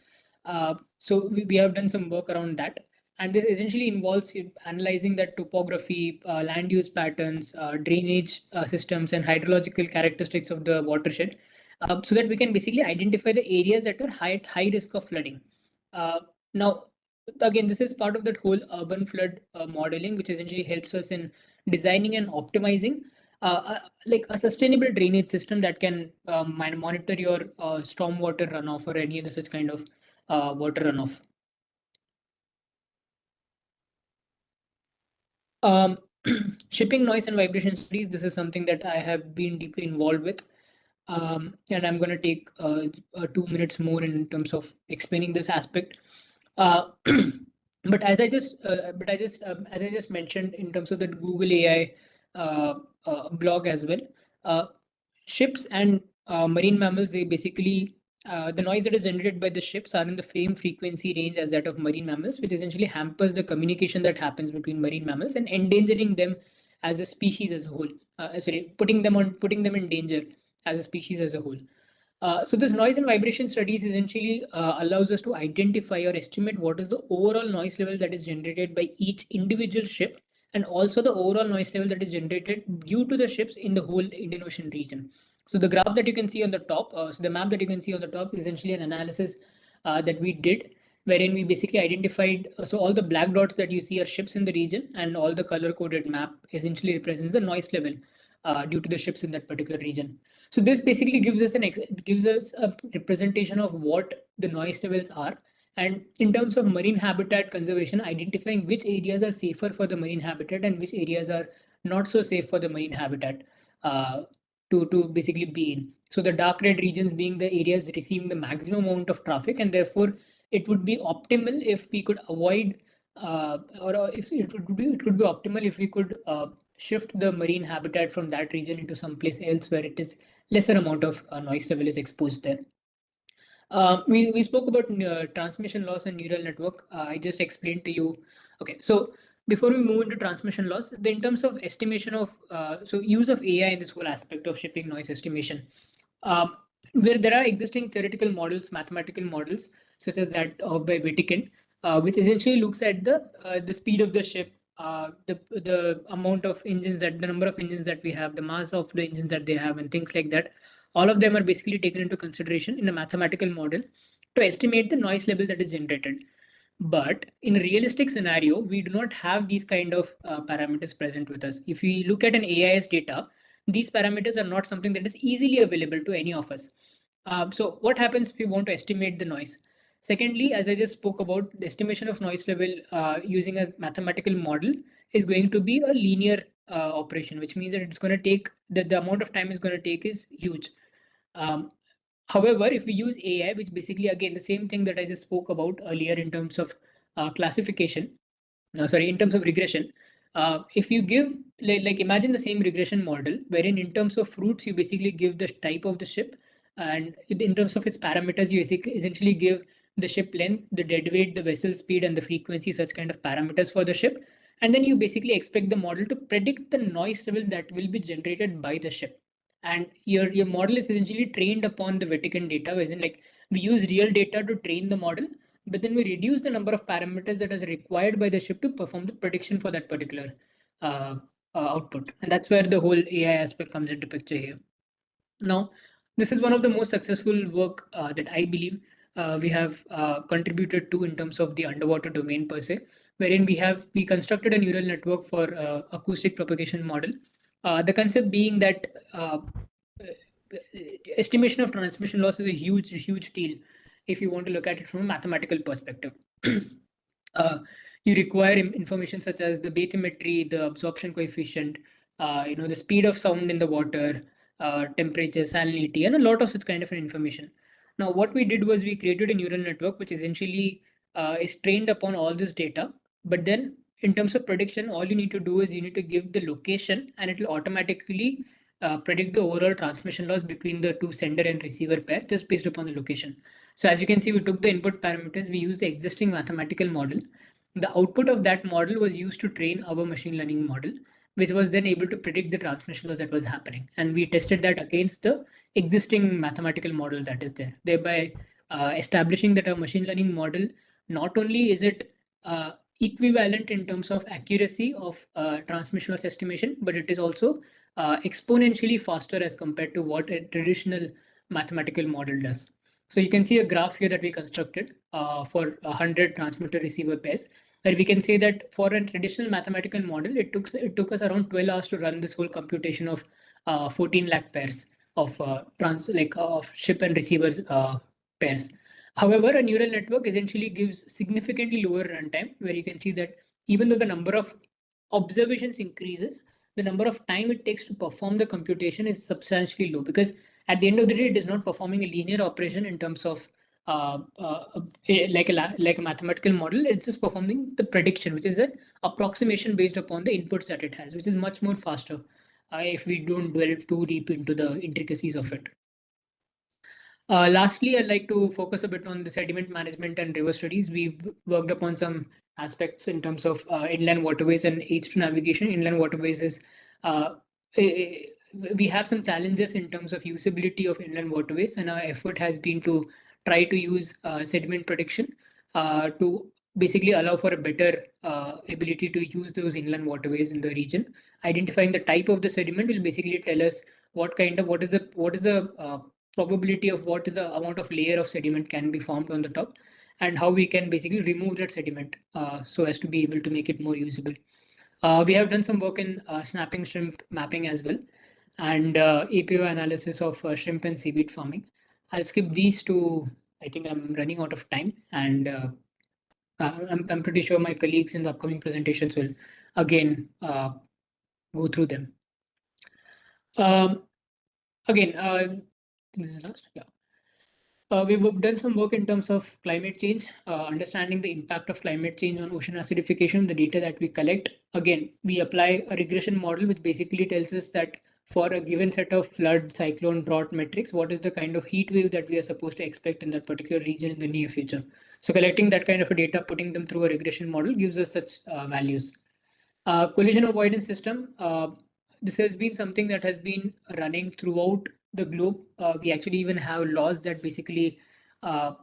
so we have done some work around that. And this essentially involves analyzing that topography, land use patterns, drainage systems, and hydrological characteristics of the watershed, so that we can basically identify the areas that are high risk of flooding. Now, again, this is part of that whole urban flood modeling, which essentially helps us in designing and optimizing like a sustainable drainage system that can monitor your stormwater runoff or any other such kind of water runoff. Shipping noise and vibration studies, this is something that I have been deeply involved with. And I'm going to take 2 minutes more in terms of explaining this aspect. But as I just mentioned in terms of the Google AI blog as well, ships and marine mammals, they basically the noise that is generated by the ships are in the same frequency range as that of marine mammals, which essentially hampers the communication that happens between marine mammals and endangering them as a species as a whole. Putting them in danger as a species as a whole. So this noise and vibration studies essentially allows us to identify or estimate what is the overall noise level that is generated by each individual ship, and also the overall noise level that is generated due to the ships in the whole Indian Ocean region. So the graph that you can see on the top, so the map that you can see on the top is essentially an analysis that we did, wherein we basically identified, so all the black dots that you see are ships in the region, and all the color coded map essentially represents the noise level due to the ships in that particular region. So this basically gives us a representation of what the noise levels are. And in terms of marine habitat conservation, identifying which areas are safer for the marine habitat and which areas are not so safe for the marine habitat to basically be in. So the dark red regions being the areas receiving the maximum amount of traffic, and therefore it would be optimal if we could avoid or if it would be optimal if we could shift the marine habitat from that region into some place else where it is lesser amount of noise level is exposed there. We spoke about transmission loss and neural network. I just explained to you. Okay, so before we move into transmission loss, in terms of estimation of so use of AI in this whole aspect of shipping noise estimation, where there are existing theoretical models, mathematical models such as that of by Wittikind, which essentially looks at the speed of the ship, the amount of engines the number of engines that we have, the mass of the engines that they have, and things like that. All of them are basically taken into consideration in a mathematical model to estimate the noise level that is generated. But in a realistic scenario, we do not have these kind of parameters present with us. If we look at an AIS data, these parameters are not something that is easily available to any of us. So what happens if we want to estimate the noise? Secondly, as I just spoke about, the estimation of noise level using a mathematical model is going to be a linear operation, which means that it's going to take the amount of time it's going to take is huge. However, if we use AI, which basically again the same thing that I just spoke about earlier in terms of classification, in terms of regression, if you give like imagine the same regression model wherein in terms of fruits you basically give the type of the ship, and in terms of its parameters you essentially give the ship length, the deadweight, the vessel speed, and the frequency, such kind of parameters for the ship, and then you basically expect the model to predict the noise level that will be generated by the ship. And your model is essentially trained upon the Vatican data, as in like we use real data to train the model, but then we reduce the number of parameters that is required by the ship to perform the prediction for that particular output. And that's where the whole AI aspect comes into picture here. Now, this is one of the most successful work that I believe we have contributed to in terms of the underwater domain per se, wherein we constructed a neural network for acoustic propagation model. The concept being that estimation of transmission loss is a huge deal if you want to look at it from a mathematical perspective. You require information such as the bathymetry, the absorption coefficient, the speed of sound in the water, temperature, salinity, and a lot of such kind of information. Now, what we did was we created a neural network which essentially is trained upon all this data. But then in terms of prediction, all you need to do is you need to give the location and it will automatically predict the overall transmission loss between the two sender and receiver pair just based upon the location. So as you can see, we took the input parameters, we used the existing mathematical model. The output of that model was used to train our machine learning model, which was then able to predict the transmission loss that was happening. And we tested that against the existing mathematical model that is there, thereby establishing that our machine learning model, not only is it equivalent in terms of accuracy of transmission loss estimation, but it is also exponentially faster as compared to what a traditional mathematical model does. So you can see a graph here that we constructed for 100 transmitter receiver pairs. where we can say that for a traditional mathematical model, it took us around 12 hours to run this whole computation of 14 lakh pairs of of ship and receiver pairs. However, a neural network essentially gives significantly lower runtime, where you can see that even though the number of observations increases, the number of time it takes to perform the computation is substantially low, because at the end of the day, it is not performing a linear operation in terms of like a mathematical model. It's just performing the prediction, which is an approximation based upon the inputs that it has, which is much more faster if we don't delve too deep into the intricacies of it. Lastly, I'd like to focus a bit on the sediment management and river studies. We've worked upon some aspects in terms of inland waterways and H2 navigation. Inland waterways is we have some challenges in terms of usability of inland waterways, and our effort has been to try to use sediment prediction to basically allow for a better ability to use those inland waterways in the region. Identifying the type of the sediment will basically tell us what is the probability of what is the amount of layer of sediment can be formed on the top, and how we can basically remove that sediment so as to be able to make it more usable. We have done some work in snapping shrimp mapping as well, and APO analysis of shrimp and seaweed farming. I'll skip these two. I think I'm running out of time, and I'm pretty sure my colleagues in the upcoming presentations will again go through them. Again, this is last. Yeah. We've done some work in terms of climate change, understanding the impact of climate change on ocean acidification, the data that we collect. Again, we apply a regression model, which basically tells us that for a given set of flood, cyclone, drought metrics, what is the kind of heat wave that we are supposed to expect in that particular region in the near future. So collecting that kind of a data, putting them through a regression model gives us such values. Collision avoidance system. This has been something that has been running throughout the globe. We actually even have laws that basically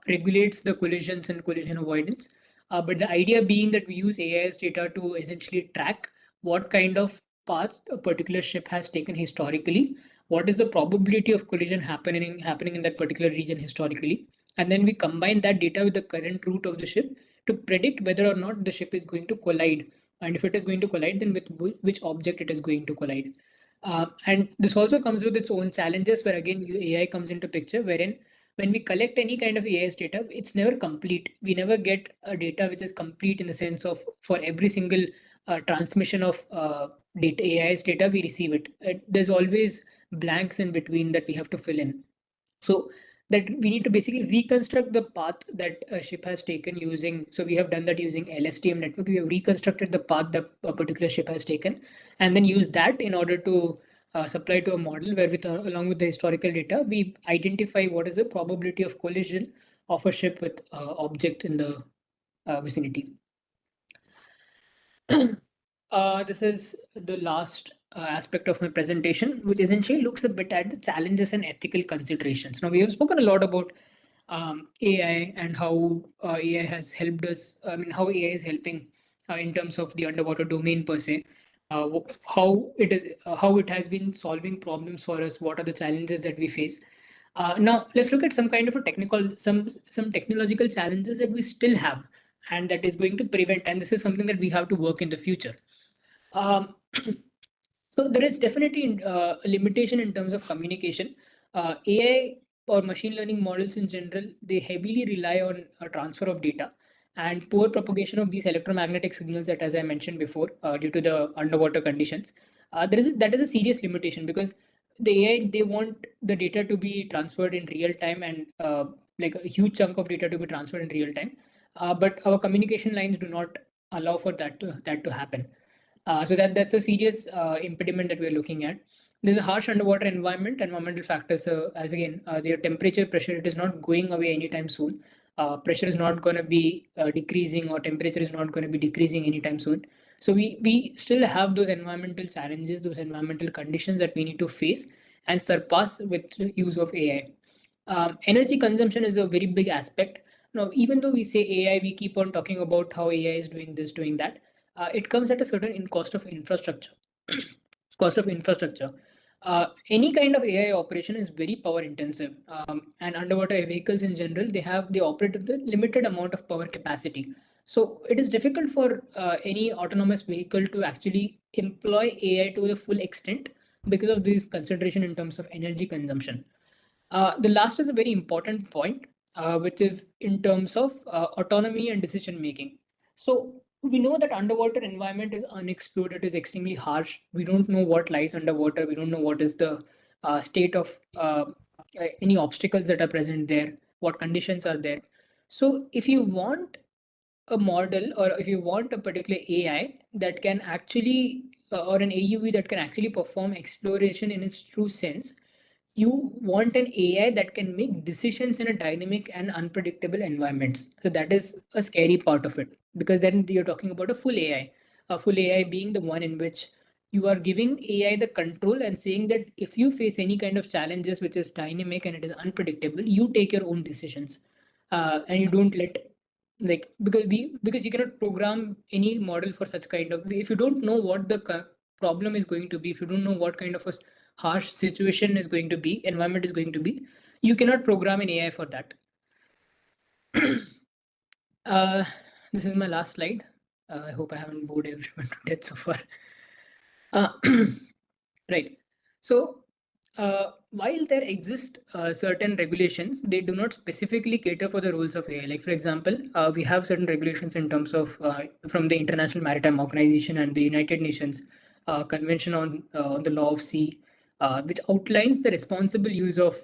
regulates the collisions and collision avoidance. But the idea being that we use AIS data to essentially track what kind of path a particular ship has taken historically, what is the probability of collision happening in that particular region historically, and then we combine that data with the current route of the ship to predict whether or not the ship is going to collide, and if it is going to collide, then with which object it is going to collide. And this also comes with its own challenges, where again AI comes into picture, wherein when we collect any kind of AIS data, it's never complete. We never get a data which is complete in the sense of for every single transmission of data, AIS data, we receive it. There's always blanks in between that we have to fill in. So that we need to basically reconstruct the path that a ship has taken using. So we have done that using LSTM network. We have reconstructed the path that a particular ship has taken, and then use that in order to supply to a model where along with the historical data, we identify what is the probability of collision of a ship with object in the vicinity. This is the last aspect of my presentation, which essentially looks a bit at the challenges and ethical considerations. Now, we have spoken a lot about AI and how AI has helped us. I mean, how AI is helping in terms of the underwater domain per se. How it has been solving problems for us. What are the challenges that we face? Now, let's look at some kind of a some technological challenges that we still have, and that is going to prevent. And this is something that we have to work in the future. So there is definitely a limitation in terms of communication. AI or machine learning models in general, they heavily rely on a transfer of data and poor propagation of these electromagnetic signals that, as I mentioned before, due to the underwater conditions. That is a serious limitation, because the AI, they want the data to be transferred in real time, and like a huge chunk of data to be transferred in real time. But our communication lines do not allow for that to happen. So that's a serious impediment that we're looking at. There's a harsh underwater environment, environmental factors, as again, their temperature, pressure, it is not going away anytime soon. Pressure is not going to be decreasing, or temperature is not going to be decreasing anytime soon. So we still have those environmental challenges, those environmental conditions that we need to face and surpass with use of AI. Energy consumption is a very big aspect. Now, even though we say AI, we keep on talking about how AI is doing this, doing that. It comes at a certain cost of infrastructure. Cost of infrastructure. Any kind of AI operation is very power intensive, and underwater vehicles in general, they operate with a limited amount of power capacity. So it is difficult for any autonomous vehicle to actually employ AI to the full extent because of this consideration in terms of energy consumption. The last is a very important point, which is in terms of autonomy and decision making. So we know that underwater environment is unexplored. It is extremely harsh. We don't know what lies underwater. We don't know what is the state of any obstacles that are present there, what conditions are there. So if you want a model, or if you want a particular AI that can actually or an AUV that can actually perform exploration in its true sense, you want an AI that can make decisions in a dynamic and unpredictable environments. So that is a scary part of it, because then you're talking about a full AI. A full AI being the one in which you are giving AI the control and saying that if you face any kind of challenges which is dynamic and it is unpredictable, you take your own decisions. And you don't let, like, because you cannot program any model for such kind of, if you don't know what the problem is going to be, if you don't know what kind of a harsh situation is going to be, environment is going to be, you cannot program an AI for that. uh, this is my last slide. I hope I haven't bored everyone to death so far. uh, right. So while there exist certain regulations, they do not specifically cater for the roles of AI. Like, for example, we have certain regulations in terms of from the International Maritime Organization and the United Nations Convention on the Law of Sea, which outlines the responsible use of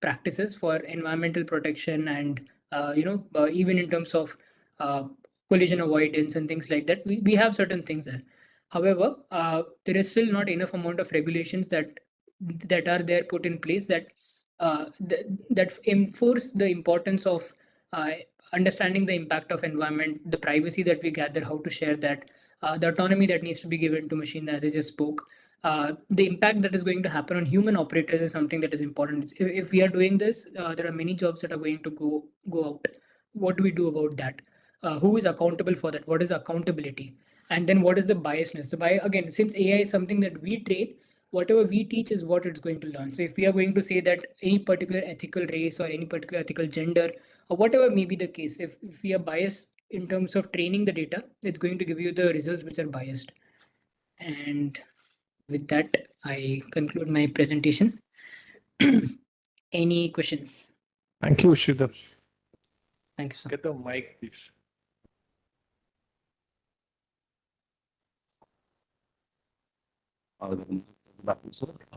practices for environmental protection and even in terms of uh, collision avoidance and things like that. We have certain things there. However, there is still not enough amount of regulations that are there put in place that enforce the importance of uh, understanding the impact of environment, the privacy that we gather, how to share that, the autonomy that needs to be given to machine, as I just spoke. The impact that is going to happen on human operators is something that is important. If we are doing this, there are many jobs that are going to go out. What do we do about that? Who is accountable for that? What is accountability? And then what is the biasness? So by again, since AI is something that we train, whatever we teach is what it's going to learn. So if we are going to say that any particular ethical race or any particular ethical gender or whatever may be the case, if we are biased in terms of training the data, it's going to give you the results which are biased. And with that, I conclude my presentation. Any questions? Thank you, Sridhar. Thank you, sir. Get the mic, please.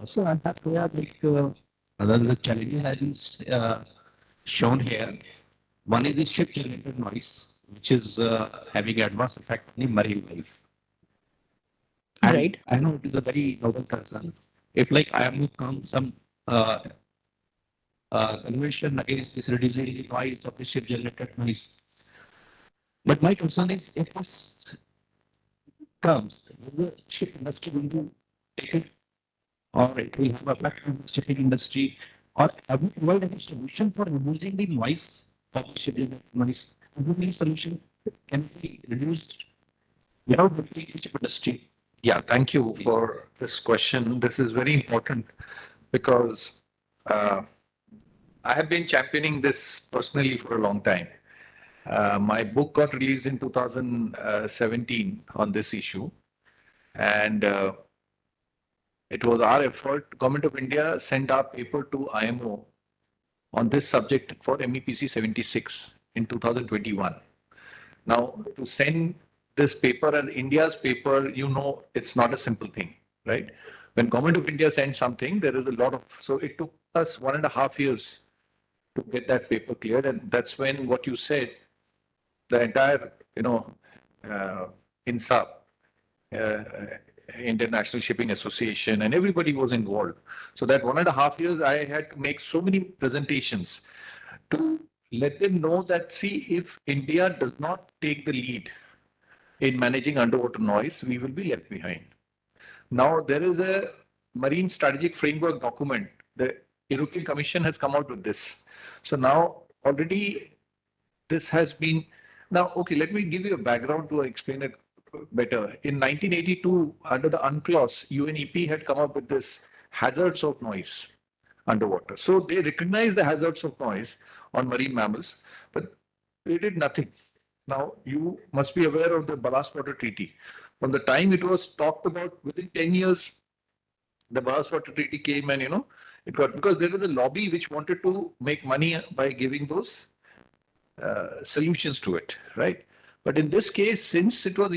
So I have here the challenges that is shown here. One is the ship generated noise, which is having adverse effect on the marine life. And right. I know it is a very noble concern. If like I am to come some convention against this reducing the noise of the ship generated noise. But my concern is if this comes, will the ship industry will do it, or it will have effect on the shipping industry, or have we provided any solution for reducing the noise of the shipping noise? Is there any solution can be reduced without hurting the ship industry? Yeah, thank you for this question. This is very important because I have been championing this personally for a long time. My book got released in 2017 on this issue, and it was our effort. Government of India sent our paper to IMO on this subject for MEPC 76 in 2021. Now, to send this paper as India's paper, you know, it's not a simple thing, right? When Government of India sends something, there is a lot of, so it took us 1.5 years to get that paper cleared. And that's when what you said, the entire, INSA, uh, International Shipping Association, and everybody was involved. So that 1.5 years, I had to make so many presentations to let them know that, see, if India does not take the lead in managing underwater noise, we will be left behind. Now, there is a marine strategic framework document. The European Commission has come out with this. So now already this has been, now, okay, let me give you a background to explain it better. In 1982, under the UNCLOS, UNEP had come up with this hazards of noise underwater. So they recognized the hazards of noise on marine mammals, but they did nothing. Now, you must be aware of the Ballast Water Treaty. From the time it was talked about, within 10 years, the Ballast Water Treaty came and, it got, because there was a lobby which wanted to make money by giving those solutions to it, right? But in this case, since it was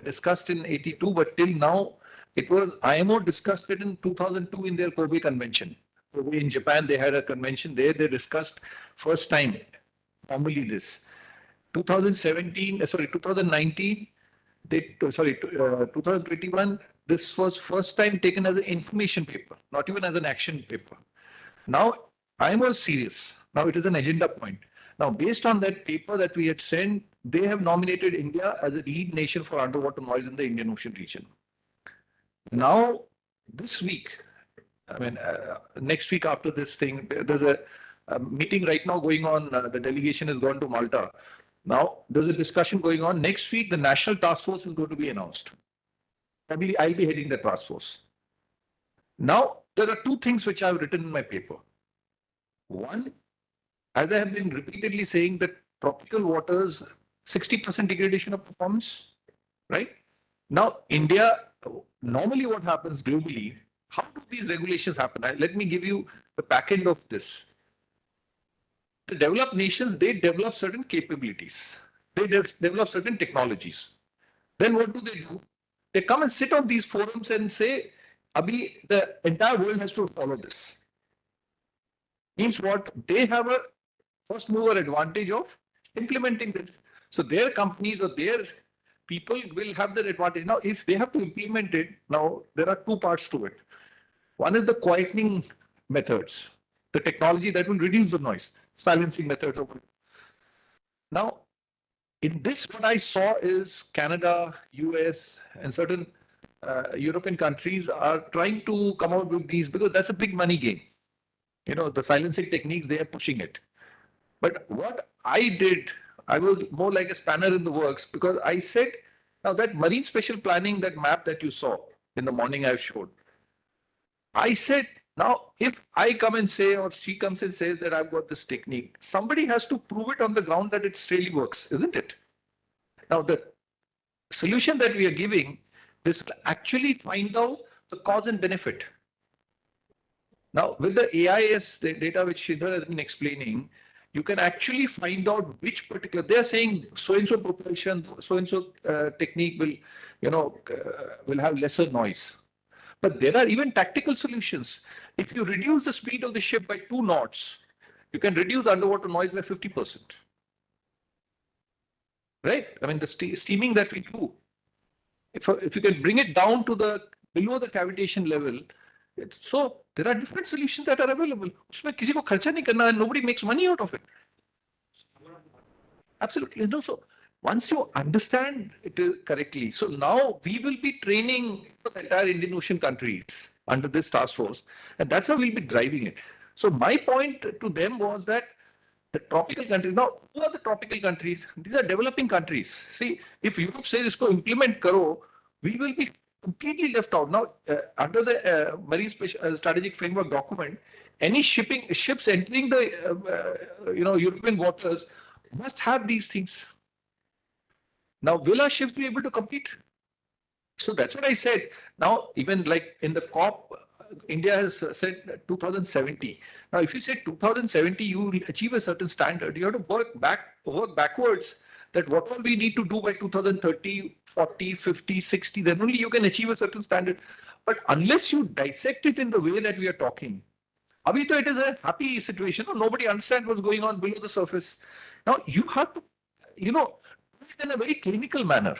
discussed in 82, but till now, it was, IMO discussed it in 2002 in their Kobe Convention. Kobe in Japan, they had a convention there, they discussed first time formally this. 2019, 2021, this was first time taken as an information paper, not even as an action paper. Now, I was serious. Now it is an agenda point. Now, based on that paper that we had sent, they have nominated India as a lead nation for underwater noise in the Indian Ocean region. Now, this week, next week after this thing, there's a meeting right now going on. The delegation has gone to Malta. Now, there's a discussion going on. Next week, the National Task Force is going to be announced. I'll be heading the task force. Now, there are two things which I've written in my paper. One, as I have been repeatedly saying, that tropical waters, 60% degradation of performance, right? Now, India, normally what happens globally, how do these regulations happen? Let me give you the back end of this. The developed nations, they develop certain capabilities. They develop certain technologies. Then what do? They come and sit on these forums and say, Abhi, the entire world has to follow this. Means what? They have a first mover advantage of implementing this. So their companies or their people will have that advantage. Now, if they have to implement it, now there are two parts to it. One is the quietening methods, the technology that will reduce the noise, silencing methods. Now, in this, what I saw is Canada, US, and certain European countries are trying to come out with these because that's a big money game. The silencing techniques, they are pushing it. But what I did, I was more like a spanner in the works because I said, now that marine special planning, that map that you saw in the morning I showed, I said, now if I come and say, or she comes and says that I've got this technique, somebody has to prove it on the ground that it really works, isn't it? Now the solution that we are giving, this will actually find out the cause and benefit. Now, with the AIS data which Shridhar has been explaining, you can actually find out which particular, they're saying so-and-so propulsion, so-and-so technique will have lesser noise. But there are even tactical solutions. If you reduce the speed of the ship by 2 knots, you can reduce underwater noise by 50%. Right? I mean, the steaming that we do, if you can bring it down to below the cavitation level, so there are different solutions that are available. उसमें किसी को खर्चा नहीं करना है, nobody makes money out of it. Absolutely. So once you understand it correctly, so now we will be training the entire Indian Ocean countries under this task force, and that's how we'll be driving it. So my point to them was that the tropical countries, now who are the tropical countries? These are developing countries. See, if Europe says this, implement karo, we will be completely left out. Now, under the Marine Strategic Framework document, any ships entering the European waters must have these things. Now, will our ships be able to compete? So that's what I said. Now, even like in the COP, India has said 2070. Now, if you say 2070, you will achieve a certain standard. You have to work backwards. That what all we need to do by 2030, 40, 50, 60, then only you can achieve a certain standard. But unless you dissect it in the way that we are talking, Abhi to it is a happy situation. Nobody understands what's going on below the surface. Now you have to, do it in a very clinical manner.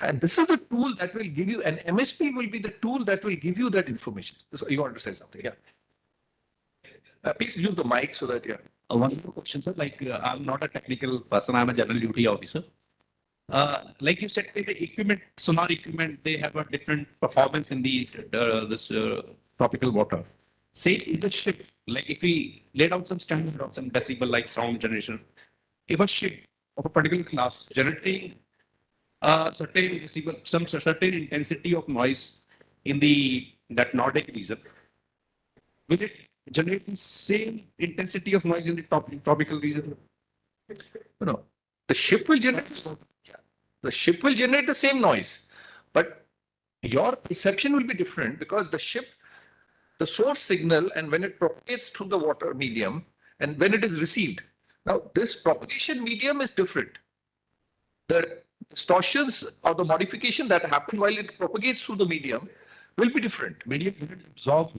And this is the tool that will give you, and MSP will be the tool that will give you that information. So you want to say something? Yeah. Please use the mic so that, yeah. One more question, sir. I'm not a technical person. I'm a general duty officer. Like you said, the equipment, sonar equipment, they have a different performance in this tropical water. Say in the ship, like if we laid out some standard of some decibel like sound generation, if a ship of a particular class generating certain decibel, some certain intensity of noise in that Nordic region, will it generate the same intensity of noise in the tropical region? No. The ship will generate, the ship will generate the same noise, but your perception will be different because the ship, the source signal, and when it propagates through the water medium and when it is received. Now, this propagation medium is different. The distortions or the modification that happen while it propagates through the medium will be different. Medium will absorb,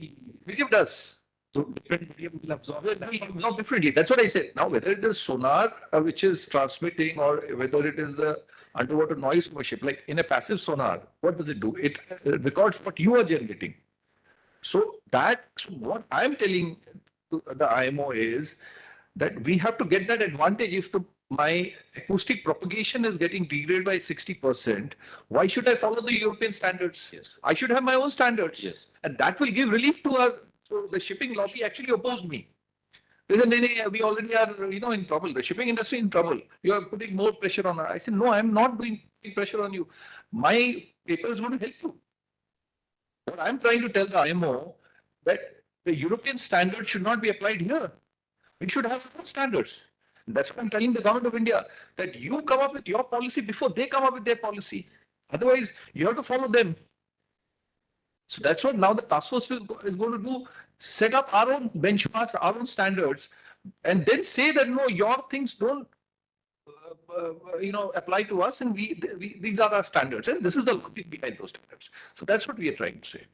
medium does. So different medium will absorb it. Absorb differently. That's what I said. Now, whether it is sonar which is transmitting or whether it is the underwater noise from a ship, like in a passive sonar, what does it do? It records what you are generating. So what I'm telling the IMO is that we have to get that advantage. If my acoustic propagation is getting degraded by 60%, why should I follow the European standards? Yes. I should have my own standards. Yes. And that will give relief to our, so the shipping lobby actually opposed me. They said, we already are, in trouble. The shipping industry in trouble. You are putting more pressure on us. I said, no, I'm not putting pressure on you. My paper is going to help you. What I'm trying to tell the IMO that the European standard should not be applied here. We should have our own standards. That's what I'm telling the government of India, that you come up with your policy before they come up with their policy. Otherwise, you have to follow them. So that's what now the task force is going to do, set up our own benchmarks, our own standards, and then say that, no, your things don't apply to us, and these are our standards, and this is the logic behind those standards. So that's what we are trying to say.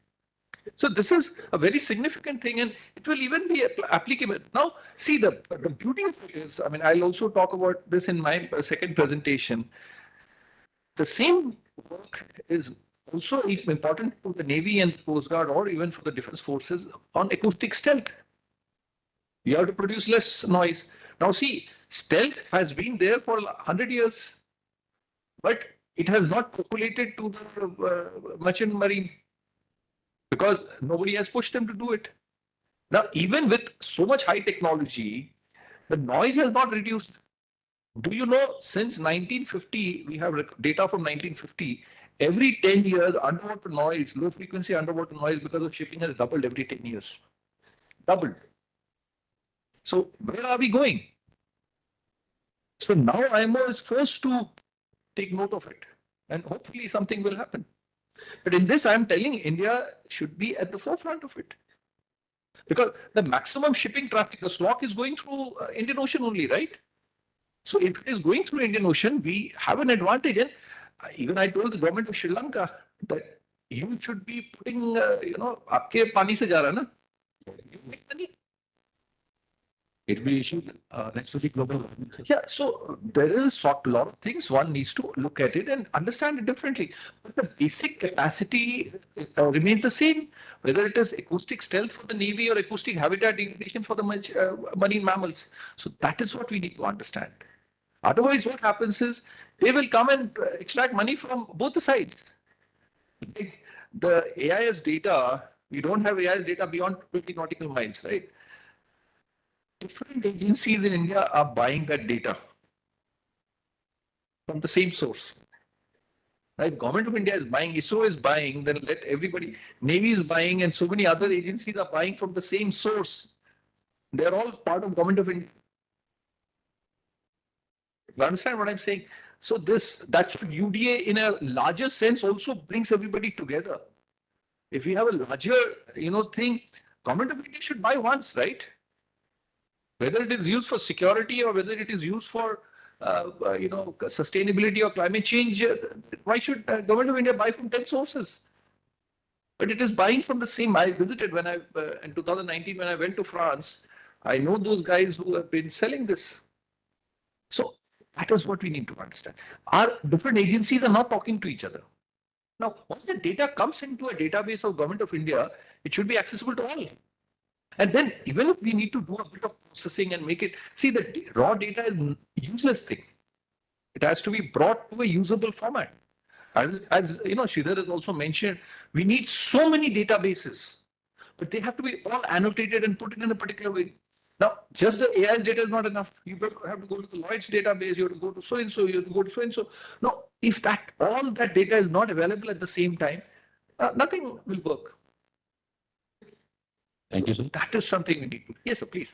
So this is a very significant thing, and it will even be applicable. Now, see, the beauty of it is, I mean, I'll also talk about this in my second presentation. The same work is also important to the Navy and Coast Guard, or even for the defense forces, on acoustic stealth. You have to produce less noise. Now, see, stealth has been there for 100 years, but it has not populated to the merchant marine, because nobody has pushed them to do it. Now, even with so much high technology, the noise has not reduced. Do you know, since 1950, we have data from 1950, every 10 years, underwater noise, low frequency underwater noise because of shipping has doubled every 10 years. Doubled. So where are we going? So now IMO is forced to take note of it, and hopefully something will happen. But in this, I'm telling India should be at the forefront of it. Because the maximum shipping traffic, the slot is going through Indian Ocean only, right? So if it is going through Indian Ocean, we have an advantage. And even I told the government of Sri Lanka that you should be putting, आपके पानी से जा रहा ना? You make money. It will be issued next to the global. Yeah, so there is a lot of things one needs to look at it and understand it differently. But the basic capacity remains the same, whether it is acoustic stealth for the Navy or acoustic habitat degradation for the marine mammals. So that is what we need to understand. Otherwise, what happens is they will come and extract money from both the sides. The AIS data, we don't have AIS data beyond 20 nautical miles, right? Different agencies in India are buying that data from the same source. Right? Government of India is buying, ISRO is buying, then let everybody, Navy is buying, and so many other agencies are buying from the same source. They're all part of Government of India. You understand what I'm saying? So that's what UDA in a larger sense also brings everybody together. If we have a larger, thing, Government of India should buy once, right? Whether it is used for security or whether it is used for, sustainability or climate change, why should Government of India buy from 10 sources? But it is buying from the same. I visited when in 2019, when I went to France, I know those guys who have been selling this. So that is what we need to understand. Our different agencies are not talking to each other. Now, once the data comes into a database of Government of India, it should be accessible to all. And then even if we need to do a bit of processing and make it, see, the raw data is a useless thing. It has to be brought to a usable format. As Sridhar has also mentioned, we need so many databases, but they have to be all annotated and put it in a particular way. Now, just the AIS data is not enough. You have to go to the Lloyd's database, you have to go to so-and-so, you have to go to so-and-so. Now, if all that data is not available at the same time, nothing will work. Thank you, sir. That is something we need to. Yes, sir, please.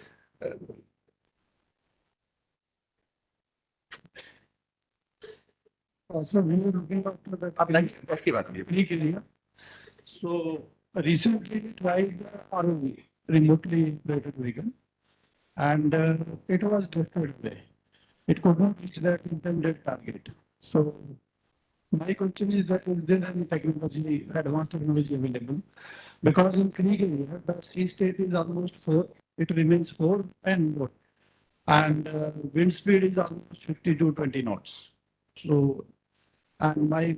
So we were looking after the Greek area. So recently we tried the ROV, remotely operated vehicle, and it was drifted away. It could not reach that intended target. So my question is that is there any technology, advanced technology available? Because in Krieg area, the sea state is almost 4, it remains 4 and more. And wind speed is almost 50 to 20 knots. So, and my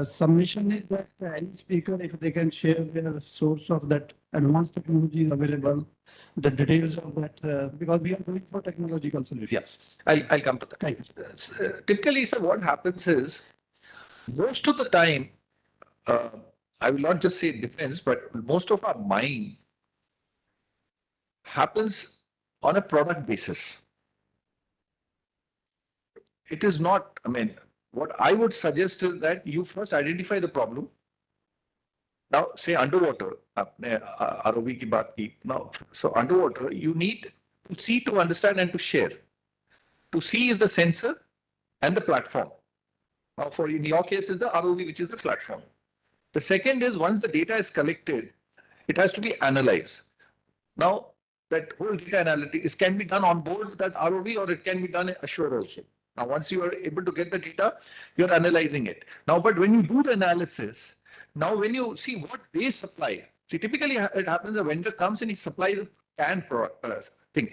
submission is that any speaker, if they can share their source of that advanced technology is available, the details of that, because we are going for technological solutions. Yes, I'll come to that. Thank you. Typically, sir, what happens is most of the time, I will not just say defense, but most of our buying happens on a product basis. It is not, I mean, what I would suggest is that you first identify the problem. Now, say underwater, ROV ki baat ki. Now, so underwater, you need to see, to understand, and to share. To see is the sensor and the platform. Now, for in your case, is the ROV, which is the platform. The second is once the data is collected, it has to be analyzed. Now, that whole data analytics can be done on board that ROV or it can be done ashore also. Now, once you are able to get the data, you're analyzing it. Now, but when you do the analysis, now when you see what they supply, see, typically it happens a vendor comes and he supplies a canned thing.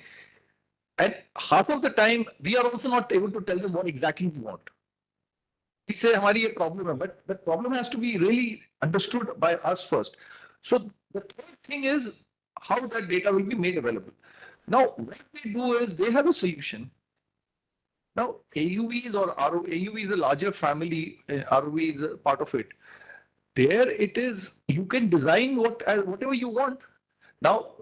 And half of the time, we are also not able to tell them what exactly we want. We say, "Hamari ye problem hai," but the problem has to be really understood by us first. So the third thing is how that data will be made available. Now, what they do is they have a solution. Now, AUVs or RO, AUV is a larger family, ROV is a part of it. There it is, you can design whatever you want. Now,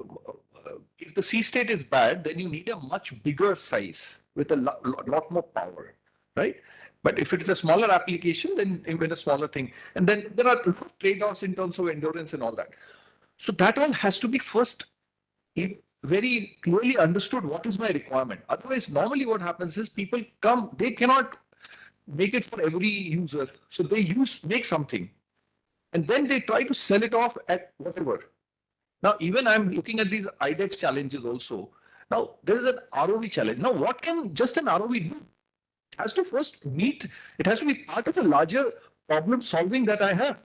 if the sea state is bad, then you need a much bigger size with a lot more power, right? But if it is a smaller application, then even a smaller thing. And then there are trade-offs in terms of endurance and all that. So that all has to be first very clearly understood what is my requirement. Otherwise, normally what happens is people come, they cannot make it for every user. So they make something and then they try to sell it off at whatever. Now, even I'm looking at these IDEX challenges also. Now, there is an ROV challenge. Now, what can just an ROV do? It has to first meet, it has to be part of a larger problem solving that I have,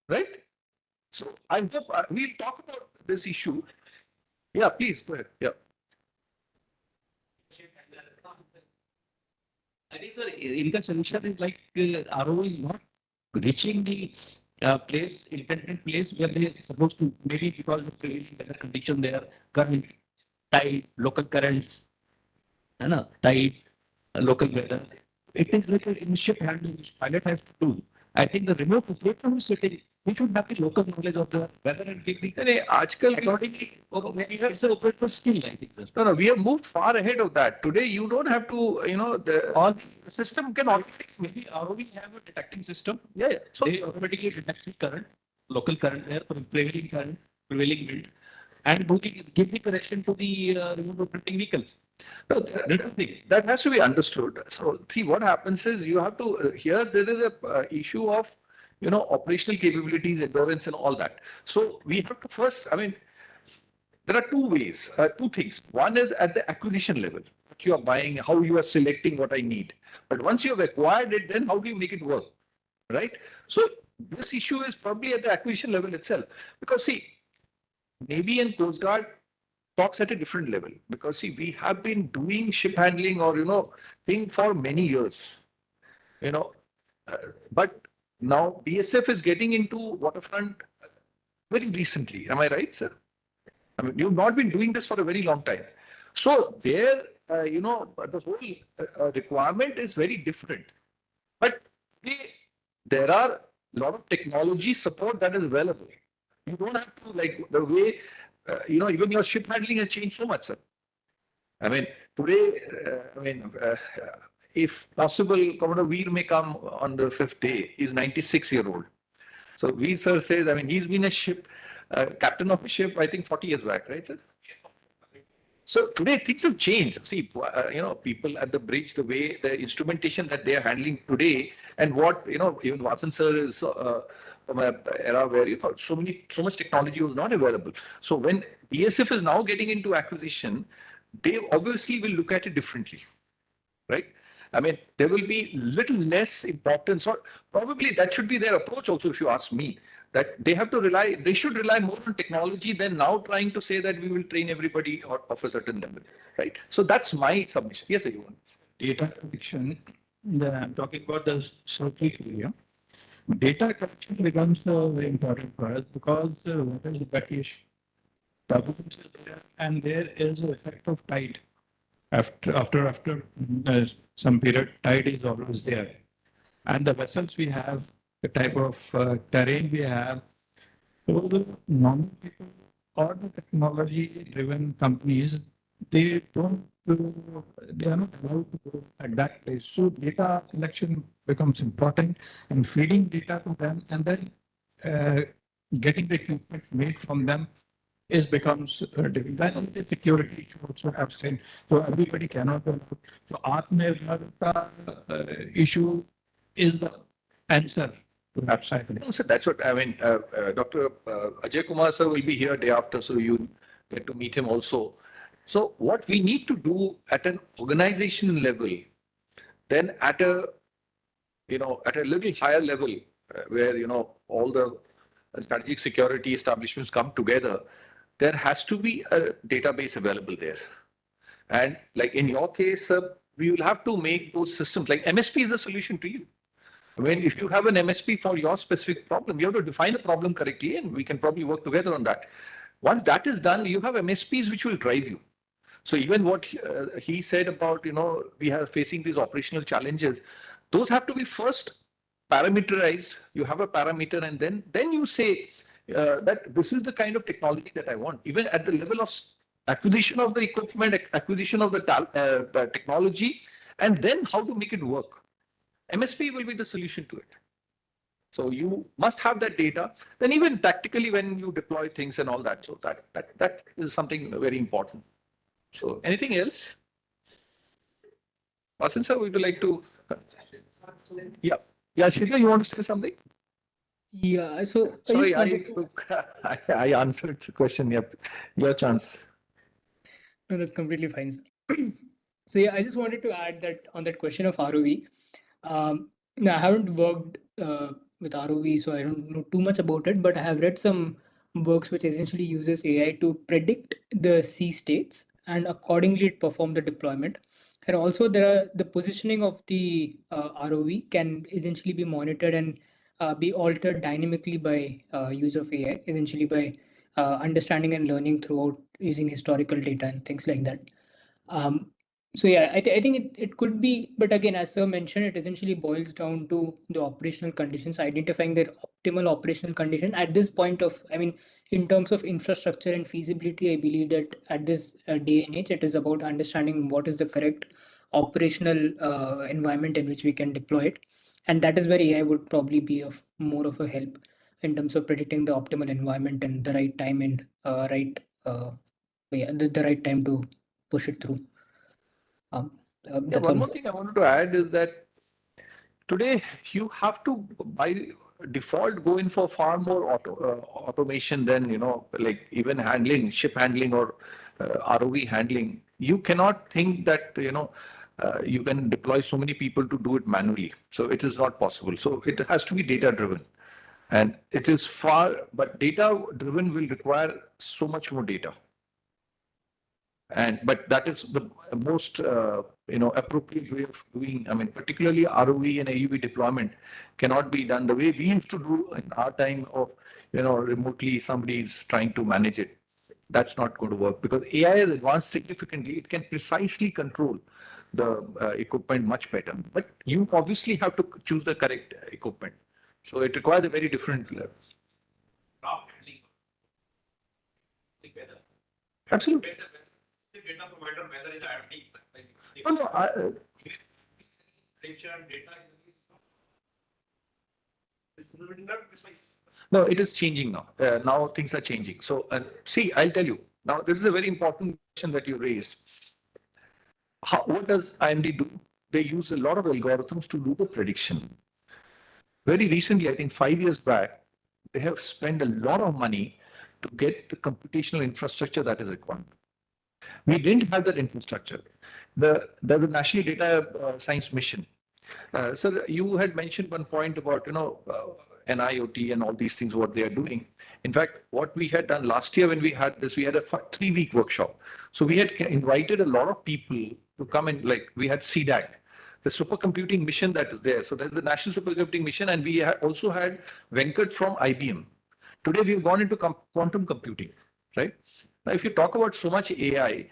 right? So I hope we'll talk about this issue. Yeah, please go ahead. Yeah. I think, sir, income solution is like RO is not reaching the intended place where they are supposed to, maybe because of the weather condition there, current, tide, local currents, tide, local weather. It is like in ship handling, which pilot has to do. I think the remote operator who is sitting, he should have the local knowledge of the weather and give the accordingly. It's an operator skill, I think. No, we have moved far ahead of that. Today, you don't have to, all the system can automatically, maybe ROV have a detecting system. Yeah, yeah. So they automatically detect the current, local current there, prevailing current, prevailing wind, and give the correction to the remote operating vehicles. No, that has to be understood. So, see, what happens is you have to, here there is a issue of, operational capabilities, endurance and all that. So we have to first, I mean, there are two ways, two things. One is at the acquisition level, what you are buying, how you are selecting what I need. But once you have acquired it, then how do you make it work, right? So this issue is probably at the acquisition level itself. Because see, Navy and Coast Guard talks at a different level. Because see, we have been doing ship handling or, thing for many years, but now BSF is getting into waterfront very recently. Am I right, sir? I mean, you've not been doing this for a very long time. So there, the whole requirement is very different. But there are a lot of technology support that is available. You don't have to, like, the way, even your ship handling has changed so much, sir. I mean, today, if possible, Commander Veer may come on the 5th day. He's 96-year-old. So Veer, sir, says, I mean, he's been a ship, captain of a ship, I think 40 years back, right, sir? So today things have changed. See, people at the bridge, the way the instrumentation that they are handling today, and what even Watson sir is from an era where so much technology was not available. So when BSF is now getting into acquisition, they obviously will look at it differently, right? I mean, there will be little less importance, or probably that should be their approach also, if you ask me, that they should rely more on technology than now trying to say that we will train everybody of a certain level, right? So that's my submission. Yes, everyone. Data collection, I'm talking about the circuit area. Data collection becomes very important for us because what is British turbulence is there, and there is an effect of tide. After some period, tide is always there, and the vessels we have, the type of terrain we have, so the normal people or the technology-driven companies, they don't, they are not allowed to go at that place. So data collection becomes important, and feeding data to them, and then getting the equipment made from them is becomes difficult. Then the security should also have same. So everybody cannot go. So AtmaNirbharta issue is the answer. Absolutely. No, so that's what I mean. Dr. Ajay Kumar sir will be here day after, so you get to meet him also. So what we need to do at an organization level, then at a at a little higher level, where all the strategic security establishments come together, there has to be a database available there. And like in your case, we will have to make those systems, like MSP is a solution to you. I mean, if you have an MSP for your specific problem, you have to define the problem correctly, and we can probably work together on that. Once that is done, you have MSPs which will drive you. So even what he said about, we are facing these operational challenges, those have to be first parameterized. You have a parameter, and then you say that this is the kind of technology that I want. Even at the level of acquisition of the equipment, acquisition of the technology, and then how to make it work. MSP will be the solution to it. So you must have that data. Then even tactically when you deploy things and all that, so that is something very important. So anything else? Vasan sir, would you like to? Yeah. Yeah, Shilpa, you want to say something? Yeah, so Sorry, I answered the question. Yep. Your chance. No, that's completely fine, sir. So yeah, I just wanted to add that on that question of ROV. No, I haven't worked with ROV, so I don't know too much about it, but I have read some books which essentially uses AI to predict the sea states and accordingly perform the deployment. And also there are the positioning of the ROV can essentially be monitored and be altered dynamically by use of AI, essentially by understanding and learning throughout using historical data and things like that. So yeah, I think it could be, but again, as sir mentioned, it essentially boils down to the operational conditions, identifying their optimal operational condition at this point of, I mean, in terms of infrastructure and feasibility, I believe that at this day and age, it is about understanding what is the correct operational environment in which we can deploy it. And that is where AI would probably be of more of a help in terms of predicting the optimal environment and the right time and the right time to push it through. Yeah, That's one all. more thing I wanted to add is that today you have to by default go in for far more automation than like even handling, ship handling or ROV handling. You cannot think that you can deploy so many people to do it manually. So it is not possible. So it has to be data driven. And it is but data driven will require so much more data. But that is the most appropriate way of doing. I mean, particularly ROV and AUV deployment cannot be done the way we used to do in our time of remotely somebody is trying to manage it. That's not going to work because AI has advanced significantly. It can precisely control the equipment much better. But you obviously have to choose the correct equipment. So it requires a very different level. Absolutely. Data provider, whether it's IoT. No, no, it is changing now. Now things are changing. So see, I'll tell you, Now, this is a very important question that you raised. What does IMD do? They use a lot of algorithms to do the prediction. Very recently, I think 5 years back, they have spent a lot of money to get the computational infrastructure that is required. We didn't have that infrastructure. The National Data Science Mission. Sir, you had mentioned one point about, NIoT and all these things, what they are doing. In fact, what we had done last year when we had this, we had a 3-week workshop. So we had invited a lot of people to come in, like we had CDAC, the supercomputing mission that is there. So there's the National Supercomputing Mission, and we also had Venkat from IBM. Today we've gone into quantum computing, right? Now, if you talk about so much AI,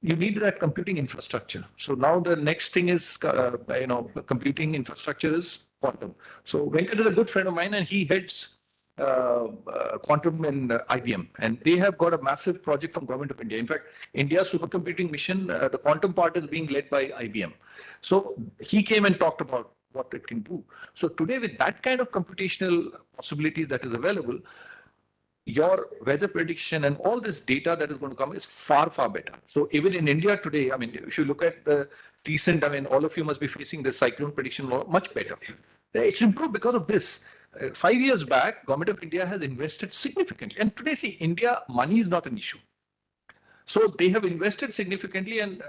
you need that computing infrastructure. So now the next thing is, computing infrastructure is quantum. So Venkat is a good friend of mine, and he heads quantum in IBM, and they have got a massive project from Government of India. In fact, India's supercomputing mission, the quantum part is being led by IBM. So he came and talked about what it can do. So today, with that kind of computational possibilities that is available, your weather prediction and all this data that is going to come is far, far better. So even in India today, I mean, if you look at the recent, I mean, all of you must be facing this cyclone prediction much better. It's improved because of this. 5 years back, Government of India has invested significantly. And today, see, India, money is not an issue. So they have invested significantly, and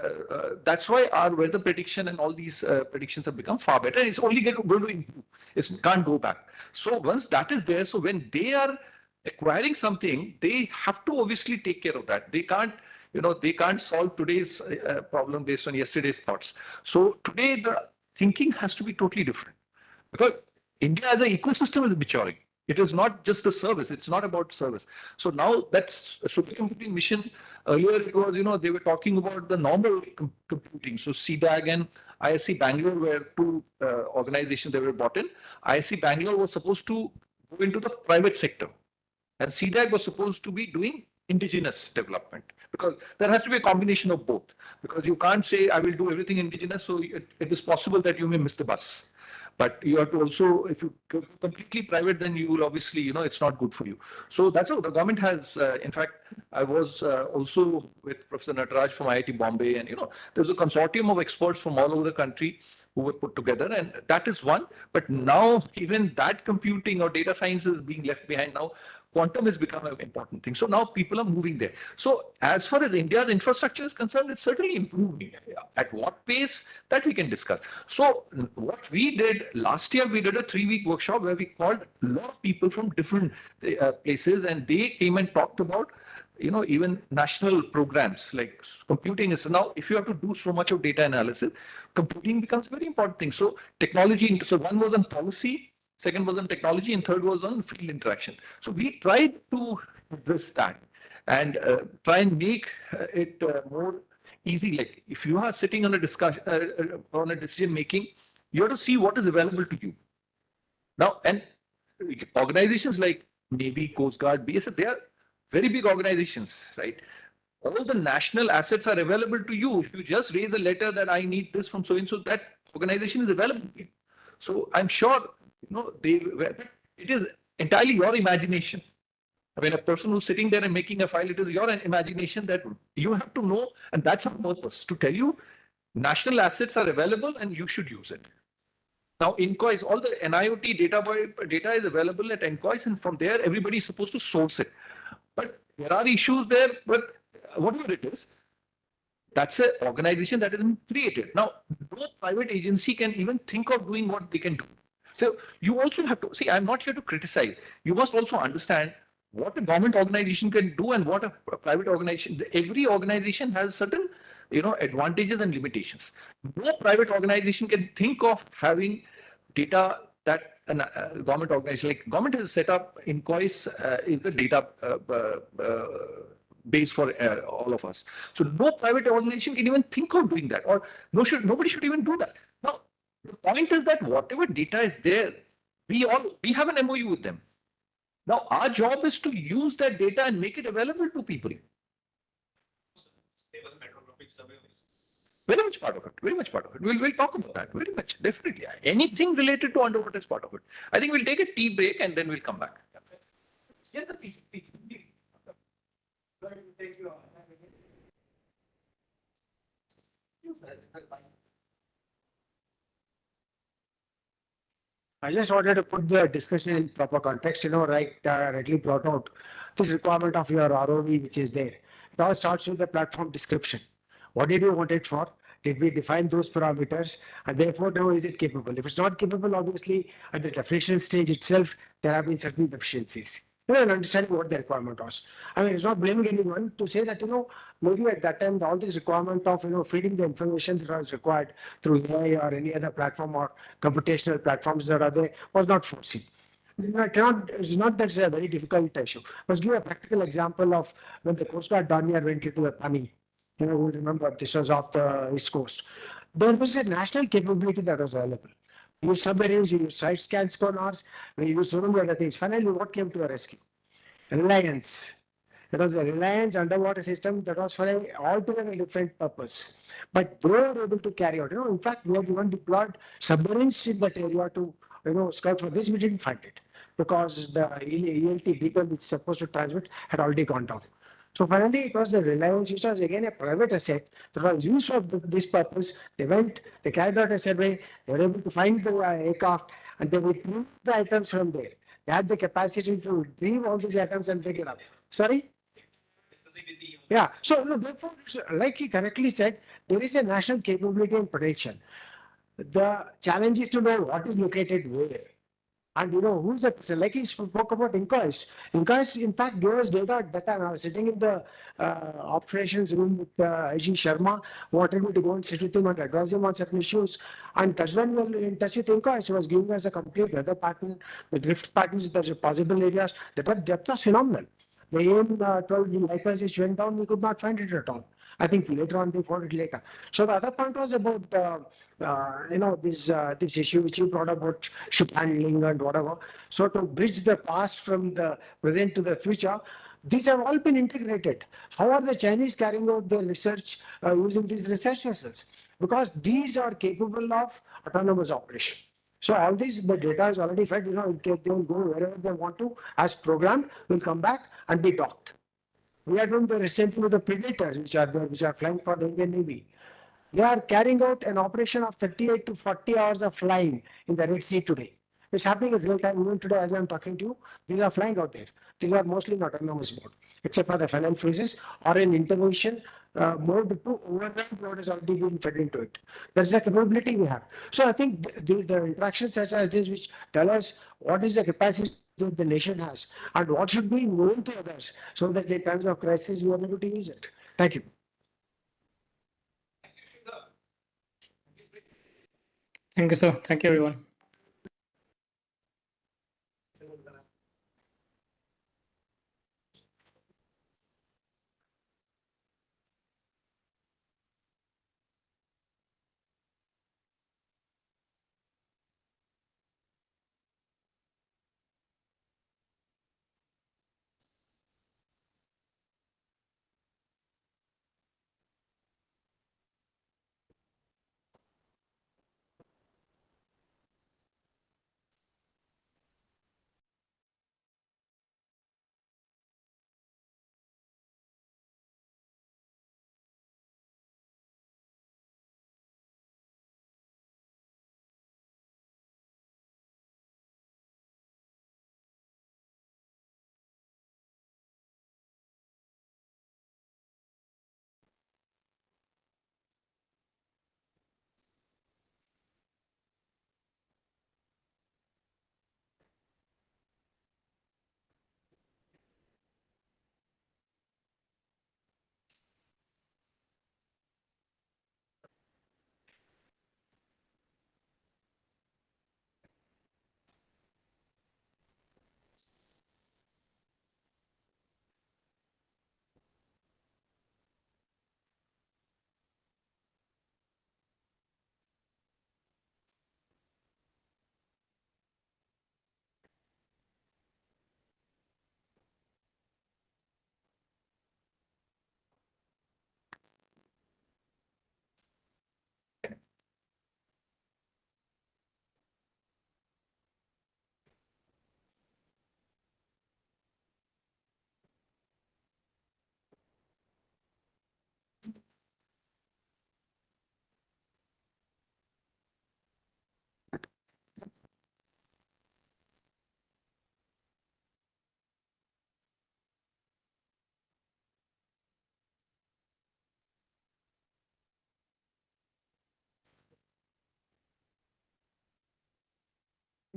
that's why our weather prediction and all these predictions have become far better. And it's only going to improve. It can't go back. So once that is there, so when they are acquiring something, they have to obviously take care of that. They can't, they can't solve today's problem based on yesterday's thoughts. So today the thinking has to be totally different, because India as an ecosystem is maturing. It is not just the service. It's not about service. So now that's a supercomputing mission. Earlier it was, they were talking about the normal computing. So CDAG and ISC Bangalore were two organizations that were brought in. ISC Bangalore was supposed to go into the private sector, and CDAG was supposed to be doing indigenous development, because there has to be a combination of both, because you can't say I will do everything indigenous. So it is possible that you may miss the bus. But you have to also, if you go completely private, then you will obviously, it's not good for you. So that's how the government has, in fact, I was also with Professor Nataraj from IIT Bombay, and, there's a consortium of experts from all over the country who were put together, and that is one. But now even that computing or data science is being left behind now. Quantum has become an important thing. So now people are moving there. So as far as India's infrastructure is concerned, it's certainly improving. At what pace, that we can discuss. So what we did last year, we did a 3-week workshop where we called a lot of people from different places, and they came and talked about, even national programs like computing is now, if you have to do so much of data analysis, computing becomes a very important thing. So technology, so one was on policy, second was on technology, and third was on field interaction. So we tried to address that and try and make it more easy. Like if you are sitting on a discussion, on a decision making, you have to see what is available to you. Now, and organizations like Navy, Coast Guard, BSF, they are very big organizations, right? All the national assets are available to you. If you just raise a letter that I need this from so-and-so, that organization is available to you. So I'm sure, it is entirely your imagination. I mean, a person who's sitting there and making a file, it is your imagination that you have to know, and that's our purpose, to tell you national assets are available and you should use it. Now, Incois, all the NIoT data is available at Incois, and from there, everybody is supposed to source it. But there are issues there, but whatever it is, that's an organization that has been created. Now, no private agency can even think of doing what they can do. So you also have to, see, I'm not here to criticize. You must also understand what a government organization can do and what a private organization, every organization has certain, advantages and limitations. No private organization can think of having data that a government organization, like government has set up Incois is the data base for all of us. So no private organization can even think of doing that, or nobody should even do that. Now, the point is that whatever data is there, we have an MOU with them. Now, our job is to use that data and make it available to people. Very much part of it. Very much part of it. We'll talk about that. Very much. Definitely. Anything related to underwater is part of it. I think we'll take a tea break and then we'll come back. Yes, the I just wanted to put the discussion in proper context, rightly brought out this requirement of your ROV, which is there. It all starts with the platform description. What did you want it for? Did we define those parameters? And therefore, now is it capable? If it's not capable, obviously, at the definition stage itself, there have been certain deficiencies. And understanding what the requirement was. I mean, it's not blaming anyone to say that, maybe at that time, all this requirement of, feeding the information that was required through AI or any other platform or computational platforms that are there was not foreseen. It's not that it's a very difficult issue. Let's give a practical example of when the Coast Guard Dornier went into a Pani. We remember this was off the East Coast. There was a national capability that was available. We use submarines, we use side scan sonars, we use so many other things. Finally, what came to a rescue? Reliance. It was a Reliance underwater system that was for an altogether different purpose. But they were able to carry out. In fact, we have even deployed submarines in that area to, scout for this. We didn't find it because the ELT beacon, which is supposed to transmit, had already gone down. So finally, it was the Reliance, which was again a private asset that was used for this purpose. They went, they carried out a survey, they were able to find the aircraft, and they retrieved the items from there. They had the capacity to retrieve all these items and pick it up. Sorry? Yeah. So, therefore, like he correctly said, there is a national capability in protection. The challenge is to know what is located where. And who's that person? Like he spoke about inquest. Inquest, in fact, gave us data at that time. I was sitting in the operations room with Ajit Sharma, wanted me to go and sit with him and advise him on certain issues. And that's when we were in touch with inquest. He was giving us a complete weather pattern, the drift patterns, the possible areas. The depth was phenomenal. The AIM 12 likewise, which went down, we could not find it at all. I think later on they found it later. So the other point was about this issue which you brought about ship handling and whatever. So to bridge the past from the present to the future, these have all been integrated. How are the Chinese carrying out their research using these research vessels? Because these are capable of autonomous operation. So all these, the data is already fed, they will go wherever they want to as programmed, will come back and be docked. We are doing the recently with the Predators, which are flying for the Indian Navy. They are carrying out an operation of 38 to 40 hours of flying in the Red Sea today. It's happening in real time. Even today, as I'm talking to you, these are flying out there. These are mostly in autonomous mode, except for the final phases or an intervention mode to override what has already been fed into it. That's the capability we have. So I think the interactions such as this, which tell us what is the capacity that the nation has and what should be known to others, so that in times of crisis we are able to use it. Thank you. Thank you, sir. Thank you, everyone.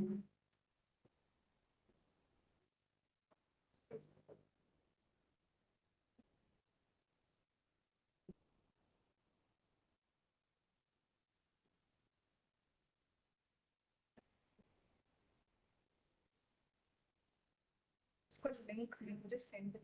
It's got a link, you can just send it.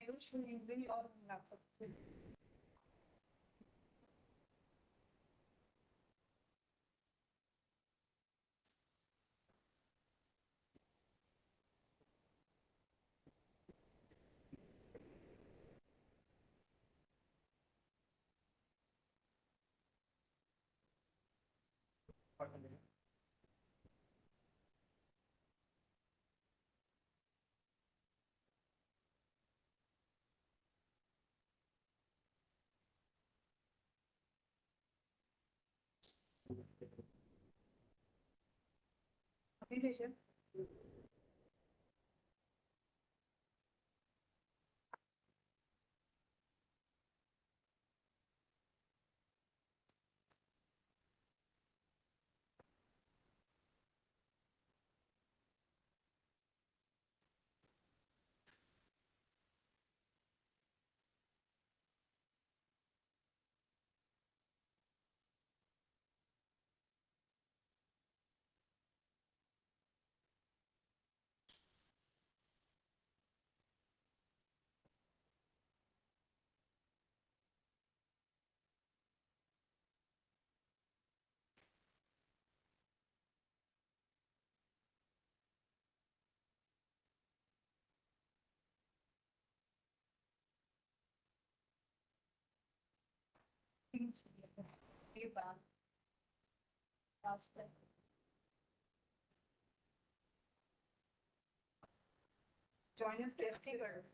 I will show you bring your own laptop. Application. Join us guest speaker.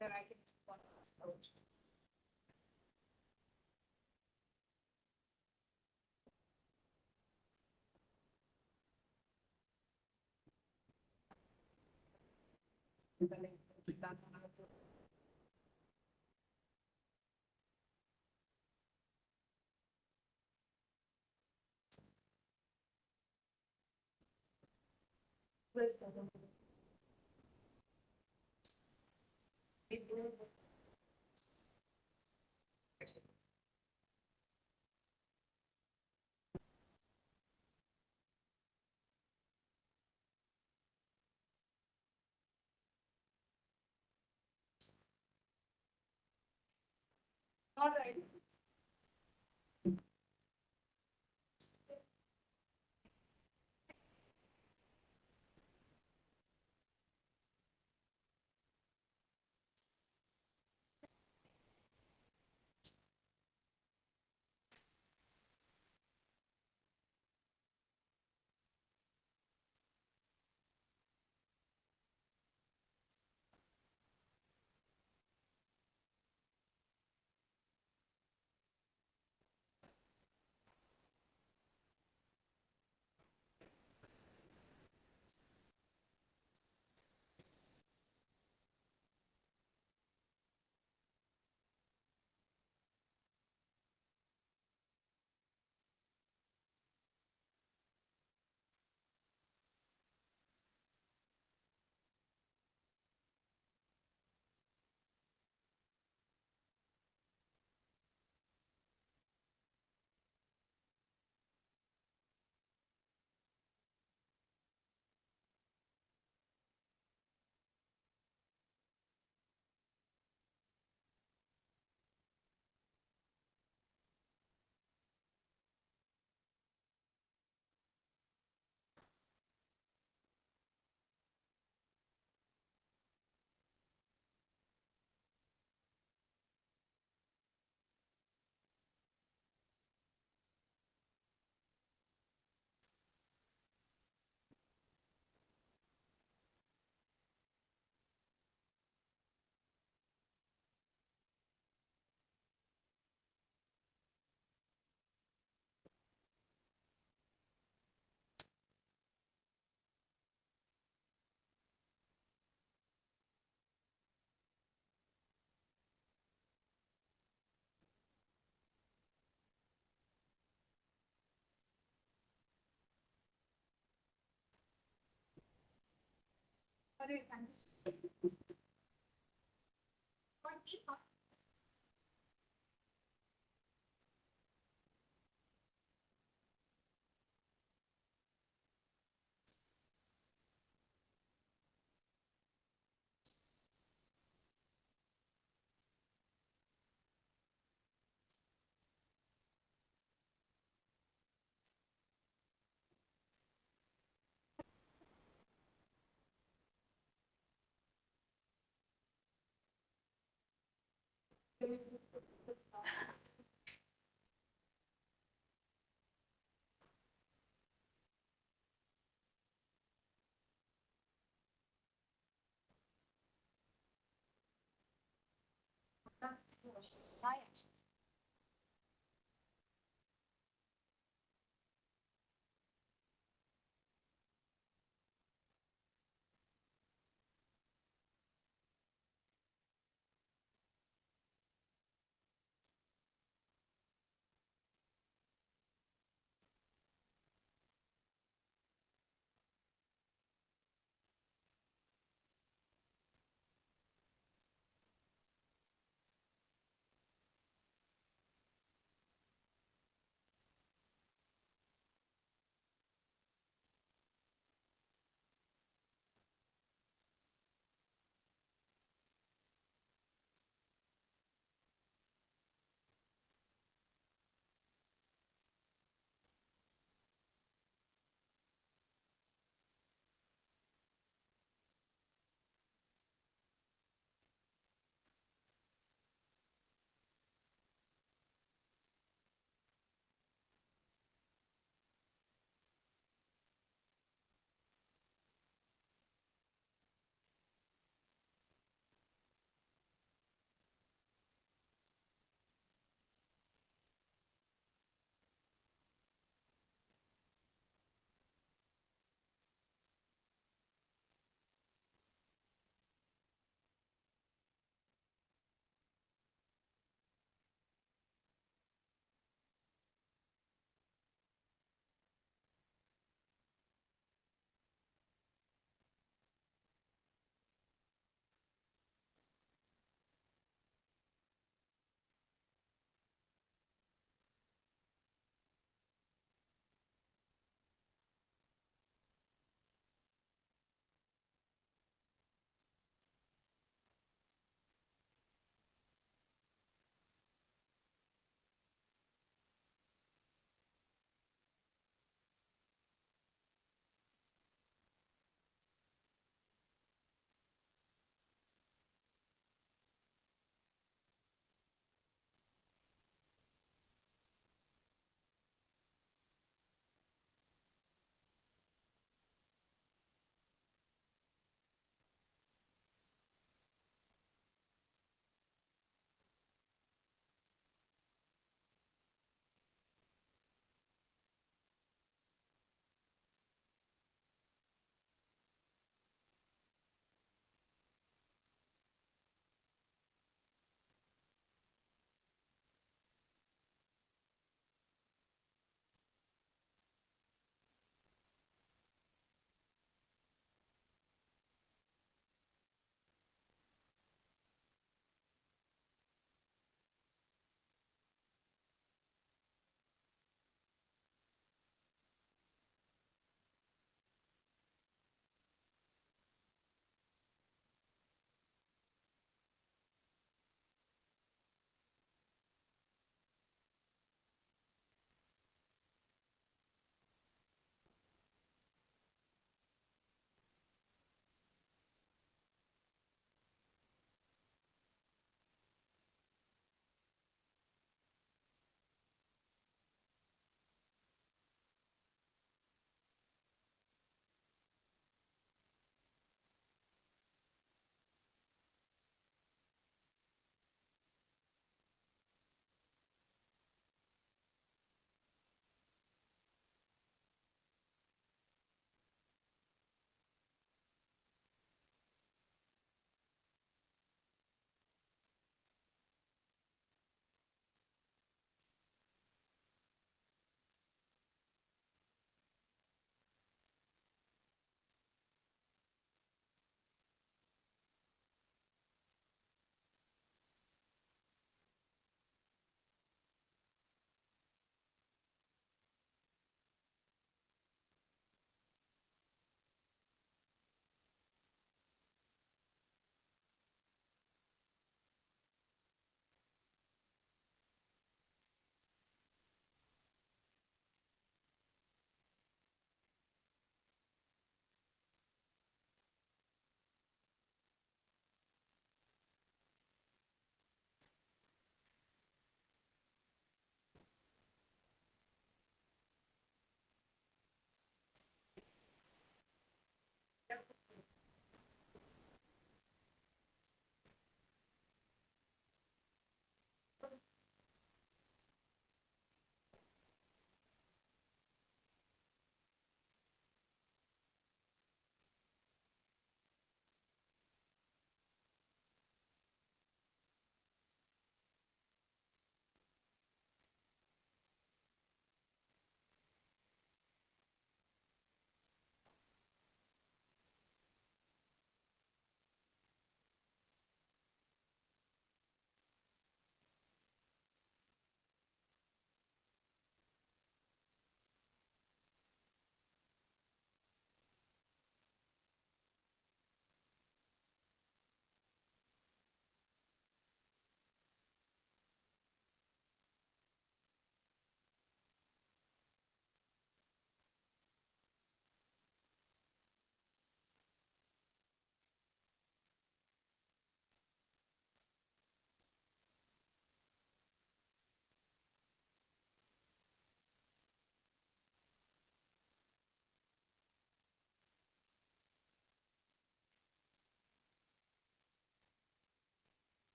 Then I can one out. Please, all right.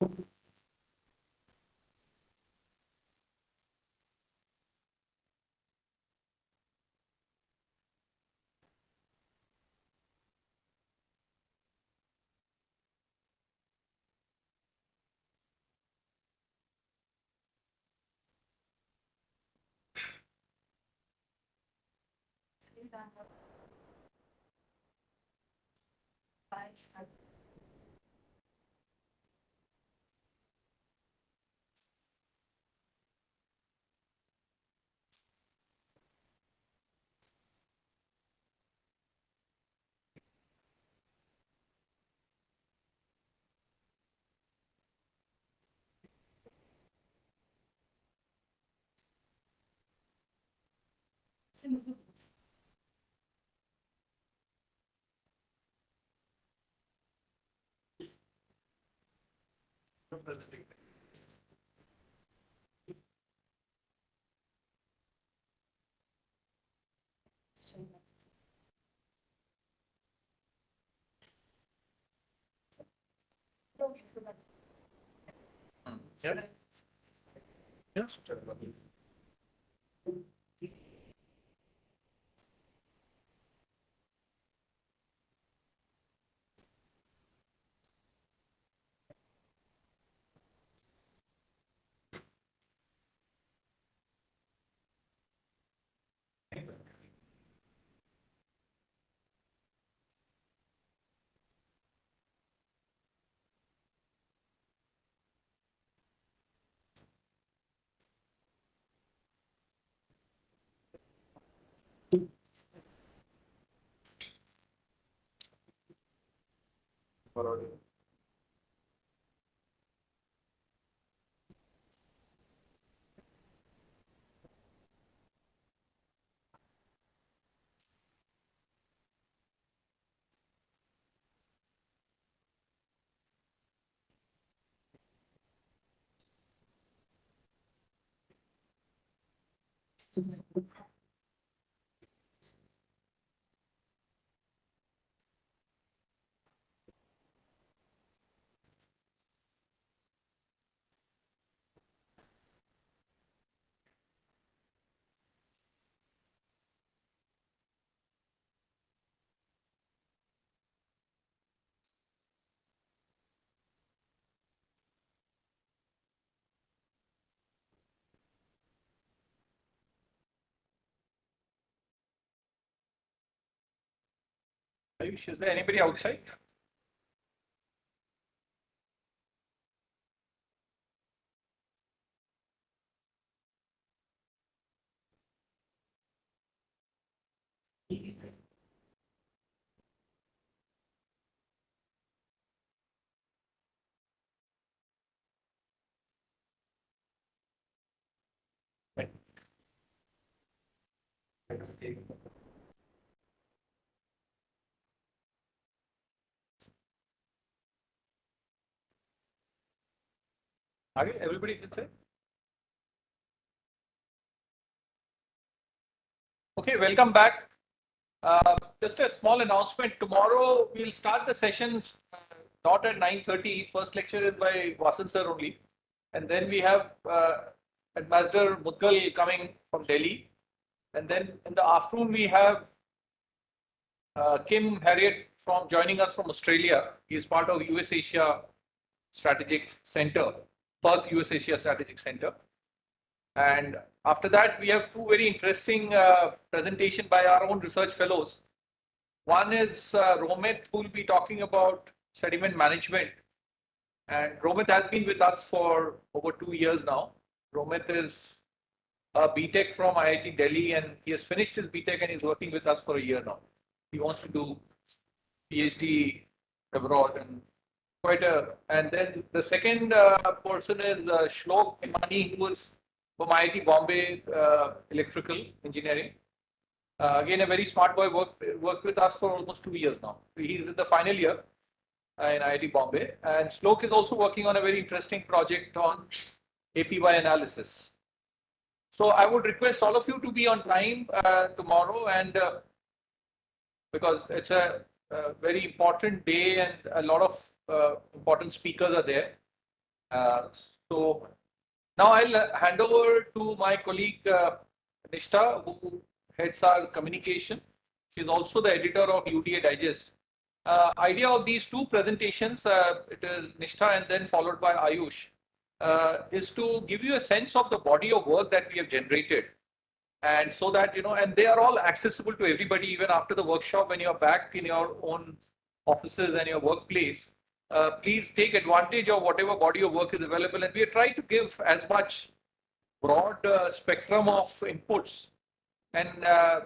Yeah. Yes. Ayush, is there anybody outside? Okay, everybody can say. Okay, welcome back. Just a small announcement. Tomorrow we'll start the sessions not at 9:30. First lecture is by Vasan sir only. And then we have Ambassador Mudgal coming from Delhi. And then in the afternoon we have Kim Harriet from joining us from Australia. He is part of US Asia Strategic Center, Perth US Asia Strategic Center. And after that, we have two very interesting presentation by our own research fellows. One is Romit, who will be talking about sediment management. And Romit has been with us for over 2 years now. Romit is a BTech from IIT Delhi, and he has finished his BTech and he's working with us for a year now. He wants to do PhD abroad and and then the second person is Shlok Imani, who is from IIT Bombay Electrical Engineering. Again, a very smart boy, worked with us for almost 2 years now. He's in the final year in IIT Bombay. And Shlok is also working on a very interesting project on APY analysis. So I would request all of you to be on time tomorrow, and because it's a very important day and a lot of important speakers are there. So now I'll hand over to my colleague Nishta, who heads our communication. She's also the editor of UDA Digest. Idea of these two presentations, it is Nishtha and then followed by Ayush, is to give you a sense of the body of work that we have generated. And so that, and they are all accessible to everybody, even after the workshop, when you're back in your own offices and your workplace. Please take advantage of whatever body of work is available. And we are trying to give as much broad spectrum of inputs. And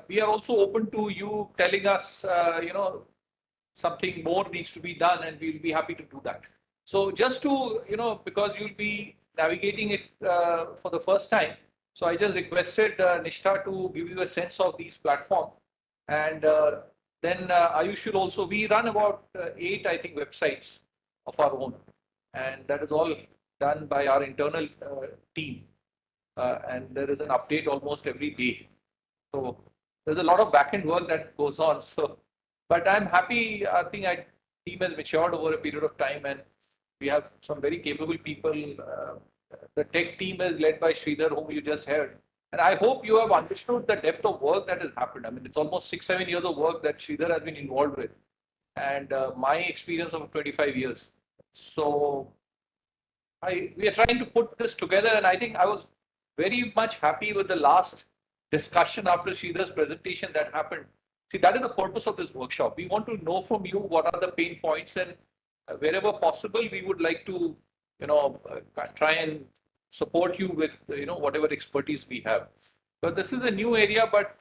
we are also open to you telling us, something more needs to be done, and we'll be happy to do that. So just to, because you'll be navigating it for the first time, so I just requested Nishta to give you a sense of these platforms. And then Ayush will also, we run about 8, I think, websites of our own. And that is all done by our internal team. And there is an update almost every day. So there's a lot of back-end work that goes on. So, but I'm happy. I think our team has matured over a period of time, and we have some very capable people. The tech team is led by Sridhar, whom you just heard. And I hope you have understood the depth of work that has happened. I mean, it's almost 6-7 years of work that Sridhar has been involved with, and my experience of 25 years. So we are trying to put this together, and I think I was very much happy with the last discussion after Sridhar's presentation that happened. See, that is the purpose of this workshop. We want to know from you what are the pain points, and wherever possible, we would like to, try and support you with, whatever expertise we have. But this is a new area, but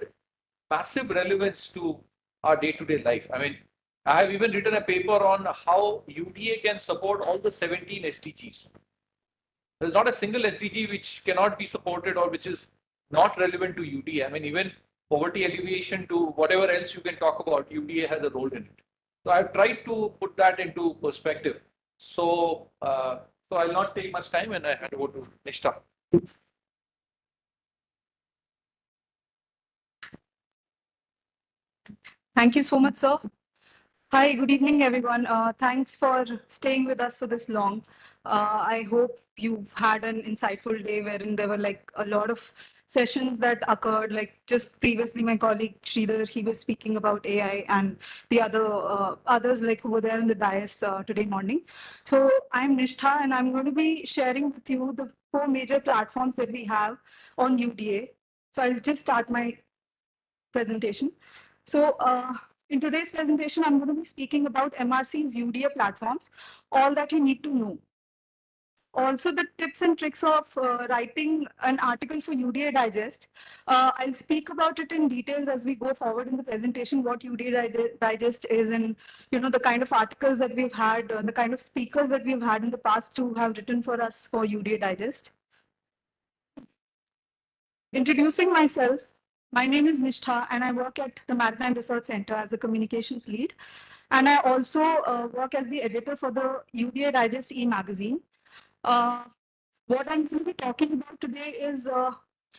massive relevance to our day-to-day life. I mean, I have even written a paper on how UDA can support all the 17 SDGs. There's not a single SDG which cannot be supported or which is not relevant to UDA. I mean, even poverty alleviation to whatever else you can talk about, UDA has a role in it. So I've tried to put that into perspective. So, I'll not take much time, and I hand over to Nishta. Thank you so much, sir. Hi, good evening, everyone. Thanks for staying with us for this long. I hope you've had an insightful day wherein there were like a lot of sessions that occurred. Like just previously, my colleague Sridhar, he was speaking about AI, and the others like who were there in the dais today morning. So I'm Nishtha, and I'm going to be sharing with you the 4 major platforms that we have on UDA. So I'll just start my presentation. So in today's presentation, I'm going to be speaking about MRC's UDA platforms, all that you need to know. Also, the tips and tricks of writing an article for UDA Digest. I'll speak about it in details as we go forward in the presentation, what UDA Digest is, and the kind of articles that we've had, the kind of speakers that we've had in the past to have written for us for UDA Digest. Introducing myself, my name is Nishtha, and I work at the Maritime Research Center as the communications lead. And I also work as the editor for the UDA Digest e-magazine. What I'm going to be talking about today is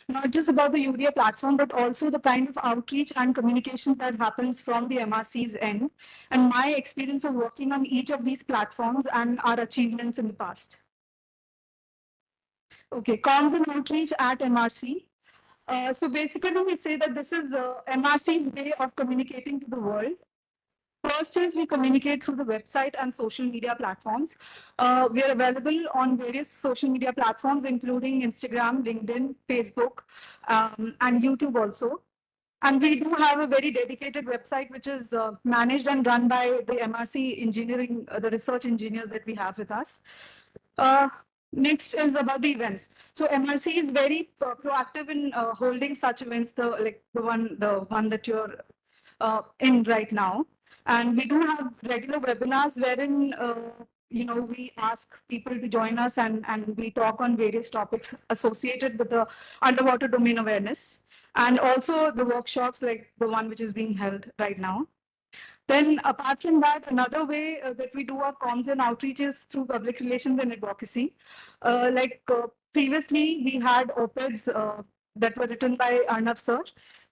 not just about the UDA platform, but also the kind of outreach and communication that happens from the MRC's end, and my experience of working on each of these platforms and our achievements in the past. Okay, comms and outreach at MRC. So basically, we say that this is MRC's way of communicating to the world. First is we communicate through the website and social media platforms. We are available on various social media platforms, including Instagram, LinkedIn, Facebook, and YouTube also. And we do have a very dedicated website, which is managed and run by the MRC engineering, the research engineers that we have with us. Next is about the events. So MRC is very proactive in holding such events, the one that you're in right now. And we do have regular webinars wherein we ask people to join us, and we talk on various topics associated with the underwater domain awareness, and also the workshops like the one which is being held right now. Then apart from that, another way that we do our comms and outreach is through public relations and advocacy. Previously, we had op-eds that were written by Arnav sir,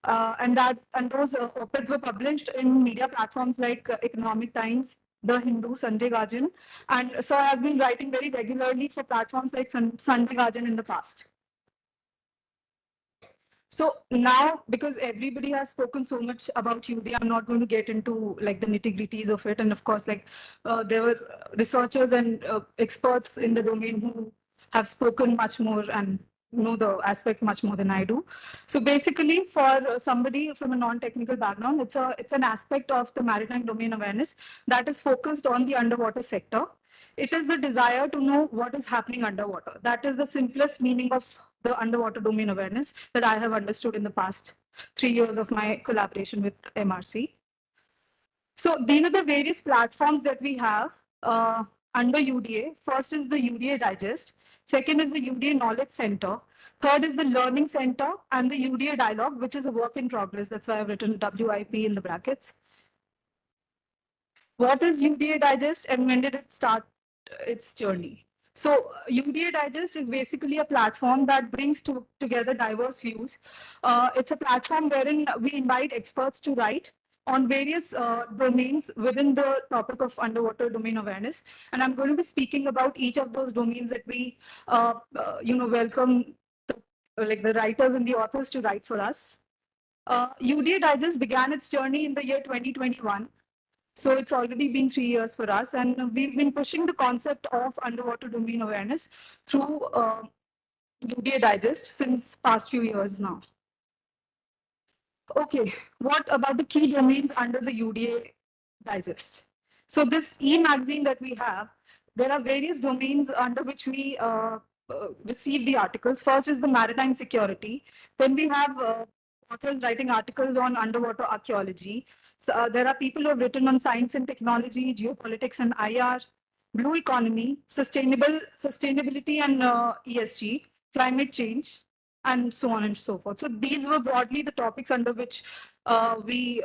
and those op-eds were published in media platforms like Economic Times, The Hindu, Sanjay Gajan, and so has been writing very regularly for platforms like Sanjay Gajan in the past. So now, because everybody has spoken so much about UDA, I'm not going to get into like the nitty-gritties of it. And of course, like there were researchers and experts in the domain who have spoken much more and know the aspect much more than I do. So basically, for somebody from a non-technical background, it's an aspect of the maritime domain awareness that is focused on the underwater sector. It is the desire to know what is happening underwater. That is the simplest meaning of the underwater domain awareness that I have understood in the past 3 years of my collaboration with MRC. So these are the various platforms that we have under UDA. First is the UDA Digest. Second is the UDA Knowledge Center. Third is the Learning Center and the UDA Dialogue, which is a work in progress. That's why I've written WIP in the brackets. What is UDA Digest and when did it start its journey? So UDA Digest is basically a platform that brings together diverse views. It's a platform wherein we invite experts to write on various domains within the topic of underwater domain awareness. And I'm going to be speaking about each of those domains that we, welcome like the writers and the authors to write for us. UDA Digest began its journey in the year 2021. So it's already been 3 years for us, and we've been pushing the concept of underwater domain awareness through UDA Digest since past few years now. Okay, what about the key domains under the UDA Digest? So this e-magazine that we have, there are various domains under which we receive the articles. First is the maritime security. Then we have authors writing articles on underwater archaeology. So there are people who have written on science and technology, geopolitics and IR, blue economy, sustainability and ESG, climate change, and so on and so forth. So these were broadly the topics under which we,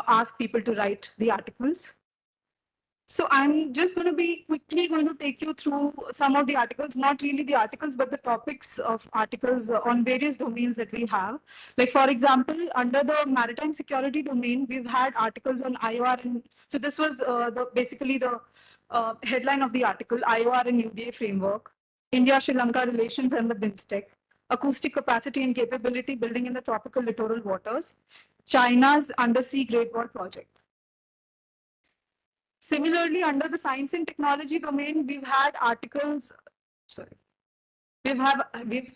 ask people to write the articles. So I'm just going to be quickly going to take you through some of the articles, not really the articles, but the topics of articles on various domains that we have. Like, for example, under the maritime security domain, we've had articles on IOR. And so this was basically the headline of the article, IOR and UDA framework, India-Sri Lanka relations and the BIMSTEC, acoustic capacity and capability building in the tropical littoral waters, China's undersea Great Wall project. Similarly, under the science and technology domain, we've had articles, we've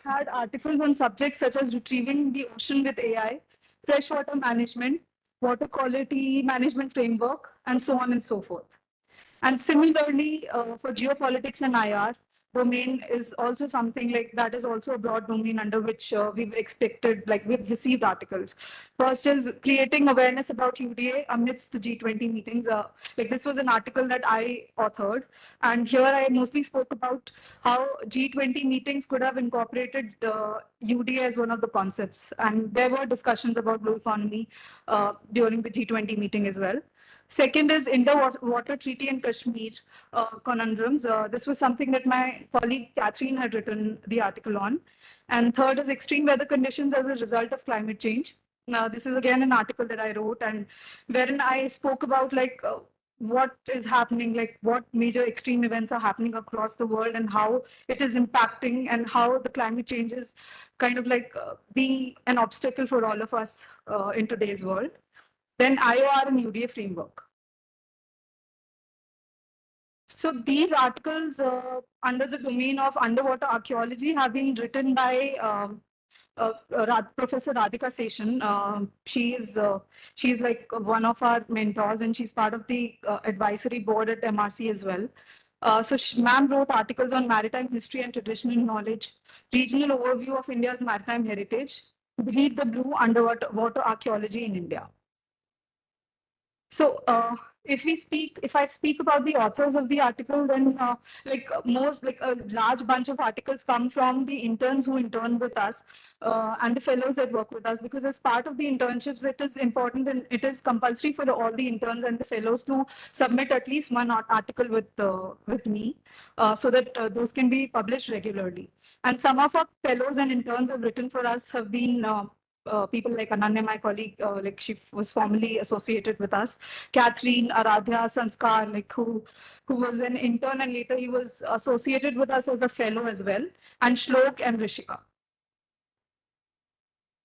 had articles on subjects such as retrieving the ocean with AI, freshwater management, water quality management framework, and so on and so forth. And similarly, for geopolitics and IR, domain is also something like that is also a broad domain under which we've received articles. First is creating awareness about UDA amidst the G20 meetings. Like this was an article that I authored. And here I mostly spoke about how G20 meetings could have incorporated UDA as one of the concepts. And there were discussions about blue economy during the G20 meeting as well. Second is Indo-Water Treaty and Kashmir conundrums. This was something that my colleague Catherine had written the article on. And third is extreme weather conditions as a result of climate change. Now, this is again an article that I wrote and wherein I spoke about what is happening, like what major extreme events are happening across the world and how it is impacting and how the climate change is kind of being an obstacle for all of us in today's world. Then IOR and UDA framework. So these articles under the domain of underwater archaeology have been written by Professor Radhika Seshan. She's like one of our mentors and she's part of the advisory board at MRC as well. So ma'am wrote articles on maritime history and traditional knowledge, regional overview of India's maritime heritage, Beneath the Blue Underwater Archaeology in India. So if I speak about the authors of the article, then a large bunch of articles come from the interns who intern with us and the fellows that work with us, because as part of the internships, it is important and it is compulsory for all the interns and the fellows to submit at least one article with me so that those can be published regularly. And some of our fellows and interns who have written for us have been people like Ananya, my colleague, like she was formerly associated with us. Catherine, Aradhya, Sanskar, like who was an intern and later he was associated with us as a fellow as well, and Shlok and Rishika.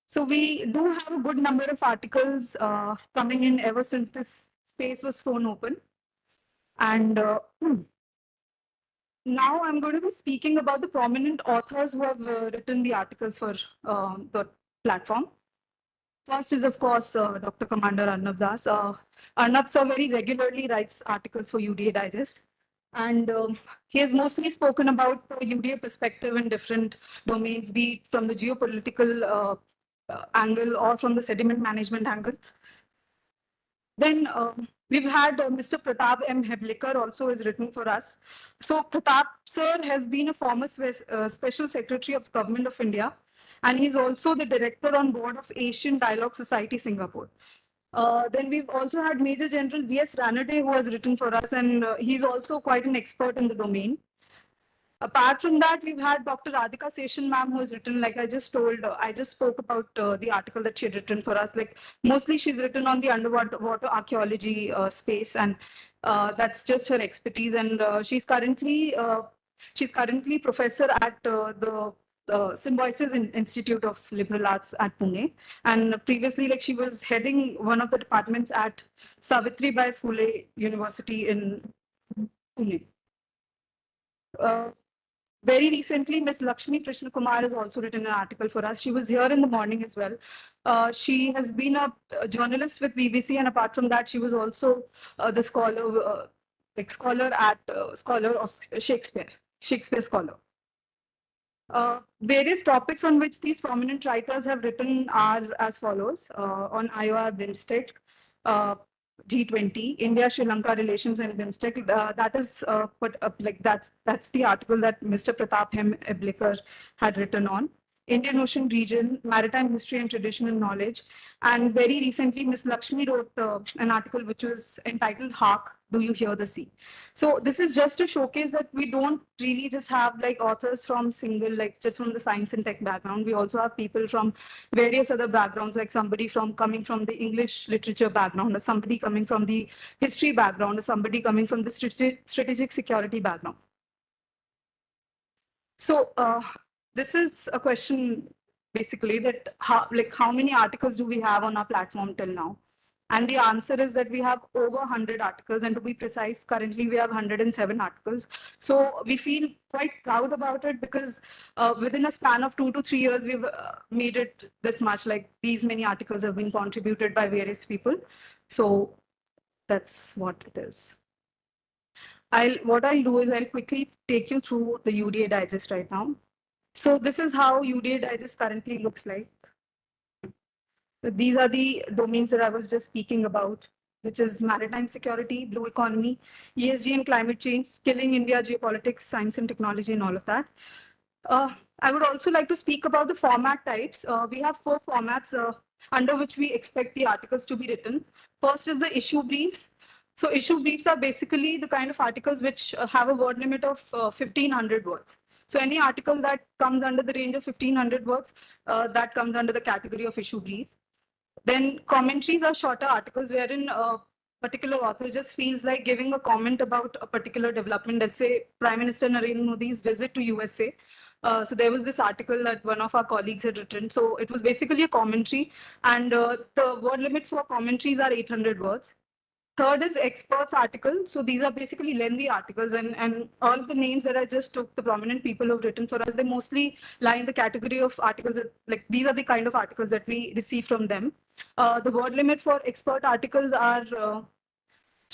So we do have a good number of articles coming in ever since this space was thrown open. And now I'm going to be speaking about the prominent authors who have written the articles for the platform. First is, of course, Dr. Commander Arnab Das. Arnab sir very regularly writes articles for UDA Digest. And he has mostly spoken about the UDA perspective in different domains, be it from the geopolitical angle or from the sediment management angle. Then we've had Mr. Pratap M. Heblikar also has written for us. So Pratap sir has been a former Special Secretary of the Government of India, and he's also the director on board of Asian Dialogue Society, Singapore. Then we've also had Major General V.S. Ranade, who has written for us, and he's also quite an expert in the domain. Apart from that, we've had Dr. Radhika Seshan ma'am, who has written, like I just told, I just spoke about the article that she had written for us. Like mostly she's written on the underwater archaeology space, and that's just her expertise. And she's currently professor at the Symbiosis Institute of Liberal Arts at Pune. And previously, like she was heading one of the departments at Savitribai Phule University in Pune. Very recently, Ms. Lakshmi Krishna Kumar has also written an article for us. She was here in the morning as well. She has been a journalist with BBC, and apart from that, she was also the scholar, scholar of Shakespeare scholar. Various topics on which these prominent writers have written are as follows: on IOR BIMSTEC, G20, India Sri Lanka relations and BIMSTEC. That is that's the article that Mr. Pratap M. Eblikar had written on. Indian Ocean region, maritime history and traditional knowledge. And very recently, Ms. Lakshmi wrote an article which was entitled Hark, Do You Hear the Sea? So this is just to showcase that we don't really just have like authors from just from the science and tech background. We also have people from various other backgrounds, like somebody coming from the English literature background, or somebody coming from the history background, or somebody coming from the strategic security background. So this is a question basically that how many articles do we have on our platform till now? And the answer is that we have over 100 articles, and to be precise, currently we have 107 articles. So we feel quite proud about it because within a span of 2 to 3 years, we've made it this much, like these many articles have been contributed by various people. So that's what it is. What I'll do is I'll quickly take you through the UDA Digest right now. So this is how UDA Digest currently looks like. So these are the domains that I was just speaking about, which is maritime security, blue economy, ESG and climate change, skilling India, geopolitics, science and technology, and all of that. I would also like to speak about the format types. We have 4 formats under which we expect the articles to be written. First is the issue briefs. So issue briefs are basically the kind of articles which have a word limit of 1500 words. So any article that comes under the range of 1500 words, that comes under the category of issue brief. Then commentaries are shorter articles wherein a particular author just feels like giving a comment about a particular development. Let's say Prime Minister Narendra Modi's visit to USA. So there was this article that one of our colleagues had written. So it was basically a commentary, and the word limit for commentaries are 800 words. Third is experts article. So these are basically lengthy articles, and all of the names that I just took, the prominent people who've written for us, they mostly lie in the category of articles that, like, these are the kind of articles that we receive from them. The word limit for expert articles are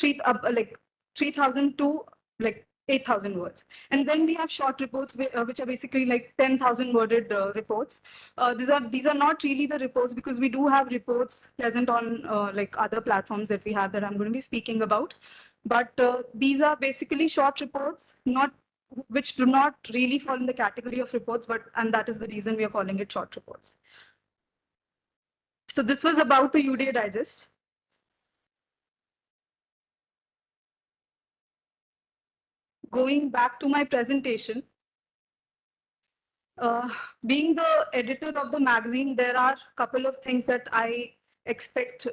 like 3,000 to like 8,000 words. And then we have short reports, which are basically like 10,000 worded reports. These are not really the reports, because we do have reports present on like other platforms that we have that I'm going to be speaking about. But these are basically short reports, which do not really fall in the category of reports, and that is the reason we are calling it short reports. So this was about the UDA Digest. Going back to my presentation, Being the editor of the magazine, there are a couple of things that I expect,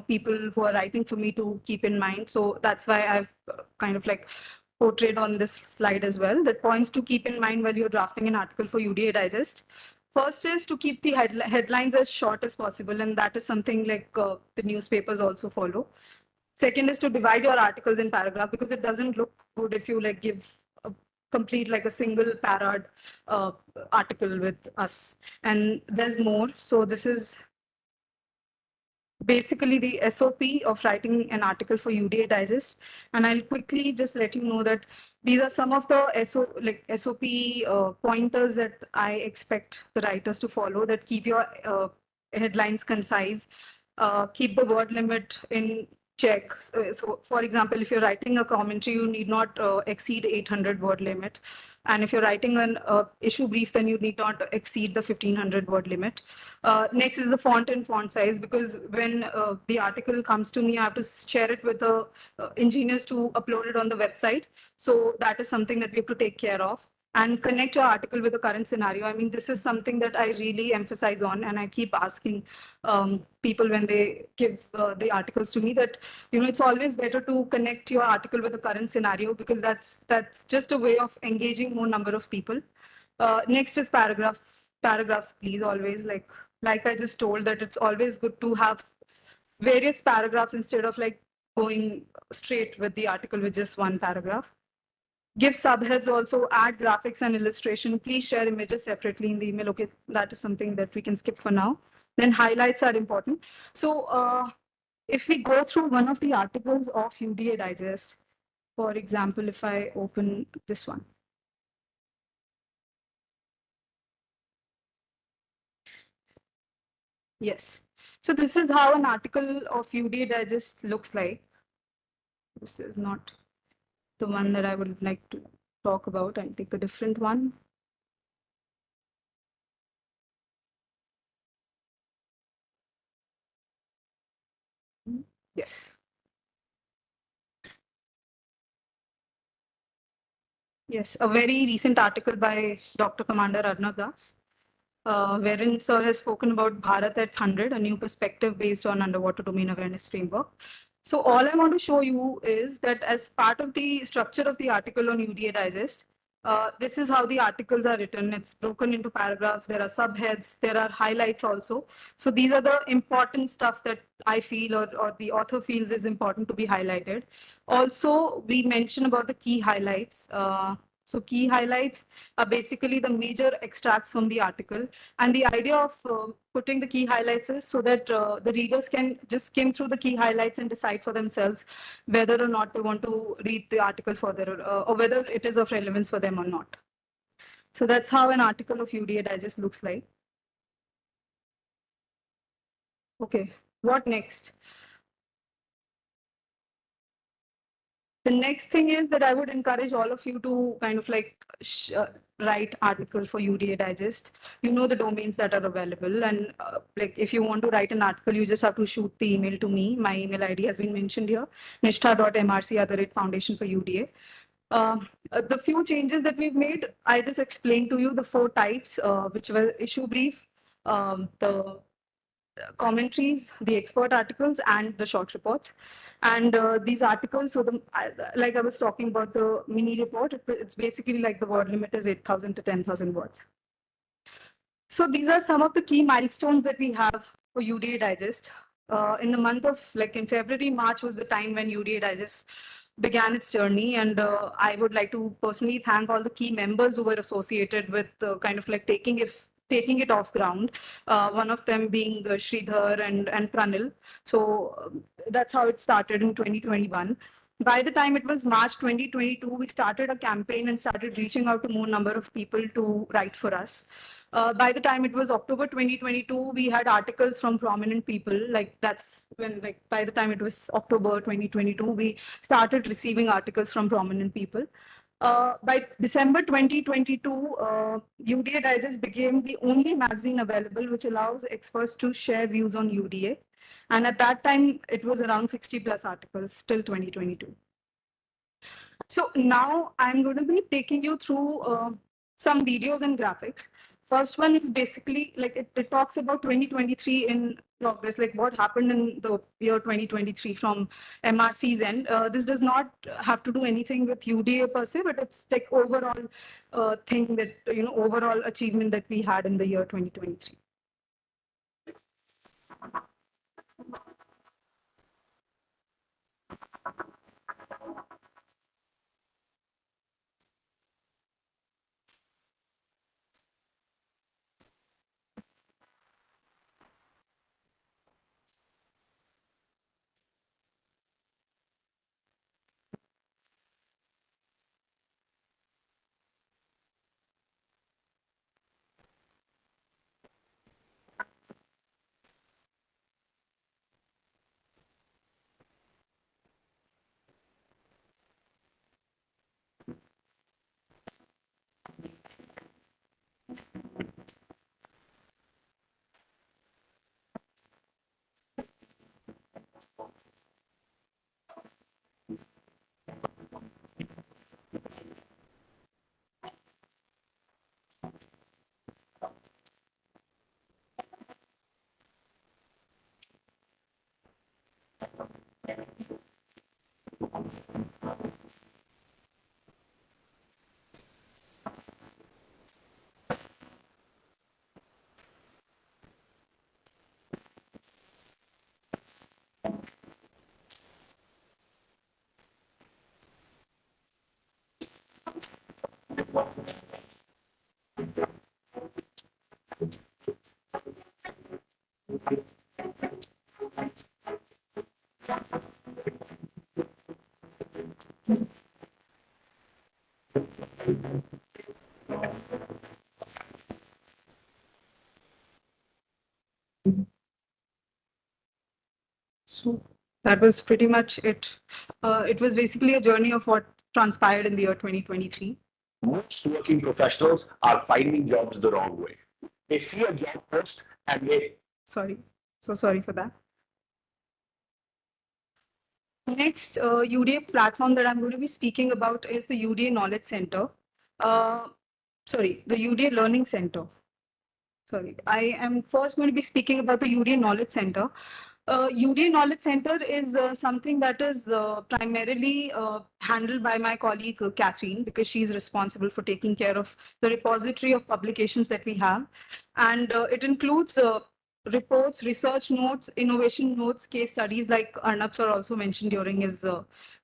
people who are writing for me to keep in mind. So that's why I've kind of like portrayed on this slide as well, that points to keep in mind while you're drafting an article for UDA Digest. First is to keep the headlines as short as possible, and that is something like the newspapers also follow. Second is to divide your articles in paragraph, because it doesn't look good if you like give a complete like a single parad article with us. And there's more. So this is basically the SOP of writing an article for UDA Digest. And I'll quickly just let you know that these are some of the SOP pointers that I expect the writers to follow, that keep your headlines concise, keep the word limit in check. So for example, if you're writing a commentary, you need not exceed 800 word limit. And if you're writing an issue brief, then you need not exceed the 1500 word limit. Next is the font and font size, because when the article comes to me, I have to share it with the engineers to upload it on the website. So that is something that we have to take care of. And connect your article with the current scenario. I mean, this is something that I really emphasize on, and I keep asking people when they give the articles to me that, it's always better to connect your article with the current scenario, because that's just a way of engaging more number of people. Next is paragraphs, please, always like I just told, that it's always good to have various paragraphs instead of like going straight with the article with just one paragraph. Give subheads also, add graphics and illustration. Please share images separately in the email. Okay, that is something that we can skip for now. Then highlights are important. So if we go through one of the articles of UDA Digest, for example, if I open this one. Yes. So this is how an article of UDA Digest looks like. This is not the one that I would like to talk about. I'll take a different one. Yes. Yes, a very recent article by Dr. Commander Arnav Das, wherein Sir has spoken about Bharat at 100, a new perspective based on underwater domain awareness framework. So all I want to show you is that as part of the structure of the article on UDA Digest, this is how the articles are written. It's broken into paragraphs. There are subheads. There are highlights also. So these are the important stuff that I feel or the author feels is important to be highlighted. Also, we mention about the key highlights. So key highlights are basically the major extracts from the article. And the idea of putting the key highlights is so that the readers can just skim through the key highlights and decide for themselves whether or not they want to read the article further or whether it is of relevance for them or not. So that's how an article of UDA Digest looks like. Okay, what next? The next thing is that I would encourage all of you to kind of like write article for UDA Digest. You know the domains that are available, and like if you want to write an article, you just have to shoot the email to me. My email ID has been mentioned here, nishtha.mrc@foundation for UDA. The few changes that we've made, I just explained to you the 4 types, which were issue brief, the commentaries, the expert articles, and the short reports. And these articles, so like I was talking about the mini report, it's basically like the word limit is 8,000 to 10,000 words. So these are some of the key milestones that we have for UDA Digest. In the month of, like in February, March was the time when UDA Digest began its journey. And I would like to personally thank all the key members who were associated with kind of like taking it off ground. One of them being Sridhar and Pranil. So that's how it started in 2021. By the time it was March 2022, we started a campaign and started reaching out to more number of people to write for us. By the time it was October 2022, we had articles from prominent people. Like that's when, like by the time it was October 2022, we started receiving articles from prominent people. By December 2022, UDA Digest became the only magazine available which allows experts to share views on UDA. And at that time, it was around 60 plus articles till 2022. So now I'm going to be taking you through some videos and graphics. First one is basically like it talks about 2023 in progress, like what happened in the year 2023 from MRC's end. This does not have to do anything with UDA per se, but it's like overall thing that, overall achievement that we had in the year 2023. So that was pretty much it. It was basically a journey of what transpired in the year 2023. Most working professionals are finding jobs the wrong way. They see a job post and they. Sorry. So sorry for that. Next UDA platform that I'm going to be speaking about is the UDA Knowledge Center. The UDA Learning Center. Sorry, I am first going to be speaking about the UDA Knowledge Center. UDA Knowledge Center is something that is primarily handled by my colleague Catherine, because she's responsible for taking care of the repository of publications that we have. And it includes reports, research notes, innovation notes, case studies, like Arnab sir also mentioned during his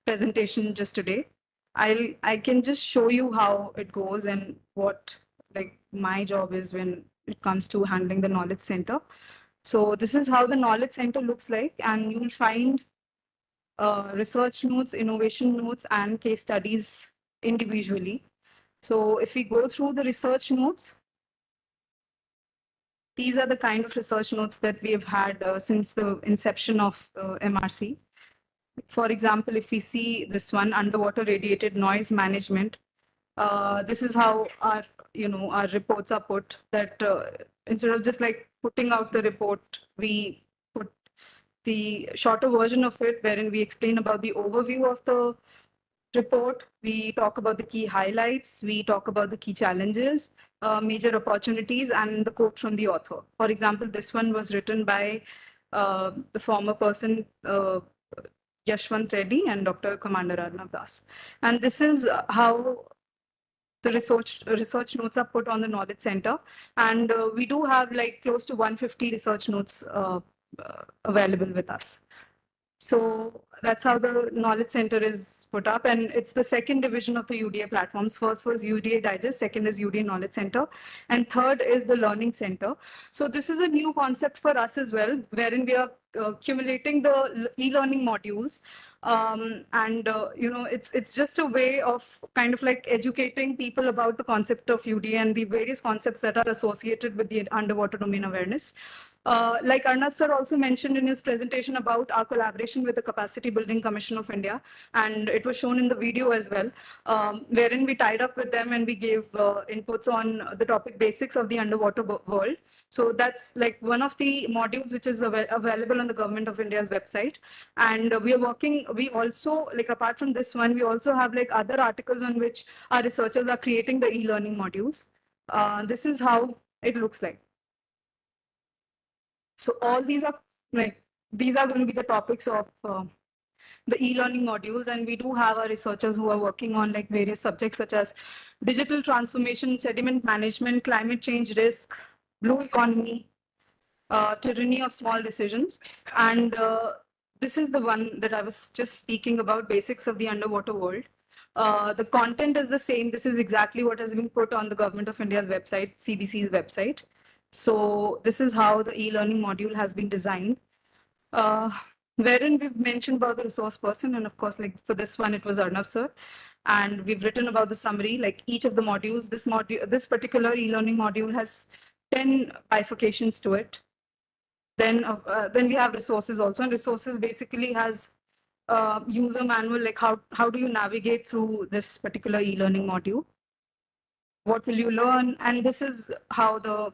presentation just today. I can just show you how it goes and what like my job is when it comes to handling the knowledge center. So this is how the knowledge center looks like, and you will find research notes, innovation notes, and case studies individually. So if we go through the research notes, these are the kind of research notes that we have had since the inception of MRC. For example, if we see this one, underwater radiated noise management, this is how our our reports are put, that instead of just like putting out the report, we put the shorter version of it wherein we explain about the overview of the report, we talk about the key highlights, we talk about the key challenges, major opportunities, and the quote from the author. For example, this one was written by the former person Yashwant Reddy and Dr. Commander Arnab Das. And this is how the research notes are put on the knowledge center, and we do have like close to 150 research notes available with us. So that's how the knowledge center is put up, and it's the second division of the UDA platforms. First was UDA Digest, second is UDA Knowledge Center, and third is the Learning Center. So this is a new concept for us as well, wherein we are accumulating the e-learning modules, and it's just a way of kind of like educating people about the concept of UDA and the various concepts that are associated with the underwater domain awareness. Like Arnab sir also mentioned in his presentation about our collaboration with the Capacity Building Commission of India, and it was shown in the video as well, wherein we tied up with them and we gave inputs on the topic basics of the underwater world. So that's like one of the modules which is available on the Government of India's website. And we are working, we also, like apart from this one, we also have like other articles on which our researchers are creating the e-learning modules. This is how it looks like. So all these are like, these are going to be the topics of the e-learning modules, and we do have our researchers who are working on like various subjects such as digital transformation, sediment management, climate change risk, blue economy, tyranny of small decisions. And this is the one that I was just speaking about, basics of the underwater world. The content is the same. This is exactly what has been put on the Government of India's website, CBC's website. So this is how the e-learning module has been designed. Wherein we've mentioned about the resource person, and of course, like for this one, it was Arnav sir. And we've written about the summary, like each of the modules. This particular e-learning module has 10 bifurcations to it. Then we have resources also, and resources basically has user manual, like how do you navigate through this particular e-learning module? What will you learn? And this is how the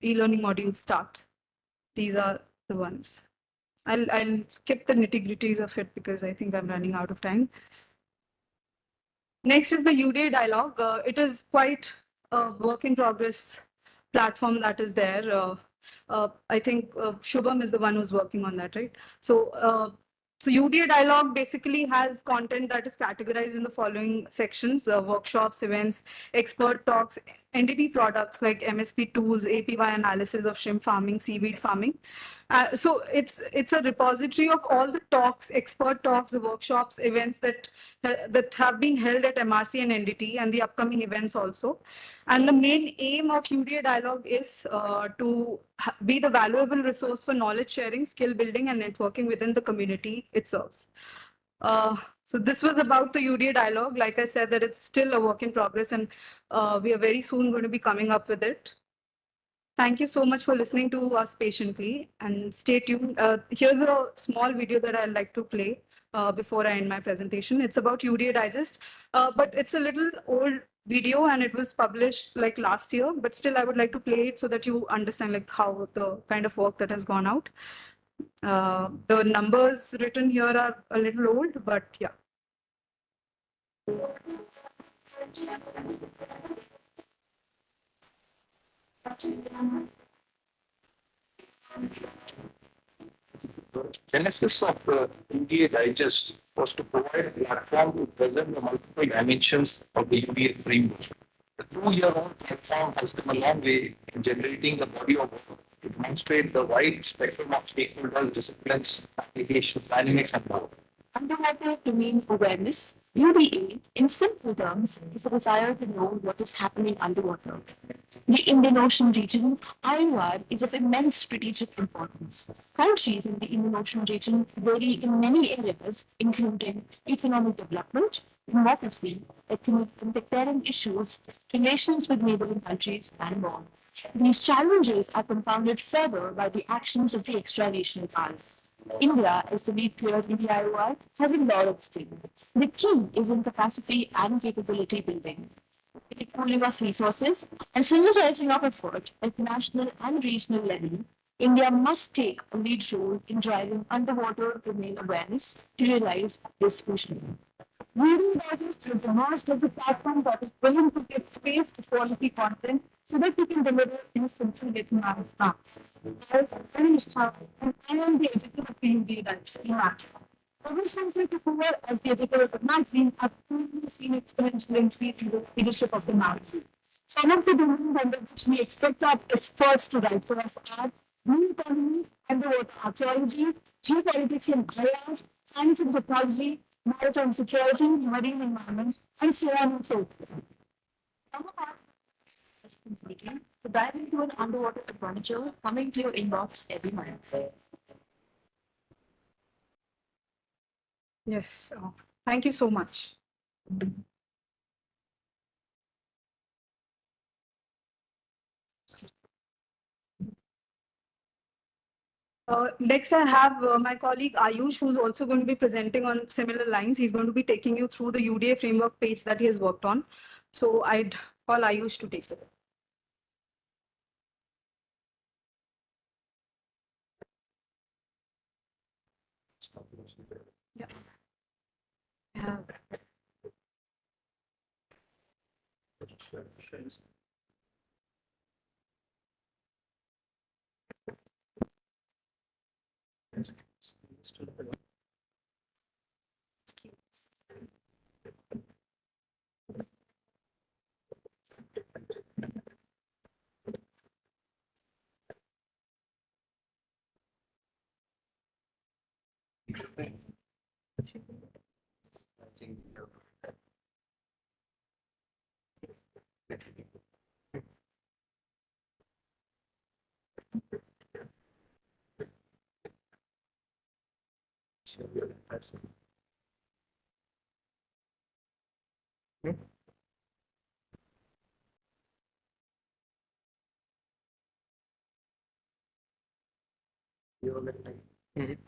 e-learning modules start. These are the ones. I'll skip the nitty-gritties of it because I think I'm running out of time. Next is the UDA dialogue. It is quite a work in progress platform that is there. I think Shubham is the one who's working on that, right? So UDA dialogue basically has content that is categorized in the following sections: workshops, events, expert talks, entity products like MSP tools, APY analysis of shrimp farming, seaweed farming. So it's a repository of all the talks, expert talks, the workshops, events that have been held at MRC and NDT, and the upcoming events also. And the main aim of UDA dialogue is to be the valuable resource for knowledge sharing, skill building, and networking within the community it serves. So this was about the UDA dialogue. Like I said, that it's still a work in progress, and we are very soon going to be coming up with it. Thank you so much for listening to us patiently, and stay tuned. Here's a small video that I'd like to play before I end my presentation. It's about UDA Digest, but it's a little old video and it was published like last year, but still I would like to play it so that you understand like how the kind of work that has gone out. The numbers written here are a little old, but yeah. The genesis of the UDA Digest was to provide a platform to present the multiple dimensions of the UDA framework. The 2-year-old platform has come a long way in generating the body of work to demonstrate the wide spectrum of stakeholders, disciplines, applications, dynamics, and more. Underwater domain awareness, UDA, in simple terms, is a desire to know what is happening underwater. The Indian Ocean region, IOR, is of immense strategic importance. Countries in the Indian Ocean region vary in many areas, including economic development, demography, ethnic and sectarian issues, relations with neighboring countries, and more. These challenges are compounded further by the actions of the extra-regional powers. India, as the lead player in the IOR, has a lot at stake. The key is in capacity and capability building, the pooling of resources, and synergizing of effort at national and regional level. India must take a lead role in driving underwater domain awareness to realize this vision. Reading Digest has emerged as a platform that is willing to give space to quality content so that we can deliver in a simple recognized form. My name is Char, and I am the editor of the UDA Digest. Ever since I took over as the editor of the magazine, I've clearly seen exponential increase in the readership of the magazine. Some of the domains under which we expect our experts to write for us are blue economy, underwater archaeology, geopolitics and IR, science and technology, maritime security, marine environment, and so on and so forth. Some of our responsibility to dive into an underwater adventure coming to your inbox every month. Yes. Thank you so much. Next, I have my colleague Ayush, who's also going to be presenting on similar lines. He's going to be taking you through the UDA framework page that he has worked on. So I'd call Ayush to take it. Yeah. Yeah. Mhm.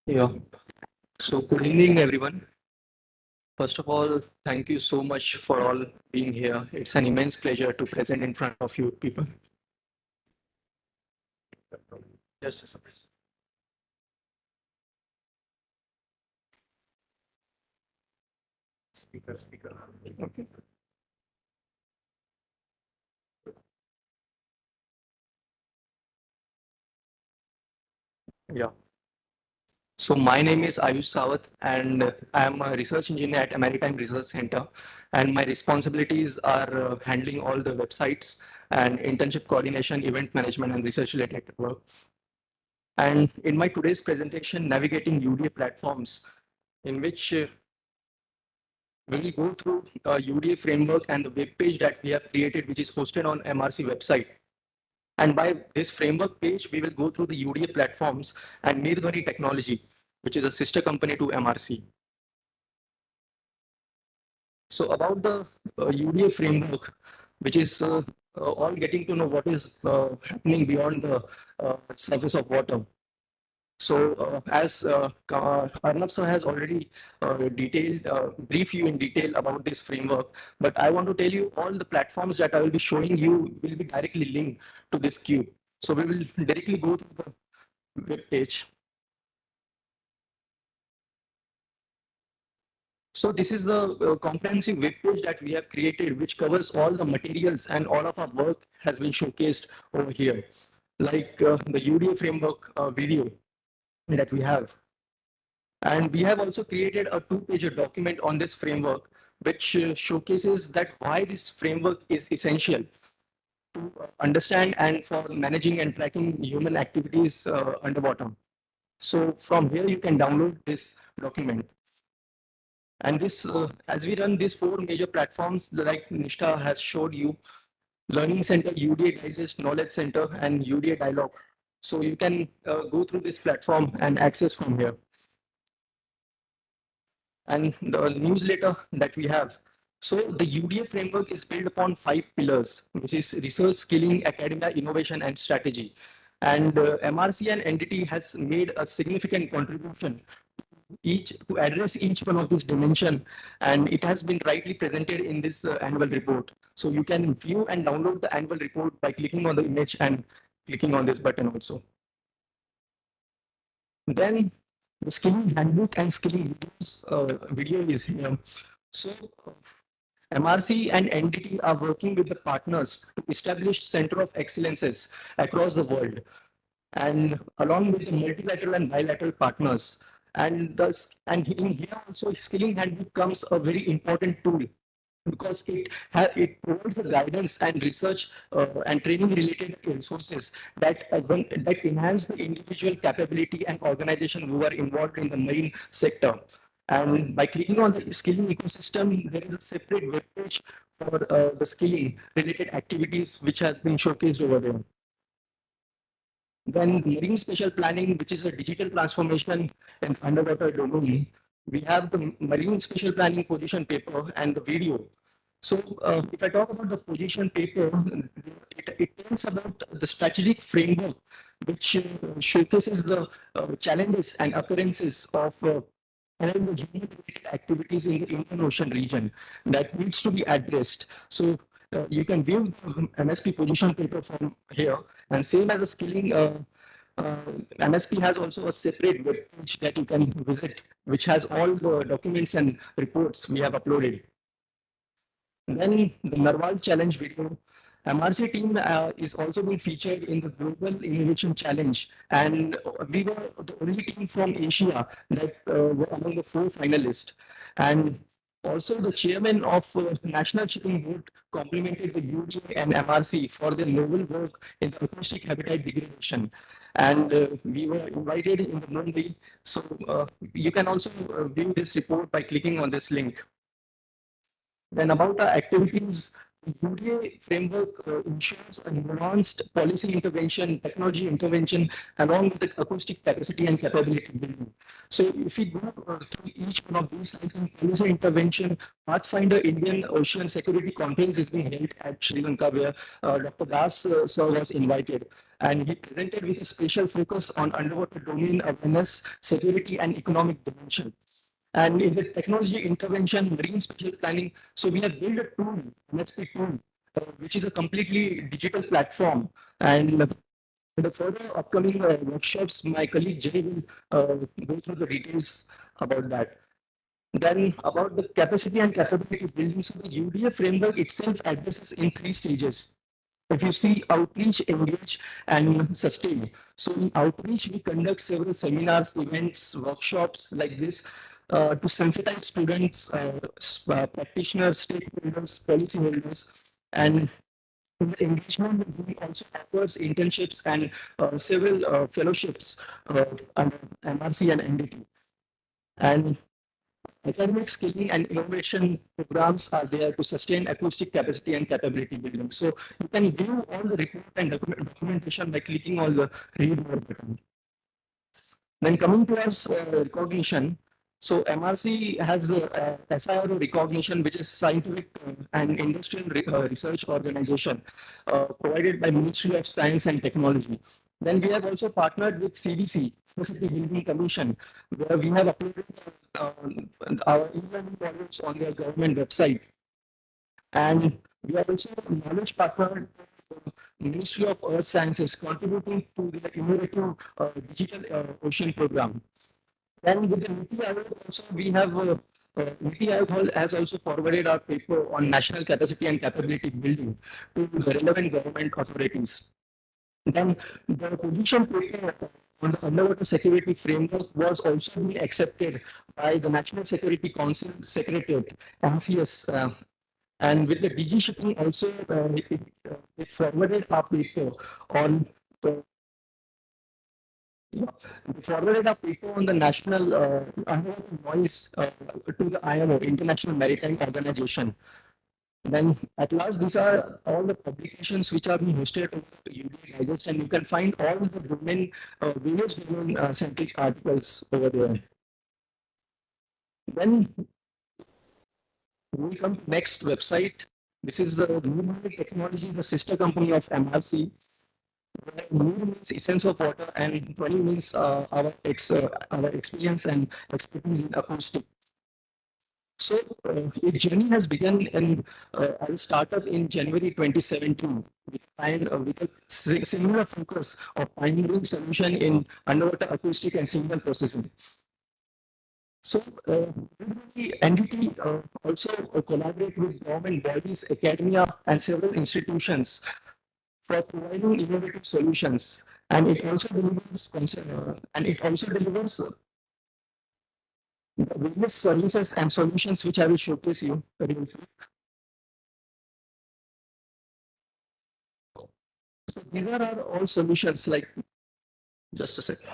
Yeah. So good evening, everyone. First of all, thank you so much for all being here. It's an immense pleasure to present in front of you people. Just a second. Speaker. Okay. Yeah. So my name is Ayush Sawat, and I am a research engineer at a Maritime Research Center. And my responsibilities are handling all the websites and internship coordination, event management, and research related work. And in my today's presentation, navigating UDA platforms, in which we will go through a UDA framework and the web page that we have created, which is hosted on MRC website. And by this framework page, we will go through the UDA platforms and Nirbhari technology, which is a sister company to MRC. So about the UDA framework, which is all getting to know what is happening beyond the surface of water. So as Arnab sir has already brief you in detail about this framework, but I want to tell you all the platforms that I will be showing you will be directly linked to this cube. So we will directly go to the web page. So this is the comprehensive web page that we have created, which covers all the materials, and all of our work has been showcased over here, like the UDA framework video that we have. And we have also created a two-page document on this framework, which showcases that why this framework is essential to understand and for managing and tracking human activities underwater. So from here, you can download this document. And this, as we run these four major platforms, like Nishta has showed you, Learning Center, UDA Digest, Knowledge Center, and UDA Dialogue. So you can go through this platform and access from here. And the newsletter that we have. So the UDA framework is built upon 5 pillars, which is research, skilling, academia, innovation, and strategy. And MRC and entity has made a significant contribution to address each one of these dimension, and it has been rightly presented in this annual report. So you can view and download the annual report by clicking on the image and clicking on this button also. Then the skilling handbook and skilling videos, video is here. So MRC and NDT are working with the partners to establish center of excellences across the world, and along with the multilateral and bilateral partners. And in here also, skilling handbook becomes a very important tool, because it provides the guidance and research and training related resources that enhance the individual capability and organization who are involved in the marine sector. And by clicking on the skilling ecosystem, there is a separate web page for the skilling related activities which have been showcased over there. Then marine spatial planning, which is a digital transformation in underwater domain. We have the marine spatial planning position paper and the video. So if I talk about the position paper, it tells about the strategic framework, which showcases the challenges and occurrences of and the human-related activities in the Indian Ocean region that needs to be addressed. So you can view MSP position paper from here, and same as the skilling. MSP has also a separate web page that you can visit, which has all the documents and reports we have uploaded. Then the Narwal Challenge video. MRC team is also being featured in the Global Innovation Challenge, and we were the only team from Asia that were among the 4 finalists. And also the chairman of National Shipping Board complimented the UDA and MRC for their noble work in the acoustic habitat degradation. And we were invited in the Mumbai. So you can also view this report by clicking on this link. Then about our activities, the UDA framework ensures a nuanced policy intervention, technology intervention, along with the acoustic capacity and capability building. So if we go through each one of these, I think policy intervention, Pathfinder Indian Ocean Security Conference is being held at Sri Lanka, where Dr. Das sir was invited. And he presented with a special focus on underwater domain awareness, security, and economic dimension. And in the technology intervention, marine special planning, so we have built a tool, MSP tool, which is a completely digital platform. And in the further upcoming workshops, my colleague Jay will go through the details about that. Then about the capacity and capability building, so the UDA framework itself addresses in 3 stages. If you see outreach, engage, and sustain. So in outreach, we conduct several seminars, events, workshops like this to sensitize students, practitioners, stakeholders, policyholders, and in the engagement, we also offers internships and several fellowships under MRC and NDT. And academic skilling and innovation programs are there to sustain acoustic capacity and capability building. So you can view all the report and documentation by clicking on the read more button. Then coming towards recognition, so MRC has SIRO recognition, which is scientific and industrial research organization provided by Ministry of Science and Technology. Then we have also partnered with CDC, City Building Commission, where we have uploaded our e-learning modules on their government website. And we are also knowledge partner Ministry of Earth Sciences, contributing to the innovative digital ocean program. Then with the NITI Aayog also, we have NITI Aayog has also forwarded our paper on national capacity and capability building to the relevant government authorities. Then the position paper on the underwater security framework was also being accepted by the National Security Council Secretariat, NCS. And with the DG shipping also, it forwarded our paper on the forwarded a paper on the national noise to the IMO, International Maritime Organization. Then at last, these are all the publications which are being hosted on the UDA Digest, and you can find all the domain, various domain centric articles over there. Then we come to next website. This is the Moorings Technology, the sister company of MRC. Moor means essence of water, and 20 means our experience and expertise in acoustic. So a journey has begun in as a startup in January 2017 with a similar focus of pioneering solution in underwater acoustic and signal processing. So NDT also collaborate with government bodies, academia, and several institutions for providing innovative solutions, and it also delivers various services and solutions which I will showcase you very quick. So these are our all solutions, like just a second.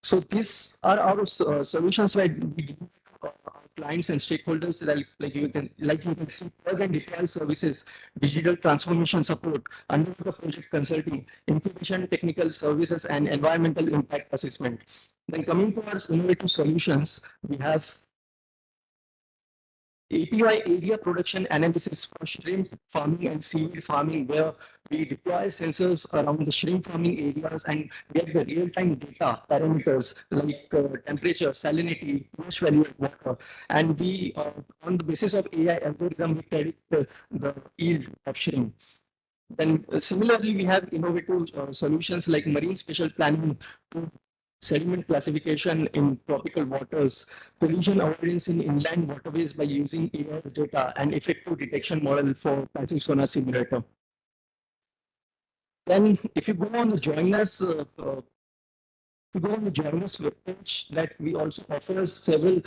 So these are our solutions where we deal with our clients and stakeholders, like you can see, plug and deploy services, digital transformation support, underwater project consulting, incubation technical services, and environmental impact assessment. Then coming to our innovative solutions, we have API area production analysis for shrimp farming and seaweed farming, where we deploy sensors around the shrimp farming areas and get the real-time data parameters like temperature, salinity, pH value of water. And we, on the basis of AI algorithm, we predict the yield of shrimp. Then similarly, we have innovative solutions like marine spatial planning to sediment classification in tropical waters, collision avoidance in inland waterways by using AI data and effective detection model for passive sonar simulator. Then if you go on the join us, to go on the journalist webpage, that we also offer several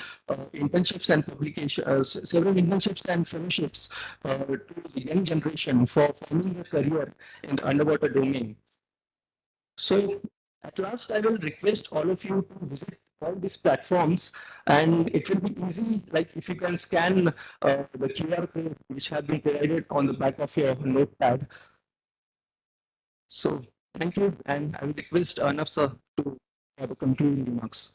internships and publications, several internships and fellowships to the young generation for forming a career in the underwater domain. So at last, I will request all of you to visit all these platforms, and it will be easy, like if you can scan the QR code which have been provided on the back of your notepad. So thank you, and I will request Arnab sir to have a concluding remarks.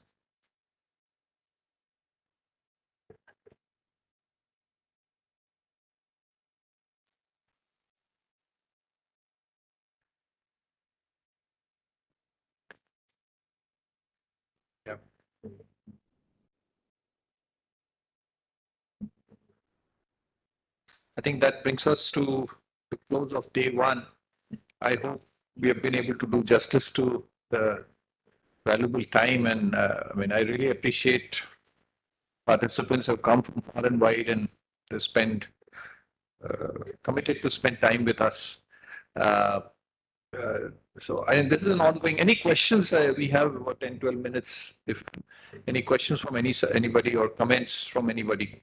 Yeah. I think that brings us to the close of day one. I hope we have been able to do justice to the valuable time, and I mean, I really appreciate participants have come from far and wide and to spend committed to spend time with us. Uh, so this is an ongoing. Any questions? We have about 10, 12 minutes. If any questions from anybody or comments from anybody.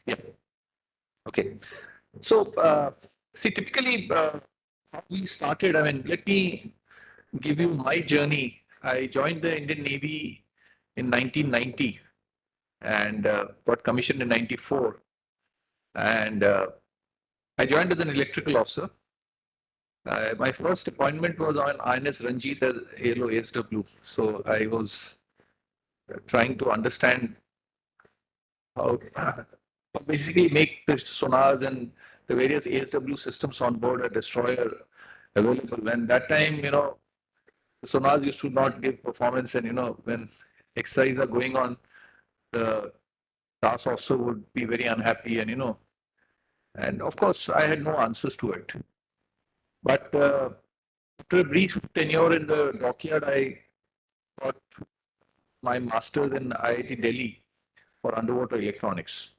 Yeah. Okay. So see, typically how we started. I mean, let me give you my journey. I joined the Indian Navy in 1990 and got commissioned in 94. And I joined as an electrical officer. My first appointment was on INS Ranjit as ALO ASW. So I was trying to understand how basically make the sonars and the various ASW systems on board a destroyer available. When that time, the sonars used to not give performance, and when exercises are going on, the task officer would be very unhappy, and of course I had no answers to it. But after a brief tenure in the dockyard, I got my master's in IIT Delhi for underwater electronics.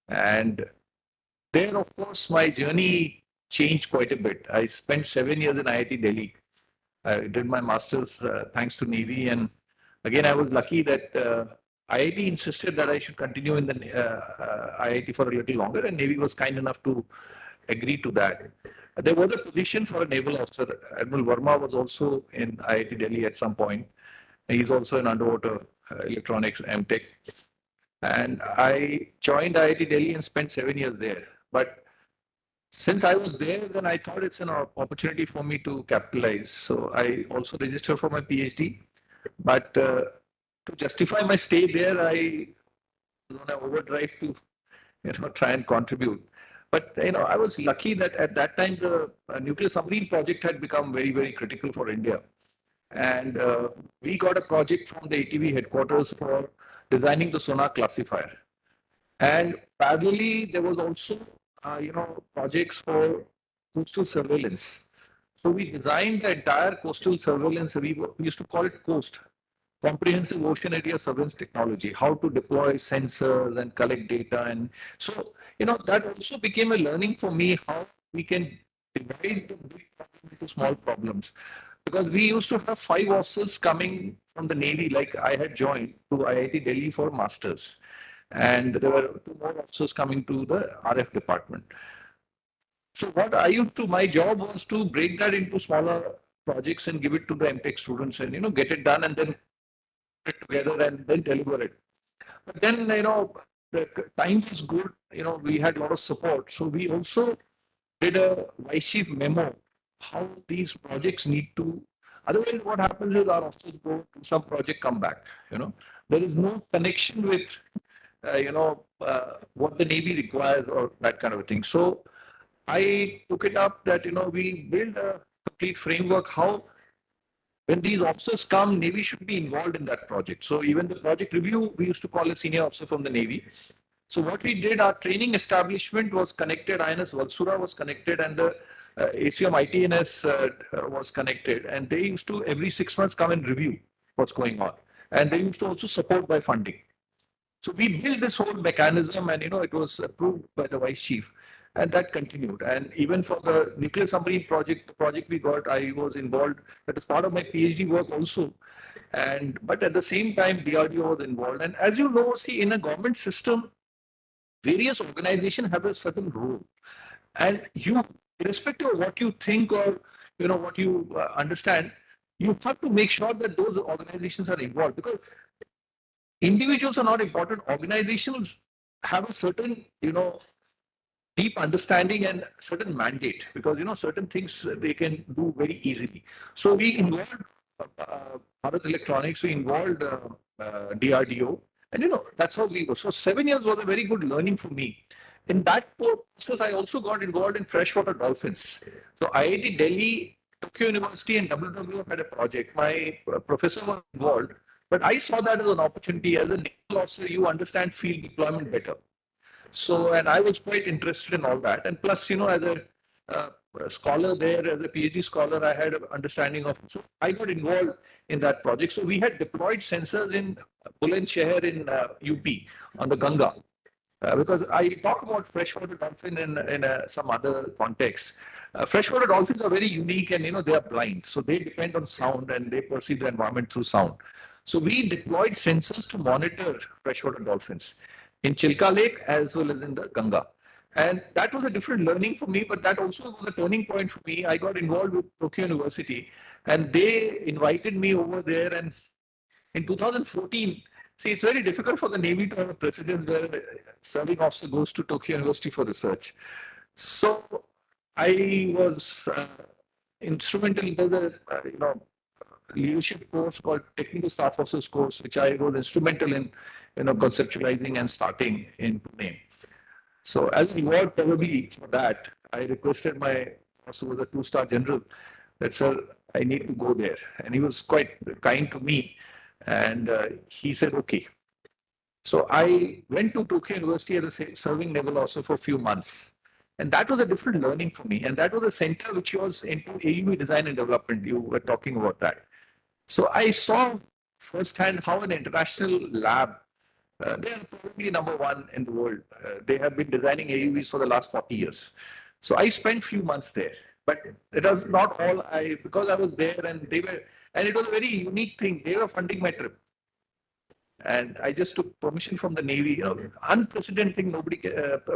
And there, of course, my journey changed quite a bit. I spent 7 years in IIT Delhi. I did my master's thanks to Navy. And again, I was lucky that IIT insisted that I should continue in the IIT for a little longer, and Navy was kind enough to agree to that. There was a position for a naval officer. Admiral Verma was also in IIT Delhi at some point. He's also in underwater electronics MTech. And I joined IIT Delhi and spent 7 years there. But since I was there, then I thought it's an opportunity for me to capitalize. So I also registered for my PhD. But to justify my stay there, I was on an overdrive to try and contribute. But I was lucky that at that time the nuclear submarine project had become very, very critical for India. And we got a project from the ATV headquarters for designing the sonar classifier. And parallelly, there was also, projects for coastal surveillance. So we designed the entire coastal surveillance. We used to call it COAST, Comprehensive Ocean Area Surveillance Technology, how to deploy sensors and collect data. And so, that also became a learning for me, how we can divide the big problem into small problems. Because we used to have 5 officers coming from the Navy, like I had joined to IIT Delhi for masters. And there were 2 more officers coming to the RF department. So what I used to, my job was to break that into smaller projects and give it to the MTech students and, get it done and then put it together and then deliver it. But then, the time was good, we had a lot of support. So we also did a vice chief memo, how these projects need to, otherwise what happens is our officers go to some project, come back, There is no connection with, what the Navy requires or that kind of a thing. So I took it up that, we build a complete framework how when these officers come, Navy should be involved in that project. So even the project review, we used to call a senior officer from the Navy. So what we did, our training establishment was connected, INS Valsura was connected, and the ACM ITNS was connected. And they used to every 6 months come and review what's going on. And they used to also support by funding. So we built this whole mechanism, and it was approved by the vice chief, and that continued. And even for the nuclear submarine project, the project we got, I was involved. That is part of my PhD work also. But at the same time, DRDO was involved. And as you know, see, in a government system, various organizations have a certain role, and you, irrespective of what you think or what you understand, you have to make sure that those organizations are involved, because individuals are not important. Organizations have a certain, deep understanding and certain mandate, because, certain things they can do very easily. So we involved Bharat Electronics, we involved DRDO, and, that's how we go. So 7 years was a very good learning for me. In that process, I also got involved in freshwater dolphins. So IIT Delhi, Tokyo University, and WWF had a project. My professor was involved, but I saw that as an opportunity. As a naval officer, you understand field deployment better. So, and I was quite interested in all that. And plus, as a scholar there, as a PhD scholar, I had an understanding of. So I got involved in that project. So we had deployed sensors in Bulandshahr in UP on the Ganga. Because I talk about freshwater dolphin in some other context. Freshwater dolphins are very unique, and they are blind, so they depend on sound and they perceive the environment through sound. So we deployed sensors to monitor freshwater dolphins in Chilka Lake as well as in the Ganga. And that was a different learning for me, but that also was a turning point for me. I got involved with Tokyo University, and they invited me over there. And in 2014, see, it's very difficult for the Navy to have a precedent where a serving officer goes to Tokyo University for research. So I was instrumental in the leadership course called Technical Staff Officers course, which I was instrumental in conceptualizing and starting in Pune. So as a reward probably for that, I requested my boss, who was a 2-star general, that, sir, I need to go there. And he was quite kind to me. And he said, okay. So I went to Tokyo University as a serving naval officer for a few months. And that was a different learning for me. And that was a center which was into AUV design and development. You were talking about that. So I saw firsthand how an international lab, they are probably #1 in the world. They have been designing AUVs for the last 40 years. So I spent few months there. But it was not all because I was there, and it was a very unique thing. They were funding my trip. And I just took permission from the Navy, unprecedented thing,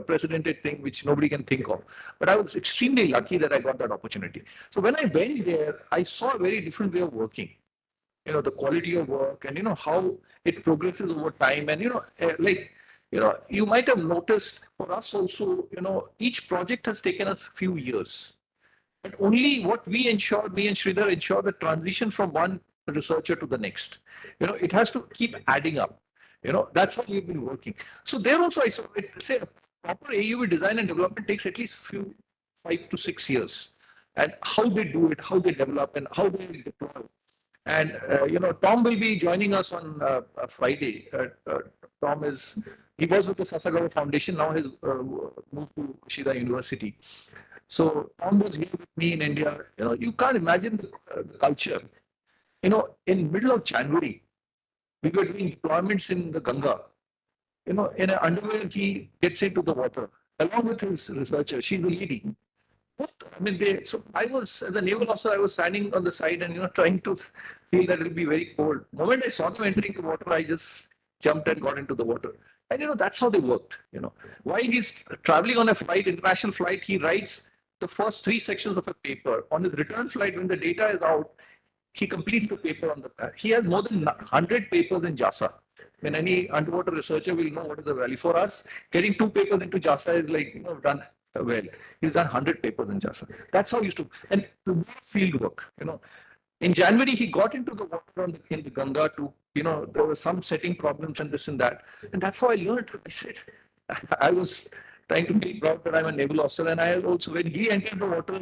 precedented thing which nobody can think of. But I was extremely lucky that I got that opportunity. So when I went there, I saw a very different way of working. The quality of work, and how it progresses over time. And you might have noticed for us also, each project has taken us a few years. But only what we ensure, me and Sridhar ensure the transition from one researcher to the next. It has to keep adding up. That's how we've been working. So there also, I saw it say a proper AUV design and development takes at least 5 to 6 years. And how they do it, how they develop, and how they deploy. And Tom will be joining us on Friday. Tom he was with the Sasagawa Foundation, now he's moved to Shida University. So Tom was here with me in India. You can't imagine the culture. In middle of January, we were doing deployments in the Ganga. In an underwear, he gets into the water along with his researcher. She's the lady. So I was, as a naval officer, I was standing on the side and, trying to feel that it will be very cold. The moment I saw them entering the water, I just jumped and got into the water. And, that's how they worked, While he's traveling on a flight, international flight, he writes the first 3 sections of a paper. On his return flight, when the data is out, he completes the paper on he has more than 100 papers in JASA. When any underwater researcher will know what is the value. For us, getting 2 papers into JASA is like, done well. He's done 100 papers in JASA. That's how he used to, and field work, In January, he got into the water in the Ganga to, there were some setting problems and this and that. And that's how I learned. I said, I was trying to feel proud that I'm a naval officer. And I also, when he entered the water,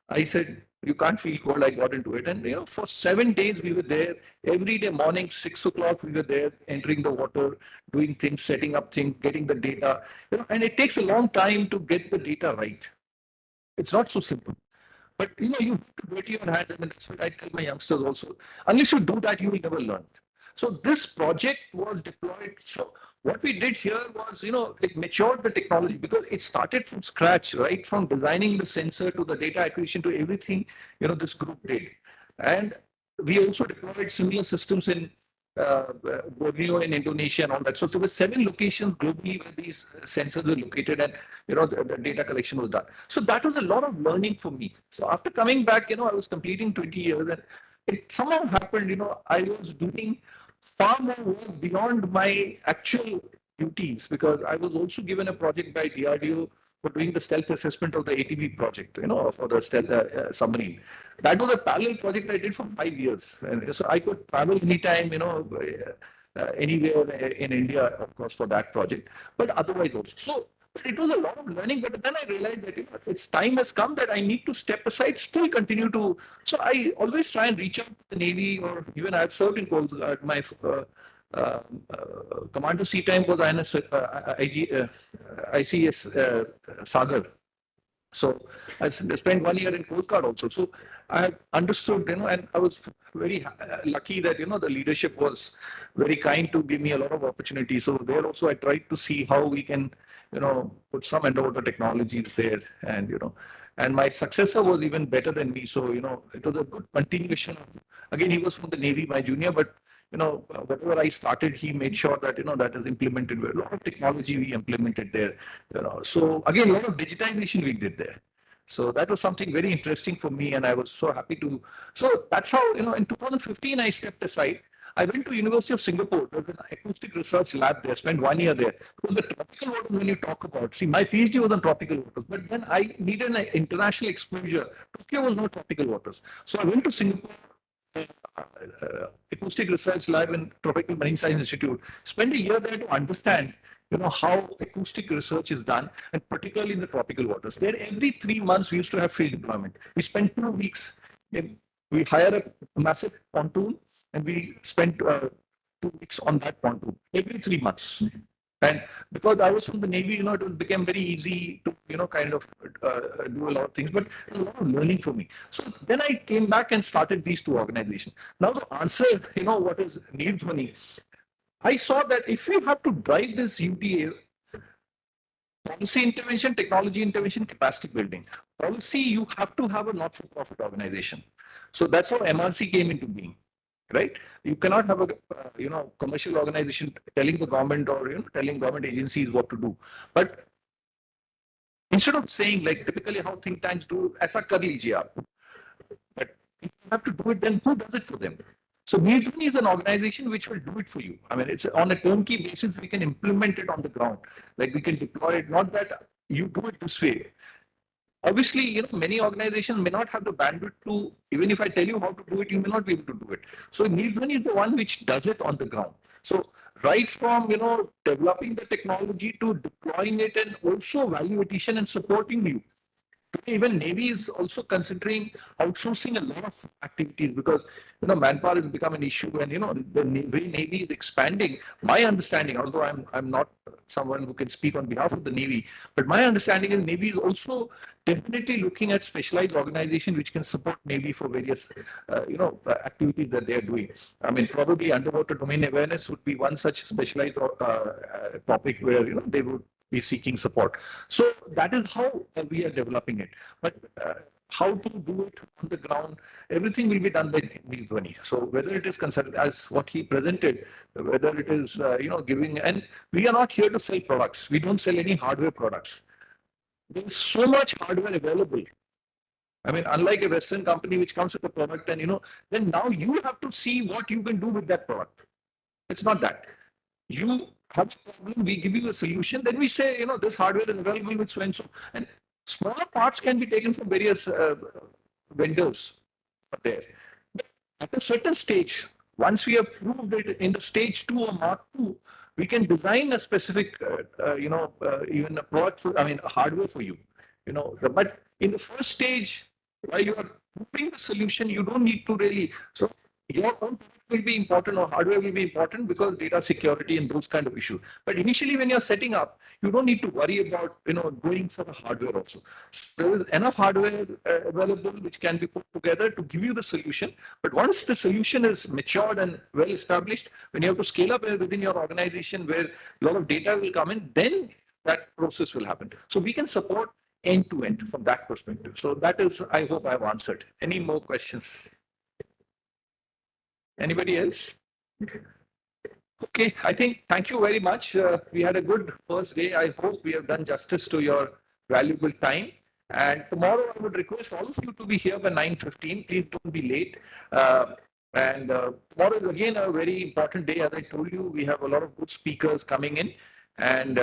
I said, you can't feel cold. I got into it. And, for 7 days we were there. Every day morning, 6 o'clock, we were there, entering the water, doing things, setting up things, getting the data. And it takes a long time to get the data right. It's not so simple. But you have to dirty your hands. I mean, that's what I tell my youngsters also. Unless you do that, you will never learn. So this project was deployed. So what we did here was, it matured the technology because it started from scratch, right? From designing the sensor to the data acquisition to everything, this group did. And we also deployed similar systems in Borneo in Indonesia and all that. So there were 7 locations globally where these sensors were located and, the data collection was done. So that was a lot of learning for me. So after coming back, I was completing 20 years and it somehow happened, I was doing far more work beyond my actual duties because I was also given a project by DRDO for doing the stealth assessment of the ATB project, for the stealth submarine. That was a parallel project I did for 5 years. And so I could travel anytime, anywhere in India, of course, for that project, but otherwise also. So but it was a lot of learning, but then I realized that its time has come that I need to step aside, still continue to. So I always try and reach out to the Navy, or even I've served in Coast Guard. My commander sea time was INS, ICS SAGAR. So I spent 1 year in Coast Guard also. So I understood, and I was very lucky that, the leadership was very kind to give me a lot of opportunities. So there also I tried to see how we can, put some underwater technologies there and my successor was even better than me. So, it was a good continuation of, again, he was from the Navy, my junior, but whatever I started, he made sure that, that is implemented. A lot of technology we implemented there. So again, a lot of digitization we did there. So that was something very interesting for me, and I was so happy to. So that's how, in 2015, I stepped aside. I went to University of Singapore. There was an acoustic research lab there. Spent 1 year there. Because the tropical waters, when you talk about, see, my PhD was on tropical waters, but then I needed an international exposure. Tokyo was not tropical waters. So I went to Singapore acoustic research lab in Tropical Marine Science Institute. Spend a year there to understand, how acoustic research is done, and particularly in the tropical waters. There, every 3 months, we used to have field deployment. We spent 2 weeks. We hire a massive pontoon, and we spent 2 weeks on that pontoon every 3 months. And because I was from the Navy, it became very easy to, kind of do a lot of things, but a lot of learning for me. So then I came back and started these 2 organizations. Now the answer, what is Nirbhani? I saw that if you have to drive this UDA, policy intervention, technology intervention, capacity building, policy, you have to have a not-for-profit organization. So that's how MRC came into being. Right? You cannot have a commercial organization telling the government or telling government agencies what to do. But instead of saying like typically how think tanks do, aisa kar lijiye aap. But if you have to do it, then who does it for them? So Nirbhani is an organization which will do it for you. I mean, it's on a turnkey basis. We can implement it on the ground. Like we can deploy it. Not that you do it this way. Obviously, many organizations may not have the bandwidth to, even if I tell you how to do it, you may not be able to do it. So Nirbhani is the one which does it on the ground. So right from, developing the technology to deploying it and also value addition and supporting you. Today, even Navy is also considering outsourcing a lot of activities because manpower has become an issue, and the way Navy is expanding. My understanding, although I'm not someone who can speak on behalf of the Navy, but my understanding is Navy is also definitely looking at specialized organization which can support Navy for various activities that they are doing. I mean, probably underwater domain awareness would be one such specialized topic where they would be seeking support. So that is how we are developing it. But how to do it on the ground, everything will be done by Nirbhani. So whether it is considered as what he presented, whether it is, giving, and we are not here to sell products. We don't sell any hardware products. There's so much hardware available. I mean, unlike a Western company which comes with a product and, then now you have to see what you can do with that product. It's not that. You have a problem, we give you a solution, then we say, this hardware is available with so and so. And smaller parts can be taken from various vendors there. at a certain stage, once we have proved it in the stage 2 or Mark 2, we can design a specific, even a product for, I mean, a hardware for you, but in the first stage, while you are proving the solution, you don't need to really, so your own product will be important or hardware will be important because data security and those kind of issues. But initially when you're setting up, you don't need to worry about, going for the hardware also. There is enough hardware available which can be put together to give you the solution. But once the solution is matured and well established, when you have to scale up within your organization where a lot of data will come in, then that process will happen. So we can support end to end from that perspective. So that is, I hope I've answered. Any more questions? Anybody else? Okay, I think thank you very much. We had a good first day. I hope we have done justice to your valuable time. And tomorrow I would request all of you to be here by 9:15. Please don't be late. Tomorrow is again a very important day. As I told you, we have a lot of good speakers coming in. And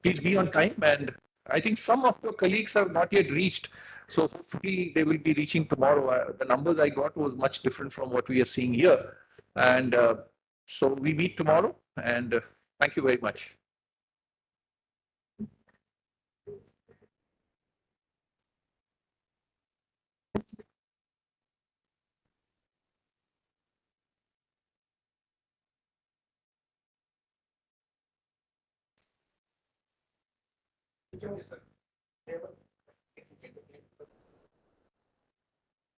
please be on time. And I think some of your colleagues have not yet reached. So hopefully they will be reaching tomorrow. The numbers I got was much different from what we are seeing here. And so we meet tomorrow, and thank you very much.